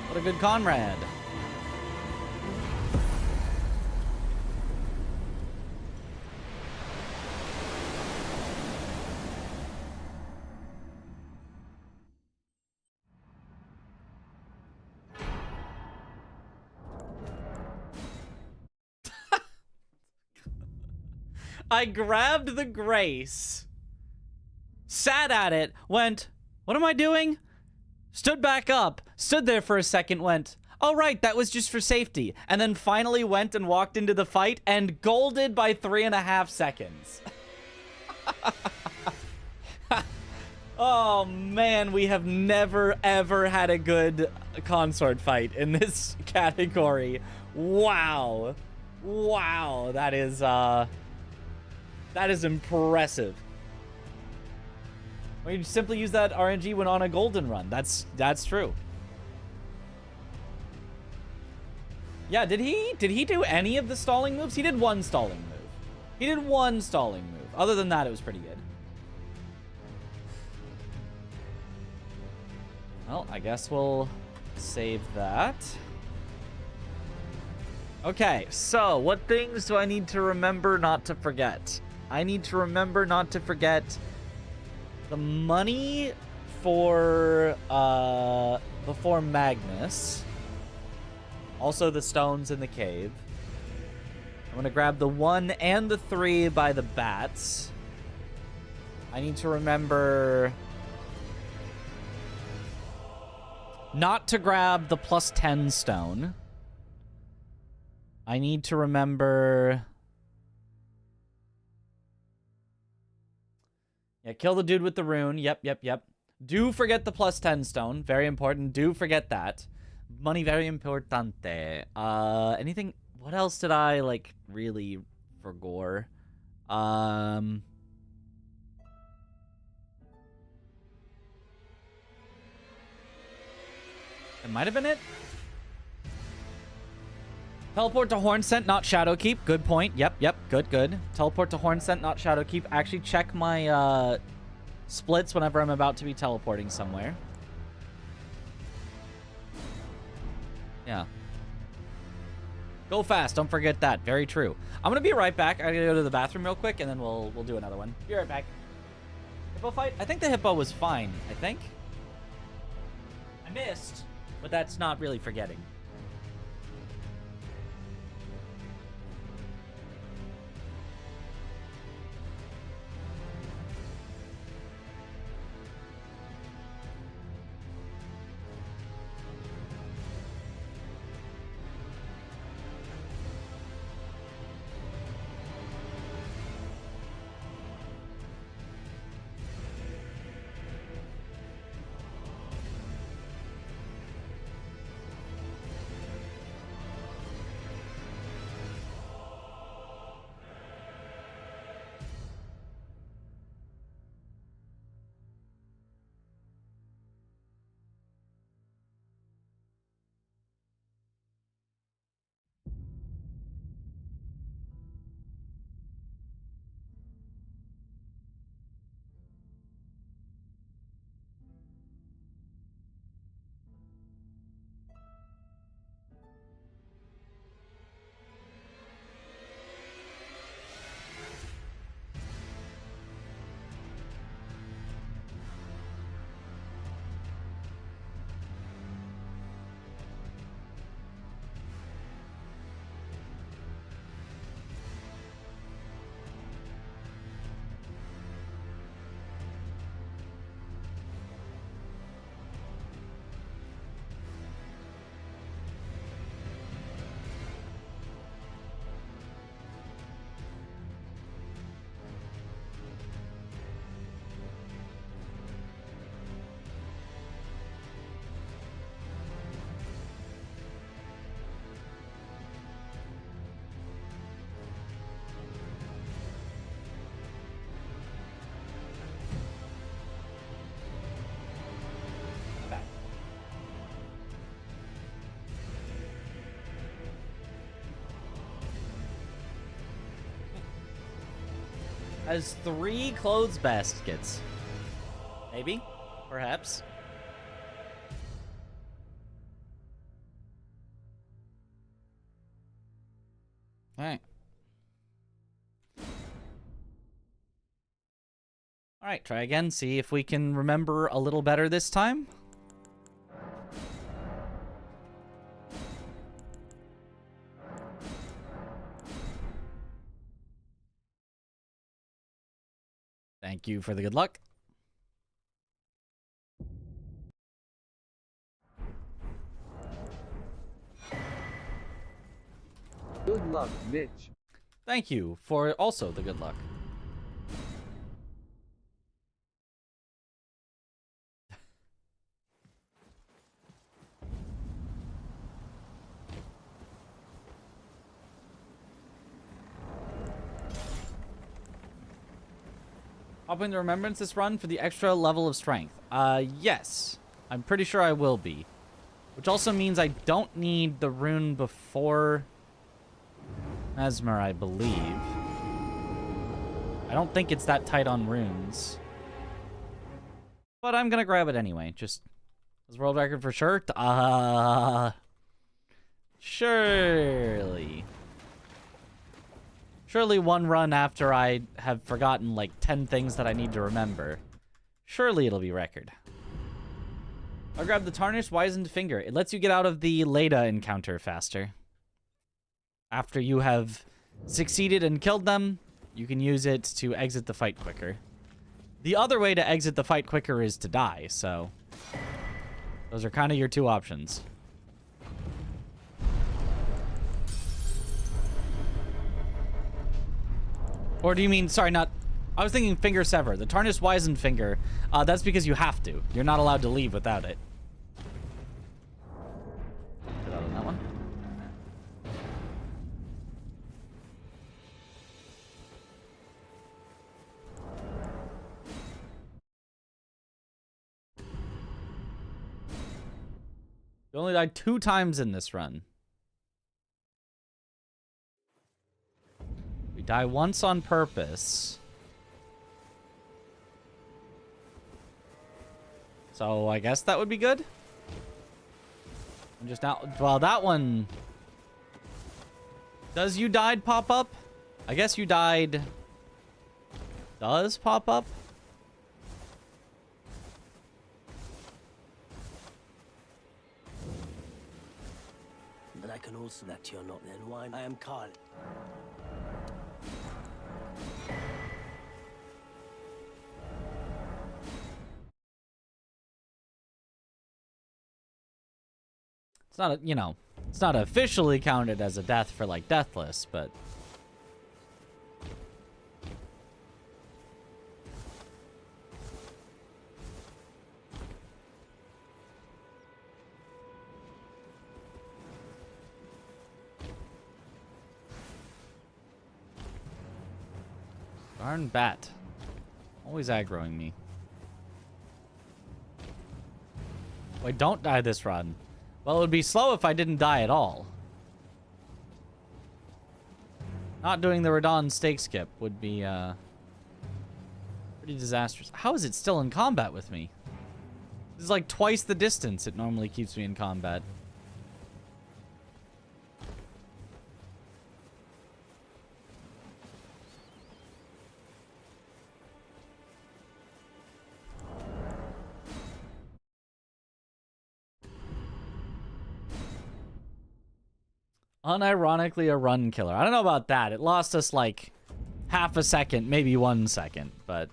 What a good comrade. I grabbed the Grace, sat at it, went, what am I doing? Stood back up, stood there for a second, went, oh right, that was just for safety. And then finally went and walked into the fight and golded by 3.5 seconds. Oh man, we have never ever had a good consort fight in this category. Wow. Wow, that is impressive. We simply use that RNG when on a golden run. That's true. Yeah, did he do any of the stalling moves? He did one stalling move. He did one stalling move. Other than that, it was pretty good. Well, I guess we'll save that. Okay, so what things do I need to remember not to forget? I need to remember not to forget the money for before Magnus. Also the stones in the cave. I'm gonna grab the 1 and the 3 by the bats. I need to remember not to grab the +10 stone. I need to remember... Yeah, kill the dude with the rune. Yep. Do forget the +10 stone. Very important. Do forget that. Money, very importante. Anything... What else did I, like, really forgore? It might have been it. Teleport to Hornsent, not Shadowkeep. Good point. Yep. Good. Teleport to Hornsent, not Shadowkeep. Actually, check my splits whenever I'm about to be teleporting somewhere. Yeah. Go fast. Don't forget that. Very true. I'm gonna be right back. I gotta go to the bathroom real quick, and then we'll do another one. Be right back. Hippo fight? I think the hippo was fine. I think. I missed, but that's not really forgetting. Has 3 clothes baskets. Maybe. Perhaps. Alright. Alright, try again. See if we can remember a little better this time. Thank you for the good luck. Good luck, Mitch. Thank you for also the good luck. Hop into Remembrance this run for the extra level of strength. Yes. I'm pretty sure I will be. Which also means I don't need the rune before Mesmer, I believe. I don't think it's that tight on runes. But I'm gonna grab it anyway. Just as world record for sure. Surely. Surely one run after I have forgotten like 10 things that I need to remember. Surely it'll be record. I'll grab the Tarnished Wizened Finger. It lets you get out of the Leda encounter faster. After you have succeeded and killed them, you can use it to exit the fight quicker. The other way to exit the fight quicker is to die, so those are kind of your 2 options. Or do you mean, sorry, not, I was thinking Finger Sever. The Tarnished Wizened Finger, that's because you have to. You're not allowed to leave without it. Get out on that one. You only died 2 times in this run. We die once on purpose. So I guess that would be good. I'm just now, well, that one. Does you died pop up? I guess you died does pop up. But I can also that you're not then wine. I am Carl. It's not a, you know, it's not officially counted as a death for like Deathless, but darn bat. Always aggroing me. Wait, don't die this run. Well, it would be slow if I didn't die at all. Not doing the Radon stake skip would be, pretty disastrous. How is it still in combat with me? This is like twice the distance it normally keeps me in combat. Unironically a run killer. I don't know about that. It lost us like half a second, maybe 1 second, but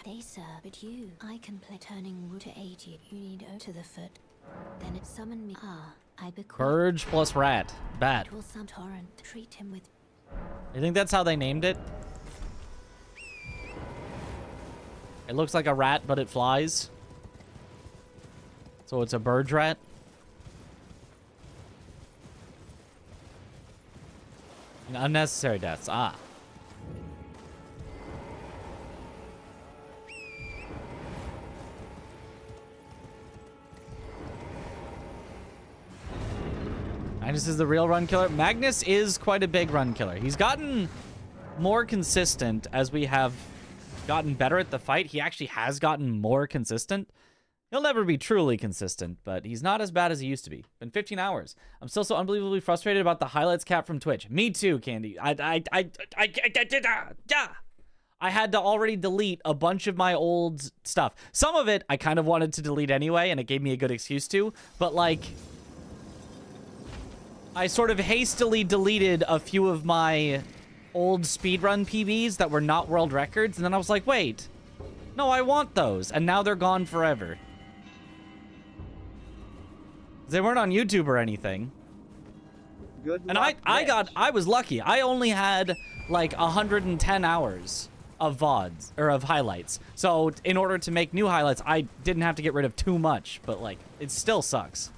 They sir, but you, I can play turning wood to aid you. You need O to the foot. Then it summon me. I bequeath. Purge plus rat. Bat. It will some torrent. Treat him with. You think that's how they named it? It looks like a rat, but it flies. So it's a bird rat. Unnecessary deaths. Ah. Magnus is the real run killer. Magnus is quite a big run killer. He's gotten more consistent as we have gotten better at the fight. He actually has gotten more consistent. He'll never be truly consistent, but he's not as bad as he used to be. Been 15 hours. I'm still so unbelievably frustrated about the highlights cap from Twitch. Me too, Candy. I had to already delete a bunch of my old stuff. Some of it I kind of wanted to delete anyway, and it gave me a good excuse to. But, like, I sort of hastily deleted a few of my old speedrun PBs that were not world records, and then I was like, wait, no, I want those, and now they're gone forever. They weren't on YouTube or anything. Good And luck, I was lucky. I only had like 110 hours of VODs, or of highlights. So in order to make new highlights, I didn't have to get rid of too much, but like, it still sucks.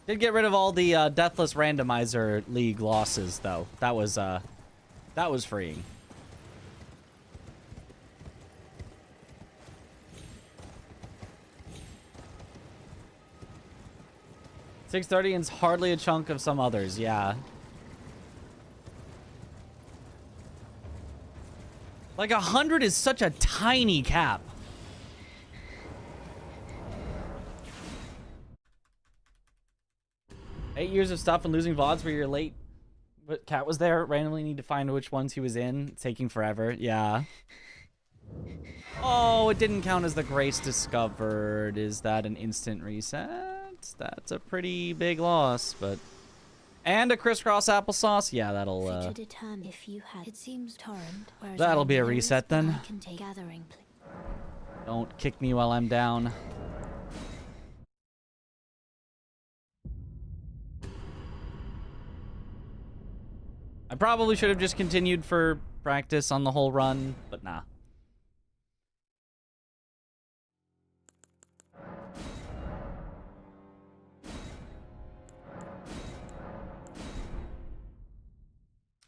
Did get rid of all the Deathless Randomizer League losses, though. That was freeing. $630 and's hardly a chunk of some others, yeah. Like 100 is such a tiny cap. Eight years of stuff and losing VODs where you're late. But Cat was there. Randomly need to find which ones he was in. It's taking forever. Yeah. Oh, it didn't count as the Grace discovered. Is that an instant reset? That's a pretty big loss, but... And a crisscross applesauce? Yeah, that'll, that'll be a reset then. Don't kick me while I'm down. I probably should have just continued for practice on the whole run, but nah.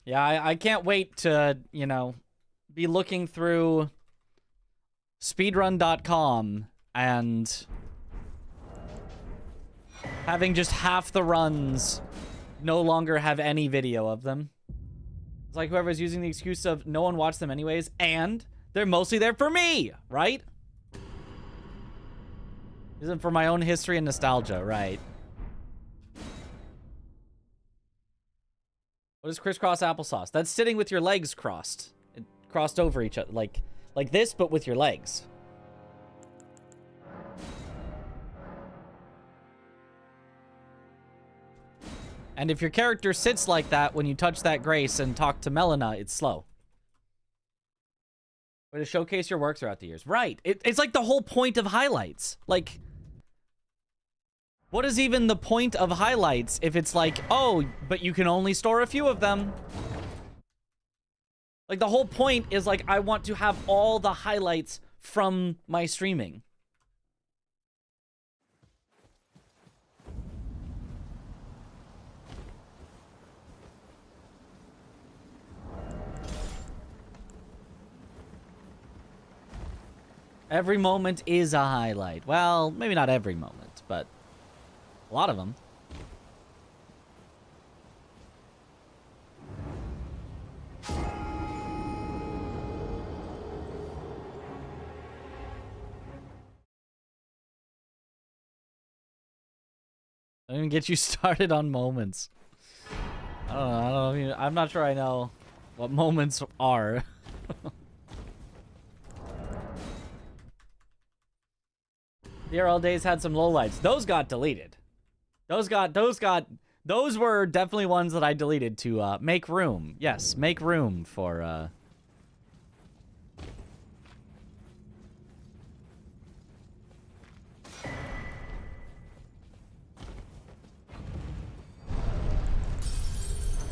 Yeah, I can't wait to, you know, be looking through speedrun.com and having just half the runs no longer have any video of them. It's like whoever's using the excuse of no one watched them anyways, and they're mostly there for me, right? Isn't for my own history and nostalgia, right? What is crisscross applesauce? That's sitting with your legs crossed. It crossed over each other, like this, but with your legs. And if your character sits like that when you touch that Grace and talk to Melina, it's slow. Way to showcase your work throughout the years. Right. It's like the whole point of highlights. Like, what is even the point of highlights if it's like, oh, but you can only store a few of them? Like, the whole point is like, I want to have all the highlights from my streaming. Every moment is a highlight. Well, maybe not every moment, but a lot of them. Don't even get you started on moments. I don't know. I'm not sure I know what moments are. The RL days had some lowlights. Those got deleted. Those were definitely ones that I deleted to make room. Yes, make room for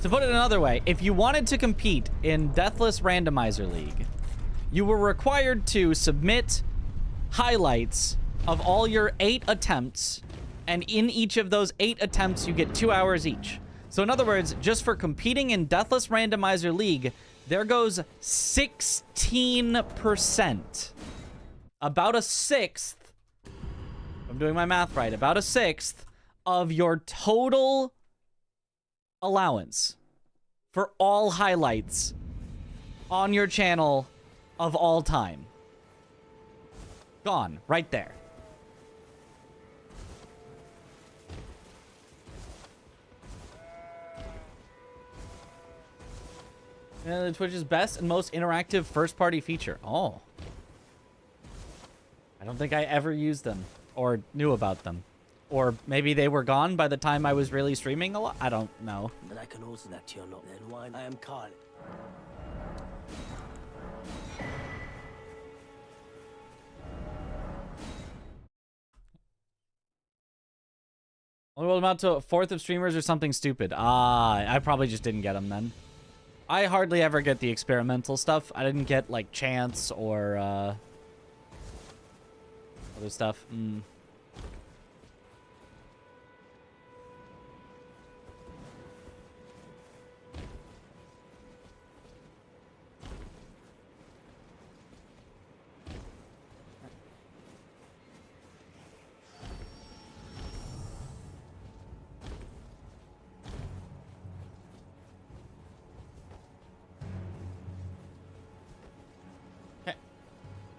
To put it another way, if you wanted to compete in Deathless Randomizer League, you were required to submit highlights of all your 8 attempts, and in each of those 8 attempts, you get 2 hours each. So in other words, just for competing in Deathless Randomizer League, there goes 16%. About a sixth, if I'm doing my math right, about a sixth of your total allowance for all highlights on your channel of all time. Gone, right there. And Twitch's best and most interactive first-party feature. Oh. I don't think I ever used them or knew about them. Or maybe they were gone by the time I was really streaming a lot. I don't know. But I can also that you're not then why I am Carl. What about to a fourth of streamers or something stupid? Ah, I probably just didn't get them then. I hardly ever get the experimental stuff. I didn't get, like, chance or, other stuff.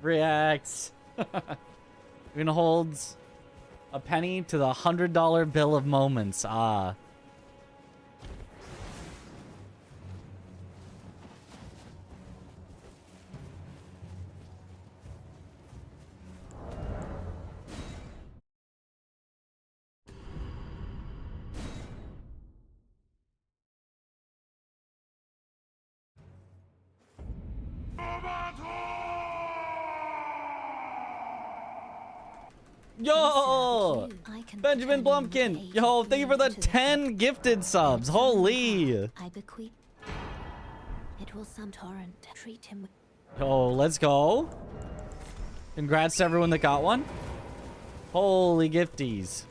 Reacts. Even holds a penny to the $100 bill of moments. Ah. Yo! Benjamin Blumpkin! Yo, thank you for the 10 gifted subs! Holy! I bequeath. It will some torrent treat him with. Yo, let's go. Congrats to everyone that got one. Holy gifties.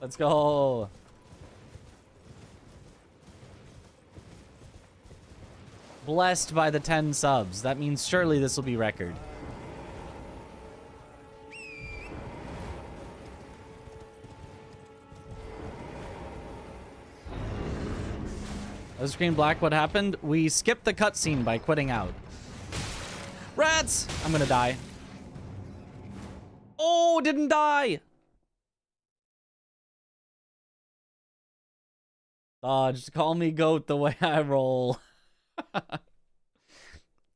Let's go. Blessed by the 10 subs. That means surely this will be record. The screen black, what happened? We skipped the cutscene by quitting out. Rats! I'm gonna die. Oh, didn't die! Just call me goat the way I roll.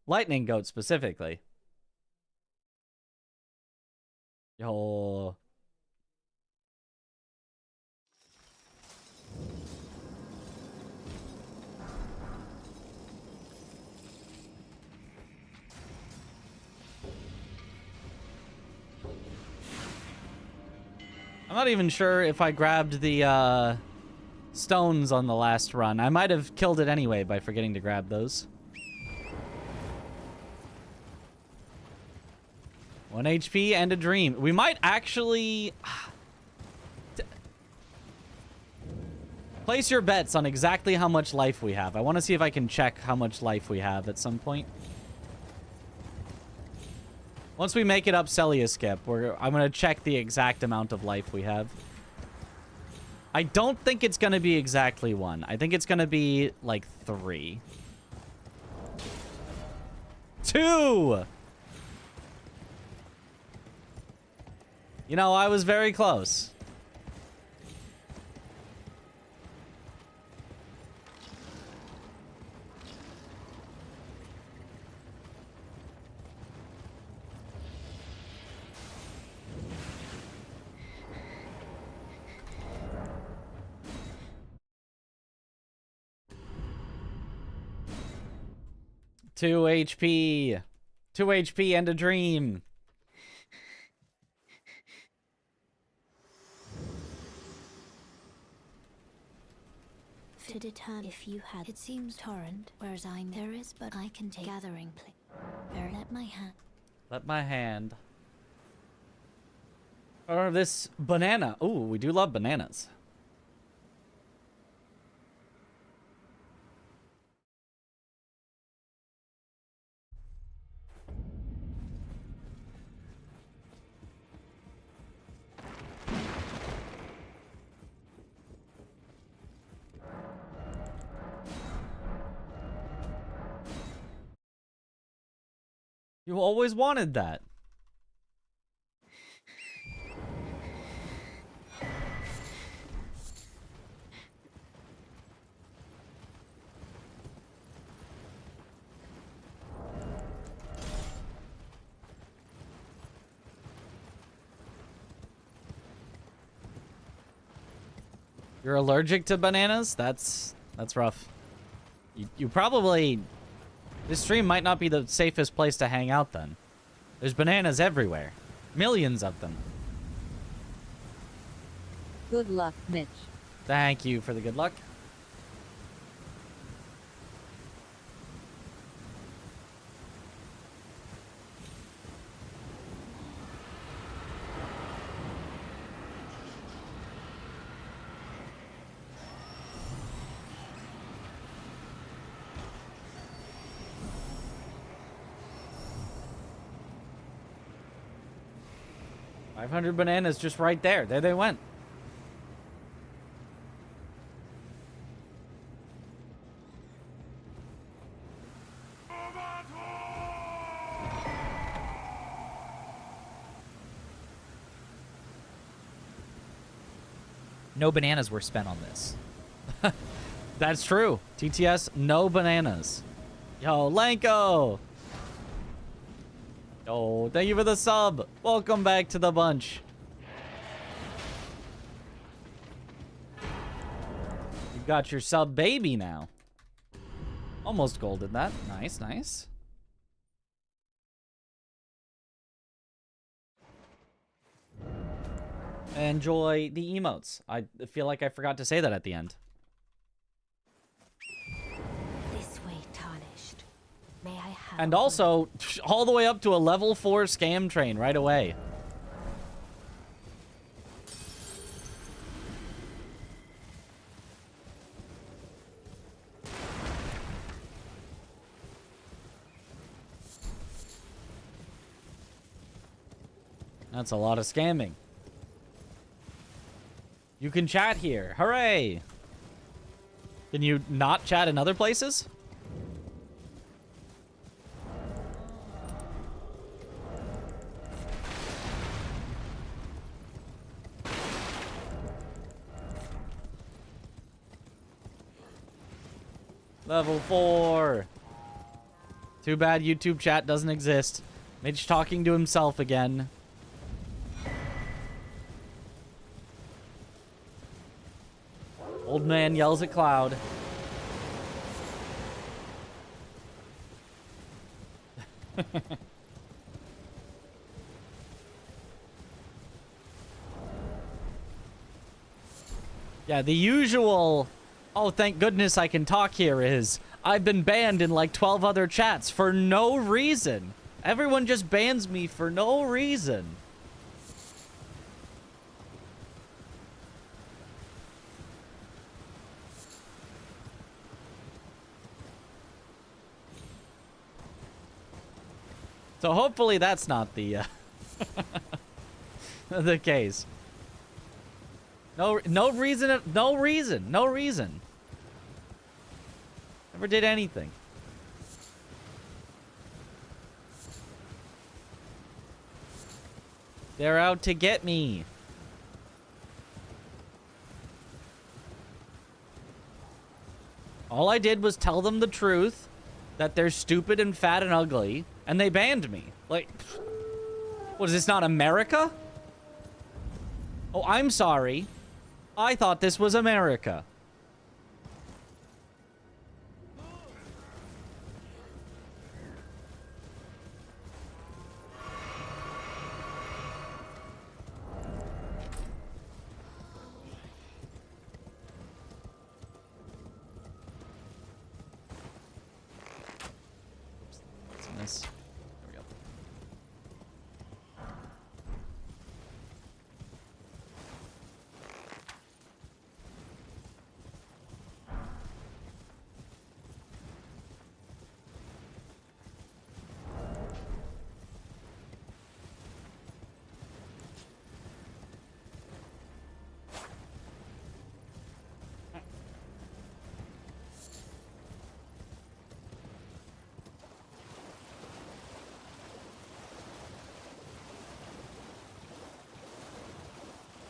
Lightning goat specifically. Yo. I'm not even sure if I grabbed the stones on the last run. I might have killed it anyway by forgetting to grab those. 1 HP and a dream. We might actually... Place your bets on exactly how much life we have. I want to see if I can check how much life we have at some point. Once we make it up Celia skip, I'm going to check the exact amount of life we have. I don't think it's going to be exactly 1. I think it's going to be like 3. 2! You know, I was very close. Two HP. 2 HP and a dream. To determine if you had. It seems torrent, whereas there is, but I can take gathering let my hand. Let my hand. Or this banana. Ooh, we do love bananas. You always wanted that. You're allergic to bananas? That's rough. You probably... This stream might not be the safest place to hang out then. There's bananas everywhere. Millions of them. Good luck, Mitch. Thank you for the good luck. $500 bananas just right there. There they went. No bananas were spent on this. That's true. TTS, no bananas. Yo, Lanko! Oh, thank you for the sub. Welcome back to the bunch. You've got your sub baby now. Almost golden that. Nice, nice. Enjoy the emotes. I feel like I forgot to say that at the end. This way, tarnished. May I have And also, all the way up to a level 4 scam train right away. That's a lot of scamming. You can chat here. Hooray! Can you not chat in other places? Level 4. Too bad YouTube chat doesn't exist. Mitch talking to himself again. Old man yells at cloud. Yeah, the usual, oh, thank goodness I can talk here is, I've been banned in like 12 other chats for no reason. Everyone just bans me for no reason. So hopefully that's not the the case. No reason. Never did anything. They're out to get me. All I did was tell them the truth, that they're stupid and fat and ugly, and they banned me. Like, what is this, not America? Oh, I'm sorry. I thought this was America. Oops. There we go.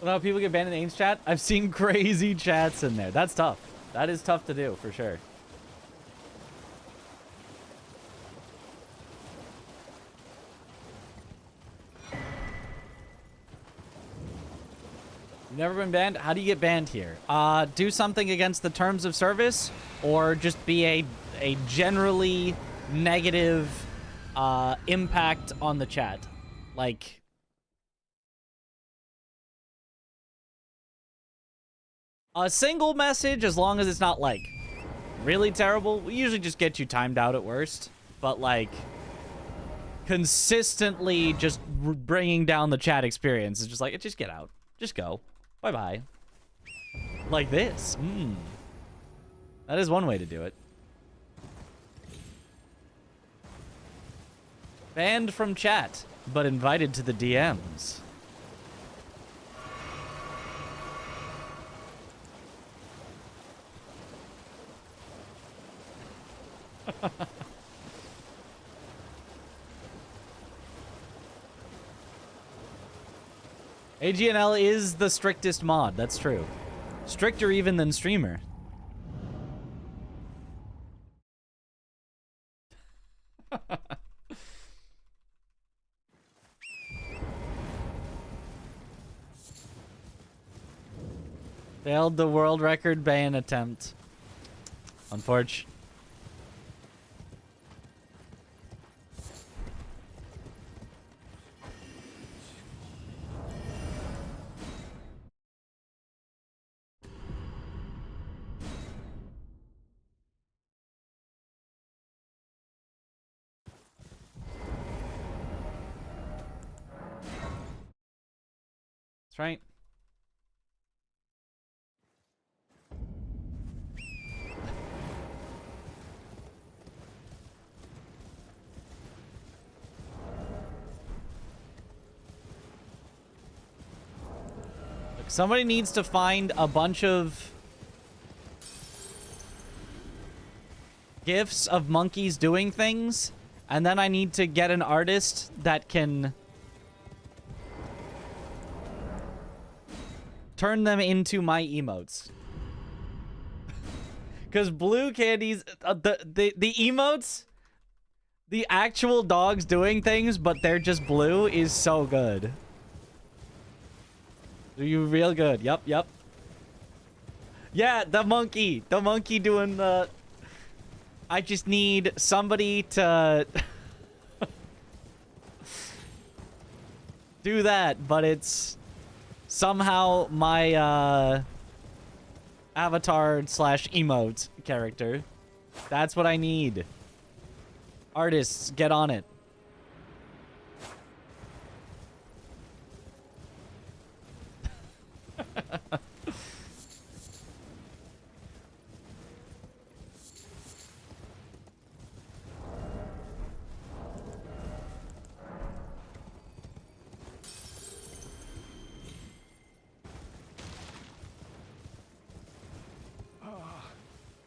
Well, people get banned in the Ames chat. I've seen crazy chats in there. That's tough. That is tough to do, for sure. You've never been banned? How do you get banned here? Do something against the terms of service, or just be a generally negative impact on the chat. Like, a single message, as long as it's not, like, really terrible. We usually just get you timed out at worst. But, like, consistently just bringing down the chat experience is just like, just get out. Just go. Bye-bye. Like this. That is one way to do it. Banned from chat, but invited to the DMs. AGNL is the strictest mod, that's true. Stricter even than streamer. Failed the world record ban attempt. Unfortunate. That's right. Look, somebody needs to find a bunch of GIFs of monkeys doing things, and then I need to get an artist that can turn them into my emotes. Because blue candies, the emotes, the actual dogs doing things, but they're just blue, is so good. Are you real good? Yep. Yeah, the monkey doing the... I just need somebody to do that, but it's somehow my avatar / emote character. That's what I need. Artists, get on it.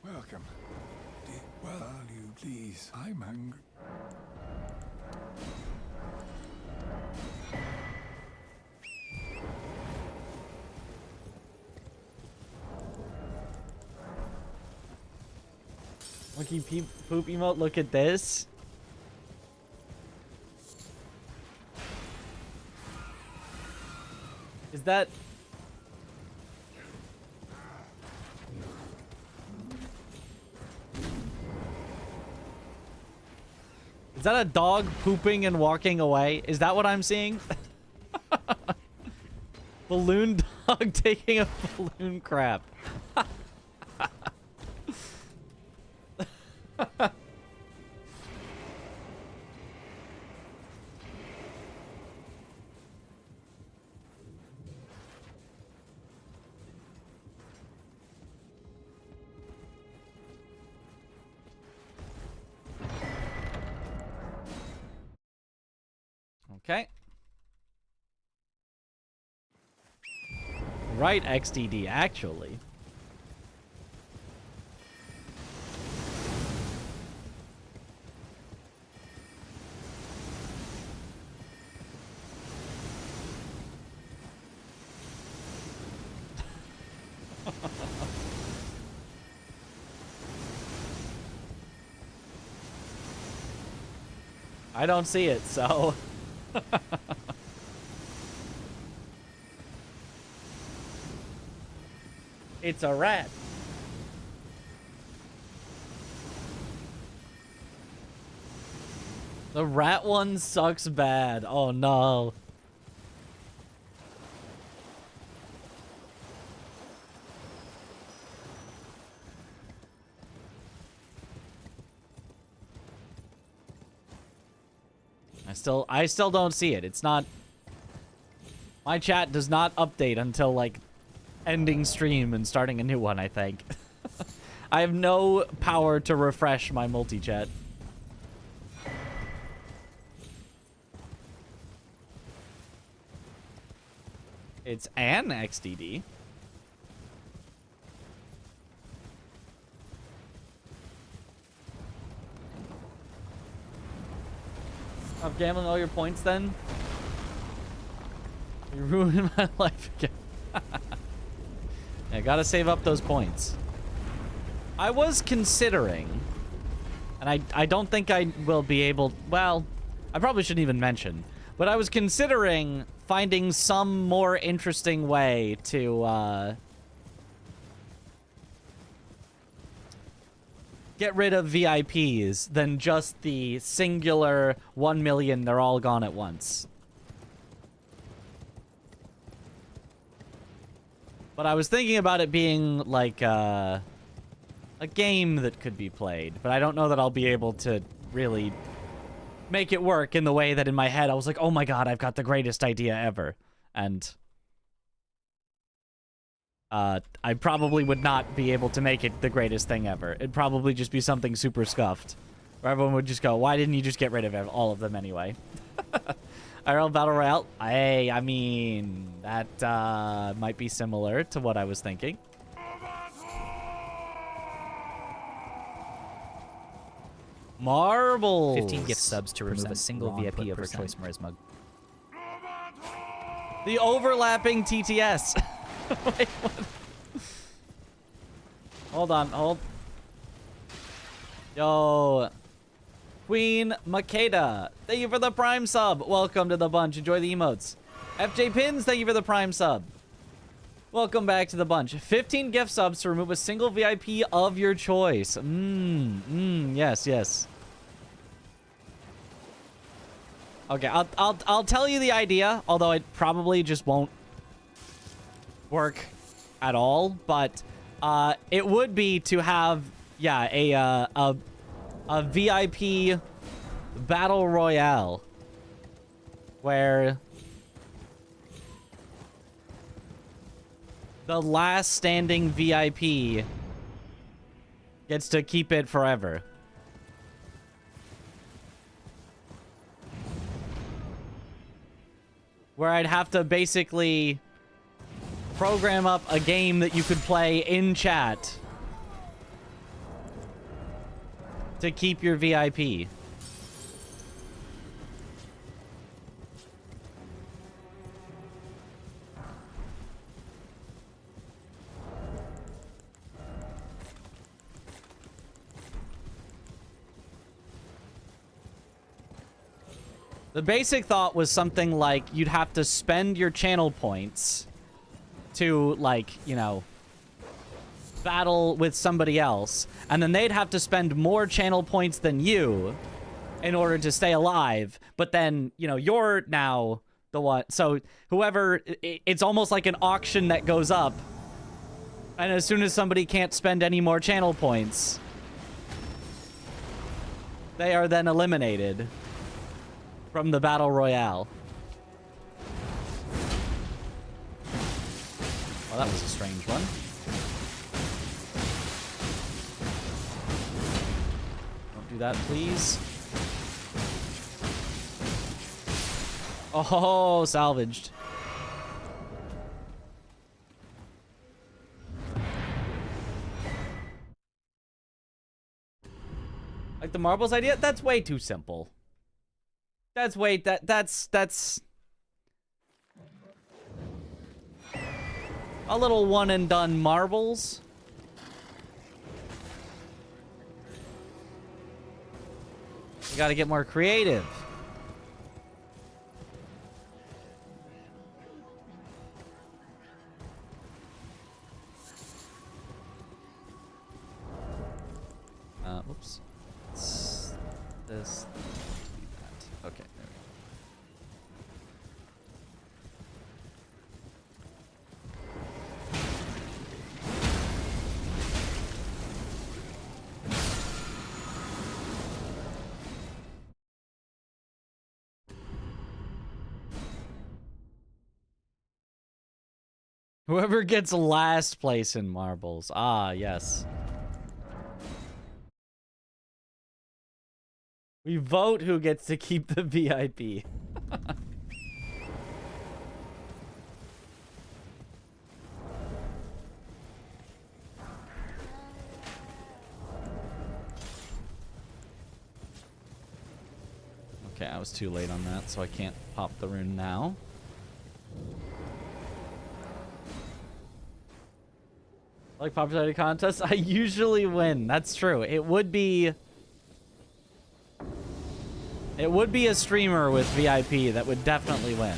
Welcome. Well, you please. I'm hungry. Monkey poop emote, look at this. Is that... Is that a dog pooping and walking away? Is that what I'm seeing? Balloon dog taking a balloon crap. Okay. Right, XDD, actually. I don't see it, so... It's a rat. The rat one sucks bad. Oh no. I still don't see it. It's not... My chat does not update until, like, ending stream and starting a new one, I think. I have no power to refresh my multi-chat. It's an XDD. Stop gambling all your points then? You ruined my life again. I gotta save up those points. I was considering, and I don't think I will be able... Well, I probably shouldn't even mention, but I was considering finding some more interesting way to get rid of VIPs than just the singular 1 million, they're all gone at once. But I was thinking about it being like a game that could be played, but I don't know that I'll be able to really make it work in the way that in my head I was like, oh my god, I've got the greatest idea ever. And I probably would not be able to make it the greatest thing ever. It'd probably just be something super scuffed, where everyone would just go, why didn't you just get rid of all of them anyway? IRL Battle Royale? I mean, that might be similar to what I was thinking. Marbles. 15 gift subs to remove a single VIP over choice Marisma. The overlapping TTS. Wait, what? Hold on, hold. Yo. Queen Makeda, thank you for the Prime sub. Welcome to the bunch. Enjoy the emotes. FJ Pins, thank you for the Prime sub. Welcome back to the bunch. 15 gift subs to remove a single VIP of your choice. Yes, yes. Okay, I'll tell you the idea, although it probably just won't work at all. But it would be to have, yeah, a VIP battle royale where the last standing VIP gets to keep it forever. Where I'd have to basically program up a game that you could play in chat to keep your VIP. The basic thought was something like you'd have to spend your channel points to, like, you know, battle with somebody else, and then they'd have to spend more channel points than you in order to stay alive, but then, you know, you're now the one. So whoever, it's almost like an auction that goes up, and as soon as somebody can't spend any more channel points, they are then eliminated from the battle royale. Well, that was a strange one. Don't do that, please. Oh, salvaged. Like the marbles idea? That's way too simple. That's a little one and done marbles. You gotta get more creative. this. That. Okay, there we go. Whoever gets last place in marbles. Ah, yes. We vote who gets to keep the VIP. Okay, I was too late on that, so I can't pop the rune now. Like popularity contests, I usually win. That's true. It would be a streamer with VIP that would definitely win.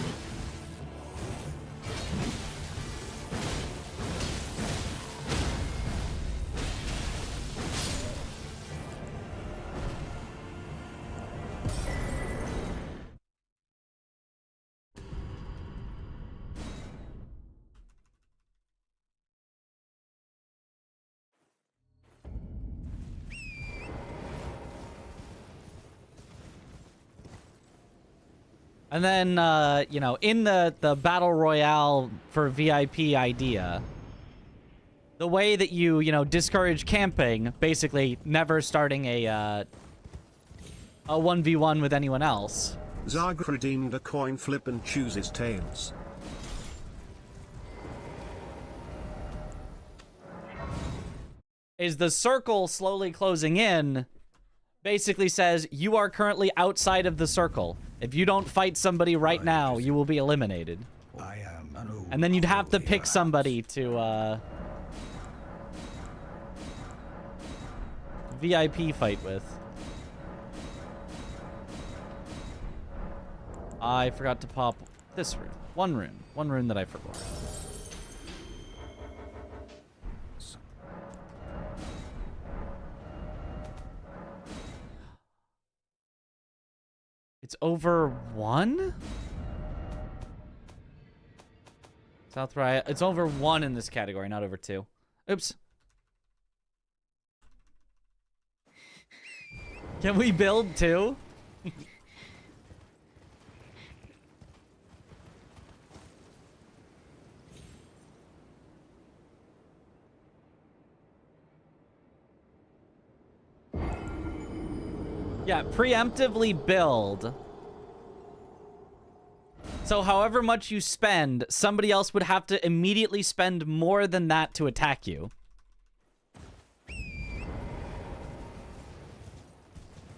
And then, you know, in the Battle Royale for VIP idea, the way that you know, discourage camping, basically never starting a 1v1 with anyone else. Zarg redeemed a coin flip and chooses tails. Is the circle slowly closing in basically says you are currently outside of the circle. If you don't fight somebody right now, you will be eliminated. I am an old And then you'd have to pick somebody to VIP fight with. I forgot to pop this rune. One rune that I forgot. It's over 1? South right. It's over 1 in this category, not over 2. Oops. Can we build 2? Yeah, preemptively build. So however much you spend, somebody else would have to immediately spend more than that to attack you.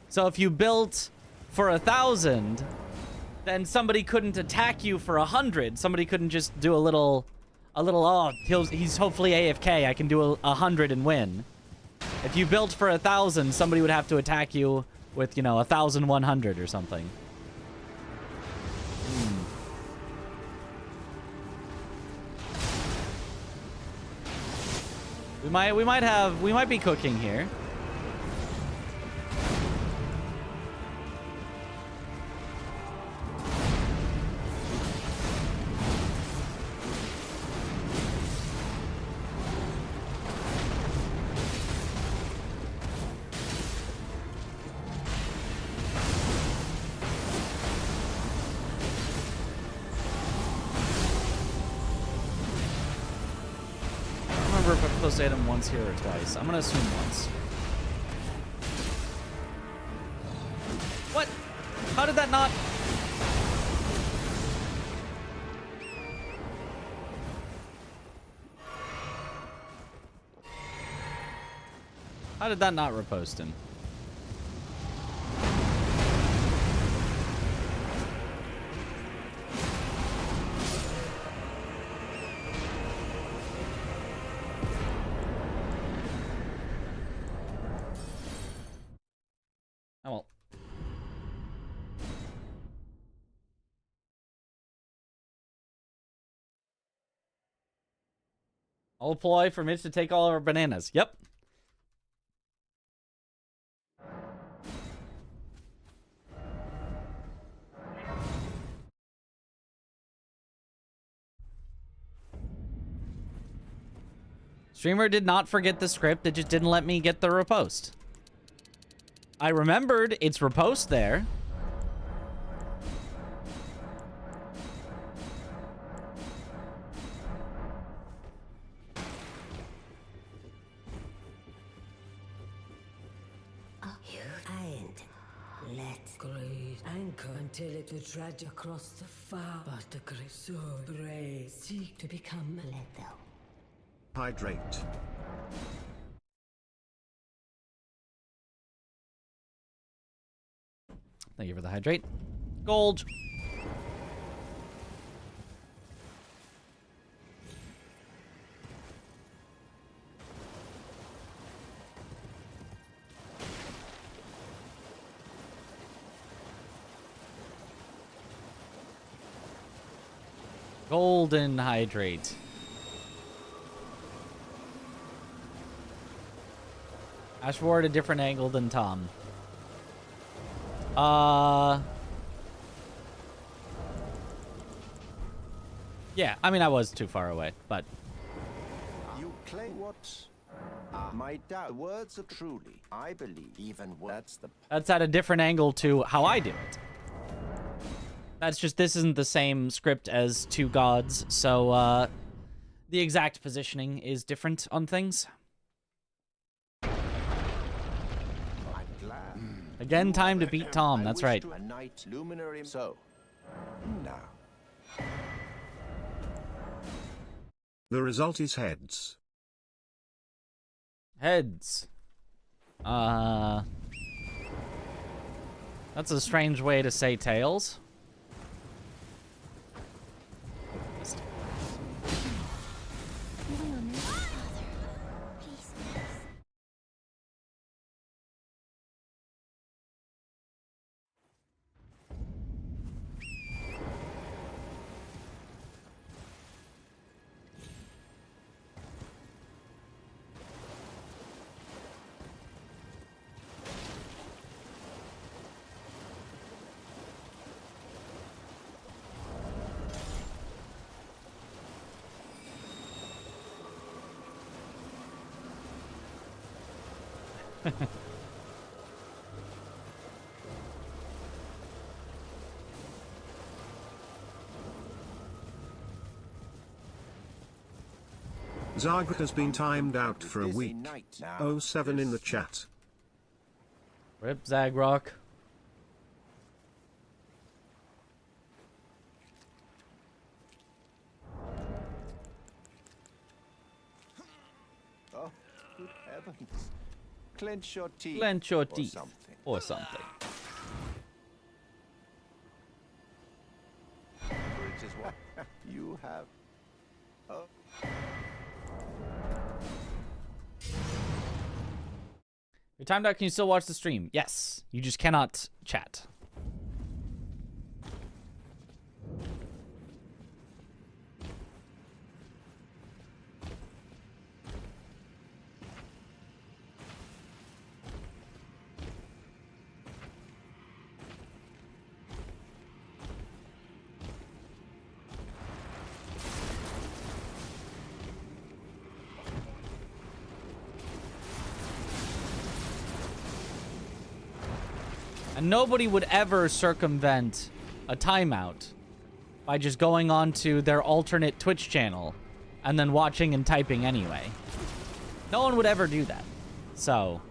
So if you built for 1,000, then somebody couldn't attack you for 100. Somebody couldn't just do a little, oh, he's hopefully AFK. I can do 100 and win. If you built for 1,000, somebody would have to attack you with, you know, 1,100 or something. We might be cooking here. If I'm supposed to hit him once here or twice. I'm gonna assume once. What? How did that not? How did that not repost him? Oh well. I'll apply for Mitch to take all of our bananas. Yep. Streamer did not forget the script. It just didn't let me get the repost. I remembered its repost there. Anchor until it would drag across the far, but the Consort rays seek to become lethal. Hydrate. Thank you for the hydrate. Gold. Golden hydrate. Ash wore at a different angle than Tom. Yeah, I mean, I was too far away, but... You claim what? My words are truly, I believe, even that's the... That's at a different angle to how I do it. That's just, this isn't the same script as Two Gods, so, the exact positioning is different on things. I'm glad. Again, time to beat Tom, that's right. A night luminary. So, now. The result is heads. Heads. That's a strange way to say tails. Zagra has been timed out for a week. 07 in the chat. Rip Zagrock. Oh, good heavens. Clench your teeth. Clench your teeth. Something. Or something. Which is what you have. Oh. You're timed out, can you still watch the stream? Yes. You just cannot chat. And nobody would ever circumvent a timeout by just going on to their alternate Twitch channel and then watching and typing anyway. No one would ever do that. So...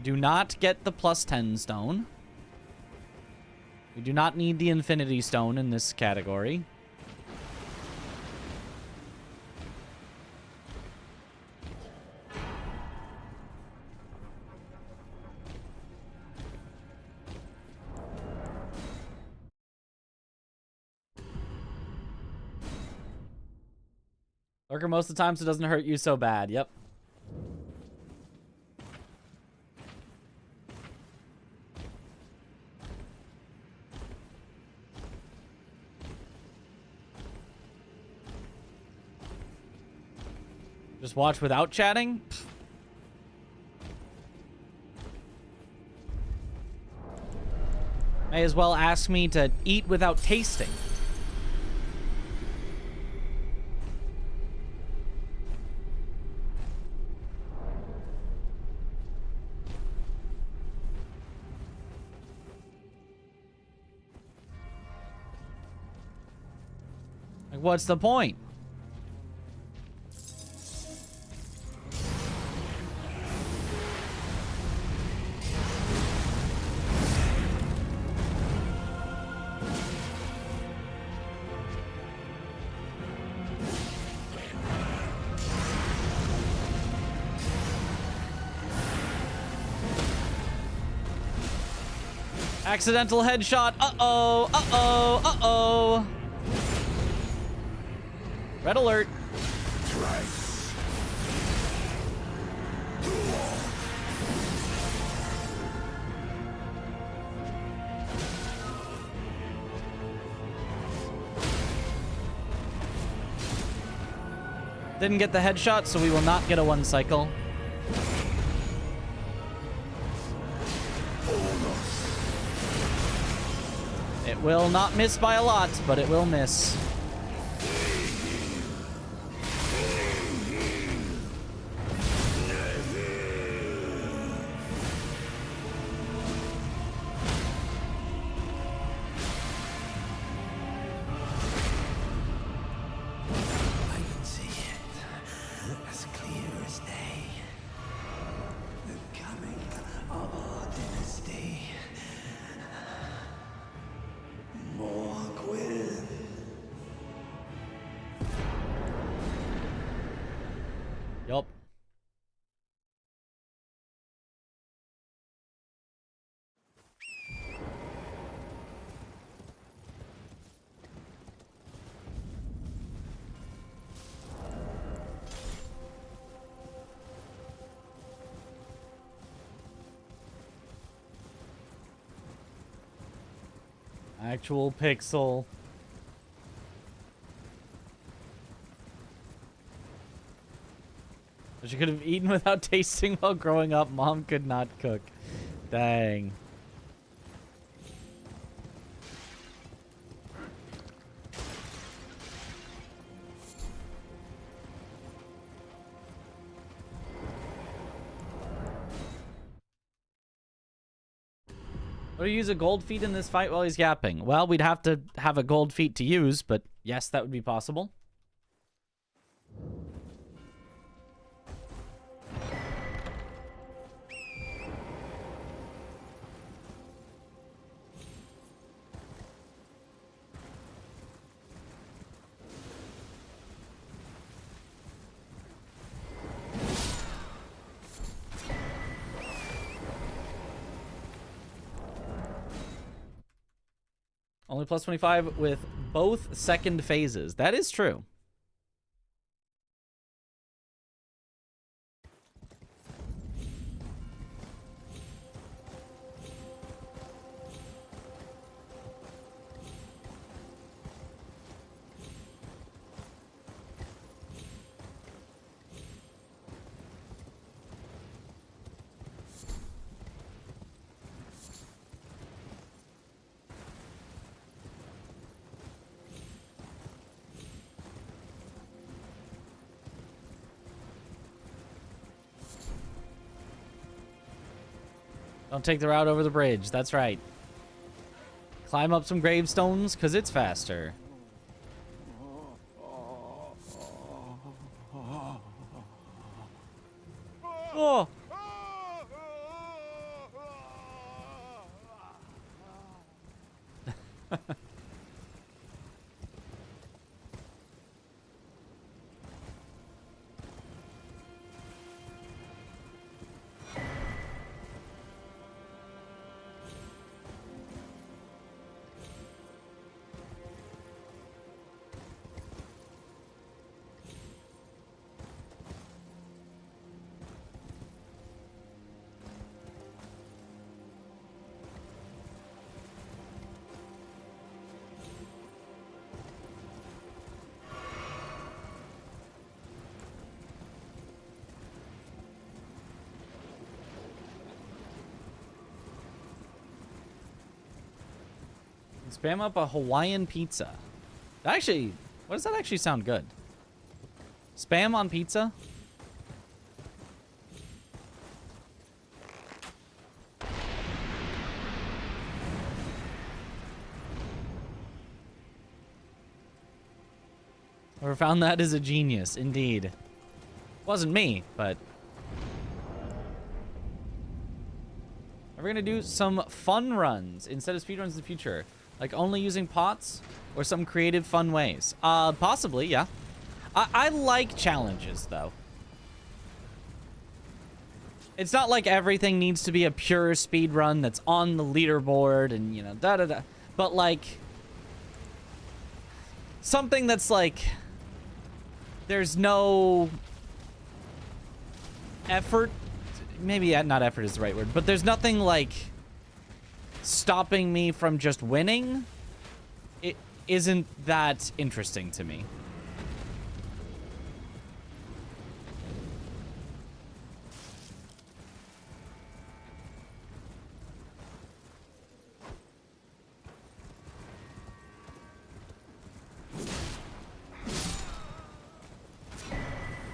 do not get the +10 stone. We do not need the Infinity Stone in this category. Lurker most of the time so it doesn't hurt you so bad. Yep. Just watch without chatting? May as well ask me to eat without tasting. Like, what's the point? Accidental headshot. Uh-oh. Uh-oh. Uh-oh. Red alert. Didn't get the headshot, so we will not get a 1 cycle. It will not miss by a lot, but it will miss. Yup. Actual pixel. She could have eaten without tasting while growing up. Mom could not cook. Dang. Or use a gold feat in this fight while he's yapping? Well, we'd have to have a gold feat to use, but yes, that would be possible. Only plus 25 with both second phases. That is true. Don't take the route over the bridge. That's right. Climb up some gravestones, because it's faster. Oh! Spam up a Hawaiian pizza. Actually, what does that actually sound good? Spam on pizza? Whoever found that is a genius, indeed. Wasn't me, but... Are we gonna do some fun runs instead of speedruns in the future? Like only using pots? Or some creative, fun ways? Possibly, yeah. I like challenges, though. It's not like everything needs to be a pure speedrun that's on the leaderboard and, you know, da-da-da. But, like... something that's, like... there's no... effort. Maybe not effort is the right word. But there's nothing, like... stopping me from just winning. It isn't that interesting to me.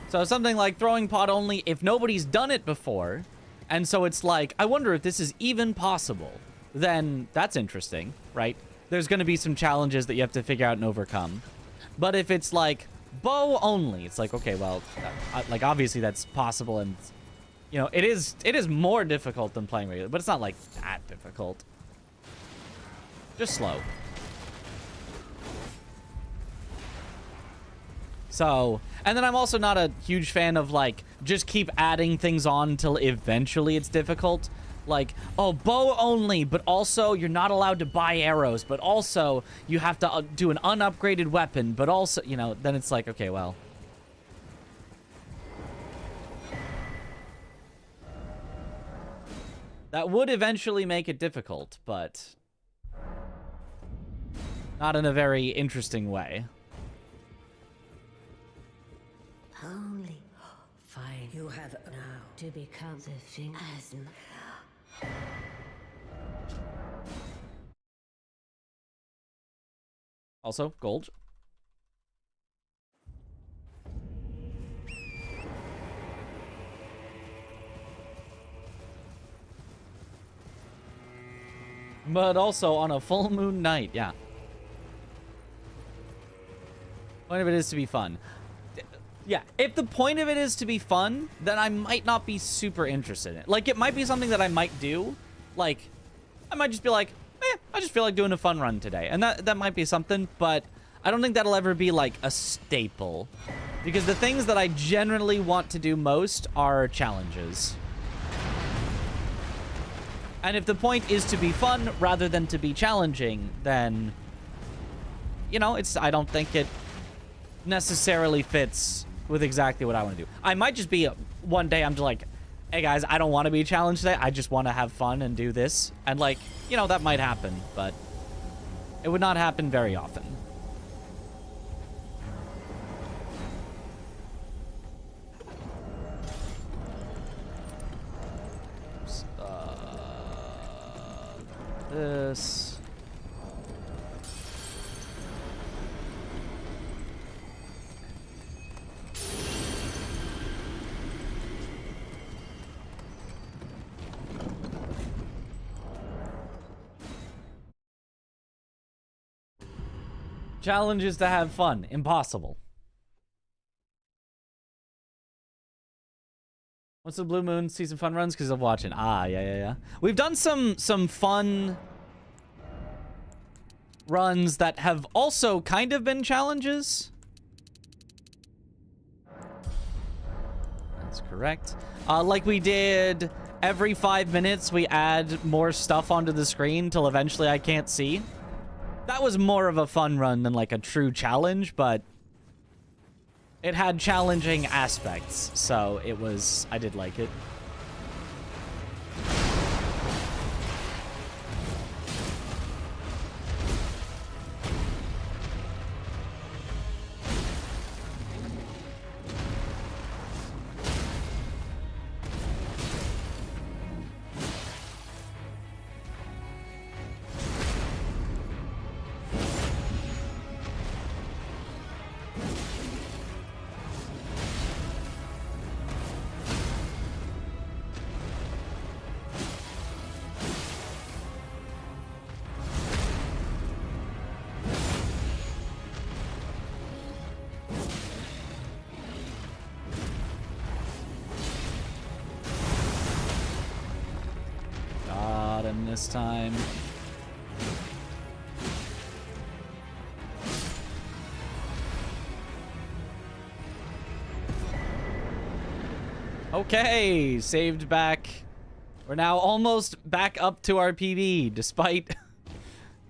So something like throwing pot only if nobody's done it before, and so it's like, I wonder if this is even possible, then that's interesting, right? There's going to be some challenges that you have to figure out and overcome. But if it's like bow only, it's like, okay, well, like obviously that's possible, and you know, it is more difficult than playing regular, but it's not like that difficult. Just slow. So, and then I'm also not a huge fan of, like, just keep adding things on until eventually it's difficult. Like, oh, bow only, but also you're not allowed to buy arrows, but also you have to do an unupgraded weapon, but also, you know, then it's like, okay, well. That would eventually make it difficult, but not in a very interesting way. Only fine. You have now to become the thing as Also, gold. But also on a full moon night, yeah. Point of it is to be fun. Yeah, if the point of it is to be fun, then I might not be super interested in it. Like, it might be something that I might do. Like, I might just be like, I just feel like doing a fun run today. And that might be something, but I don't think that'll ever be, like, a staple. Because the things that I generally want to do most are challenges. And if the point is to be fun rather than to be challenging, then, you know, I don't think it necessarily fits with exactly what I want to do. I might just be one day I'm just like, hey guys, I don't want to be challenged today. I just want to have fun and do this. And like, you know, that might happen, but it would not happen very often. This. Challenges to have fun. Impossible. What's the Blue Moon season fun runs? Because I'm watching. Ah, yeah. We've done some fun runs that have also kind of been challenges. That's correct. Like we did every 5 minutes, we add more stuff onto the screen till eventually I can't see. That was more of a fun run than like a true challenge, but it had challenging aspects, so I did like it. this time. Okay, saved back. We're now almost back up to our PB, despite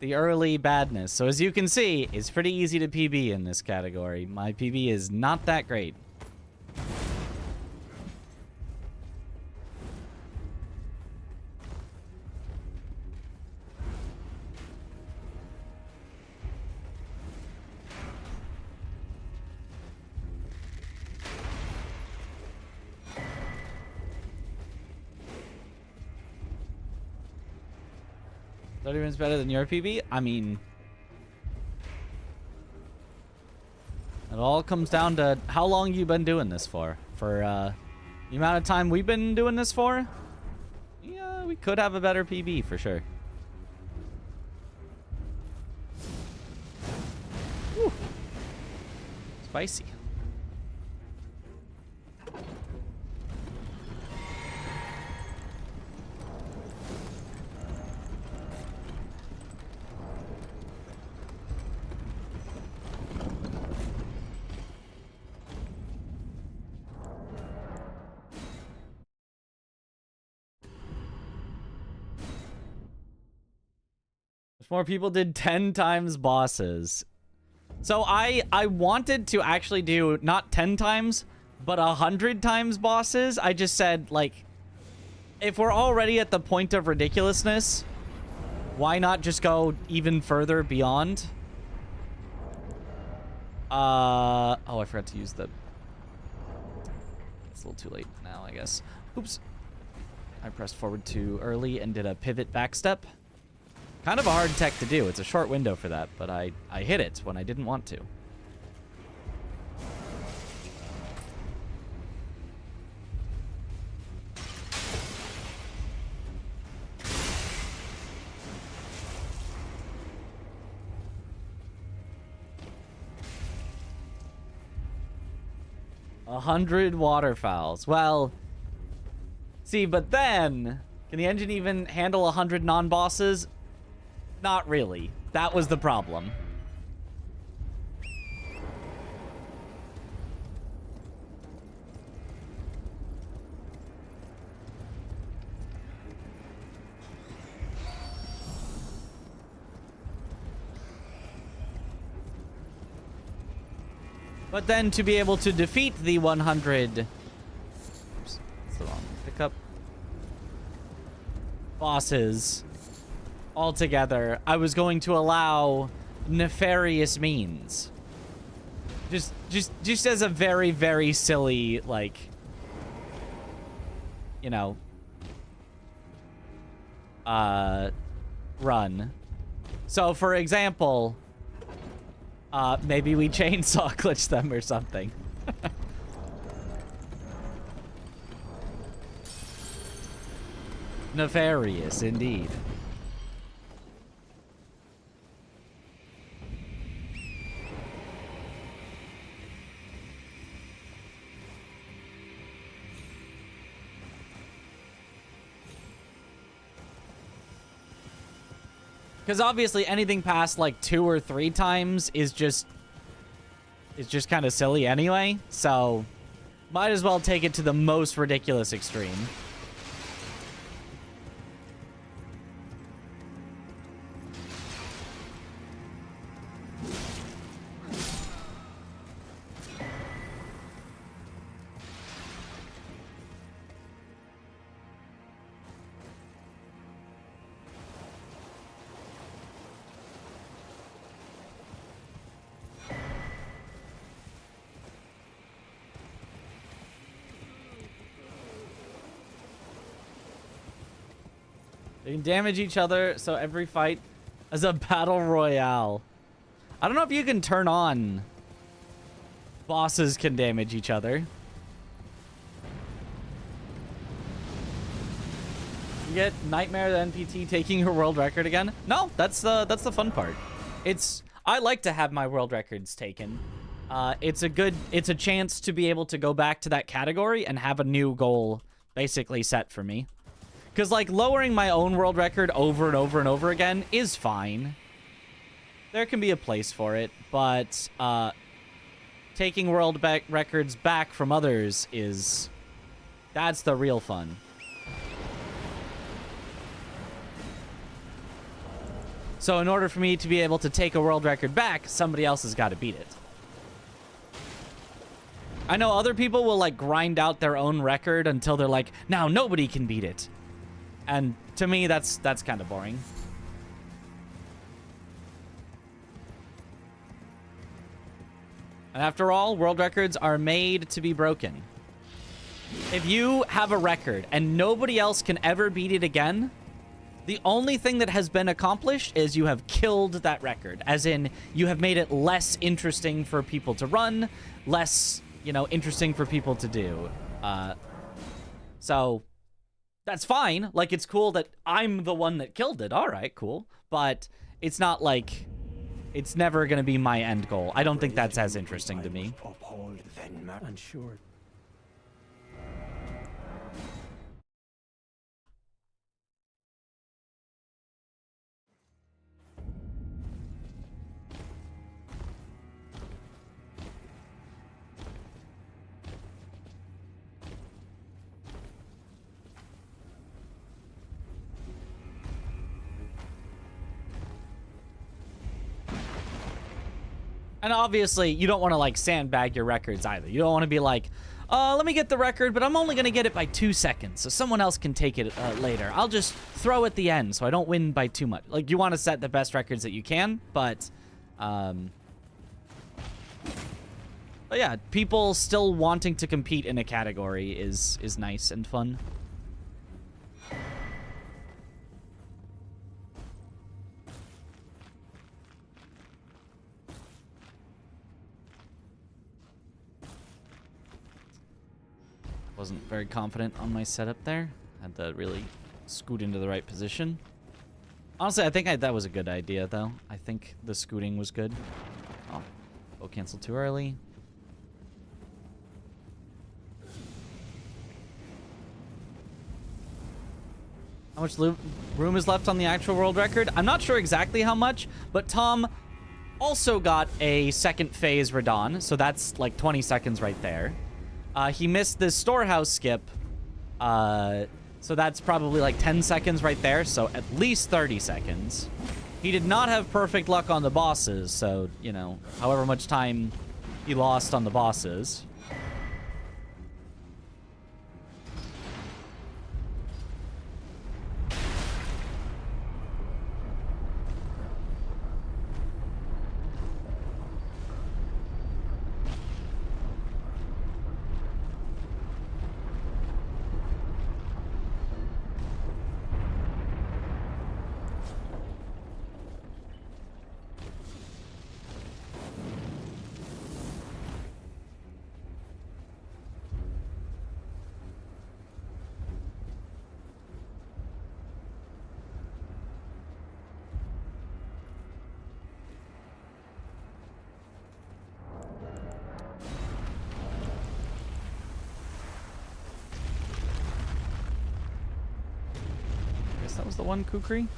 the early badness. So as you can see, it's pretty easy to PB in this category. My PB is not that great. Everyone's better than your PB? I mean, it all comes down to how long you've been doing this for. For the amount of time we've been doing this for, yeah, we could have a better PB for sure. Whew. Spicy. More people did 10 times bosses. So I wanted to actually do not 10 times, but 100 times bosses. I just said, like, if we're already at the point of ridiculousness, why not just go even further beyond? Oh, I forgot to use the... It's a little too late now, I guess. Oops. I pressed forward too early and did a pivot backstep. Kind of a hard tech to do. It's a short window for that, but I hit it when I didn't want to. A 100 waterfowls. Well, see, but then, can the engine even handle 100 non-bosses? Not really. That was the problem. But then to be able to defeat the 100... Oops, that's the wrong pickup. Bosses... altogether, I was going to allow nefarious means. Just as a very, very silly, like, you know, run. So, for example, maybe we chainsaw glitch them or something. Nefarious, indeed. Because obviously anything past like 2 or 3 times is just kind of silly anyway. So might as well take it to the most ridiculous extreme. They can damage each other, so every fight is a battle royale. I don't know if you can turn on bosses can damage each other. You get Nightmare the NPT taking her world record again? No, that's the fun part. I like to have my world records taken. It's a chance to be able to go back to that category and have a new goal basically set for me. Because, like, lowering my own world record over and over and over again is fine. There can be a place for it, but taking world records back from others is... That's the real fun. So in order for me to be able to take a world record back, somebody else has got to beat it. I know other people will, like, grind out their own record until they're like, now nobody can beat it. And to me, that's kind of boring. And after all, world records are made to be broken. If you have a record and nobody else can ever beat it again, the only thing that has been accomplished is you have killed that record. As in, you have made it less interesting for people to run, less, you know, interesting for people to do. So... That's fine. Like, it's cool that I'm the one that killed it. All right, cool. But it's not like... It's never going to be my end goal. I don't think that's as interesting to me. Uphold then, and sure. And obviously, you don't want to, like, sandbag your records either. You don't want to be like, let me get the record, but I'm only going to get it by 2 seconds, so someone else can take it later. I'll just throw at the end so I don't win by too much. Like, you want to set the best records that you can, but yeah, people still wanting to compete in a category is nice and fun. Wasn't very confident on my setup there. Had to really scoot into the right position. Honestly, I think that was a good idea, though. I think the scooting was good. Oh, go cancel too early. How much room is left on the actual world record? I'm not sure exactly how much, but Tom also got a second phase Radon, so that's like 20 seconds right there. He missed this storehouse skip, so that's probably like 10 seconds right there, so at least 30 seconds. He did not have perfect luck on the bosses, so, you know, however much time he lost on the bosses. That was the one Kukri.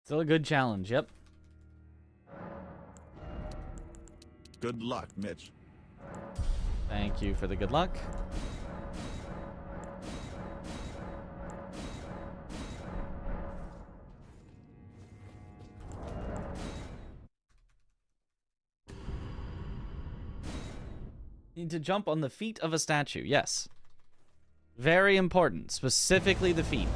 Still a good challenge, yep. Good luck, Mitch. Thank you for the good luck. Need to jump on the feet of a statue. Yes. Very important. Specifically the feet.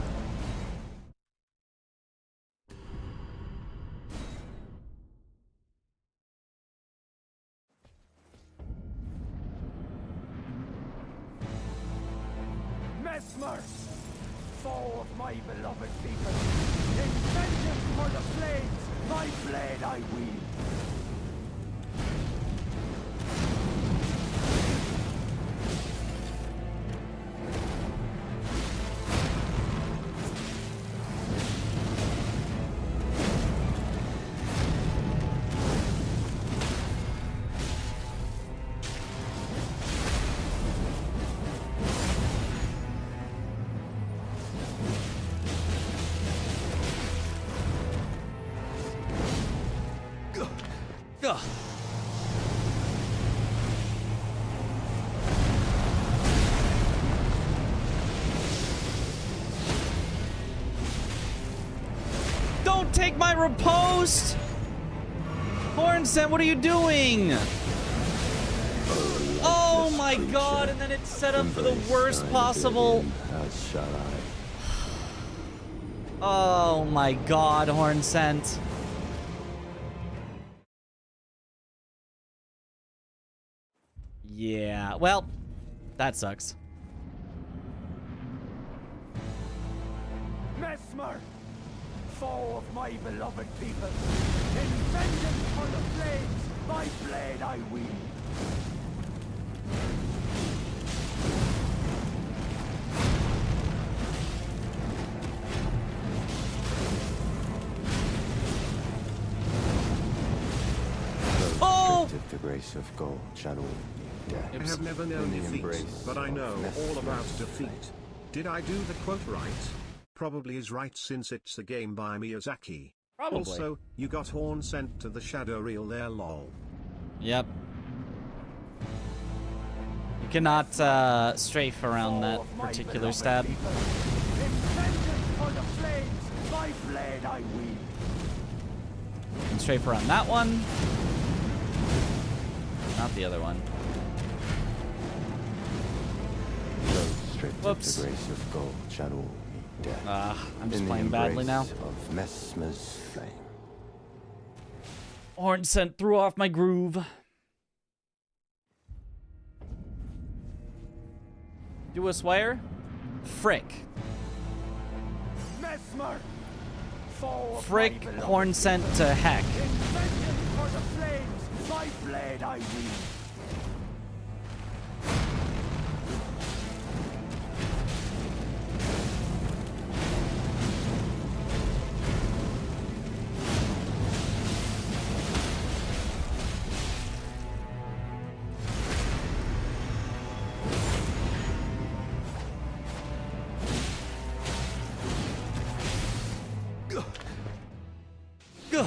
Mesmers, foe of my beloved people, in vengeance for the flames, my blade I wield. Ugh. Don't take my riposte! Hornset, what are you doing? Oh my god, and then it's set up for the worst possible. Oh my god, Hornsent. Yeah, well, that sucks. Mesmer, foe of my beloved people, in vengeance for the flames, my blade I wield. Oh! The grace of God shall all be dead. I have never known defeat, but I know all about defeat. Did I do the quote right? Probably is right since it's a game by Miyazaki. Probably. Also, you got Horn sent to the shadow reel there, lol. Yep. You cannot strafe around that particular stab. In vengeance for the flames, my blade I wield. You can strafe around that one. Not the other one. Whoops. The grace of God shall all be dead. I'm just playing badly now. Of Mesmer's flame. Hornsent threw off my groove. Do a swear? Frick. Mesmer, foe of Frick, my beloved Hornsent to heck. In vengeance for the flames, my blade I wield. Gah.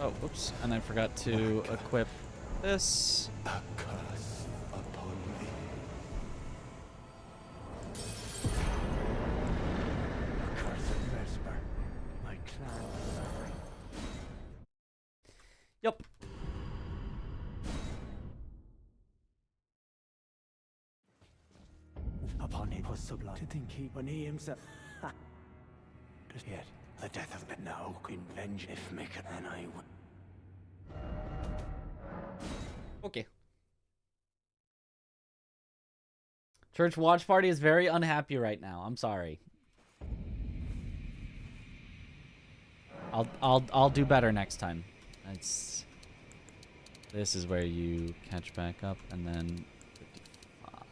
Oh, oops, and I forgot to equip this. A curse upon me. Accursed Vesper, my clan is suffering. Yep. Upon it was sublime to think when he himself. Yet the death of it now in vengeance if make it and I would. Okay. Church watch party is very unhappy right now. I'm sorry. I'll do better next time. This is where you catch back up and then 55.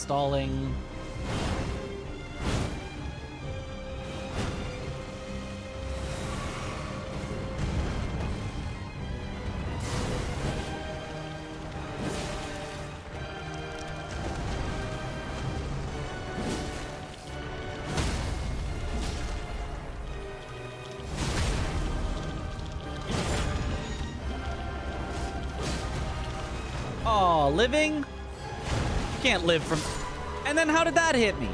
stalling. Oh, living? You can't live from... And then how did that hit me?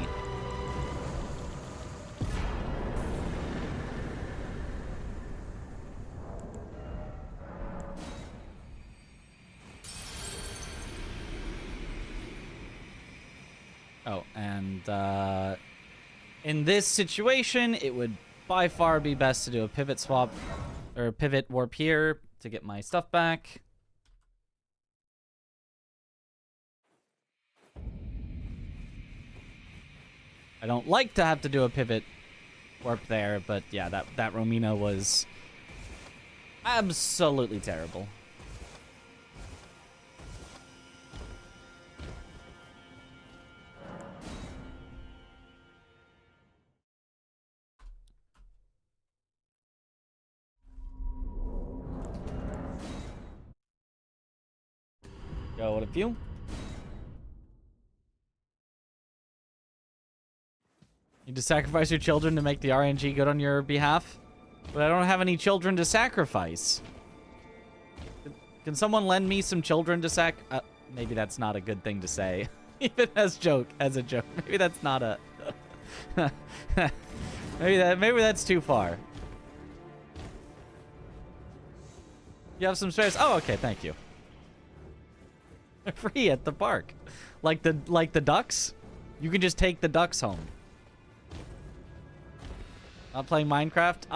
Oh, and in this situation, it would by far be best to do a pivot swap, or pivot warp here to get my stuff back. I don't like to have to do a pivot warp there, but yeah, that Romina was absolutely terrible. Go with a few. Need to sacrifice your children to make the RNG good on your behalf? But I don't have any children to sacrifice. Can someone lend me some children to maybe that's not a good thing to say. Even as a joke. Maybe that's not a... maybe that's too far. You have some spares? Oh, okay, thank you. They're free at the park. Like the ducks? You can just take the ducks home. Not playing Minecraft?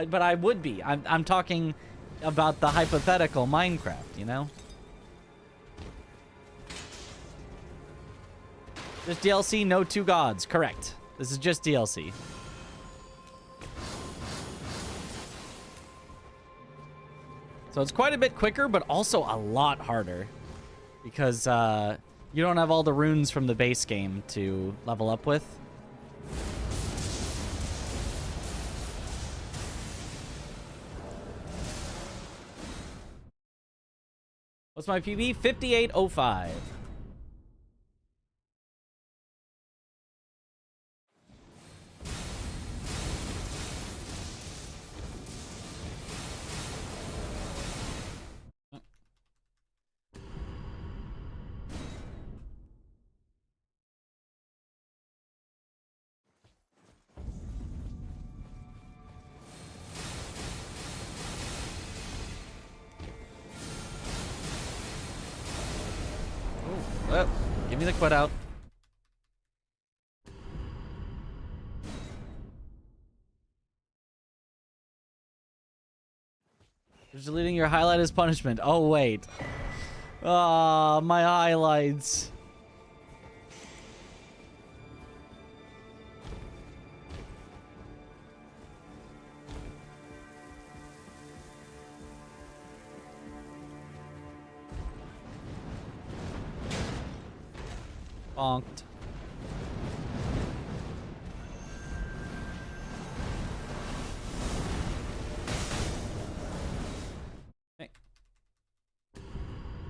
But I would be. I'm talking about the hypothetical Minecraft, you know? Just DLC, no two gods. Correct. This is just DLC. So it's quite a bit quicker, but also a lot harder. Because you don't have all the runes from the base game to level up with. What's my PB? 5805. Oh, give me the quit out. Just deleting your highlight as punishment. Oh, wait. Ah, my highlights. Bonked. Okay.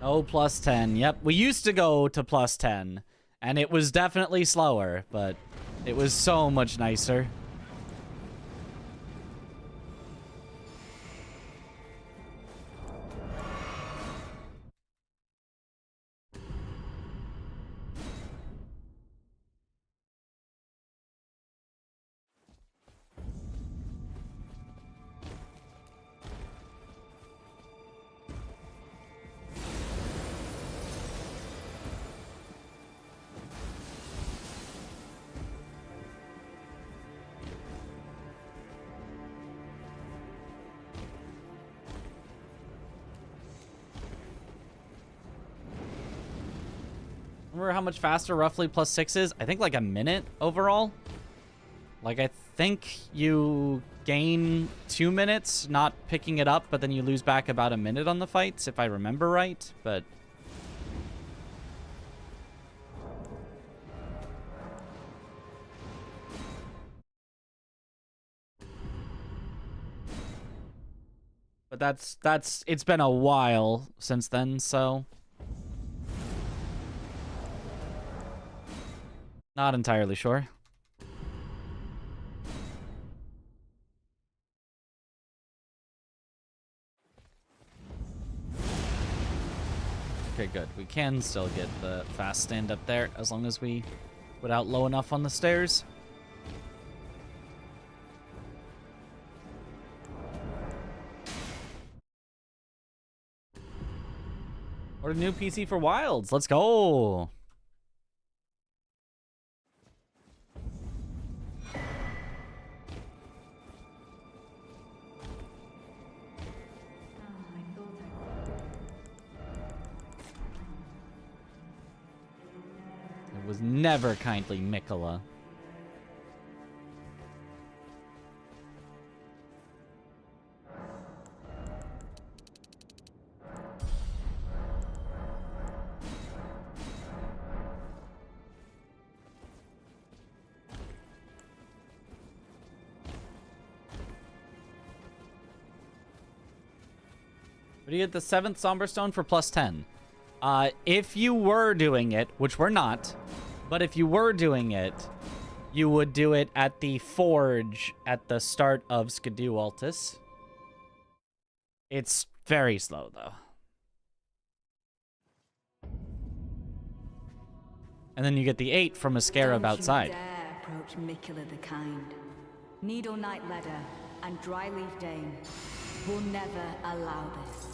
Oh, plus 10. Yep, we used to go to plus 10. And it was definitely slower, but it was so much nicer. Remember how much faster roughly plus 6 is? I think like a minute overall. Like I think you gain 2 minutes not picking it up, but then you lose back about a minute on the fights, if I remember right. But But it's been a while since then, so not entirely sure. Okay, good. We can still get the fast stand up there as long as we put out low enough on the stairs. Or a new PC for Wilds. Let's go. It was never kindly Mikola. What do you get the 7th Somber Stone for plus 10? If you were doing it, which we're not, but if you were doing it, you would do it at the forge at the start of Skidoo Altus. It's very slow, though. And then you get the 8 from a scarab outside. Don't you dare approach Mikola the Kind. Needle Knight Ledder and Dryleaf Dane will never allow this.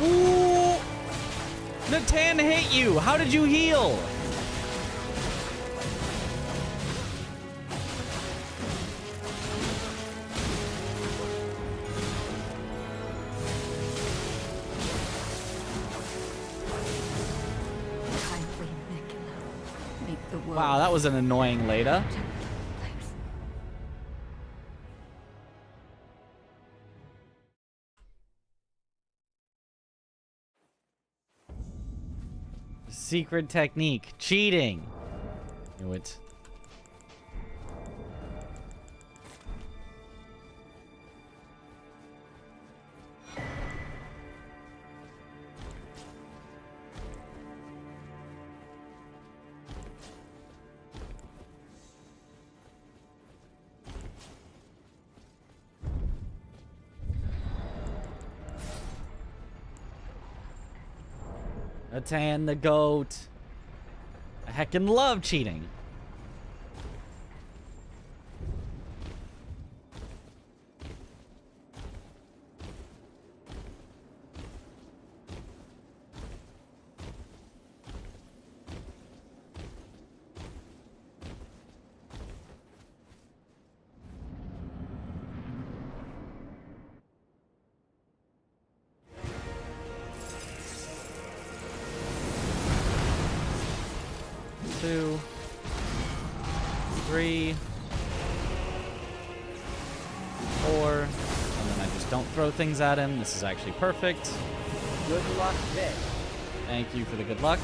Ooh! Natan hit you! How did you heal? Wow, that was an annoying Leda. Secret technique. Cheating. Knew it. Natan the goat. I heckin' love cheating. Two, three, four, and then I just don't throw things at him. This is actually perfect. Good luck there. Thank you for the good luck.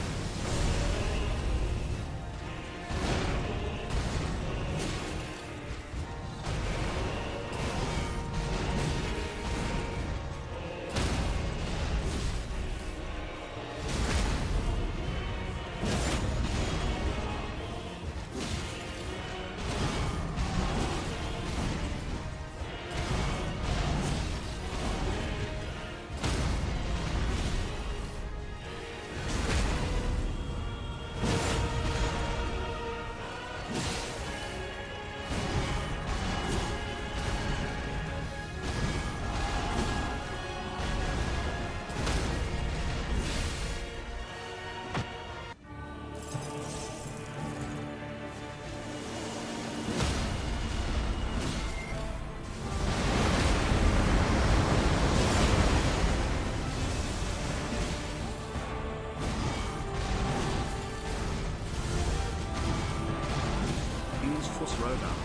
throwdown.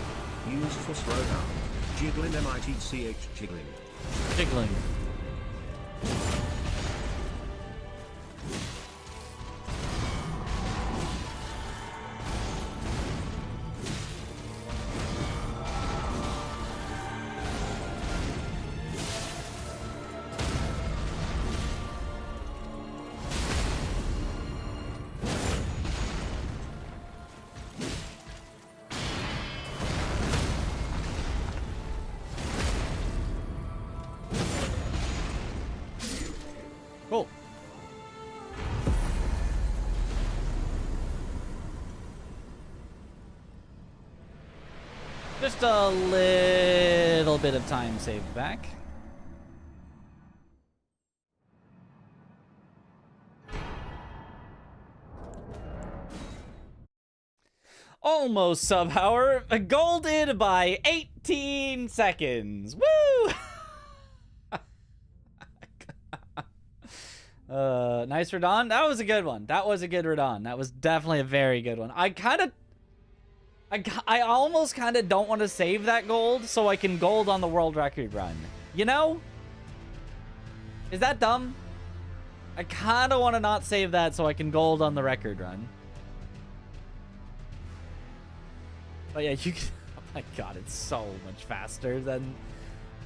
Used for throwdown. Jiggling mitch jiggling. Jiggling. Cool. Just a little bit of time saved back. Almost sub hour. Golded by 18 seconds. Woo! Nice Radon. That was a good one. That was a good Radon. That was definitely a very good one. I almost kind of don't want to save that gold so I can gold on the world record run. You know? Is that dumb? I kind of want to not save that so I can gold on the record run. But yeah, you can... Oh my god, it's so much faster than...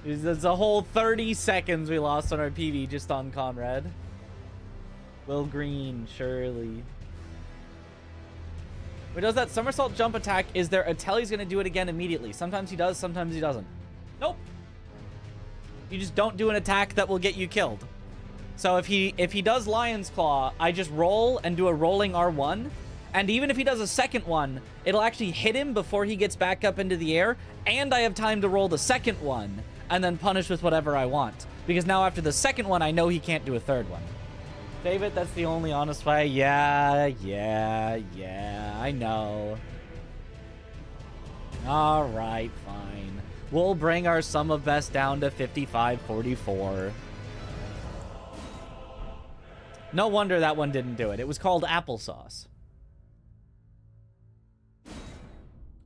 There's a whole 30 seconds we lost on our PV just on Conrad. Will Green, surely. When he does that somersault jump attack, is there a tell he's going to do it again immediately? Sometimes he does, sometimes he doesn't. Nope. You just don't do an attack that will get you killed. So if he does Lion's Claw, I just roll and do a rolling R1. And even if he does a second one, it'll actually hit him before he gets back up into the air. And I have time to roll the second one and then punish with whatever I want. Because now after the second one, I know he can't do a third one. David, that's the only honest way. Yeah, I know. All right, fine. We'll bring our sum of best down to 55-44. No wonder that one didn't do it. It was called applesauce.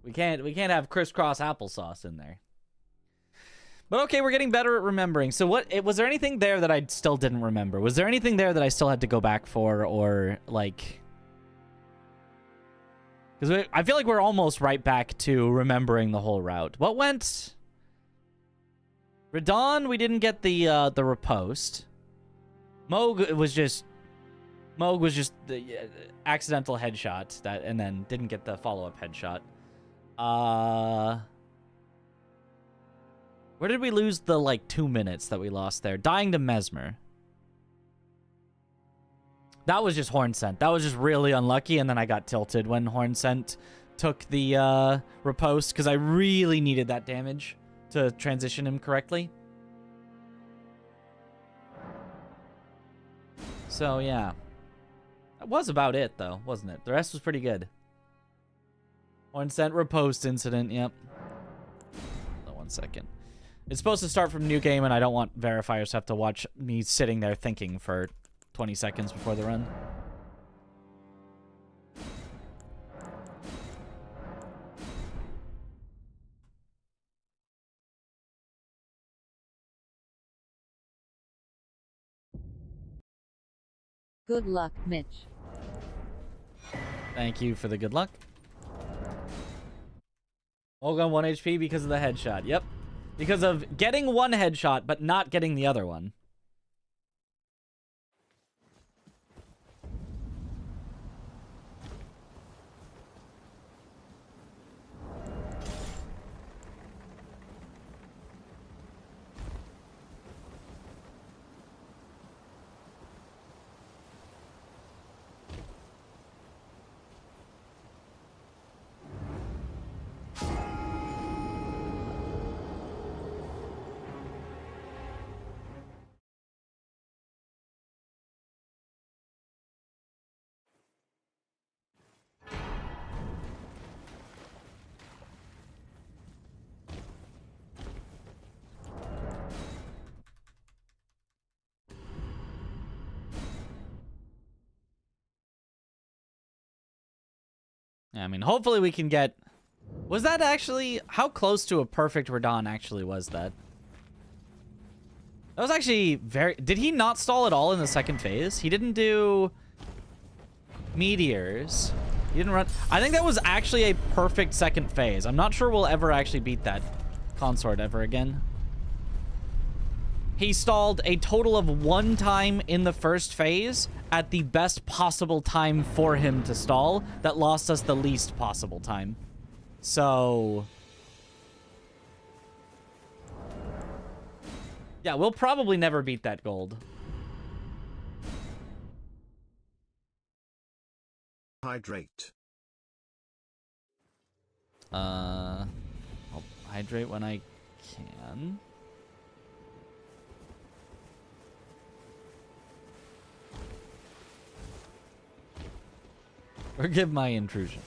We can't have crisscross applesauce in there. But okay, we're getting better at remembering. So was there anything there that I still didn't remember? Was there anything there that I still had to go back for, or like... Because I feel like we're almost right back to remembering the whole route. What went? Radon, we didn't get the riposte. Moog was just the accidental headshot that, and then didn't get the follow-up headshot. Where did we lose the, like, 2 minutes that we lost there? Dying to Mesmer. That was just Horn Scent. That was just really unlucky, and then I got tilted when Horn Scent took the riposte, because I really needed that damage to transition him correctly. So, yeah. That was about it, though, wasn't it? The rest was pretty good. Horn Scent riposte incident, yep. Hold on 1 second. It's supposed to start from new game, and I don't want verifiers to have to watch me sitting there thinking for 20 seconds before the run. Good luck, Mitch. Thank you for the good luck. Olga 1 HP because of the headshot. Yep. Because of getting one headshot, but not getting the other one. I mean, hopefully we can get Was that actually... How close to a perfect Radon actually was that? That was actually very... Did he not stall at all in the second phase? He didn't do... Meteors. He didn't run... I think that was actually a perfect second phase. I'm not sure we'll ever actually beat that Consort ever again. He stalled a total of 1 time in the first phase at the best possible time for him to stall that lost us the least possible time. So... yeah, we'll probably never beat that gold. Hydrate. I'll hydrate when I can. Forgive my intrusion.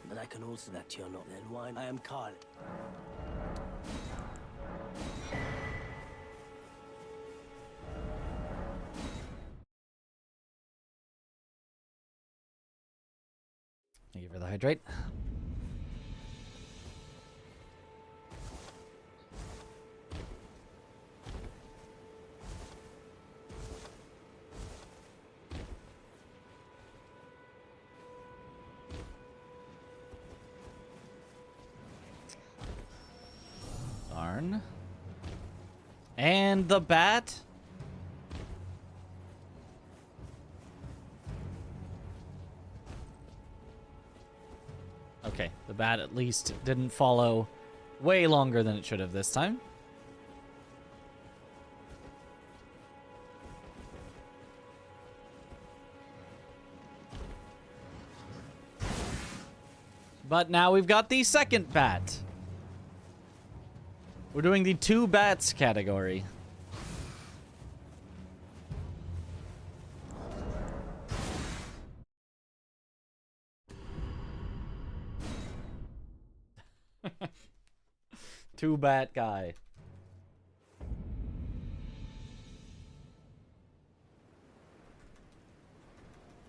But I can also that you're not then wine. I am Carl. Thank you for the hydrate. Darn. And the bat. Okay, the bat at least didn't follow way longer than it should have this time. But now we've got the second bat. We're doing the 2 bats category. Two bat guy.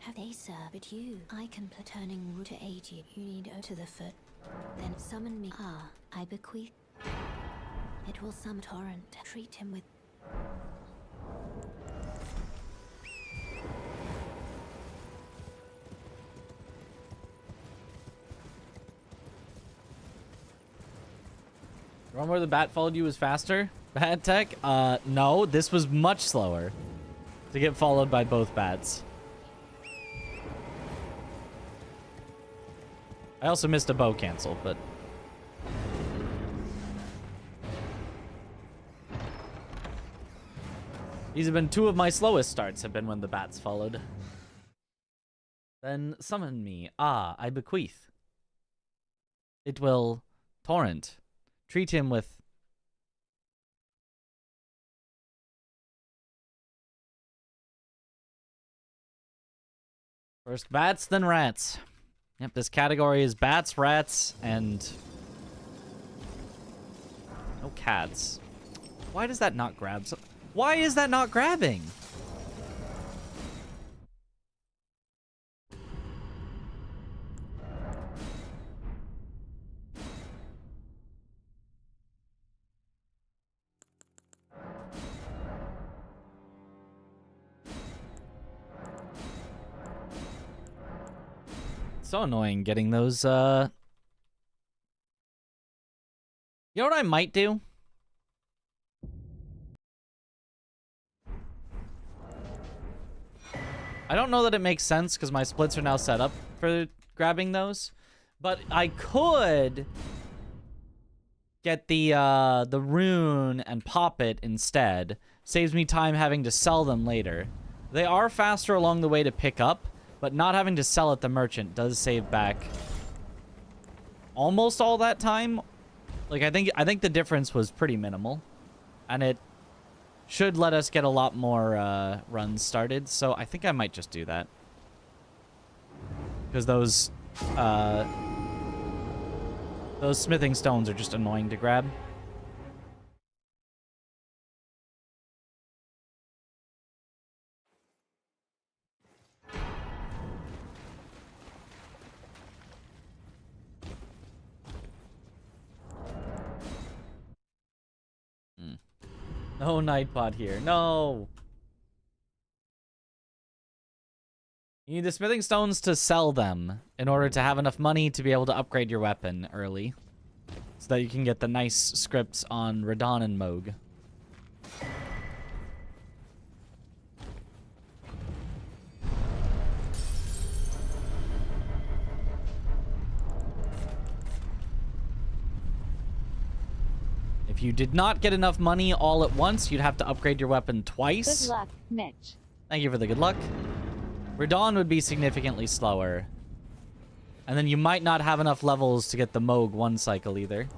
Have they served you? I can play turning root to aid you. You need O to the foot. Then summon me. Ah, I bequeath. It will summon torrent. Treat him with... The one where the bat followed you was faster? Bat tech? No, this was much slower to get followed by both bats. I also missed a bow cancel, but... these have been 2 of my slowest starts, have been when the bats followed. Then summon me. Ah, I bequeath. It will torrent. Treat him with... first bats, then rats. Yep, this category is bats, rats, and... no cats. Why does that not grab? Why is that not grabbing? So annoying getting those, You know what I might do? I don't know that it makes sense because my splits are now set up for grabbing those, but I could get the rune and pop it instead. Saves me time having to sell them later. They are faster along the way to pick up, but not having to sell at the merchant does save back almost all that time. Like I think the difference was pretty minimal, and it should let us get a lot more runs started. So I think I might just do that Those smithing stones are just annoying to grab. No Nightbot here. No! You need the smithing stones to sell them in order to have enough money to be able to upgrade your weapon early. So that you can get the nice scripts on Radon and Moog. If you did not get enough money all at once, you'd have to upgrade your weapon twice. Good luck, Mitch. Thank you for the good luck. Radon would be significantly slower. And then you might not have enough levels to get the Moog one cycle either.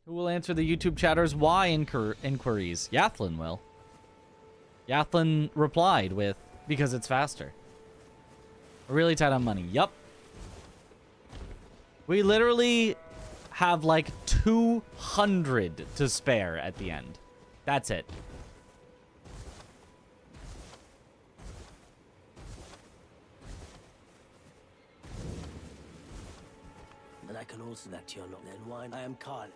Who will answer the YouTube chatter's why inquiries? Yathlin will. Yathlin replied with, because it's faster. We're really tight on money. Yup. We literally have like 200 to spare at the end. That's it. Then I can also that you're not then wine. I am Carl.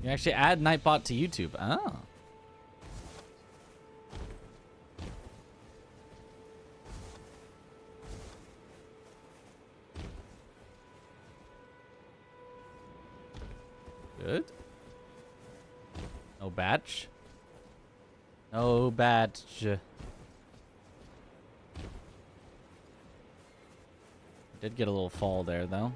You actually add Nightbot to YouTube. Oh. Good. No batch. No batch. Did get a little fall there, though.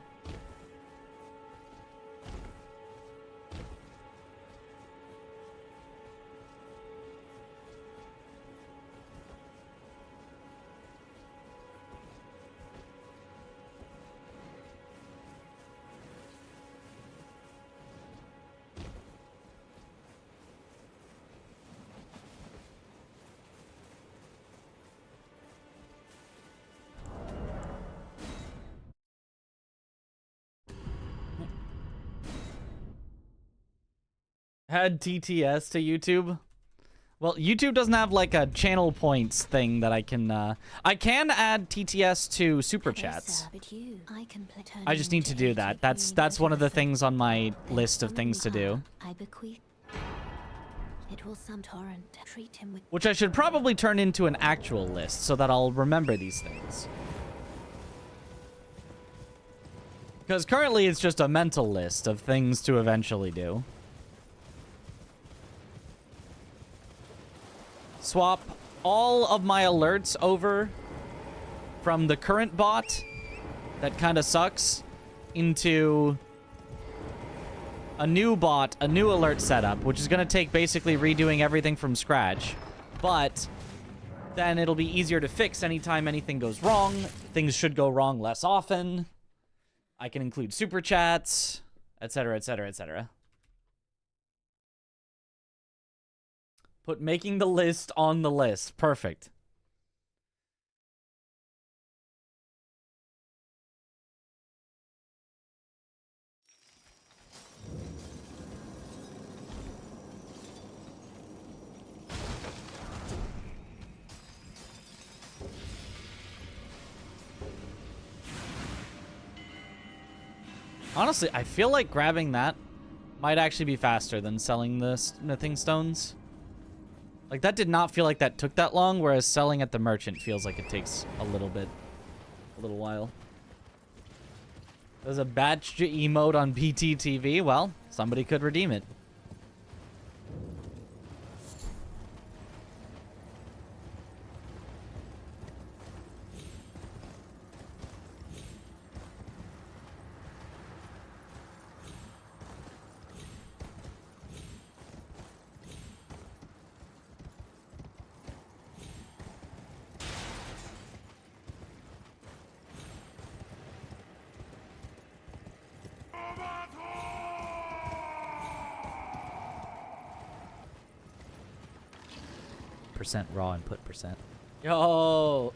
Add TTS to YouTube? Well, YouTube doesn't have like a channel points thing that I can add TTS to super chats. I just need to do that. That's one of the things on my list of things to do. Which I should probably turn into an actual list so that I'll remember these things. Because currently it's just a mental list of things to eventually do. Swap all of my alerts over from the current bot that kind of sucks into a new bot, a new alert setup, which is going to take basically redoing everything from scratch. But then it'll be easier to fix anytime anything goes wrong. Things should go wrong less often. I can include super chats, etc., etc., etc. Put making the list on the list. Perfect. Honestly, I feel like grabbing that might actually be faster than selling the smithing stones. Like, that did not feel like that took that long, whereas selling at the merchant feels like it takes a little while. There's a batch emote on BTTV. Well, somebody could redeem it. percent raw input percent. Yo.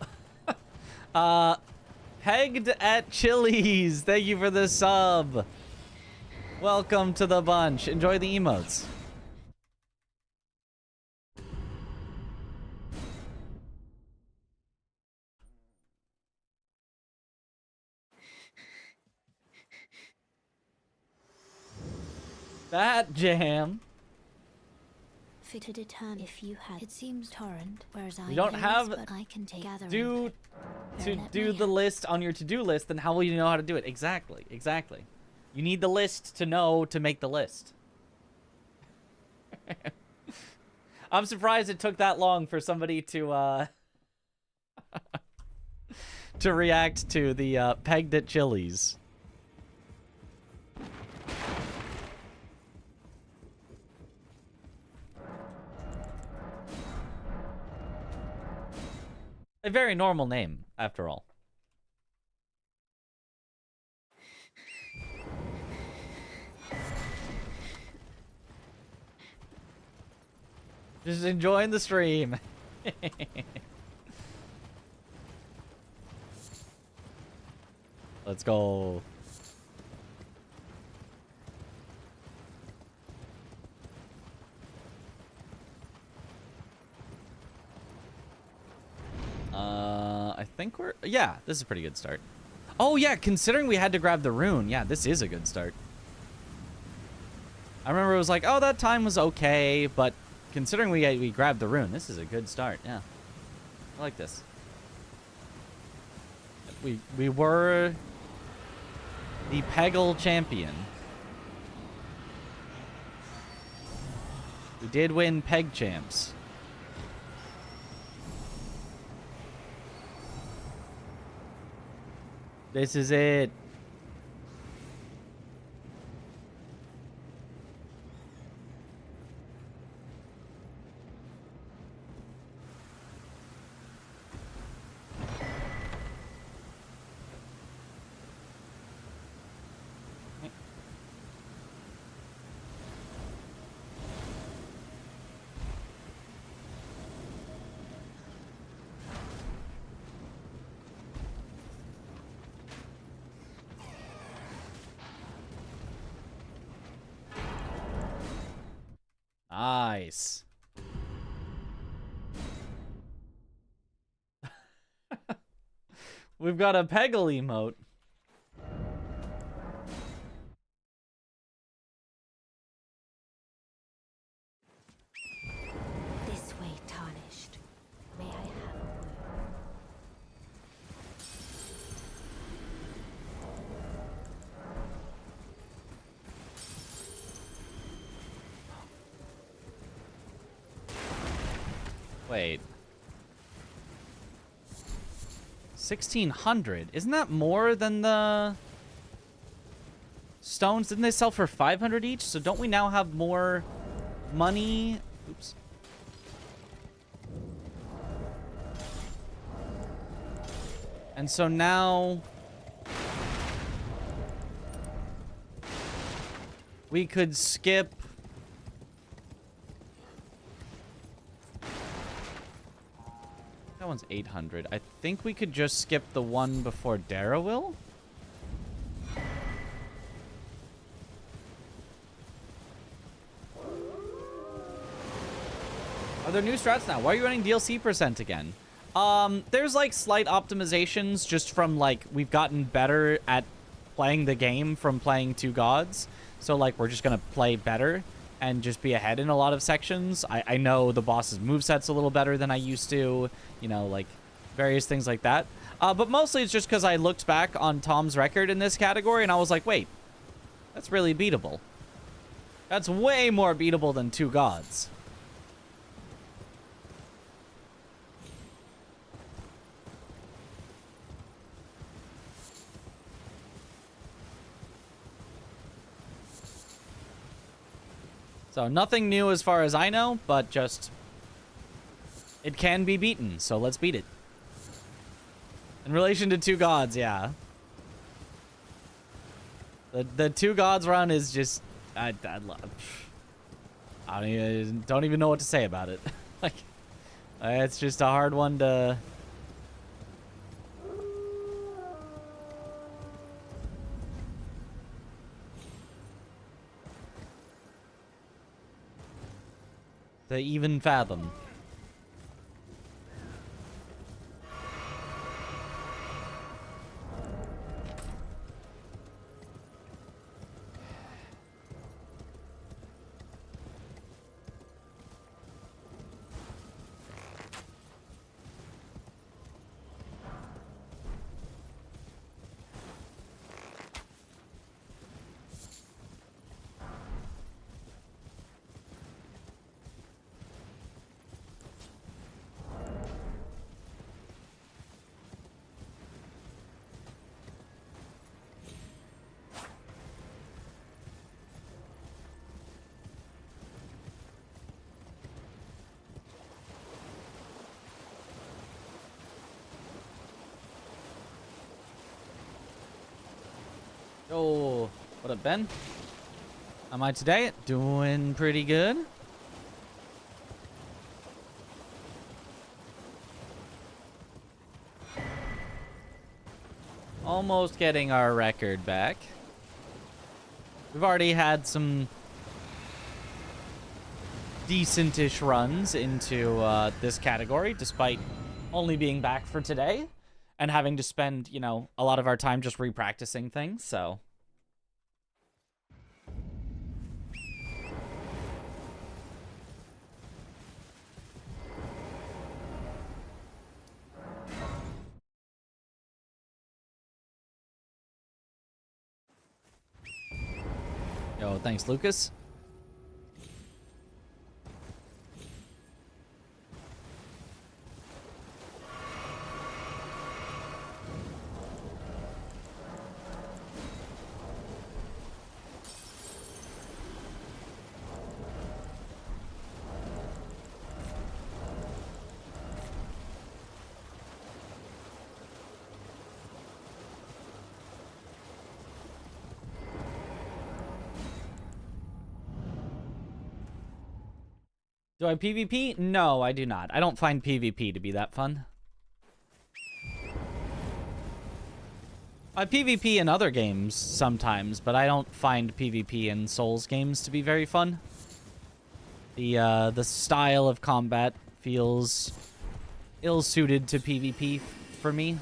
Pegged at Chili's. Thank you for the sub. Welcome to the bunch. Enjoy the emotes. That jam. Fit to determine if you had. It seems torrent, whereas I You don't have but I can gather to do the list on your to-do list, then how will you know how to do it? Exactly. Exactly. You need the list to know to make the list. I'm surprised it took that long for somebody to to react to the pegged at Chili's. A very normal name, after all. Just enjoying the stream. Let's go. I think we're... Yeah, this is a pretty good start. Oh, yeah, considering we had to grab the rune. Yeah, this is a good start. I remember it was like, oh, that time was okay, but considering we grabbed the rune, this is a good start. Yeah. I like this. We were the Peggle champion. We did win Peg champs. This is it. Nice. We've got a Peggle emote. This way, tarnished. May I have a word? Wait. 1,600. Isn't that more than the stones? Didn't they sell for 500 each? So don't we now have more money? Oops. And so now we could skip. That one's 800. I think we could just skip the one before Darrowil. Are there new strats now? Why are you running DLC percent again? There's like slight optimizations just from like we've gotten better at playing the game from playing Two Gods. So like we're just gonna play better and just be ahead in a lot of sections. I know the boss's moveset's a little better than I used to, you know, like various things like that. But mostly it's just because I looked back on Tom's record in this category and I was like, wait, that's really beatable. That's way more beatable than Two Gods. So nothing new as far as I know, but just it can be beaten, so let's beat it. In relation to Two Gods, yeah. The Two Gods run is just I don't even know what to say about it. Like It's just a hard one to... to even fathom. Oh, what up, Ben? How am I today? Doing pretty good. Almost getting our record back. We've already had some decent-ish runs into this category, despite only being back for today and having to spend, you know, a lot of our time just repracticing things, so... Yo, thanks, Lucas. Do I PvP? No, I do not. I don't find PvP to be that fun. I PvP in other games sometimes, but I don't find PvP in Souls games to be very fun. The style of combat feels ill-suited to PvP for me.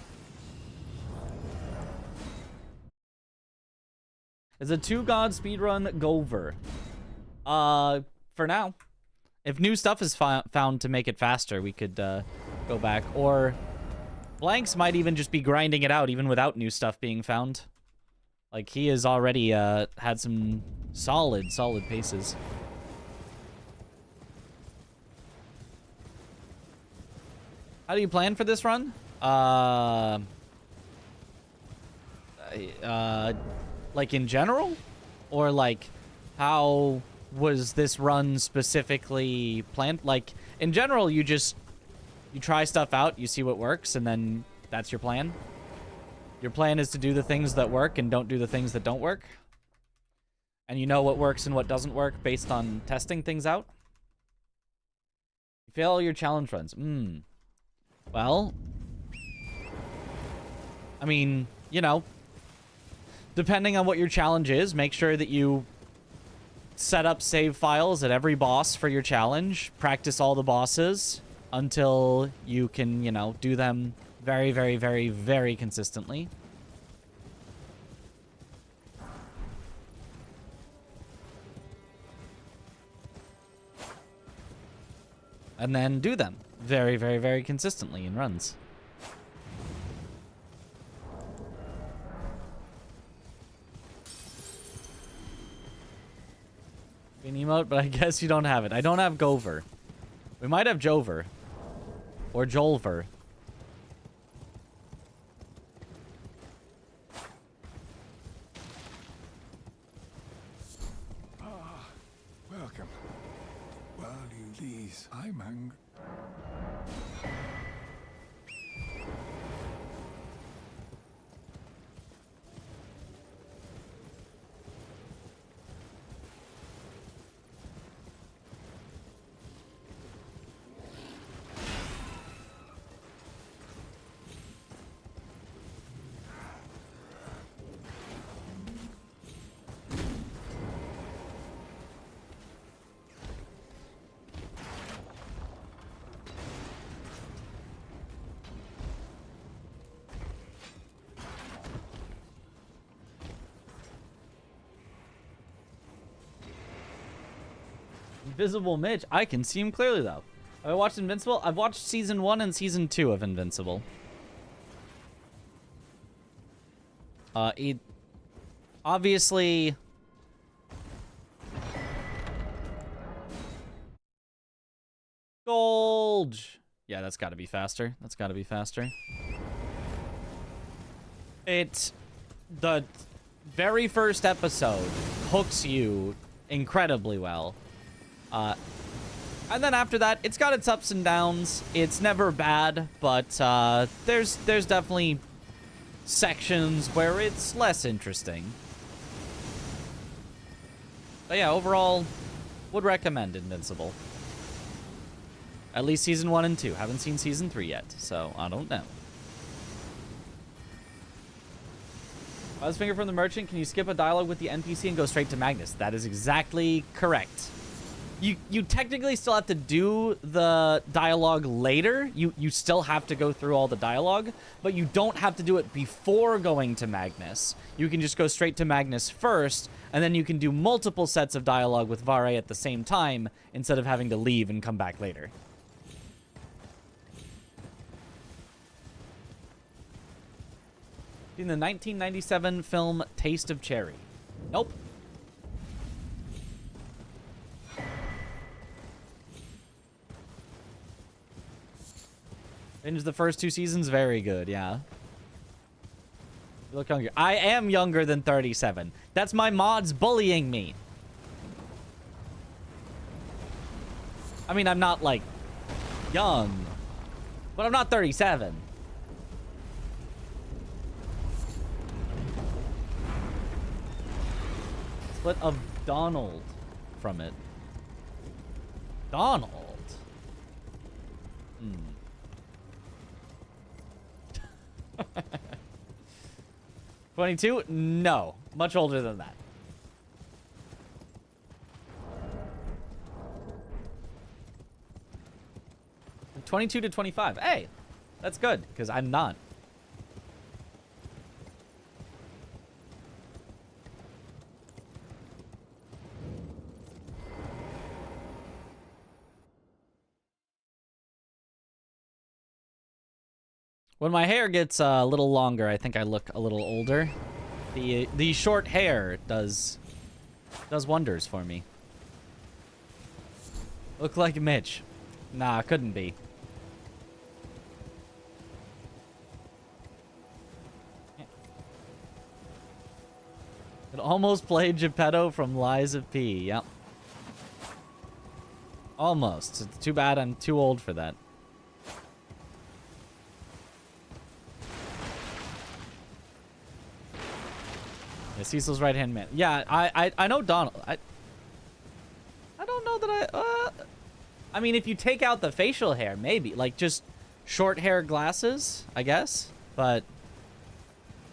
Is a 2-god speedrun Gover? For now. If new stuff is found to make it faster, we could go back. Or Blanks might even just be grinding it out, even without new stuff being found. Like, he has already had some solid paces. How do you plan for this run? Like in general? Or like, how was this run specifically planned? Like, in general, you try stuff out, you see what works, and then that's your plan. Your plan is to do the things that work and don't do the things that don't work. And you know what works and what doesn't work based on testing things out. You fail all your challenge runs. Well, I mean, you know, depending on what your challenge is, make sure that you set up save files at every boss for your challenge. Practice all the bosses until you can, you know, do them very, very, very, very consistently. And then do them very, very, very consistently in runs. An emote, but I guess you don't have it. I don't have Gover. We might have Jover. Or Jolver. Welcome. While you please, I'm hungry. Invisible Mitch. I can see him clearly, though. Have I watched Invincible? I've watched season 1 and season 2 of Invincible. It obviously gold. Yeah, that's got to be faster. That's got to be faster. The very first episode hooks you incredibly well. And then after that, it's got its ups and downs. It's never bad, but there's definitely sections where it's less interesting. But yeah, overall, would recommend Invincible. At least season 1 and 2. Haven't seen season 3 yet, so I don't know. Buzz finger from the merchant. Can you skip a dialogue with the NPC and go straight to Magnus? That is exactly correct. You technically still have to do the dialogue later. You still have to go through all the dialogue, but you don't have to do it before going to Magnus. You can just go straight to Magnus first, and then you can do multiple sets of dialogue with Vare at the same time instead of having to leave and come back later. In the 1997 film Taste of Cherry. Nope. Binge the first 2 seasons, very good, yeah. You look younger. I am younger than 37. That's my mods bullying me. I mean, I'm not, like, young, but I'm not 37. Split of Donald from it. Donald? 22? No. Much older than that. From 22 to 25. Hey, that's good, because I'm not. When my hair gets a little longer, I think I look a little older. The short hair does wonders for me. Look like Mitch. Nah, couldn't be. It almost played Geppetto from Lies of P. Yep. Almost. It's too bad I'm too old for that. Yeah, Cecil's right-hand man. Yeah, I know Donald. I don't know that I mean, if you take out the facial hair, maybe. Like, just short hair glasses, I guess. But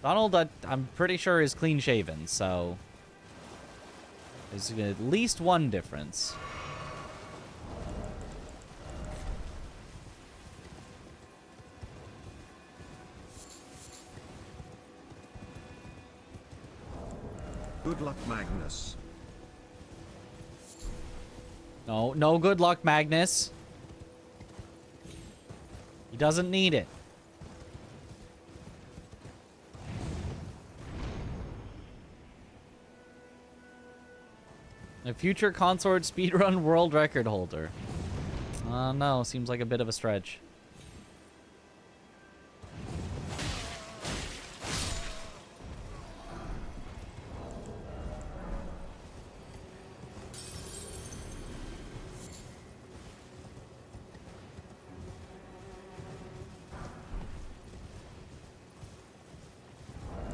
Donald, I'm pretty sure, is clean-shaven, so there's at least one difference. Good luck, Magnus. No, no good luck, Magnus. He doesn't need it. A future Consort speedrun world record holder. No, seems like a bit of a stretch.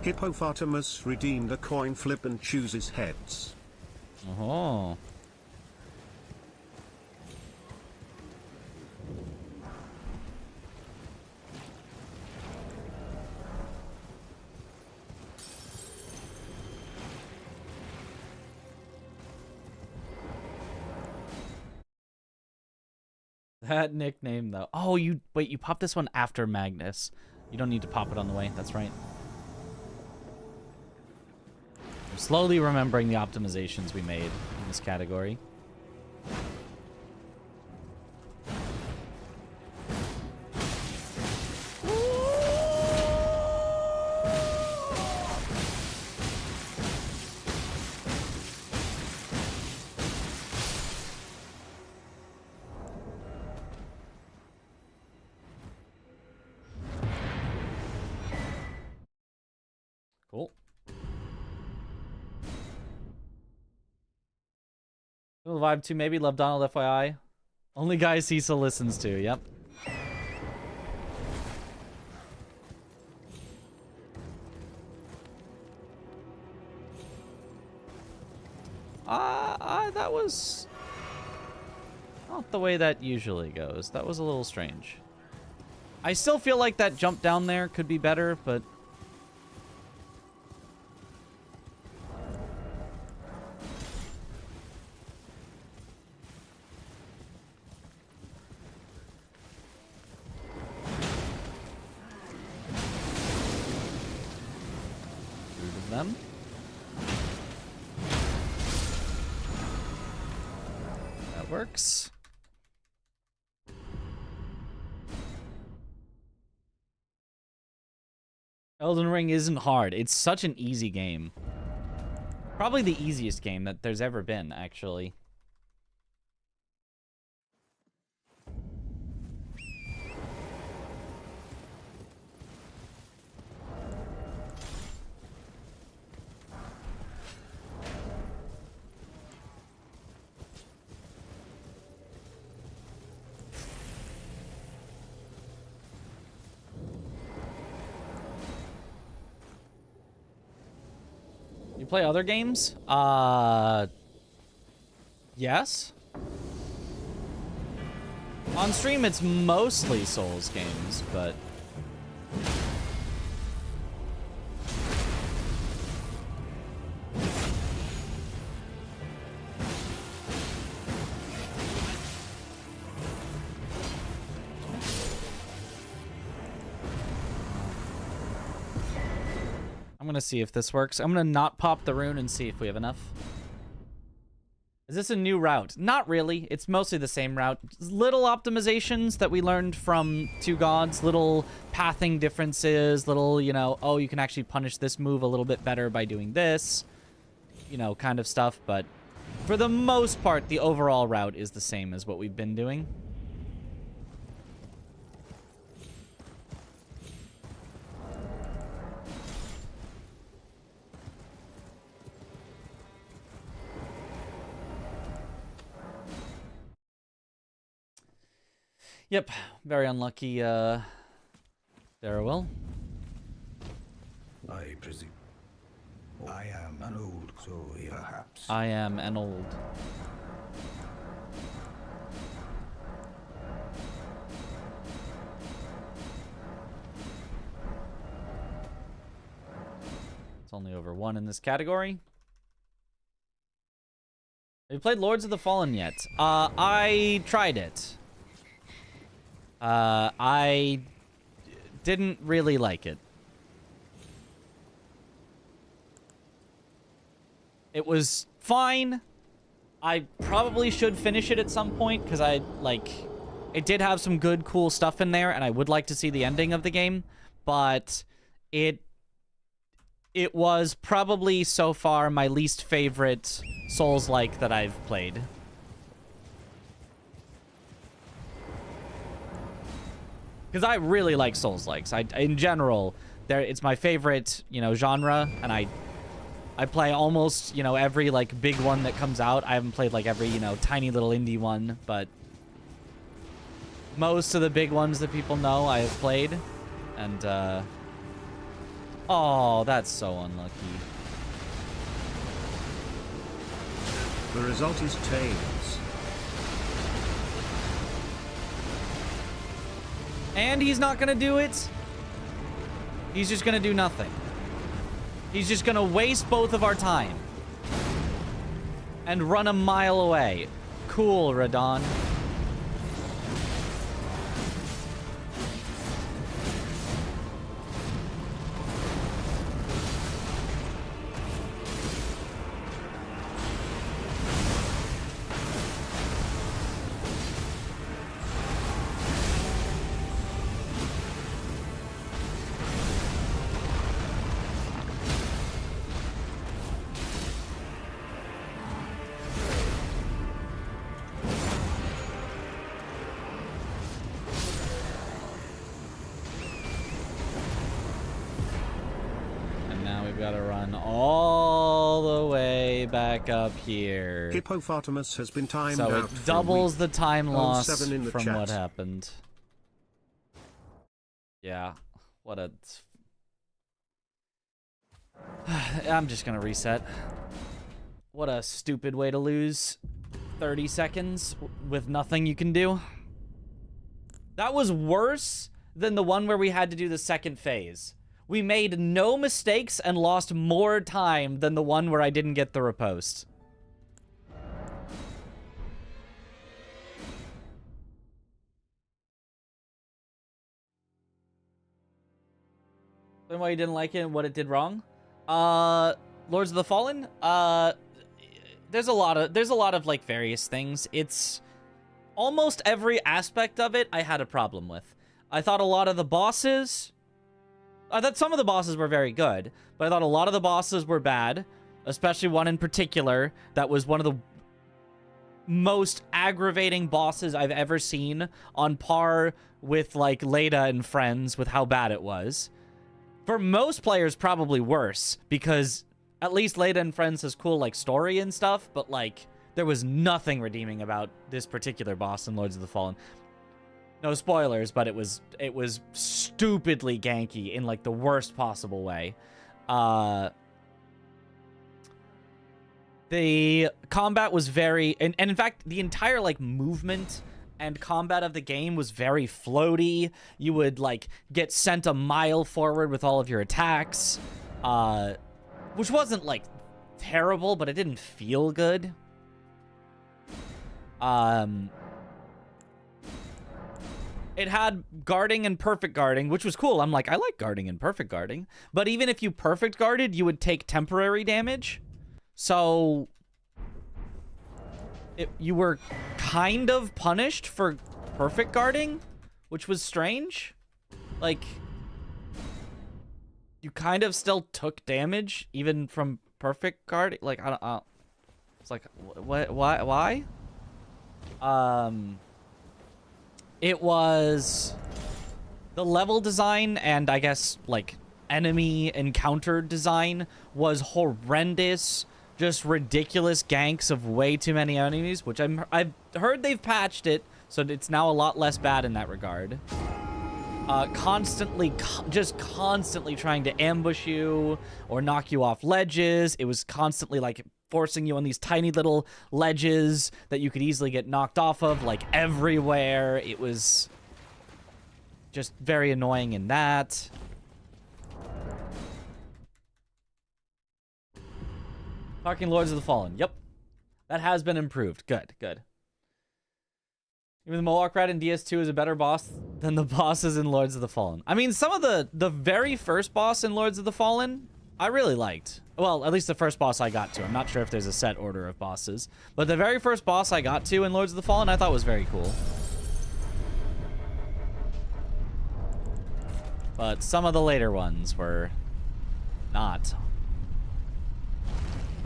Hippopotamus redeemed a coin flip and chooses heads. Oh. That nickname, though. Oh, you wait, you popped this one after Magnus. You don't need to pop it on the way. That's right. I'm slowly remembering the optimizations we made in this category. Little vibe too, maybe. Love Donald, FYI. Only guy Cecil listens to, yep. That was not the way that usually goes. That was a little strange. I still feel like that jump down there could be better, but... Root of them. That works. Elden Ring isn't hard. It's such an easy game. Probably the easiest game that there's ever been, actually. You play other games? Yes. On stream, it's mostly Souls games, but... I'm gonna see if this works. I'm gonna not pop the rune and see if we have enough. Is this a new route? Not really. It's mostly the same route. Little optimizations that we learned from Two Gods. Little pathing differences. Little, you know, oh, you can actually punish this move a little bit better by doing this. You know, kind of stuff. But for the most part, the overall route is the same as what we've been doing. Yep, very unlucky, Darrowell. I presume. I am an old, so perhaps. I am an old. It's only over 1 in this category. Have you played Lords of the Fallen yet? I tried it. I didn't really like it. It was fine. I probably should finish it at some point because it did have some good, cool stuff in there, and I would like to see the ending of the game, but it was probably so far my least favorite Souls-like that I've played. Because I really like Souls-likes. In general, it's my favorite, you know, genre, and I play almost, you know, every, like, big one that comes out. I haven't played, like, every, you know, tiny little indie one, but most of the big ones that people know I have played. And, oh, that's so unlucky. The result is Tails. And he's not gonna do it. He's just gonna do nothing. He's just gonna waste both of our time. And run a mile away. Cool, Radon. back up here. Hippopotamus has been timed So out it for a doubles week. the time loss 07 in the from chat. what happened. Yeah, what a... I'm just gonna reset. What a stupid way to lose 30 seconds with nothing you can do. That was worse than the one where we had to do the second phase. We made no mistakes and lost more time than the one where I didn't get the riposte. Then why you didn't like it and what it did wrong? Lords of the Fallen? There's a lot of like various things. It's almost every aspect of it I had a problem with. I thought a lot of the bosses... I thought some of the bosses were very good, but I thought a lot of the bosses were bad, especially one in particular that was one of the most aggravating bosses I've ever seen, on par with, like, Leda and Friends with how bad it was. For most players, probably worse, because at least Leda and Friends has cool, like, story and stuff, but, like, there was nothing redeeming about this particular boss in Lords of the Fallen. No spoilers, but it was stupidly ganky in, like, the worst possible way. The combat was very... And in fact, the entire, like, movement and combat of the game was very floaty. You would, like, get sent a mile forward with all of your attacks. Which wasn't, like, terrible, but it didn't feel good. It had guarding and perfect guarding, which was cool. I'm like, I like guarding and perfect guarding. But even if you perfect guarded, you would take temporary damage. So you were kind of punished for perfect guarding, which was strange. Like, you kind of still took damage even from perfect guarding. Like, I don't it's like, what? Why? It was the level design and I guess like enemy encounter design was horrendous. Just ridiculous ganks of way too many enemies, which I've heard they've patched it, so it's now a lot less bad in that regard. Constantly trying to ambush you or knock you off ledges. It was constantly like forcing you on these tiny little ledges that you could easily get knocked off of, like everywhere. It was just very annoying in that. Talking Lords of the Fallen. Yep. That has been improved. Good, good. Even the Mohawk Rat in DS2 is a better boss than the bosses in Lords of the Fallen. I mean, some of the very first boss in Lords of the Fallen, I really liked. Well, at least the first boss I got to. I'm not sure if there's a set order of bosses. But the very first boss I got to in Lords of the Fallen, I thought was very cool. But some of the later ones were not.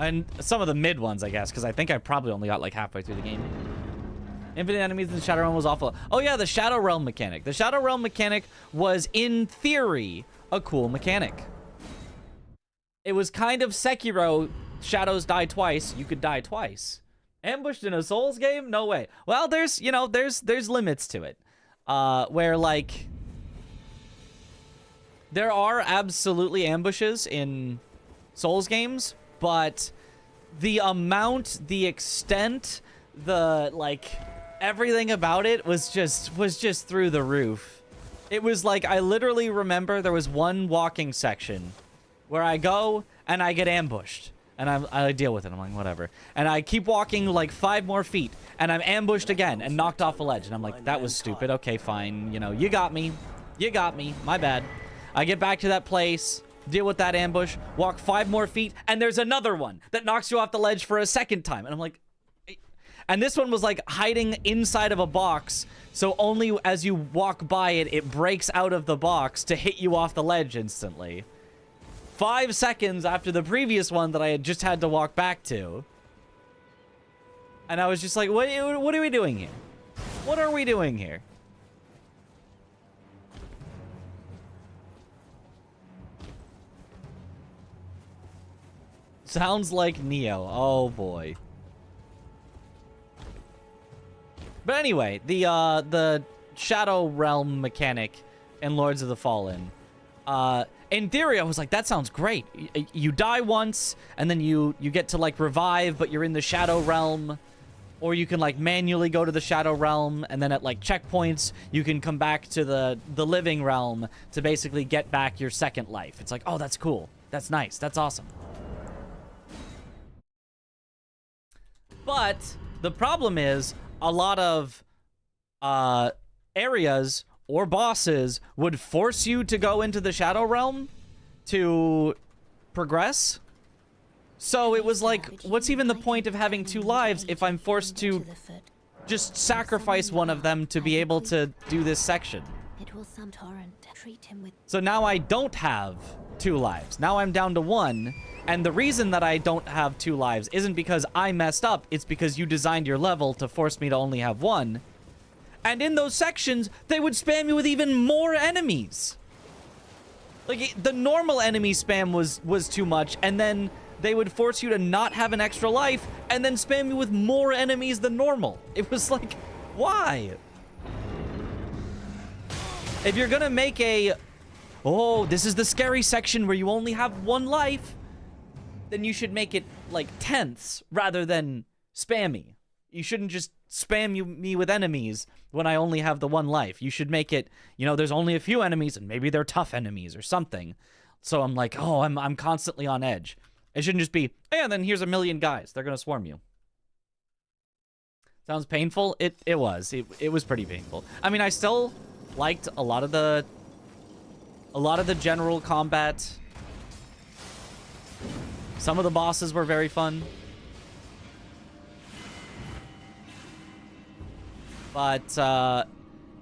And some of the mid ones, I guess, because I think I probably only got like halfway through the game. Infinite enemies in the Shadow Realm was awful. Oh yeah, the Shadow Realm mechanic. The Shadow Realm mechanic was, in theory, a cool mechanic. It was kind of Sekiro, shadows die twice, you could die twice. Ambushed in a Souls game? No way. Well, there's, you know, there's limits to it. Where, like, there are absolutely ambushes in Souls games, but the amount, the extent, the, like, everything about it was just through the roof. It was like, I literally remember there was one walking section where I go and I get ambushed and I deal with it. I'm like, whatever. And I keep walking like 5 more feet and I'm ambushed again and knocked off a ledge. And I'm like, that was stupid. Okay, fine. You know, you got me. You got me. My bad. I get back to that place, deal with that ambush, walk 5 more feet, and there's another one that knocks you off the ledge for a second time. And I'm like, and this one was like hiding inside of a box, so only as you walk by it, it breaks out of the box to hit you off the ledge instantly. 5 seconds after the previous one that I had just had to walk back to. And I was just like, what are we doing here? What are we doing here? Sounds like Neo. Oh boy. But anyway, the Shadow Realm mechanic in Lords of the Fallen. In theory, I was like, that sounds great. You die once, and then you get to, like, revive, but you're in the Shadow Realm. Or you can, like, manually go to the Shadow Realm, and then at, like, checkpoints, you can come back to the Living Realm to basically get back your second life. It's like, oh, that's cool. That's nice. That's awesome. But the problem is a lot of areas or bosses would force you to go into the Shadow Realm to progress. So it was like, what's even the point of having 2 lives if I'm forced to just sacrifice one of them to be able to do this section? So now I don't have 2 lives. Now I'm down to 1. And the reason that I don't have 2 lives isn't because I messed up. It's because you designed your level to force me to only have 1. And in those sections, they would spam you with even more enemies. Like, the normal enemy spam was too much, and then they would force you to not have an extra life, and then spam you with more enemies than normal. It was like, why? If you're gonna make a, oh, this is the scary section where you only have 1 life, then you should make it, like, tenths rather than spammy. You shouldn't just spam me with enemies when I only have the 1 life. You should make it, you know, there's only a few enemies, and maybe they're tough enemies or something. So I'm like, oh, I'm constantly on edge. It shouldn't just be, hey, and then here's a million guys. They're gonna swarm you. Sounds painful? It was. It was pretty painful. I mean, I still liked a lot of the general combat. Some of the bosses were very fun. But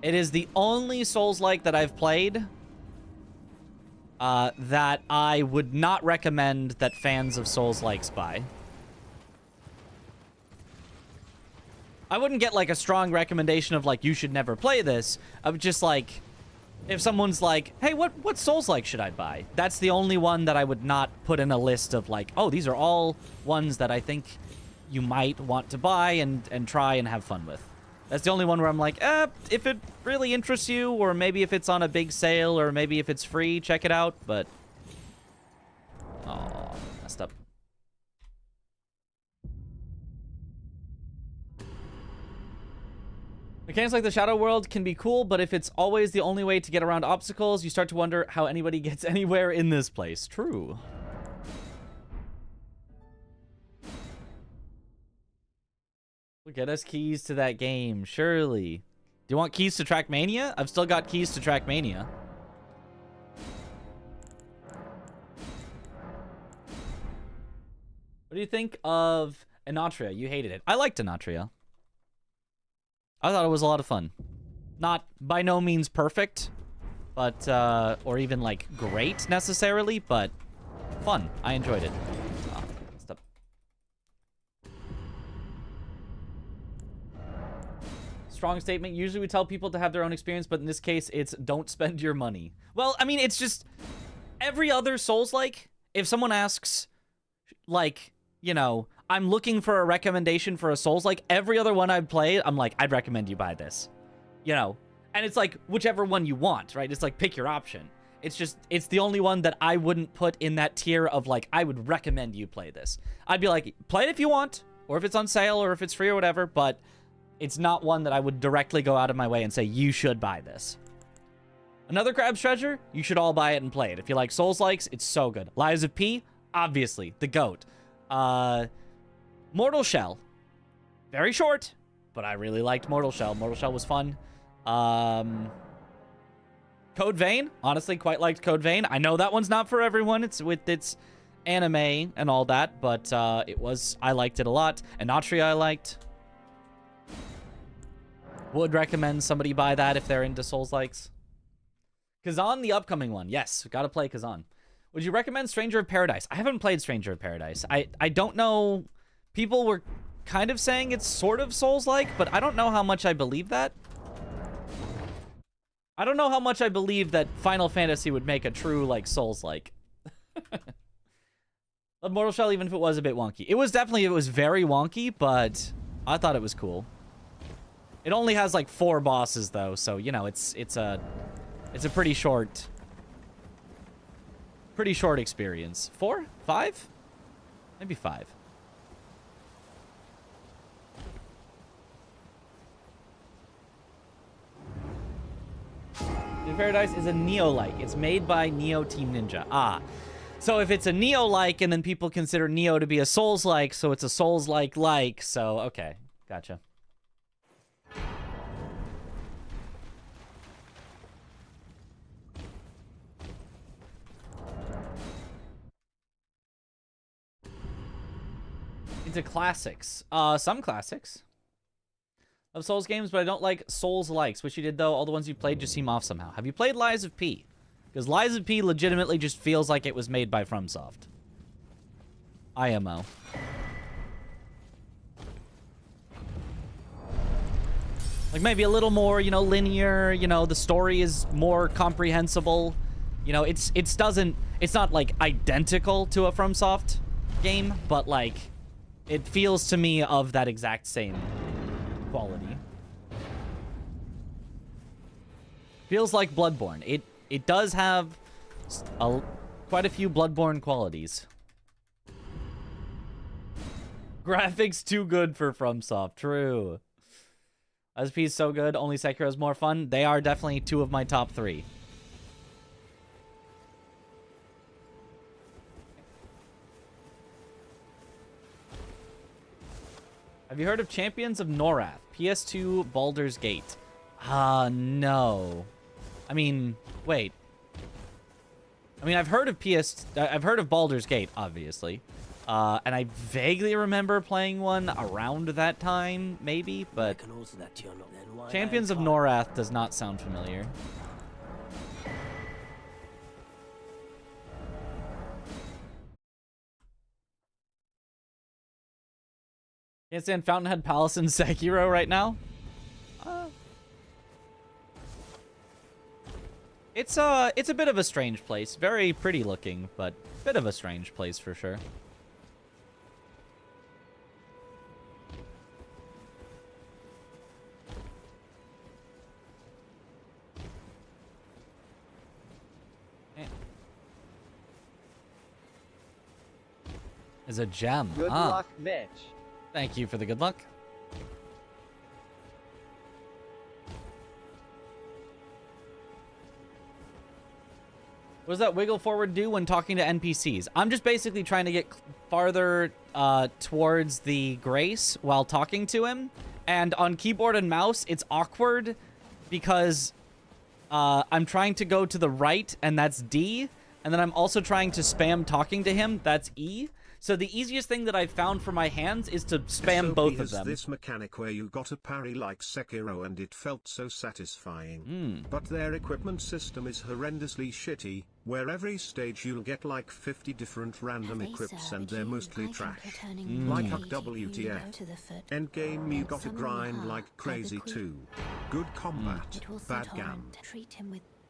it is the only Souls-like that I've played that I would not recommend that fans of Souls-likes buy. I wouldn't get, like, a strong recommendation of, like, you should never play this. I would just, like, if someone's like, hey, what Souls-like should I buy? That's the only one that I would not put in a list of, like, oh, these are all ones that I think you might want to buy and try and have fun with. That's the only one where I'm like, if it really interests you, or maybe if it's on a big sale, or maybe if it's free, check it out, but... oh, messed up. Mechanics like the Shadow World can be cool, but if it's always the only way to get around obstacles, you start to wonder how anybody gets anywhere in this place. True. Get us keys to that game, surely. Do you want keys to Trackmania? I've still got keys to Trackmania. What do you think of Inatria? You hated it. I liked Inatria. I thought it was a lot of fun. Not by no means perfect, but or even like great necessarily, but fun. I enjoyed it. Stop. Strong statement. Usually we tell people to have their own experience, but in this case, it's don't spend your money. Well, I mean, it's just every other Souls-like, if someone asks, like, you know, I'm looking for a recommendation for a Souls-like, every other one I've played, I'm like, I'd recommend you buy this. You know? And it's like, whichever one you want, right? It's like, pick your option. It's just, it's the only one that I wouldn't put in that tier of, like, I would recommend you play this. I'd be like, play it if you want, or if it's on sale, or if it's free or whatever, but it's not one that I would directly go out of my way and say, you should buy this. Another Crab's Treasure, you should all buy it and play it. If you like Souls-likes, it's so good. Lies of P, obviously, the GOAT. Mortal Shell, very short, but I really liked Mortal Shell. Mortal Shell was fun. Code Vein, honestly, quite liked Code Vein. I know that one's not for everyone. It's with its anime and all that, but I liked it a lot. Inatria I liked. Would recommend somebody buy that if they're into Souls-likes. Kazan, the upcoming one. Yes, gotta play Kazan. Would you recommend Stranger of Paradise? I haven't played Stranger of Paradise. I don't know. People were kind of saying it's sort of Souls-like, but I don't know how much I believe that. I don't know how much I believe that Final Fantasy would make a true, like, Souls-like. Love Mortal Shell even if it was a bit wonky. It was very wonky, but I thought it was cool. It only has like 4 bosses though, so you know, it's a pretty short experience. 4? 5? Maybe 5. New Paradise is a Neo-like. It's made by Neo Team Ninja. Ah. So if it's a Neo-like, and then people consider Neo to be a Souls-like, so it's a Souls-like. So, okay. Gotcha. Into classics. Some classics. Love Souls games, but I don't like Souls-likes. Wish you did, though. All the ones you played just seem off somehow. Have you played Lies of P? Because Lies of P legitimately just feels like it was made by FromSoft. IMO. Like, maybe a little more, you know, linear. You know, the story is more comprehensible. You know, it's not, like, identical to a FromSoft game, but, like, it feels to me of that exact same quality. Feels like Bloodborne. It does have quite a few Bloodborne qualities. Graphics too good for FromSoft. True. SP is so good. Only Sekiro is more fun. They are definitely 2 of my top 3. Have you heard of Champions of Norath? PS2 Baldur's Gate. No. I mean, wait. I mean, I've heard of Baldur's Gate, obviously. And I vaguely remember playing one around that time, maybe, but Champions of Norath does not sound familiar. Can't stand Fountainhead Palace in Sekiro right now. It's a bit of a strange place. Very pretty looking, but a bit of a strange place for sure. Is a gem. Good luck, Mitch. Thank you for the good luck. What does that wiggle forward do when talking to NPCs? I'm just basically trying to get farther towards the Grace while talking to him. And on keyboard and mouse, it's awkward because I'm trying to go to the right, and that's D. And then I'm also trying to spam talking to him, that's E. So the easiest thing that I've found for my hands is to spam both of them. This mechanic where you got a parry like Sekiro and it felt so satisfying. But their equipment system is horrendously shitty, where every stage you'll get like 50 different random equips and they're mostly trash. Like WTF. Endgame you gotta grind like crazy too. Good combat, bad gam.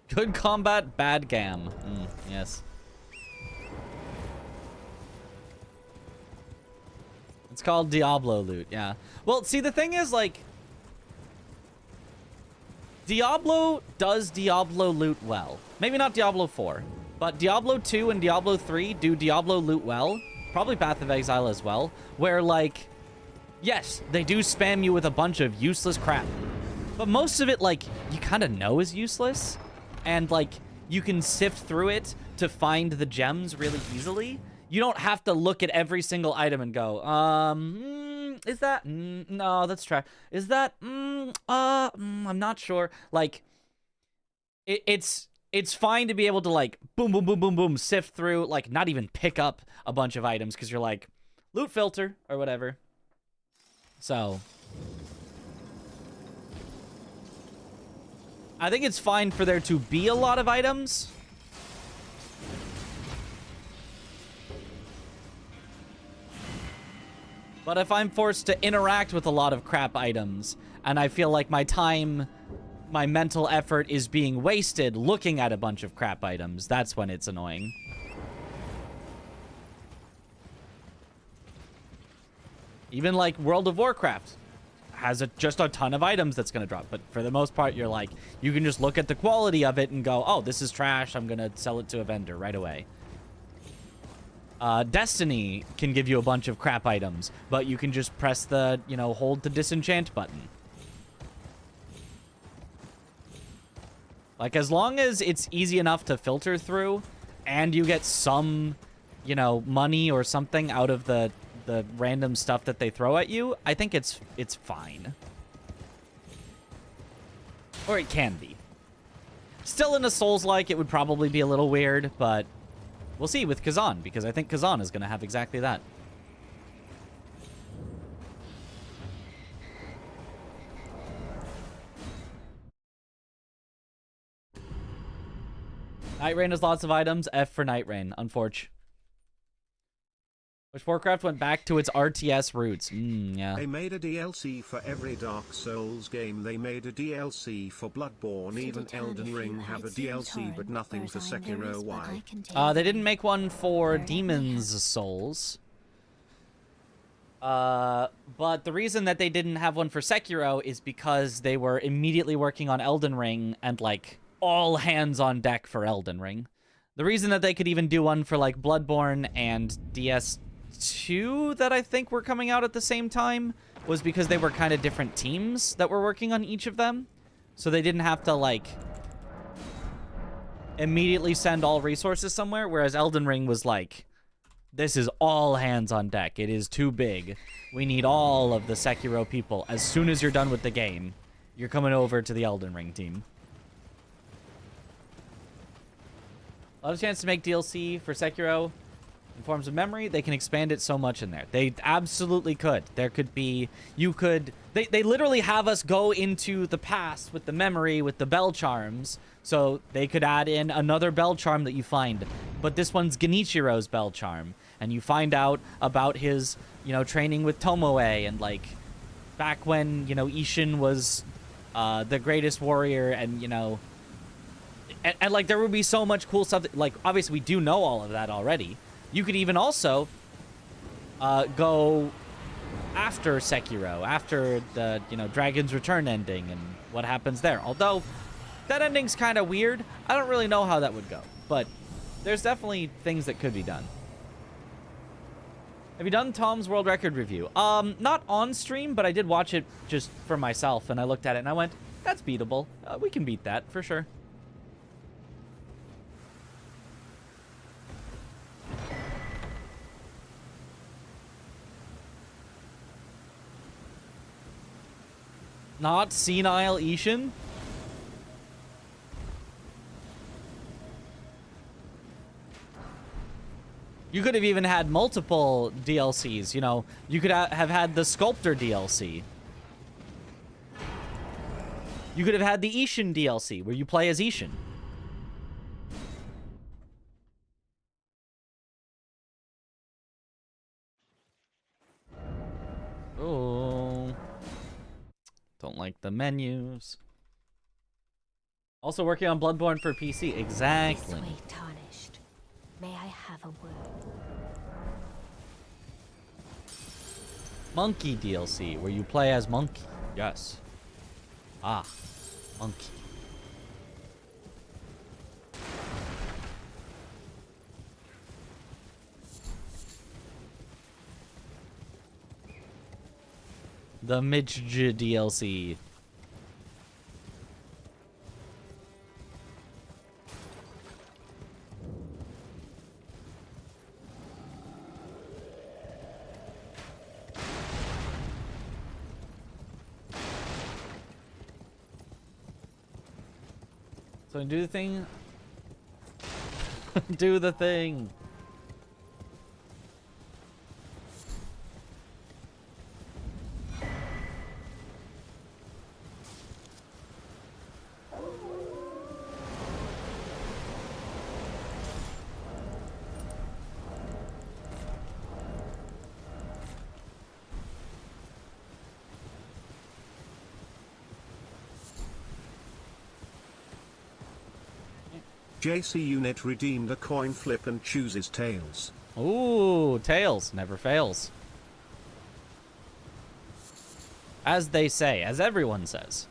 Good combat, bad gam. Yes. It's called Diablo loot, yeah. Well, see, the thing is, like, Diablo does Diablo loot well. Maybe not Diablo 4, but Diablo 2 and Diablo 3 do Diablo loot well. Probably Path of Exile as well, where, like, yes, they do spam you with a bunch of useless crap. But most of it, like, you kind of know is useless. And, like, you can sift through it to find the gems really easily. You don't have to look at every single item and go, is that, no, that's trash. Is that, I'm not sure. Like, it's fine to be able to, like, boom, boom, boom, boom, boom, sift through, like, not even pick up a bunch of items because you're like, loot filter or whatever. So, I think it's fine for there to be a lot of items. But if I'm forced to interact with a lot of crap items, and I feel like my time, my mental effort is being wasted looking at a bunch of crap items, that's when it's annoying. Even like World of Warcraft has just a ton of items that's going to drop. But for the most part, you're like, you can just look at the quality of it and go, oh, this is trash. I'm going to sell it to a vendor right away. Destiny can give you a bunch of crap items, but you can just press the, you know, hold to disenchant button. Like, as long as it's easy enough to filter through and you get some, you know, money or something out of the random stuff that they throw at you, I think it's fine. Or it can be. Still in a Souls-like, it would probably be a little weird, but we'll see with Kazan, because I think Kazan is going to have exactly that. Night Rain has lots of items. F for Night Rain, unfortunately. Wish Warcraft went back to its RTS roots. Yeah. They made a DLC for every Dark Souls game. They made a DLC for Bloodborne. Even Elden Ring have a DLC, but nothing for Sekiro. Why? They didn't make one for Demon's Souls. But the reason that they didn't have one for Sekiro is because they were immediately working on Elden Ring and, like, all hands on deck for Elden Ring. The reason that they could even do one for, like, Bloodborne and DS2 that I think were coming out at the same time was because they were kind of different teams that were working on each of them. So they didn't have to, like, immediately send all resources somewhere, whereas Elden Ring was like, this is all hands on deck. It is too big. We need all of the Sekiro people. As soon as you're done with the game, you're coming over to the Elden Ring team. A lot of chance to make DLC for Sekiro in forms of memory. They can expand it so much in there. They absolutely could. There could be... You could... They literally have us go into the past with the memory, with the bell charms. So they could add in another bell charm that you find. But this one's Genichiro's bell charm. And you find out about his, you know, training with Tomoe. And, like, back when, you know, Ishin was the greatest warrior and, you know... And, like, there would be so much cool stuff that, like, obviously we do know all of that already. You could even also go after Sekiro, after the, you know, Dragon's Return ending and what happens there. Although, that ending's kind of weird. I don't really know how that would go. But there's definitely things that could be done. Have you done Tom's World Record review? Not on stream, but I did watch it just for myself. And I looked at it and I went, that's beatable. We can beat that, for sure. Not senile Ishin? You could have even had multiple DLCs, you know. You could have had the Sculptor DLC. You could have had the Ishin DLC, where you play as Ishin. Oh... Don't like the menus. Also working on Bloodborne for PC. Exactly. This way tarnished. May I have a word? Monkey DLC, where you play as Monkey. Yes. Ah, Monkey. The Midge DLC. So do the thing. Do the thing. JC Unit redeemed a coin flip and chooses Tails. Ooh, Tails never fails. as they say, as everyone says.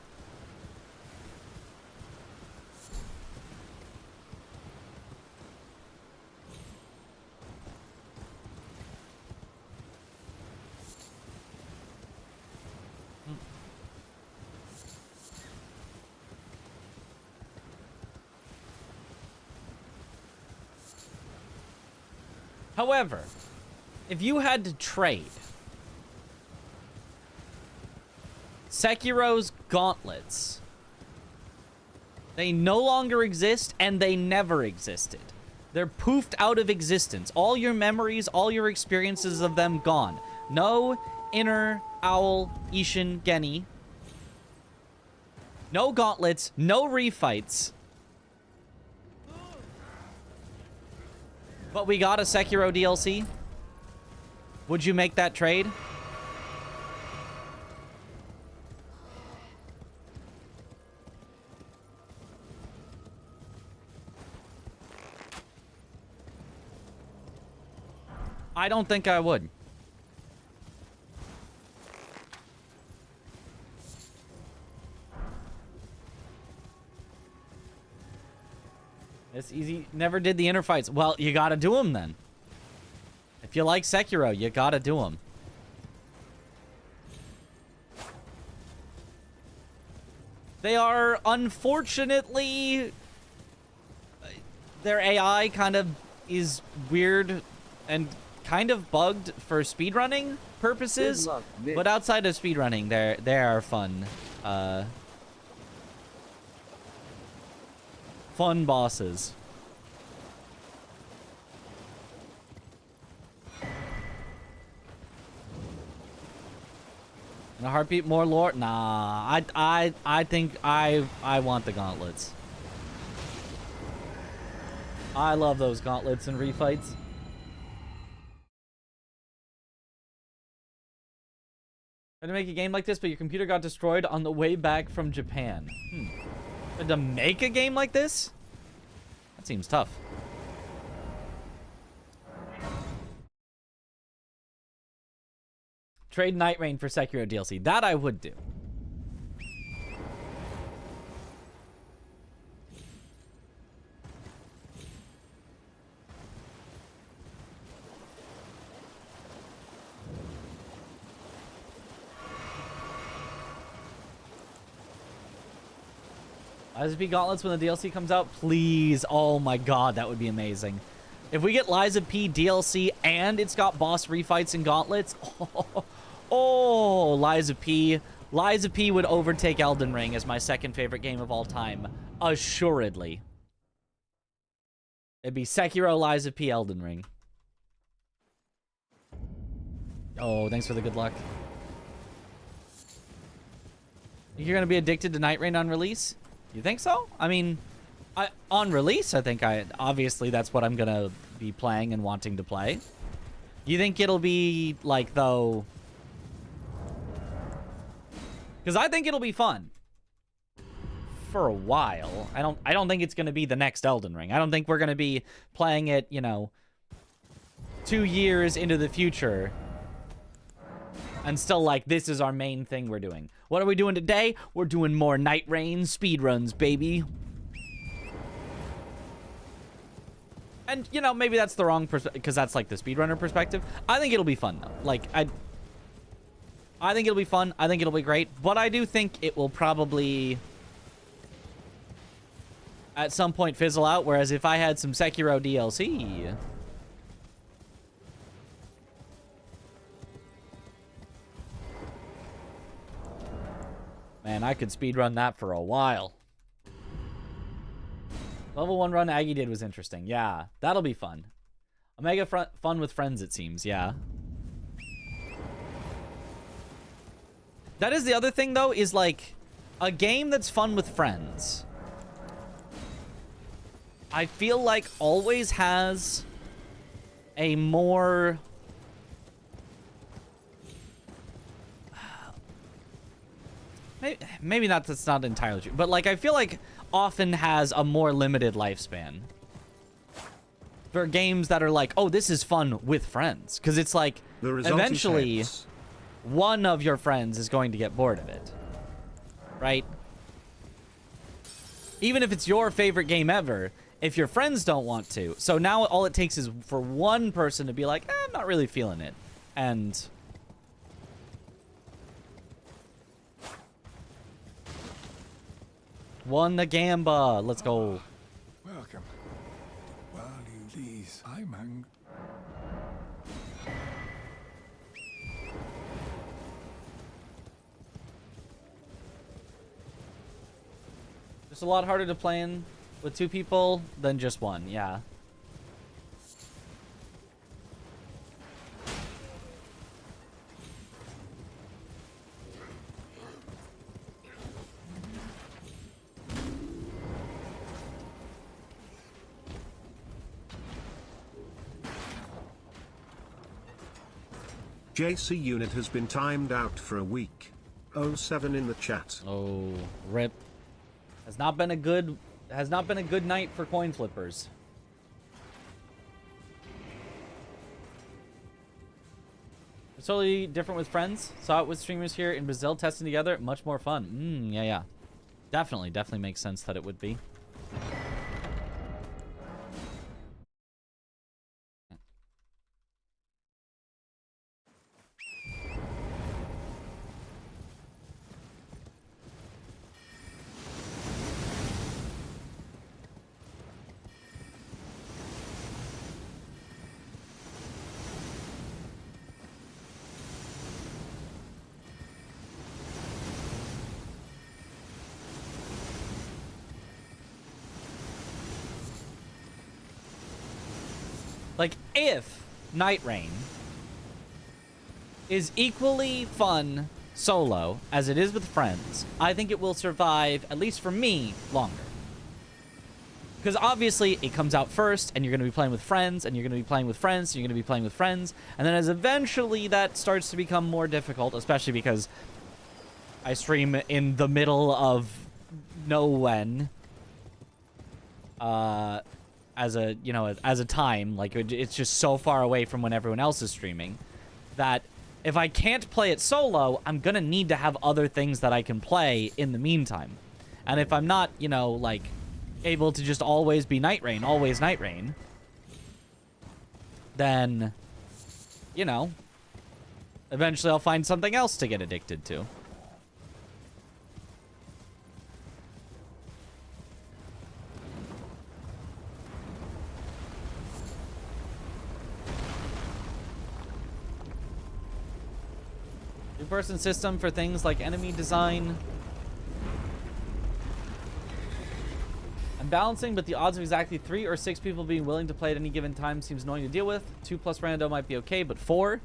However, if you had to trade Sekiro's gauntlets, they no longer exist and they never existed. They're poofed out of existence. All your memories, all your experiences of them gone. No inner owl Ishin Geni. No gauntlets, no refights. But we got a Sekiro DLC. Would you make that trade? I don't think I would. It's easy. Never did the inner fights. Well, you gotta do them then. If you like Sekiro, you gotta do them. They are, unfortunately... Their AI kind of is weird and kind of bugged for speedrunning purposes. But outside of speedrunning, they are fun. Fun bosses. In a heartbeat, more lore? Nah, I think I want the gauntlets. I love those gauntlets and refights. Tried to make a game like this, but your computer got destroyed on the way back from Japan. To make a game like this? That seems tough. Trade Night Rain for Sekiro DLC. That I would do. Lies of P gauntlets when the DLC comes out, please. Oh my god, that would be amazing. If we get Lies of P DLC and it's got boss refights and gauntlets, oh, Lies of P. Lies of P would overtake Elden Ring as my second favorite game of all time, assuredly. It'd be Sekiro, Lies of P, Elden Ring. Oh, thanks for the good luck. You're gonna be addicted to Night Rain on release? You think so? I mean, on release, I think obviously that's what I'm gonna be playing and wanting to play. You think it'll be like, though? Because I think it'll be fun for a while. I don't think it's gonna be the next Elden Ring. I don't think we're gonna be playing it, you know, 2 years into the future and still like, this is our main thing we're doing. What are we doing today? We're doing more Night Rain speedruns, baby. And, you know, maybe that's the wrong perspective, because that's like the speedrunner perspective. I think it'll be fun, though. Like, I think it'll be fun. I think it'll be great. But I do think it will probably at some point fizzle out. Whereas if I had some Sekiro DLC... Man, I could speedrun that for a while. Level 1 run Aggie did was interesting. Yeah, that'll be fun. Omega fun with friends, it seems. Yeah. That is the other thing, though, is like a game that's fun with friends. I feel like always has a more... Maybe not, that's not entirely true, but like I feel like often has a more limited lifespan for games that are like, oh, this is fun with friends, because it's like eventually one of your friends is going to get bored of it. Right? Even if it's your favorite game ever, if your friends don't want to. So now all it takes is for one person to be like, I'm not really feeling it. And won the Gamba. Let's go. Welcome. While you please, I'm hungry. It's a lot harder to play in with 2 people than just 1, yeah. JC unit has been timed out for a week. 07 in the chat. Oh, rip. Has not been a good night for coin flippers. It's totally different with friends. Saw it with streamers here in Brazil testing together. Much more fun. Yeah. Definitely makes sense that it would be. Like, if Night Rain is equally fun solo as it is with friends, I think it will survive, at least for me, longer. Because obviously, it comes out first, and you're going to be playing with friends, and you're going to be playing with friends, and you're going to be playing with friends, and then as eventually that starts to become more difficult, especially because I stream in the middle of nowhen. As a time, like, it's just so far away from when everyone else is streaming that if I can't play it solo, I'm gonna need to have other things that I can play in the meantime. And if I'm not, like, able to just always be always Night Rain, then, eventually I'll find something else to get addicted to. Two-person system for things like enemy design and balancing, but the odds of exactly 3 or 6 people being willing to play at any given time seems annoying to deal with. 2 plus rando might be okay, but 4?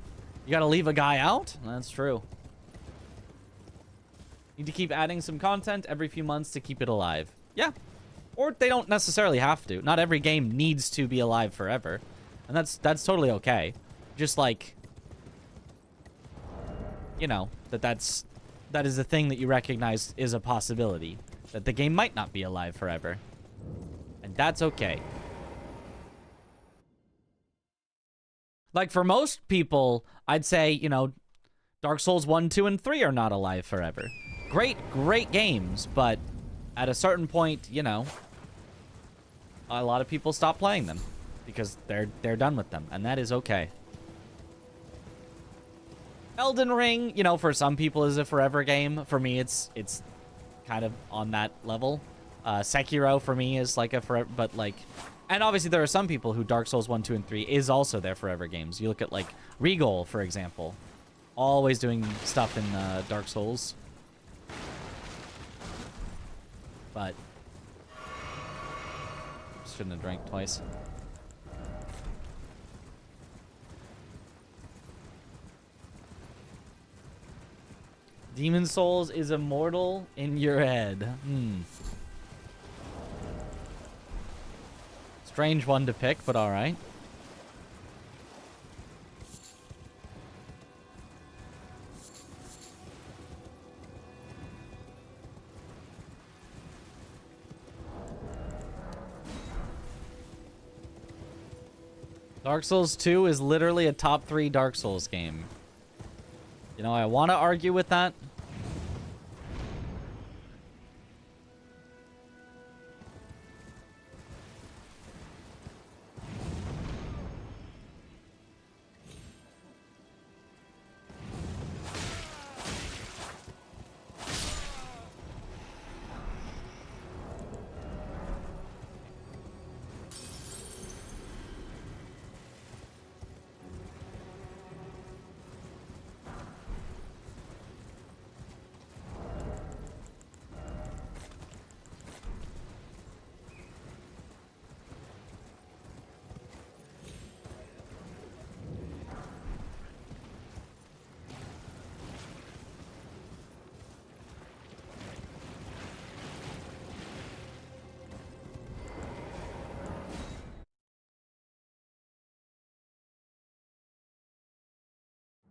You gotta leave a guy out? That's true. Need to keep adding some content every few months to keep it alive. Yeah. Or they don't necessarily have to. Not every game needs to be alive forever. And that's totally okay. Just like, that is a thing that you recognize is a possibility. That the game might not be alive forever. And that's okay. Like, for most people, I'd say, Dark Souls 1, 2, and 3 are not alive forever. Great games, but at a certain point, a lot of people stop playing them because they're done with them, and that is okay. Elden Ring, for some people is a forever game. For me, it's kind of on that level. Sekiro for me is like a forever, but like, and obviously there are some people who Dark Souls 1, 2, and 3 is also their forever games. You look at like Regal, for example, always doing stuff in Dark Souls. But shouldn't have drank twice. Demon Souls is immortal in your head. Strange one to pick, but alright. Dark Souls 2 is literally a top 3 Dark Souls game. You know, I want to argue with that.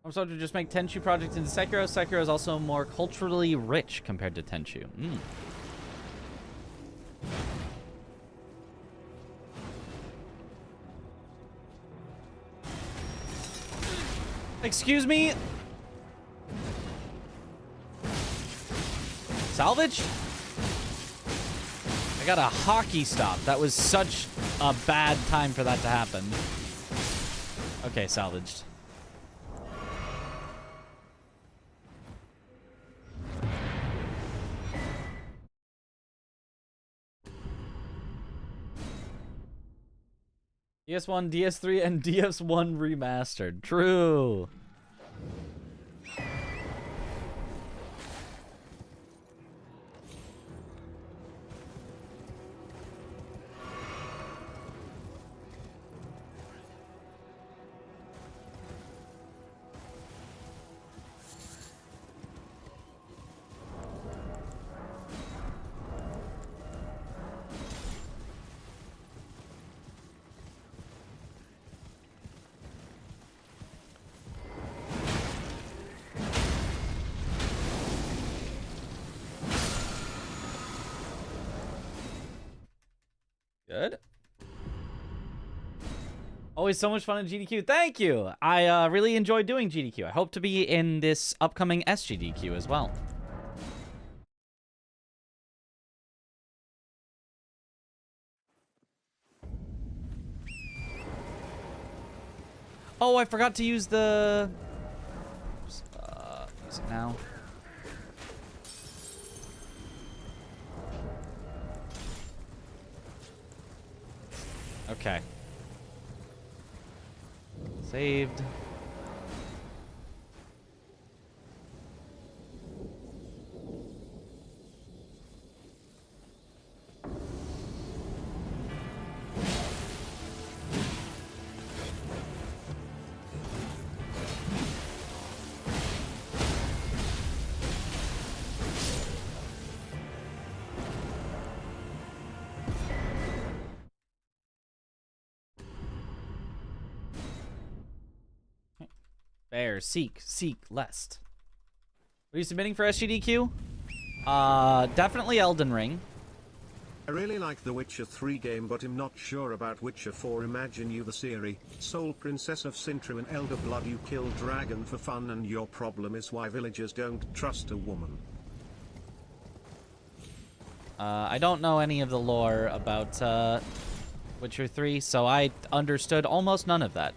I'm sorry to just make Tenchu project into Sekiro. Sekiro is also more culturally rich compared to Tenchu. Excuse me? Salvage? I got a hockey stop. That was such a bad time for that to happen. Okay, salvaged. DS1, DS3, and DS1 remastered. True. Good. Always so much fun in GDQ. Thank you. I really enjoyed doing GDQ. I hope to be in this upcoming SGDQ as well. Oh, I forgot to use the... use it now. Okay. Saved. Bear, seek, lest. What are you submitting for SGDQ? Definitely Elden Ring. I really like the Witcher 3 game, but I'm not sure about Witcher 4. Imagine you the Ciri, Soul Princess of Sintram and Elder Blood. You kill dragon for fun and your problem is why villagers don't trust a woman. I don't know any of the lore about Witcher 3, so I understood almost none of that.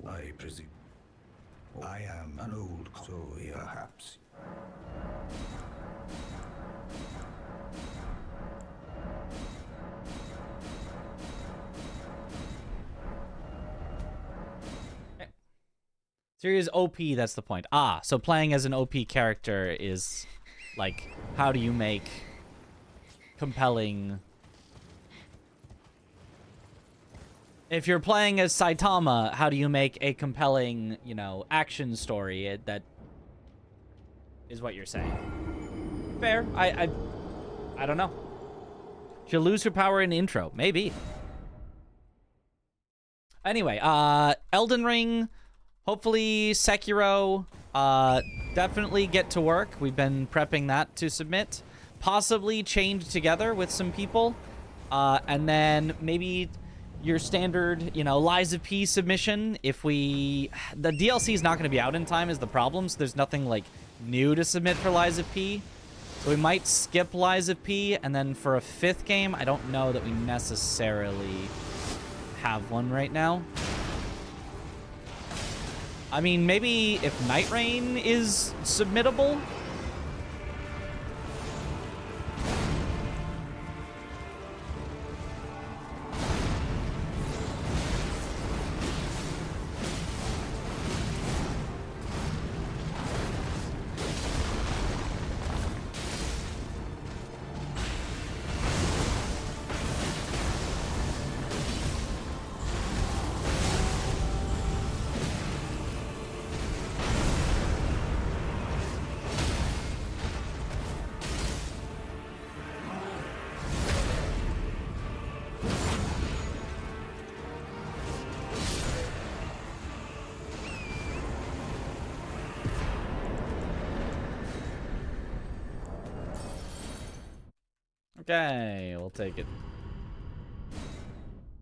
I presume. I am an old soul, perhaps. Ciri is OP, that's the point. Ah, so playing as an OP character is, like, how do you make compelling... If you're playing as Saitama, how do you make a compelling, you know, action story? That is what you're saying. Fair. I don't know. She'll lose her power in intro. Maybe. Anyway, Elden Ring, hopefully Sekiro, definitely get to work. We've been prepping that to submit. possibly chained together with some people. And then maybe your standard, you know, Lies of P submission. If we... The DLC is not going to be out in time is the problem, so there's nothing, like, new to submit for Lies of P. So we might skip Lies of P, and then for a 5th game, I don't know that we necessarily have one right now. I mean, maybe if Night Rain is submittable... Okay, we'll take it.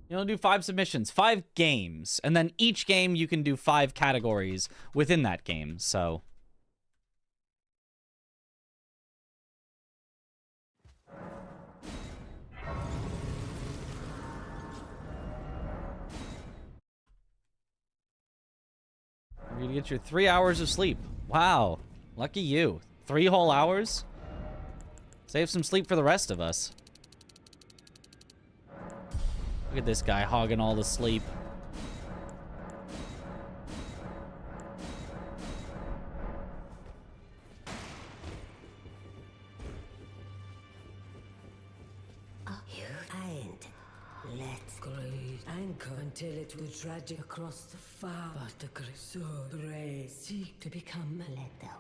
You'll do 5 submissions, 5 games, and then each game you can do 5 categories within that game, so... You're gonna get your 3 hours of sleep. Wow, lucky you. 3 whole hours? Save some sleep for the rest of us. Look at this guy hogging all the sleep. You ain't let great anchor until it will tragic across the far. But the Consort rays seek to become Leto.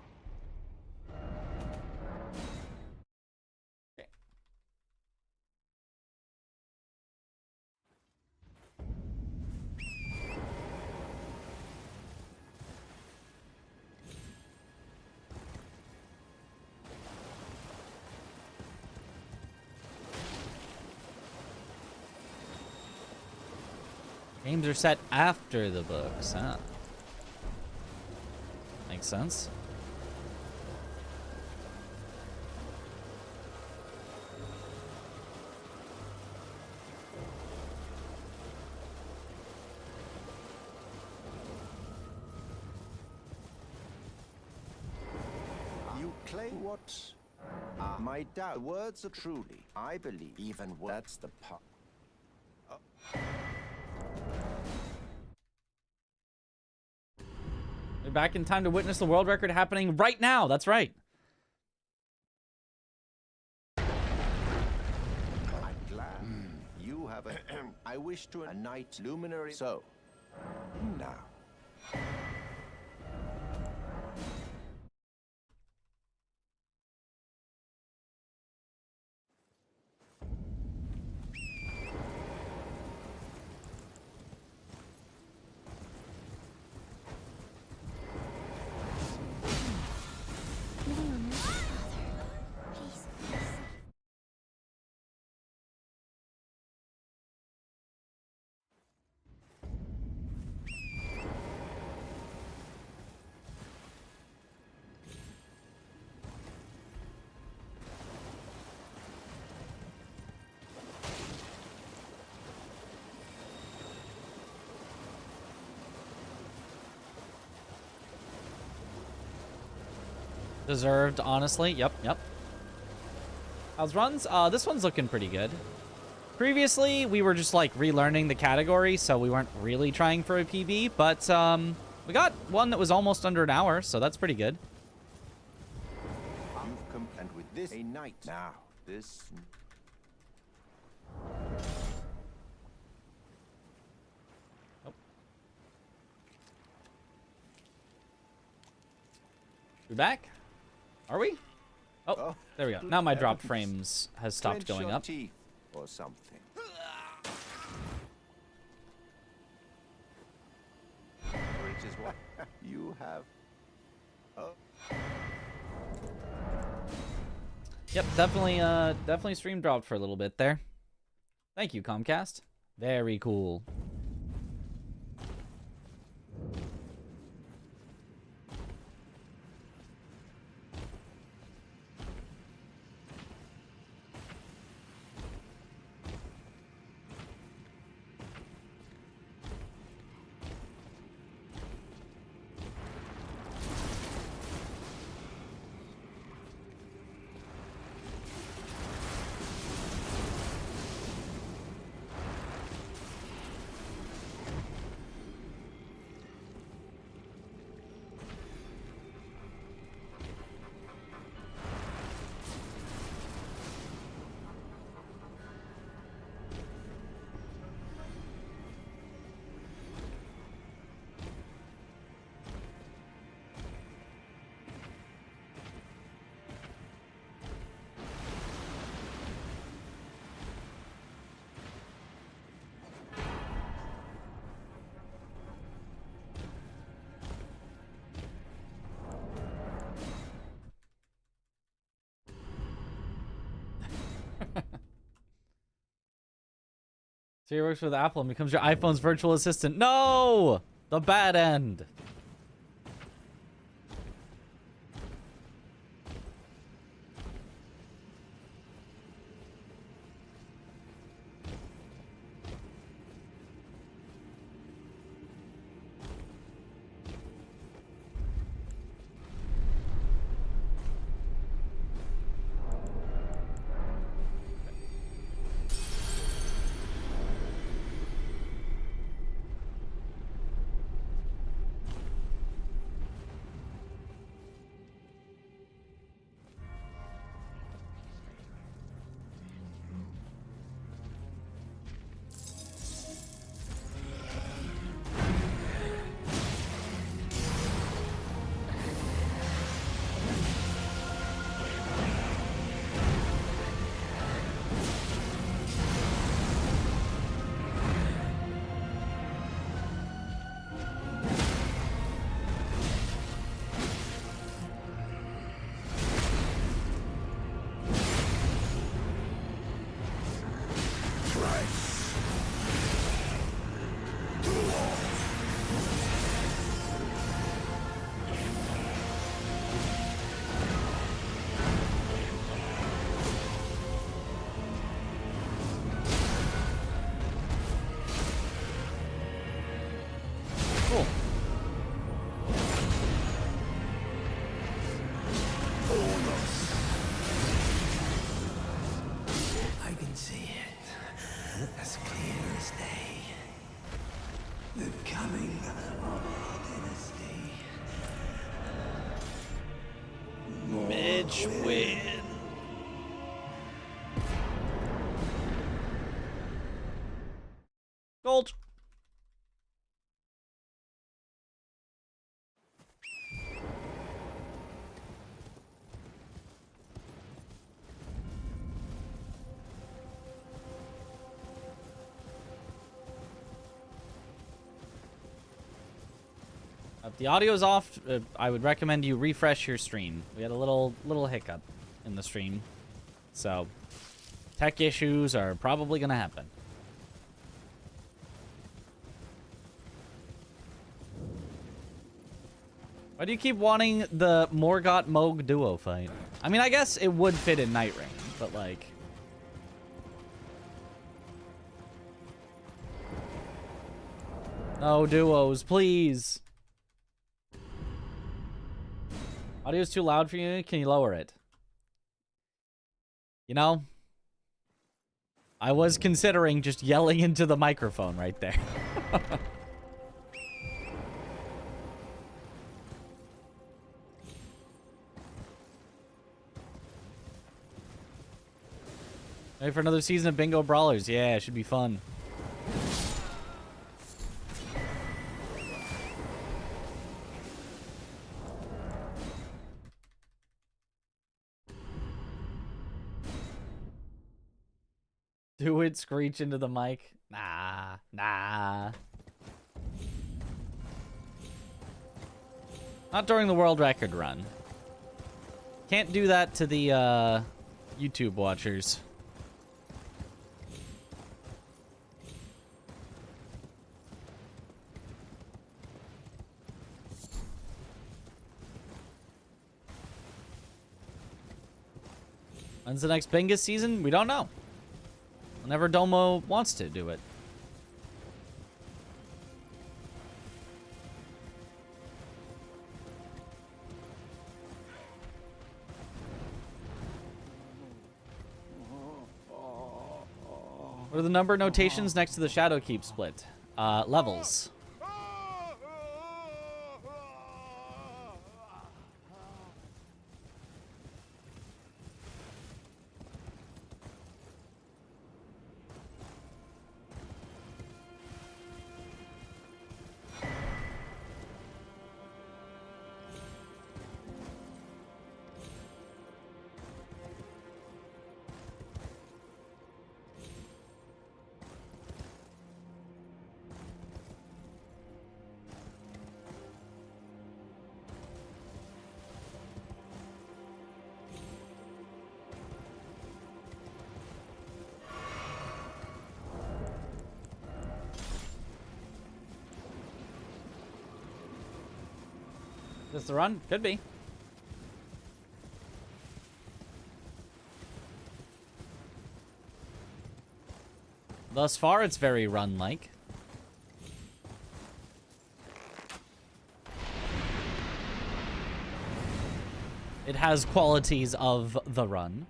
Games are set after the books, huh? Makes sense. You claim what? My doubt. Words are truly. I believe even that's the part. We're back in time to witness the world record happening right now. That's right. I'm glad you have a. I wish to a night luminary. So, now. Deserved, honestly. Yep. How's runs? This one's looking pretty good. Previously, we were just, like, relearning the category, so we weren't really trying for a PB, but, we got one that was almost under an hour, so that's pretty good. You've come and with this a night now. This. We back? Are we? Oh, there we go. Now my drop frames has stopped going up. Or something. Which is what you have. Yep, definitely stream dropped for a little bit there. Thank you, Comcast. Very cool. Siri works with Apple and becomes your iPhone's virtual assistant. No! The bad end. I can see it as clear as day. The coming of our dynasty. Mitch win. Gold. If the audio's off, I would recommend you refresh your stream. We had a little hiccup in the stream. So, tech issues are probably going to happen. Why do you keep wanting the Morgott Moog duo fight? I mean, I guess it would fit in Night Rain, but like... No duos, please. Audio's too loud for you? Can you lower it? You know? I was considering just yelling into the microphone right there. Ready for another season of Bingo Brawlers? Yeah, it should be fun. Do it, screech into the mic. Nah. Not during the world record run. Can't do that to the YouTube watchers. When's the next Bingus season? We don't know. Whenever Domo wants to do it. What are the number notations next to the Shadowkeep split? Levels. Is this the run? Could be. Thus far, it's very run-like. It has qualities of the run.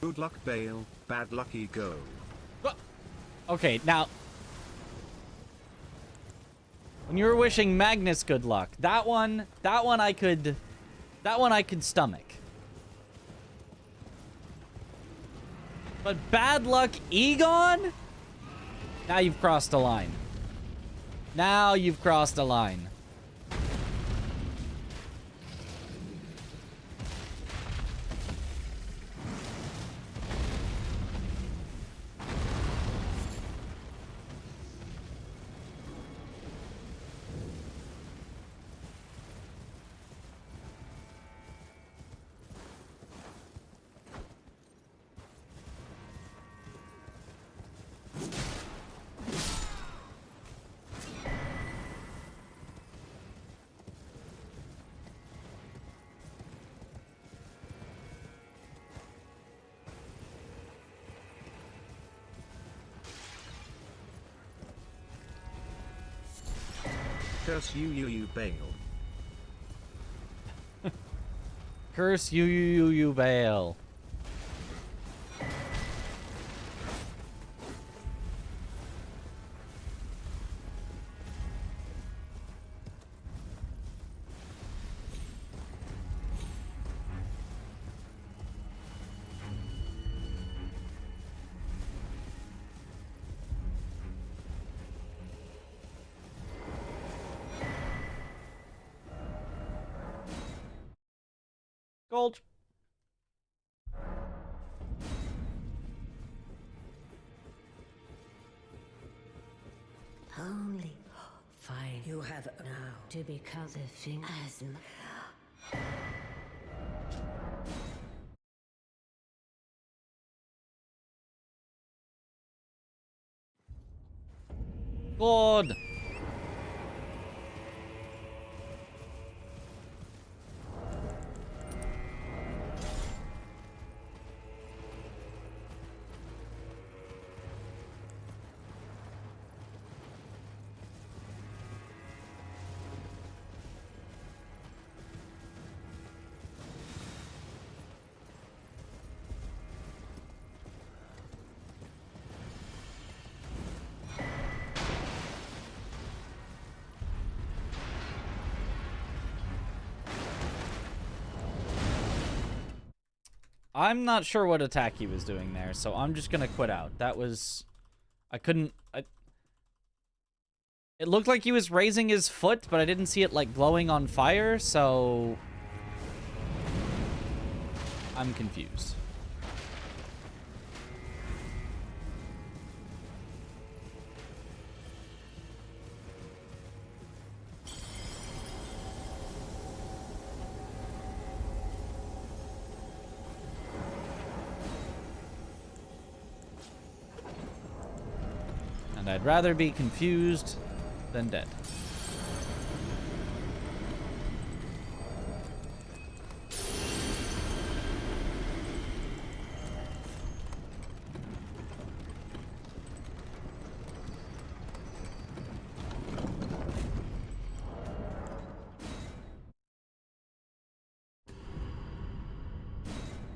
Good luck, Bale. Bad lucky go. Okay, now... when you were wishing Magnus good luck, that one I could stomach. But bad luck Egon? Now you've crossed a line. Now you've crossed a line. Curse you Bale. Curse you Bale. Gold. Only fine. You have now to become the thing as Good. I'm not sure what attack he was doing there, so I'm just gonna quit out. That was... it looked like he was raising his foot, but I didn't see it, like, glowing on fire, so... I'm confused. And I'd rather be confused than dead.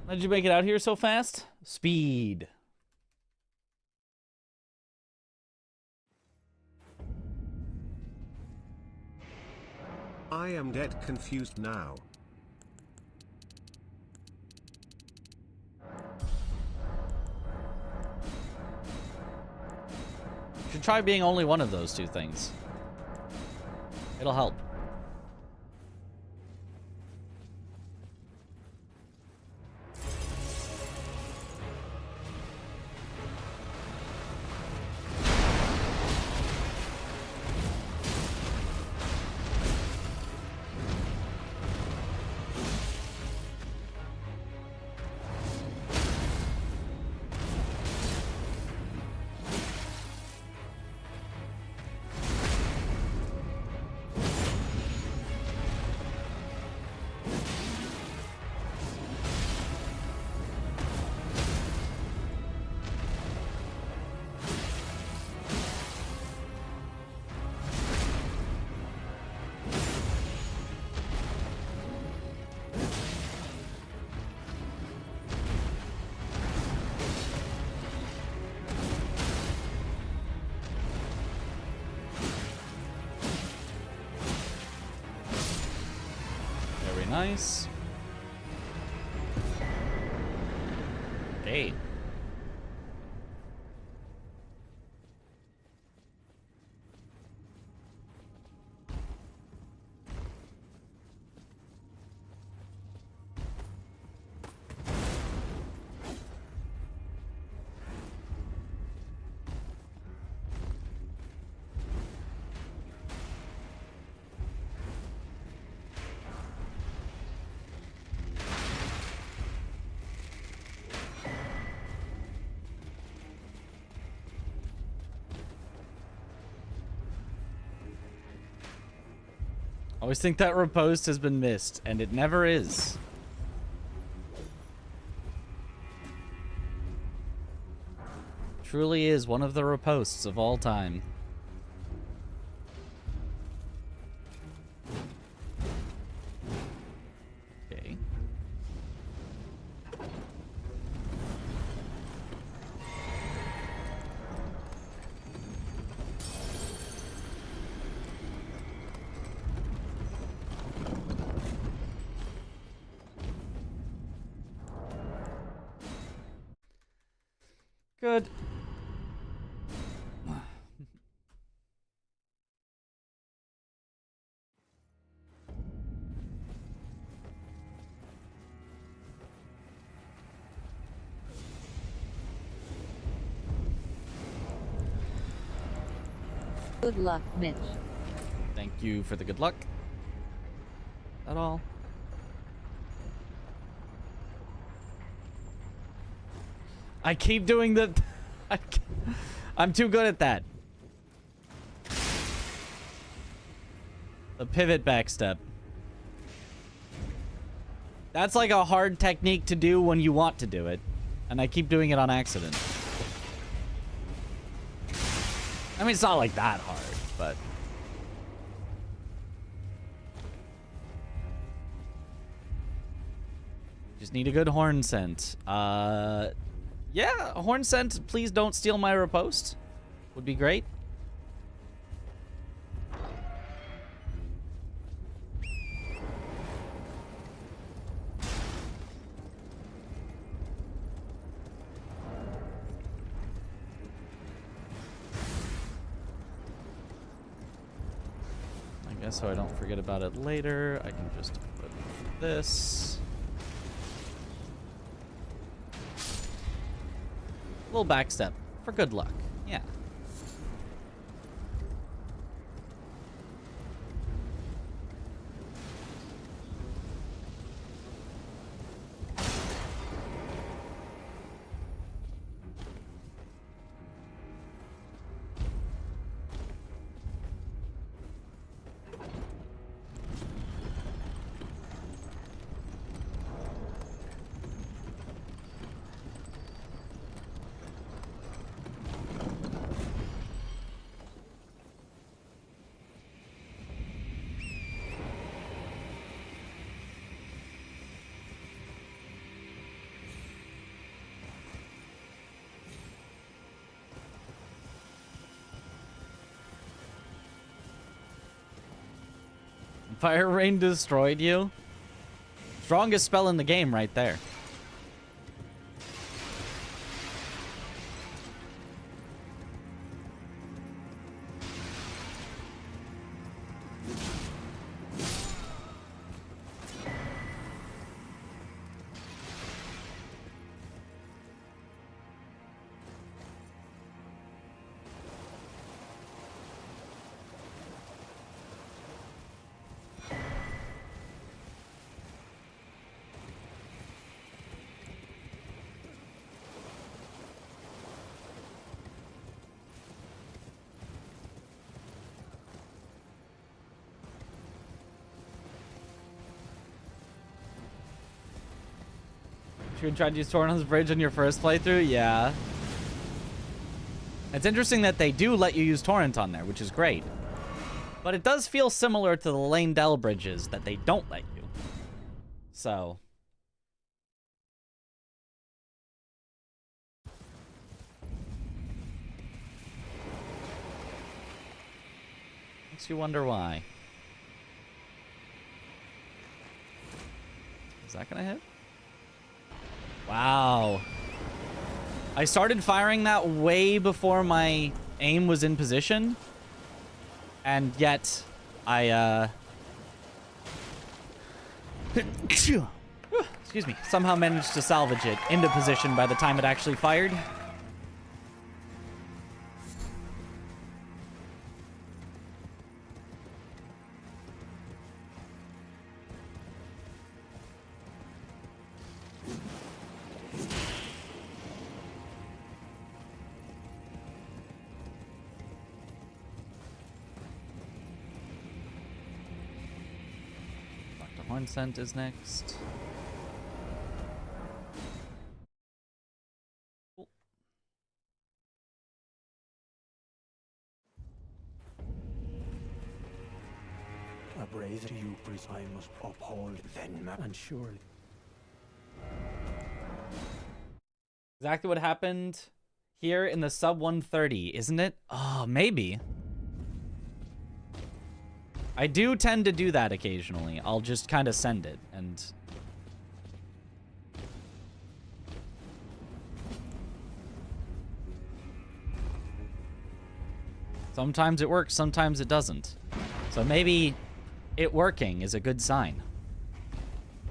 How did you make it out here so fast? Speed. I am dead confused now. You should try being only one of those two things. It'll help. Nice. Okay. Always think that riposte has been missed, and it never is. Truly is one of the ripostes of all time. Okay. Good. Good luck, Mitch. Thank you for the good luck. That all? I keep doing the... I'm too good at that. The pivot backstep. That's like a hard technique to do when you want to do it. And I keep doing it on accident. I mean, it's not like that hard, but... Just need a good horn scent. Yeah, a horn scent, please don't steal my riposte. Would be great. I guess so I don't forget about it later, I can just put this. Little backstep for good luck. Yeah. Fire Rain destroyed you? Strongest spell in the game right there. You tried to use Torrent's Bridge on your first playthrough? Yeah. It's interesting that they do let you use Torrent on there, which is great. But it does feel similar to the Lane Dell bridges that they don't let you. So. Makes you wonder why. Is that gonna hit? Wow. I started firing that way before my aim was in position. And yet, I, excuse me, somehow managed to salvage it into position by the time it actually fired. Hornsent is next. Cool. A brazen you, priest, I must uphold then, and surely. Exactly what happened here in the sub 130, isn't it? Oh, maybe. I do tend to do that occasionally. I'll just kind of send it, and... sometimes it works, sometimes it doesn't. So maybe it working is a good sign.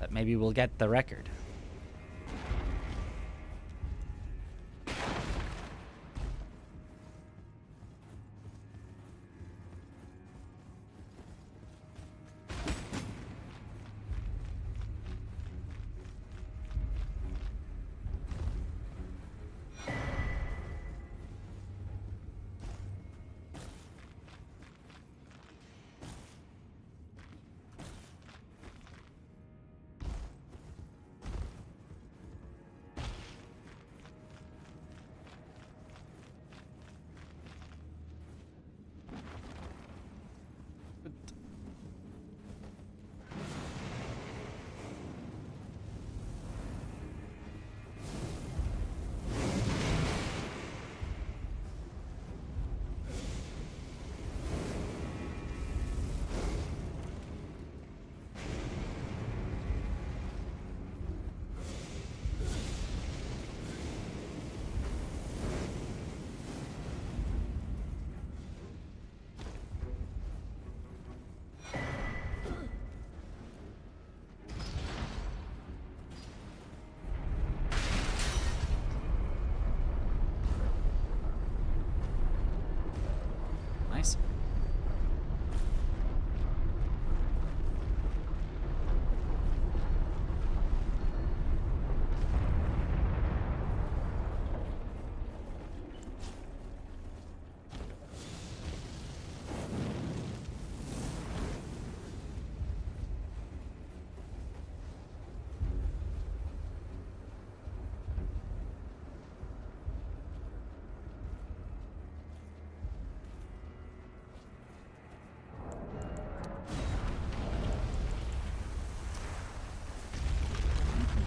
That maybe we'll get the record. Nice.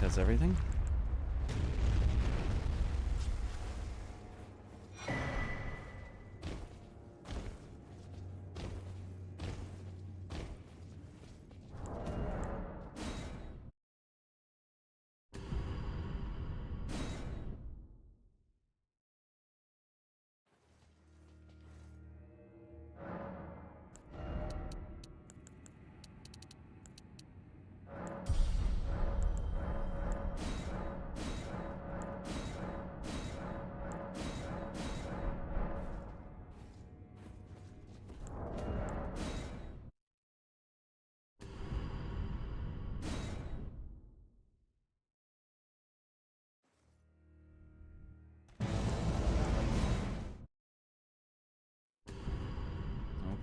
That's everything.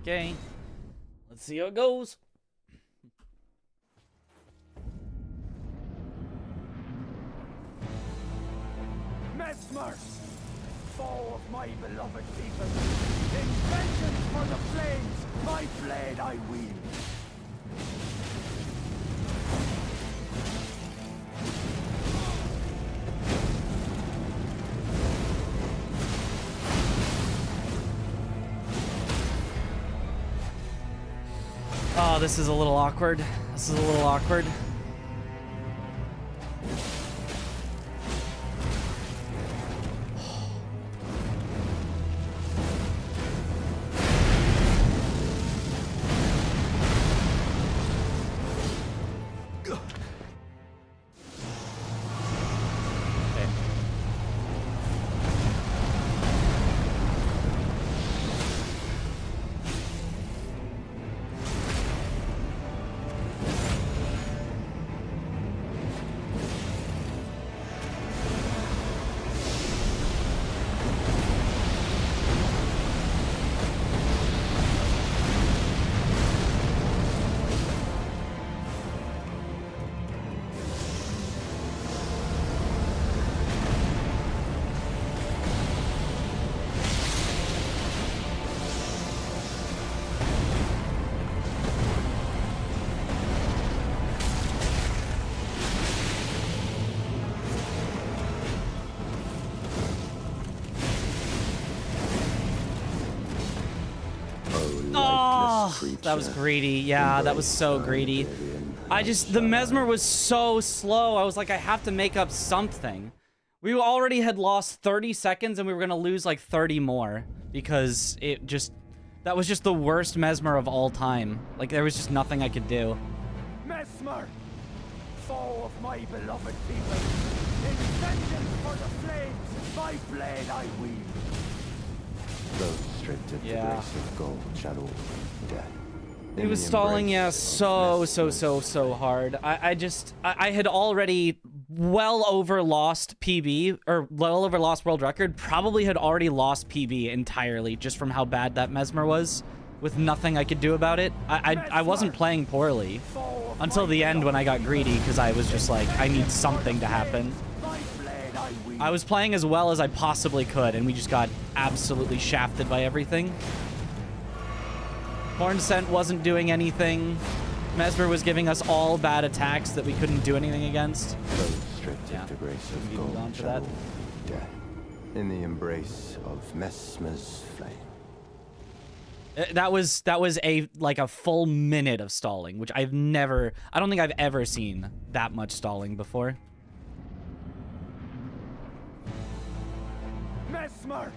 Okay. Let's see how it goes. Mesmers, foe of my beloved people, in vengeance for the flames, my blade I wield. Oh, this is a little awkward. This is a little awkward. That was greedy. Yeah, that was so greedy. The Mesmer was so slow. I was like, I have to make up something. We already had lost 30 seconds and we were going to lose like 30 more because that was just the worst Mesmer of all time. Like, there was just nothing I could do. Mesmer, foe of my beloved people, in vengeance for the flames, my blade I wield. Those stripped of the grace of gold shadow death. He was stalling, yeah, so hard. I had already well over lost PB, or well over lost world record, probably had already lost PB entirely just from how bad that Mesmer was, with nothing I could do about it. I wasn't playing poorly until the end when I got greedy, because I was just like, I need something to happen. I was playing as well as I possibly could, and we just got absolutely shafted by everything. Horn Scent wasn't doing anything. Mesmer was giving us all bad attacks that we couldn't do anything against. Yeah. The grace of gold on to that. Death. In the embrace of Mesmer's flame. That was a full minute of stalling, which I don't think I've ever seen that much stalling before. Mesmer,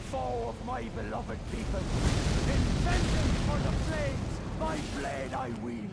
foe of my beloved people, in vengeance for the flames, my blade I wield.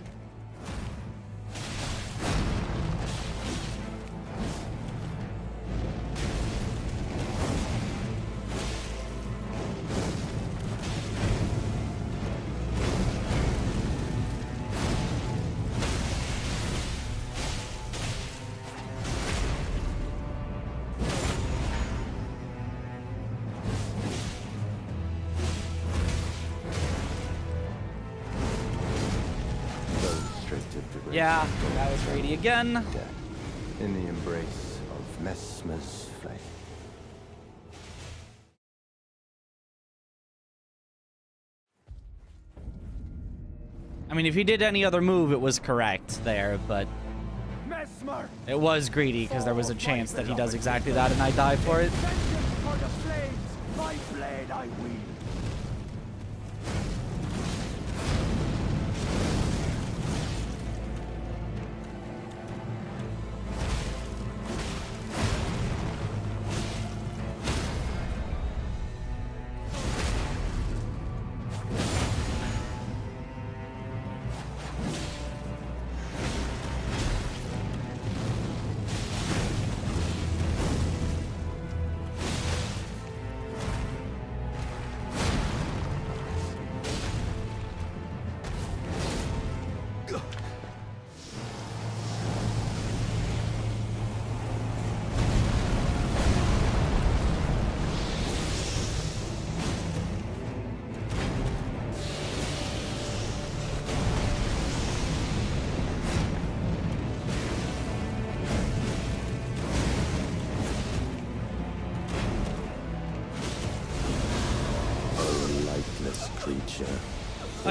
Yeah, that was greedy again. Death in the embrace of Mesmer's flame. I mean, if he did any other move, it was correct there, but Mesmer, it was greedy because there was a chance that he does exactly that and I die for it. vengeance for the flames, my blade I wield.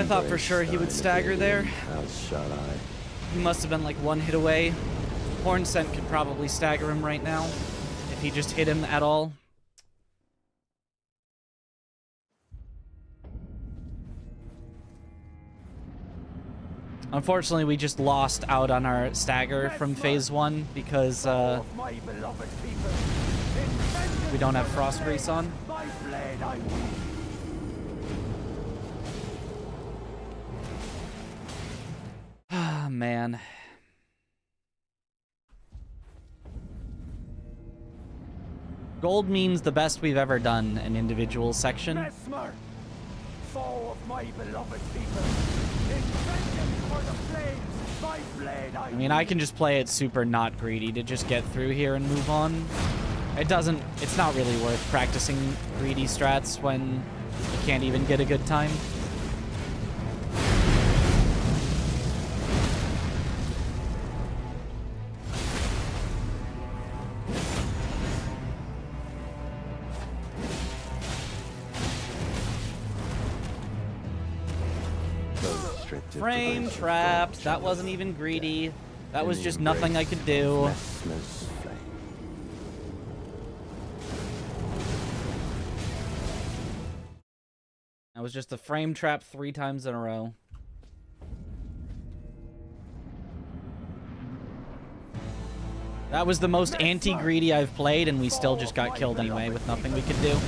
I thought for sure he would stagger there. He must have been like one hit away. Horn Scent could probably stagger him right now if he just hit him at all. Unfortunately, we just lost out on our stagger from phase 1 because we don't have Frost Grease on. Ah, man. Gold means the best we've ever done an individual section. I mean, I can just play it super not greedy to just get through here and move on. It's not really worth practicing greedy strats when you can't even get a good time. Frame trapped. That wasn't even greedy. That was just nothing I could do. That was just a frame trap 3 times in a row. That was the most anti-greedy I've played, and we still just got killed anyway with nothing we could do.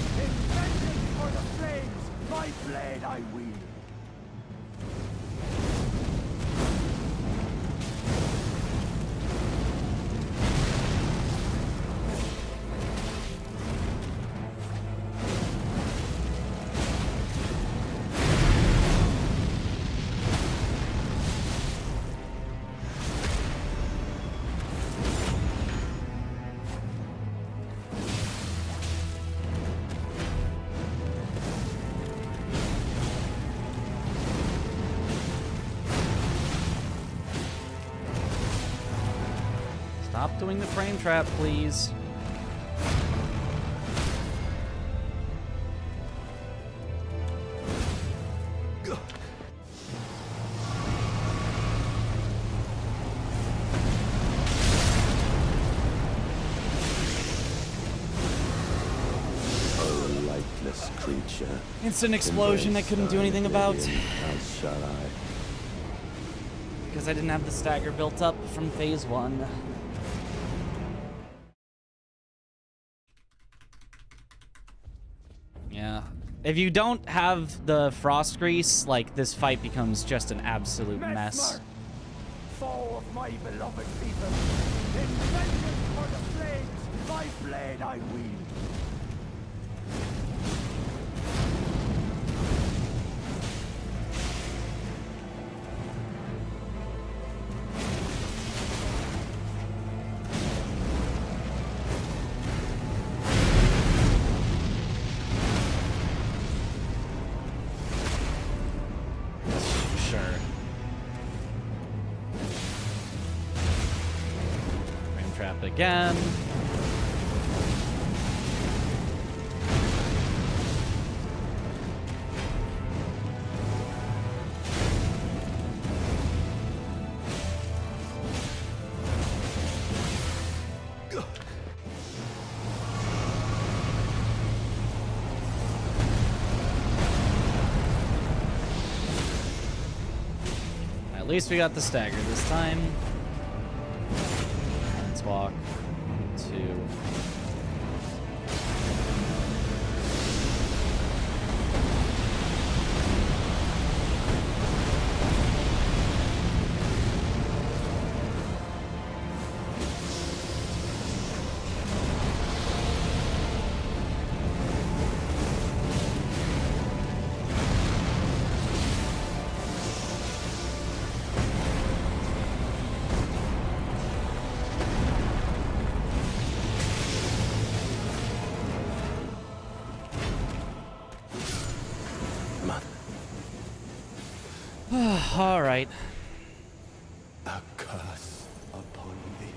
Stop doing the frame trap, please. Creature. Instant explosion I couldn't do anything about. Because I didn't have the stagger built up from phase 1. Yeah. If you don't have the Frost Grease, like, this fight becomes just an absolute mess. Foe of my beloved people, in vengeance for the flames, my blade I wield. Again. At least we got the stagger this time. Let's walk. 2. All right. A curse upon thee.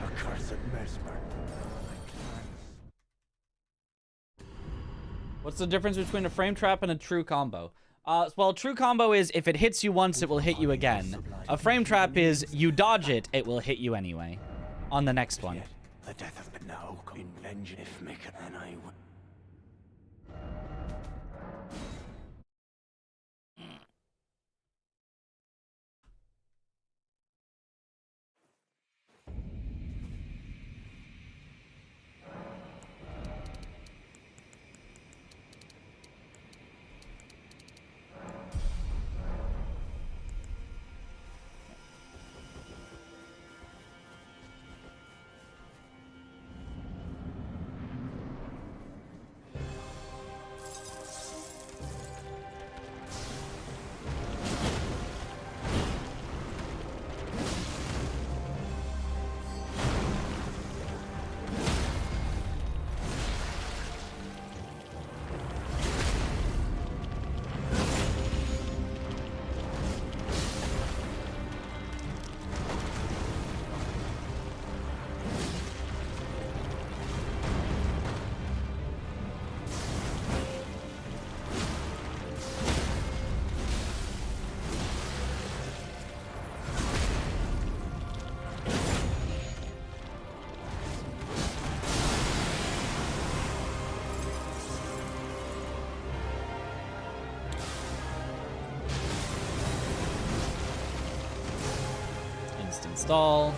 Accursed mesmer. What's the difference between a frame trap and a true combo? Well, true combo is if it hits you once, it will hit you again. A frame trap is you dodge it, it will hit you anyway. On the next one. The death of no in vengeance if make it then I will. Install.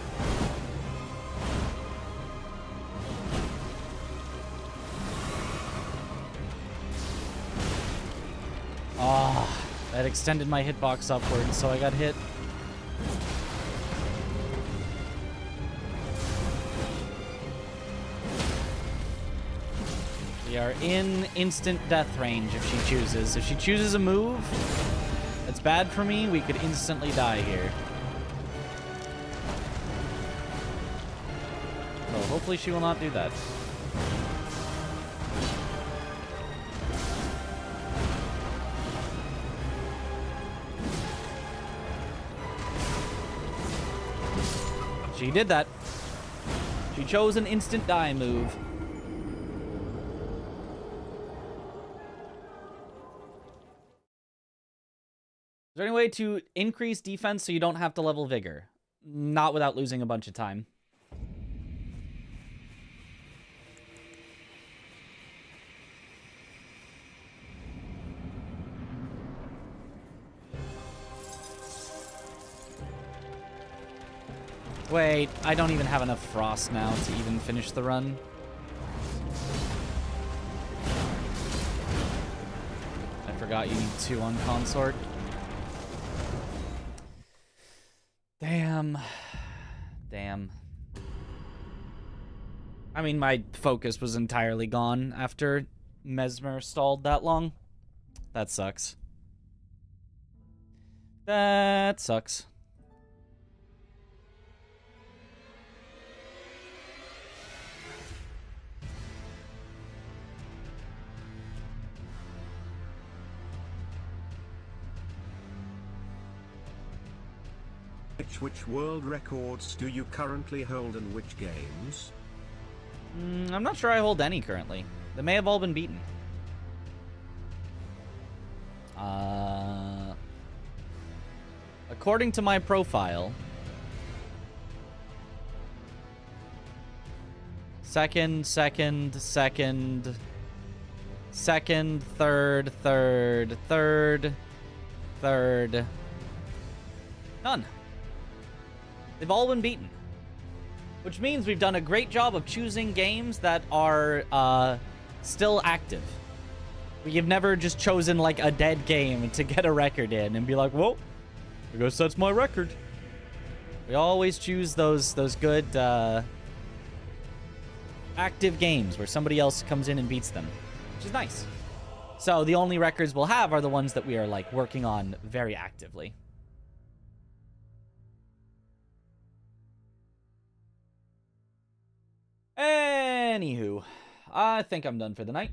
Ah, that extended my hitbox upwards, so I got hit. We are in instant death range if she chooses. If she chooses a move that's bad for me, we could instantly die here. So hopefully she will not do that. She did that. She chose an instant die move. Is there any way to increase defense so you don't have to level vigor? Not without losing a bunch of time. Wait, I don't even have enough frost now to even finish the run. I forgot you need 2 on Consort. Damn. Damn. I mean, my focus was entirely gone after Mesmer stalled that long. That sucks. That sucks. Which world records do you currently hold and which games? I'm not sure I hold any currently. They may have all been beaten. According to my profile, second, third. None. They've all been beaten. Which means we've done a great job of choosing games that are still active. We have never just chosen like a dead game to get a record in and be like, whoa, I guess that's my record. We always choose those good active games where somebody else comes in and beats them, which is nice. So the only records we'll have are the ones that we are like working on very actively. Anywho, I think I'm done for the night.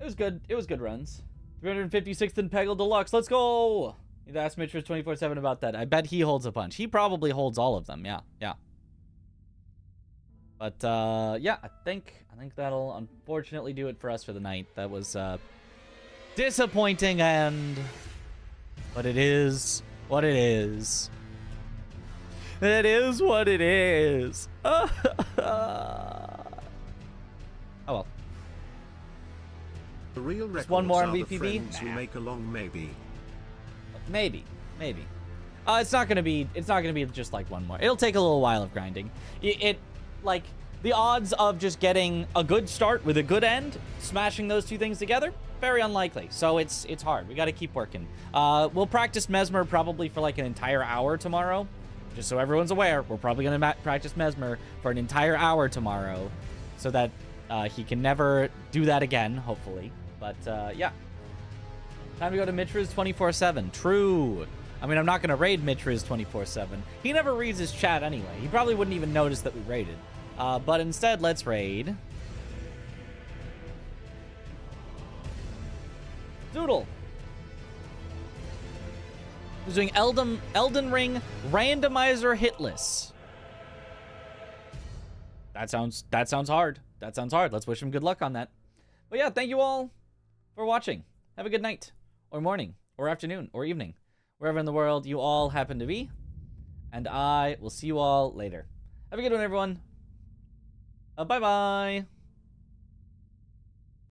It was good. It was good runs. 356th in Peggle Deluxe. Let's go. You'd ask Mitch for 24/7 about that. I bet he holds a bunch. He probably holds all of them. Yeah. But yeah, I think that'll unfortunately do it for us for the night. That was Disappointing end. But it is what it is. It is what it is. Oh well. The real Just one more on records are the VPB? friends we make along, maybe. Maybe. It's not gonna be just like one more. It'll take a little while of grinding. It like the odds of just getting a good start with a good end, smashing those two things together, very unlikely. So it's hard. We got to keep working. We'll practice Mesmer probably for like an entire hour tomorrow. Just so everyone's aware, we're probably gonna practice Mesmer for an entire hour tomorrow, so that he can never do that again, hopefully. But yeah. Time to go to Mitra's 24/7. True. I mean, I'm not going to raid Mitra's 24/7. He never reads his chat anyway. He probably wouldn't even notice that we raided. But instead, let's raid Doodle. Who's doing Elden Ring randomizer hitless. That sounds hard. That sounds hard. Let's wish him good luck on that. But yeah, thank you all for watching. Have a good night, or morning, or afternoon, or evening, wherever in the world you all happen to be. And I will see you all later. Have a good one, everyone. Bye-bye.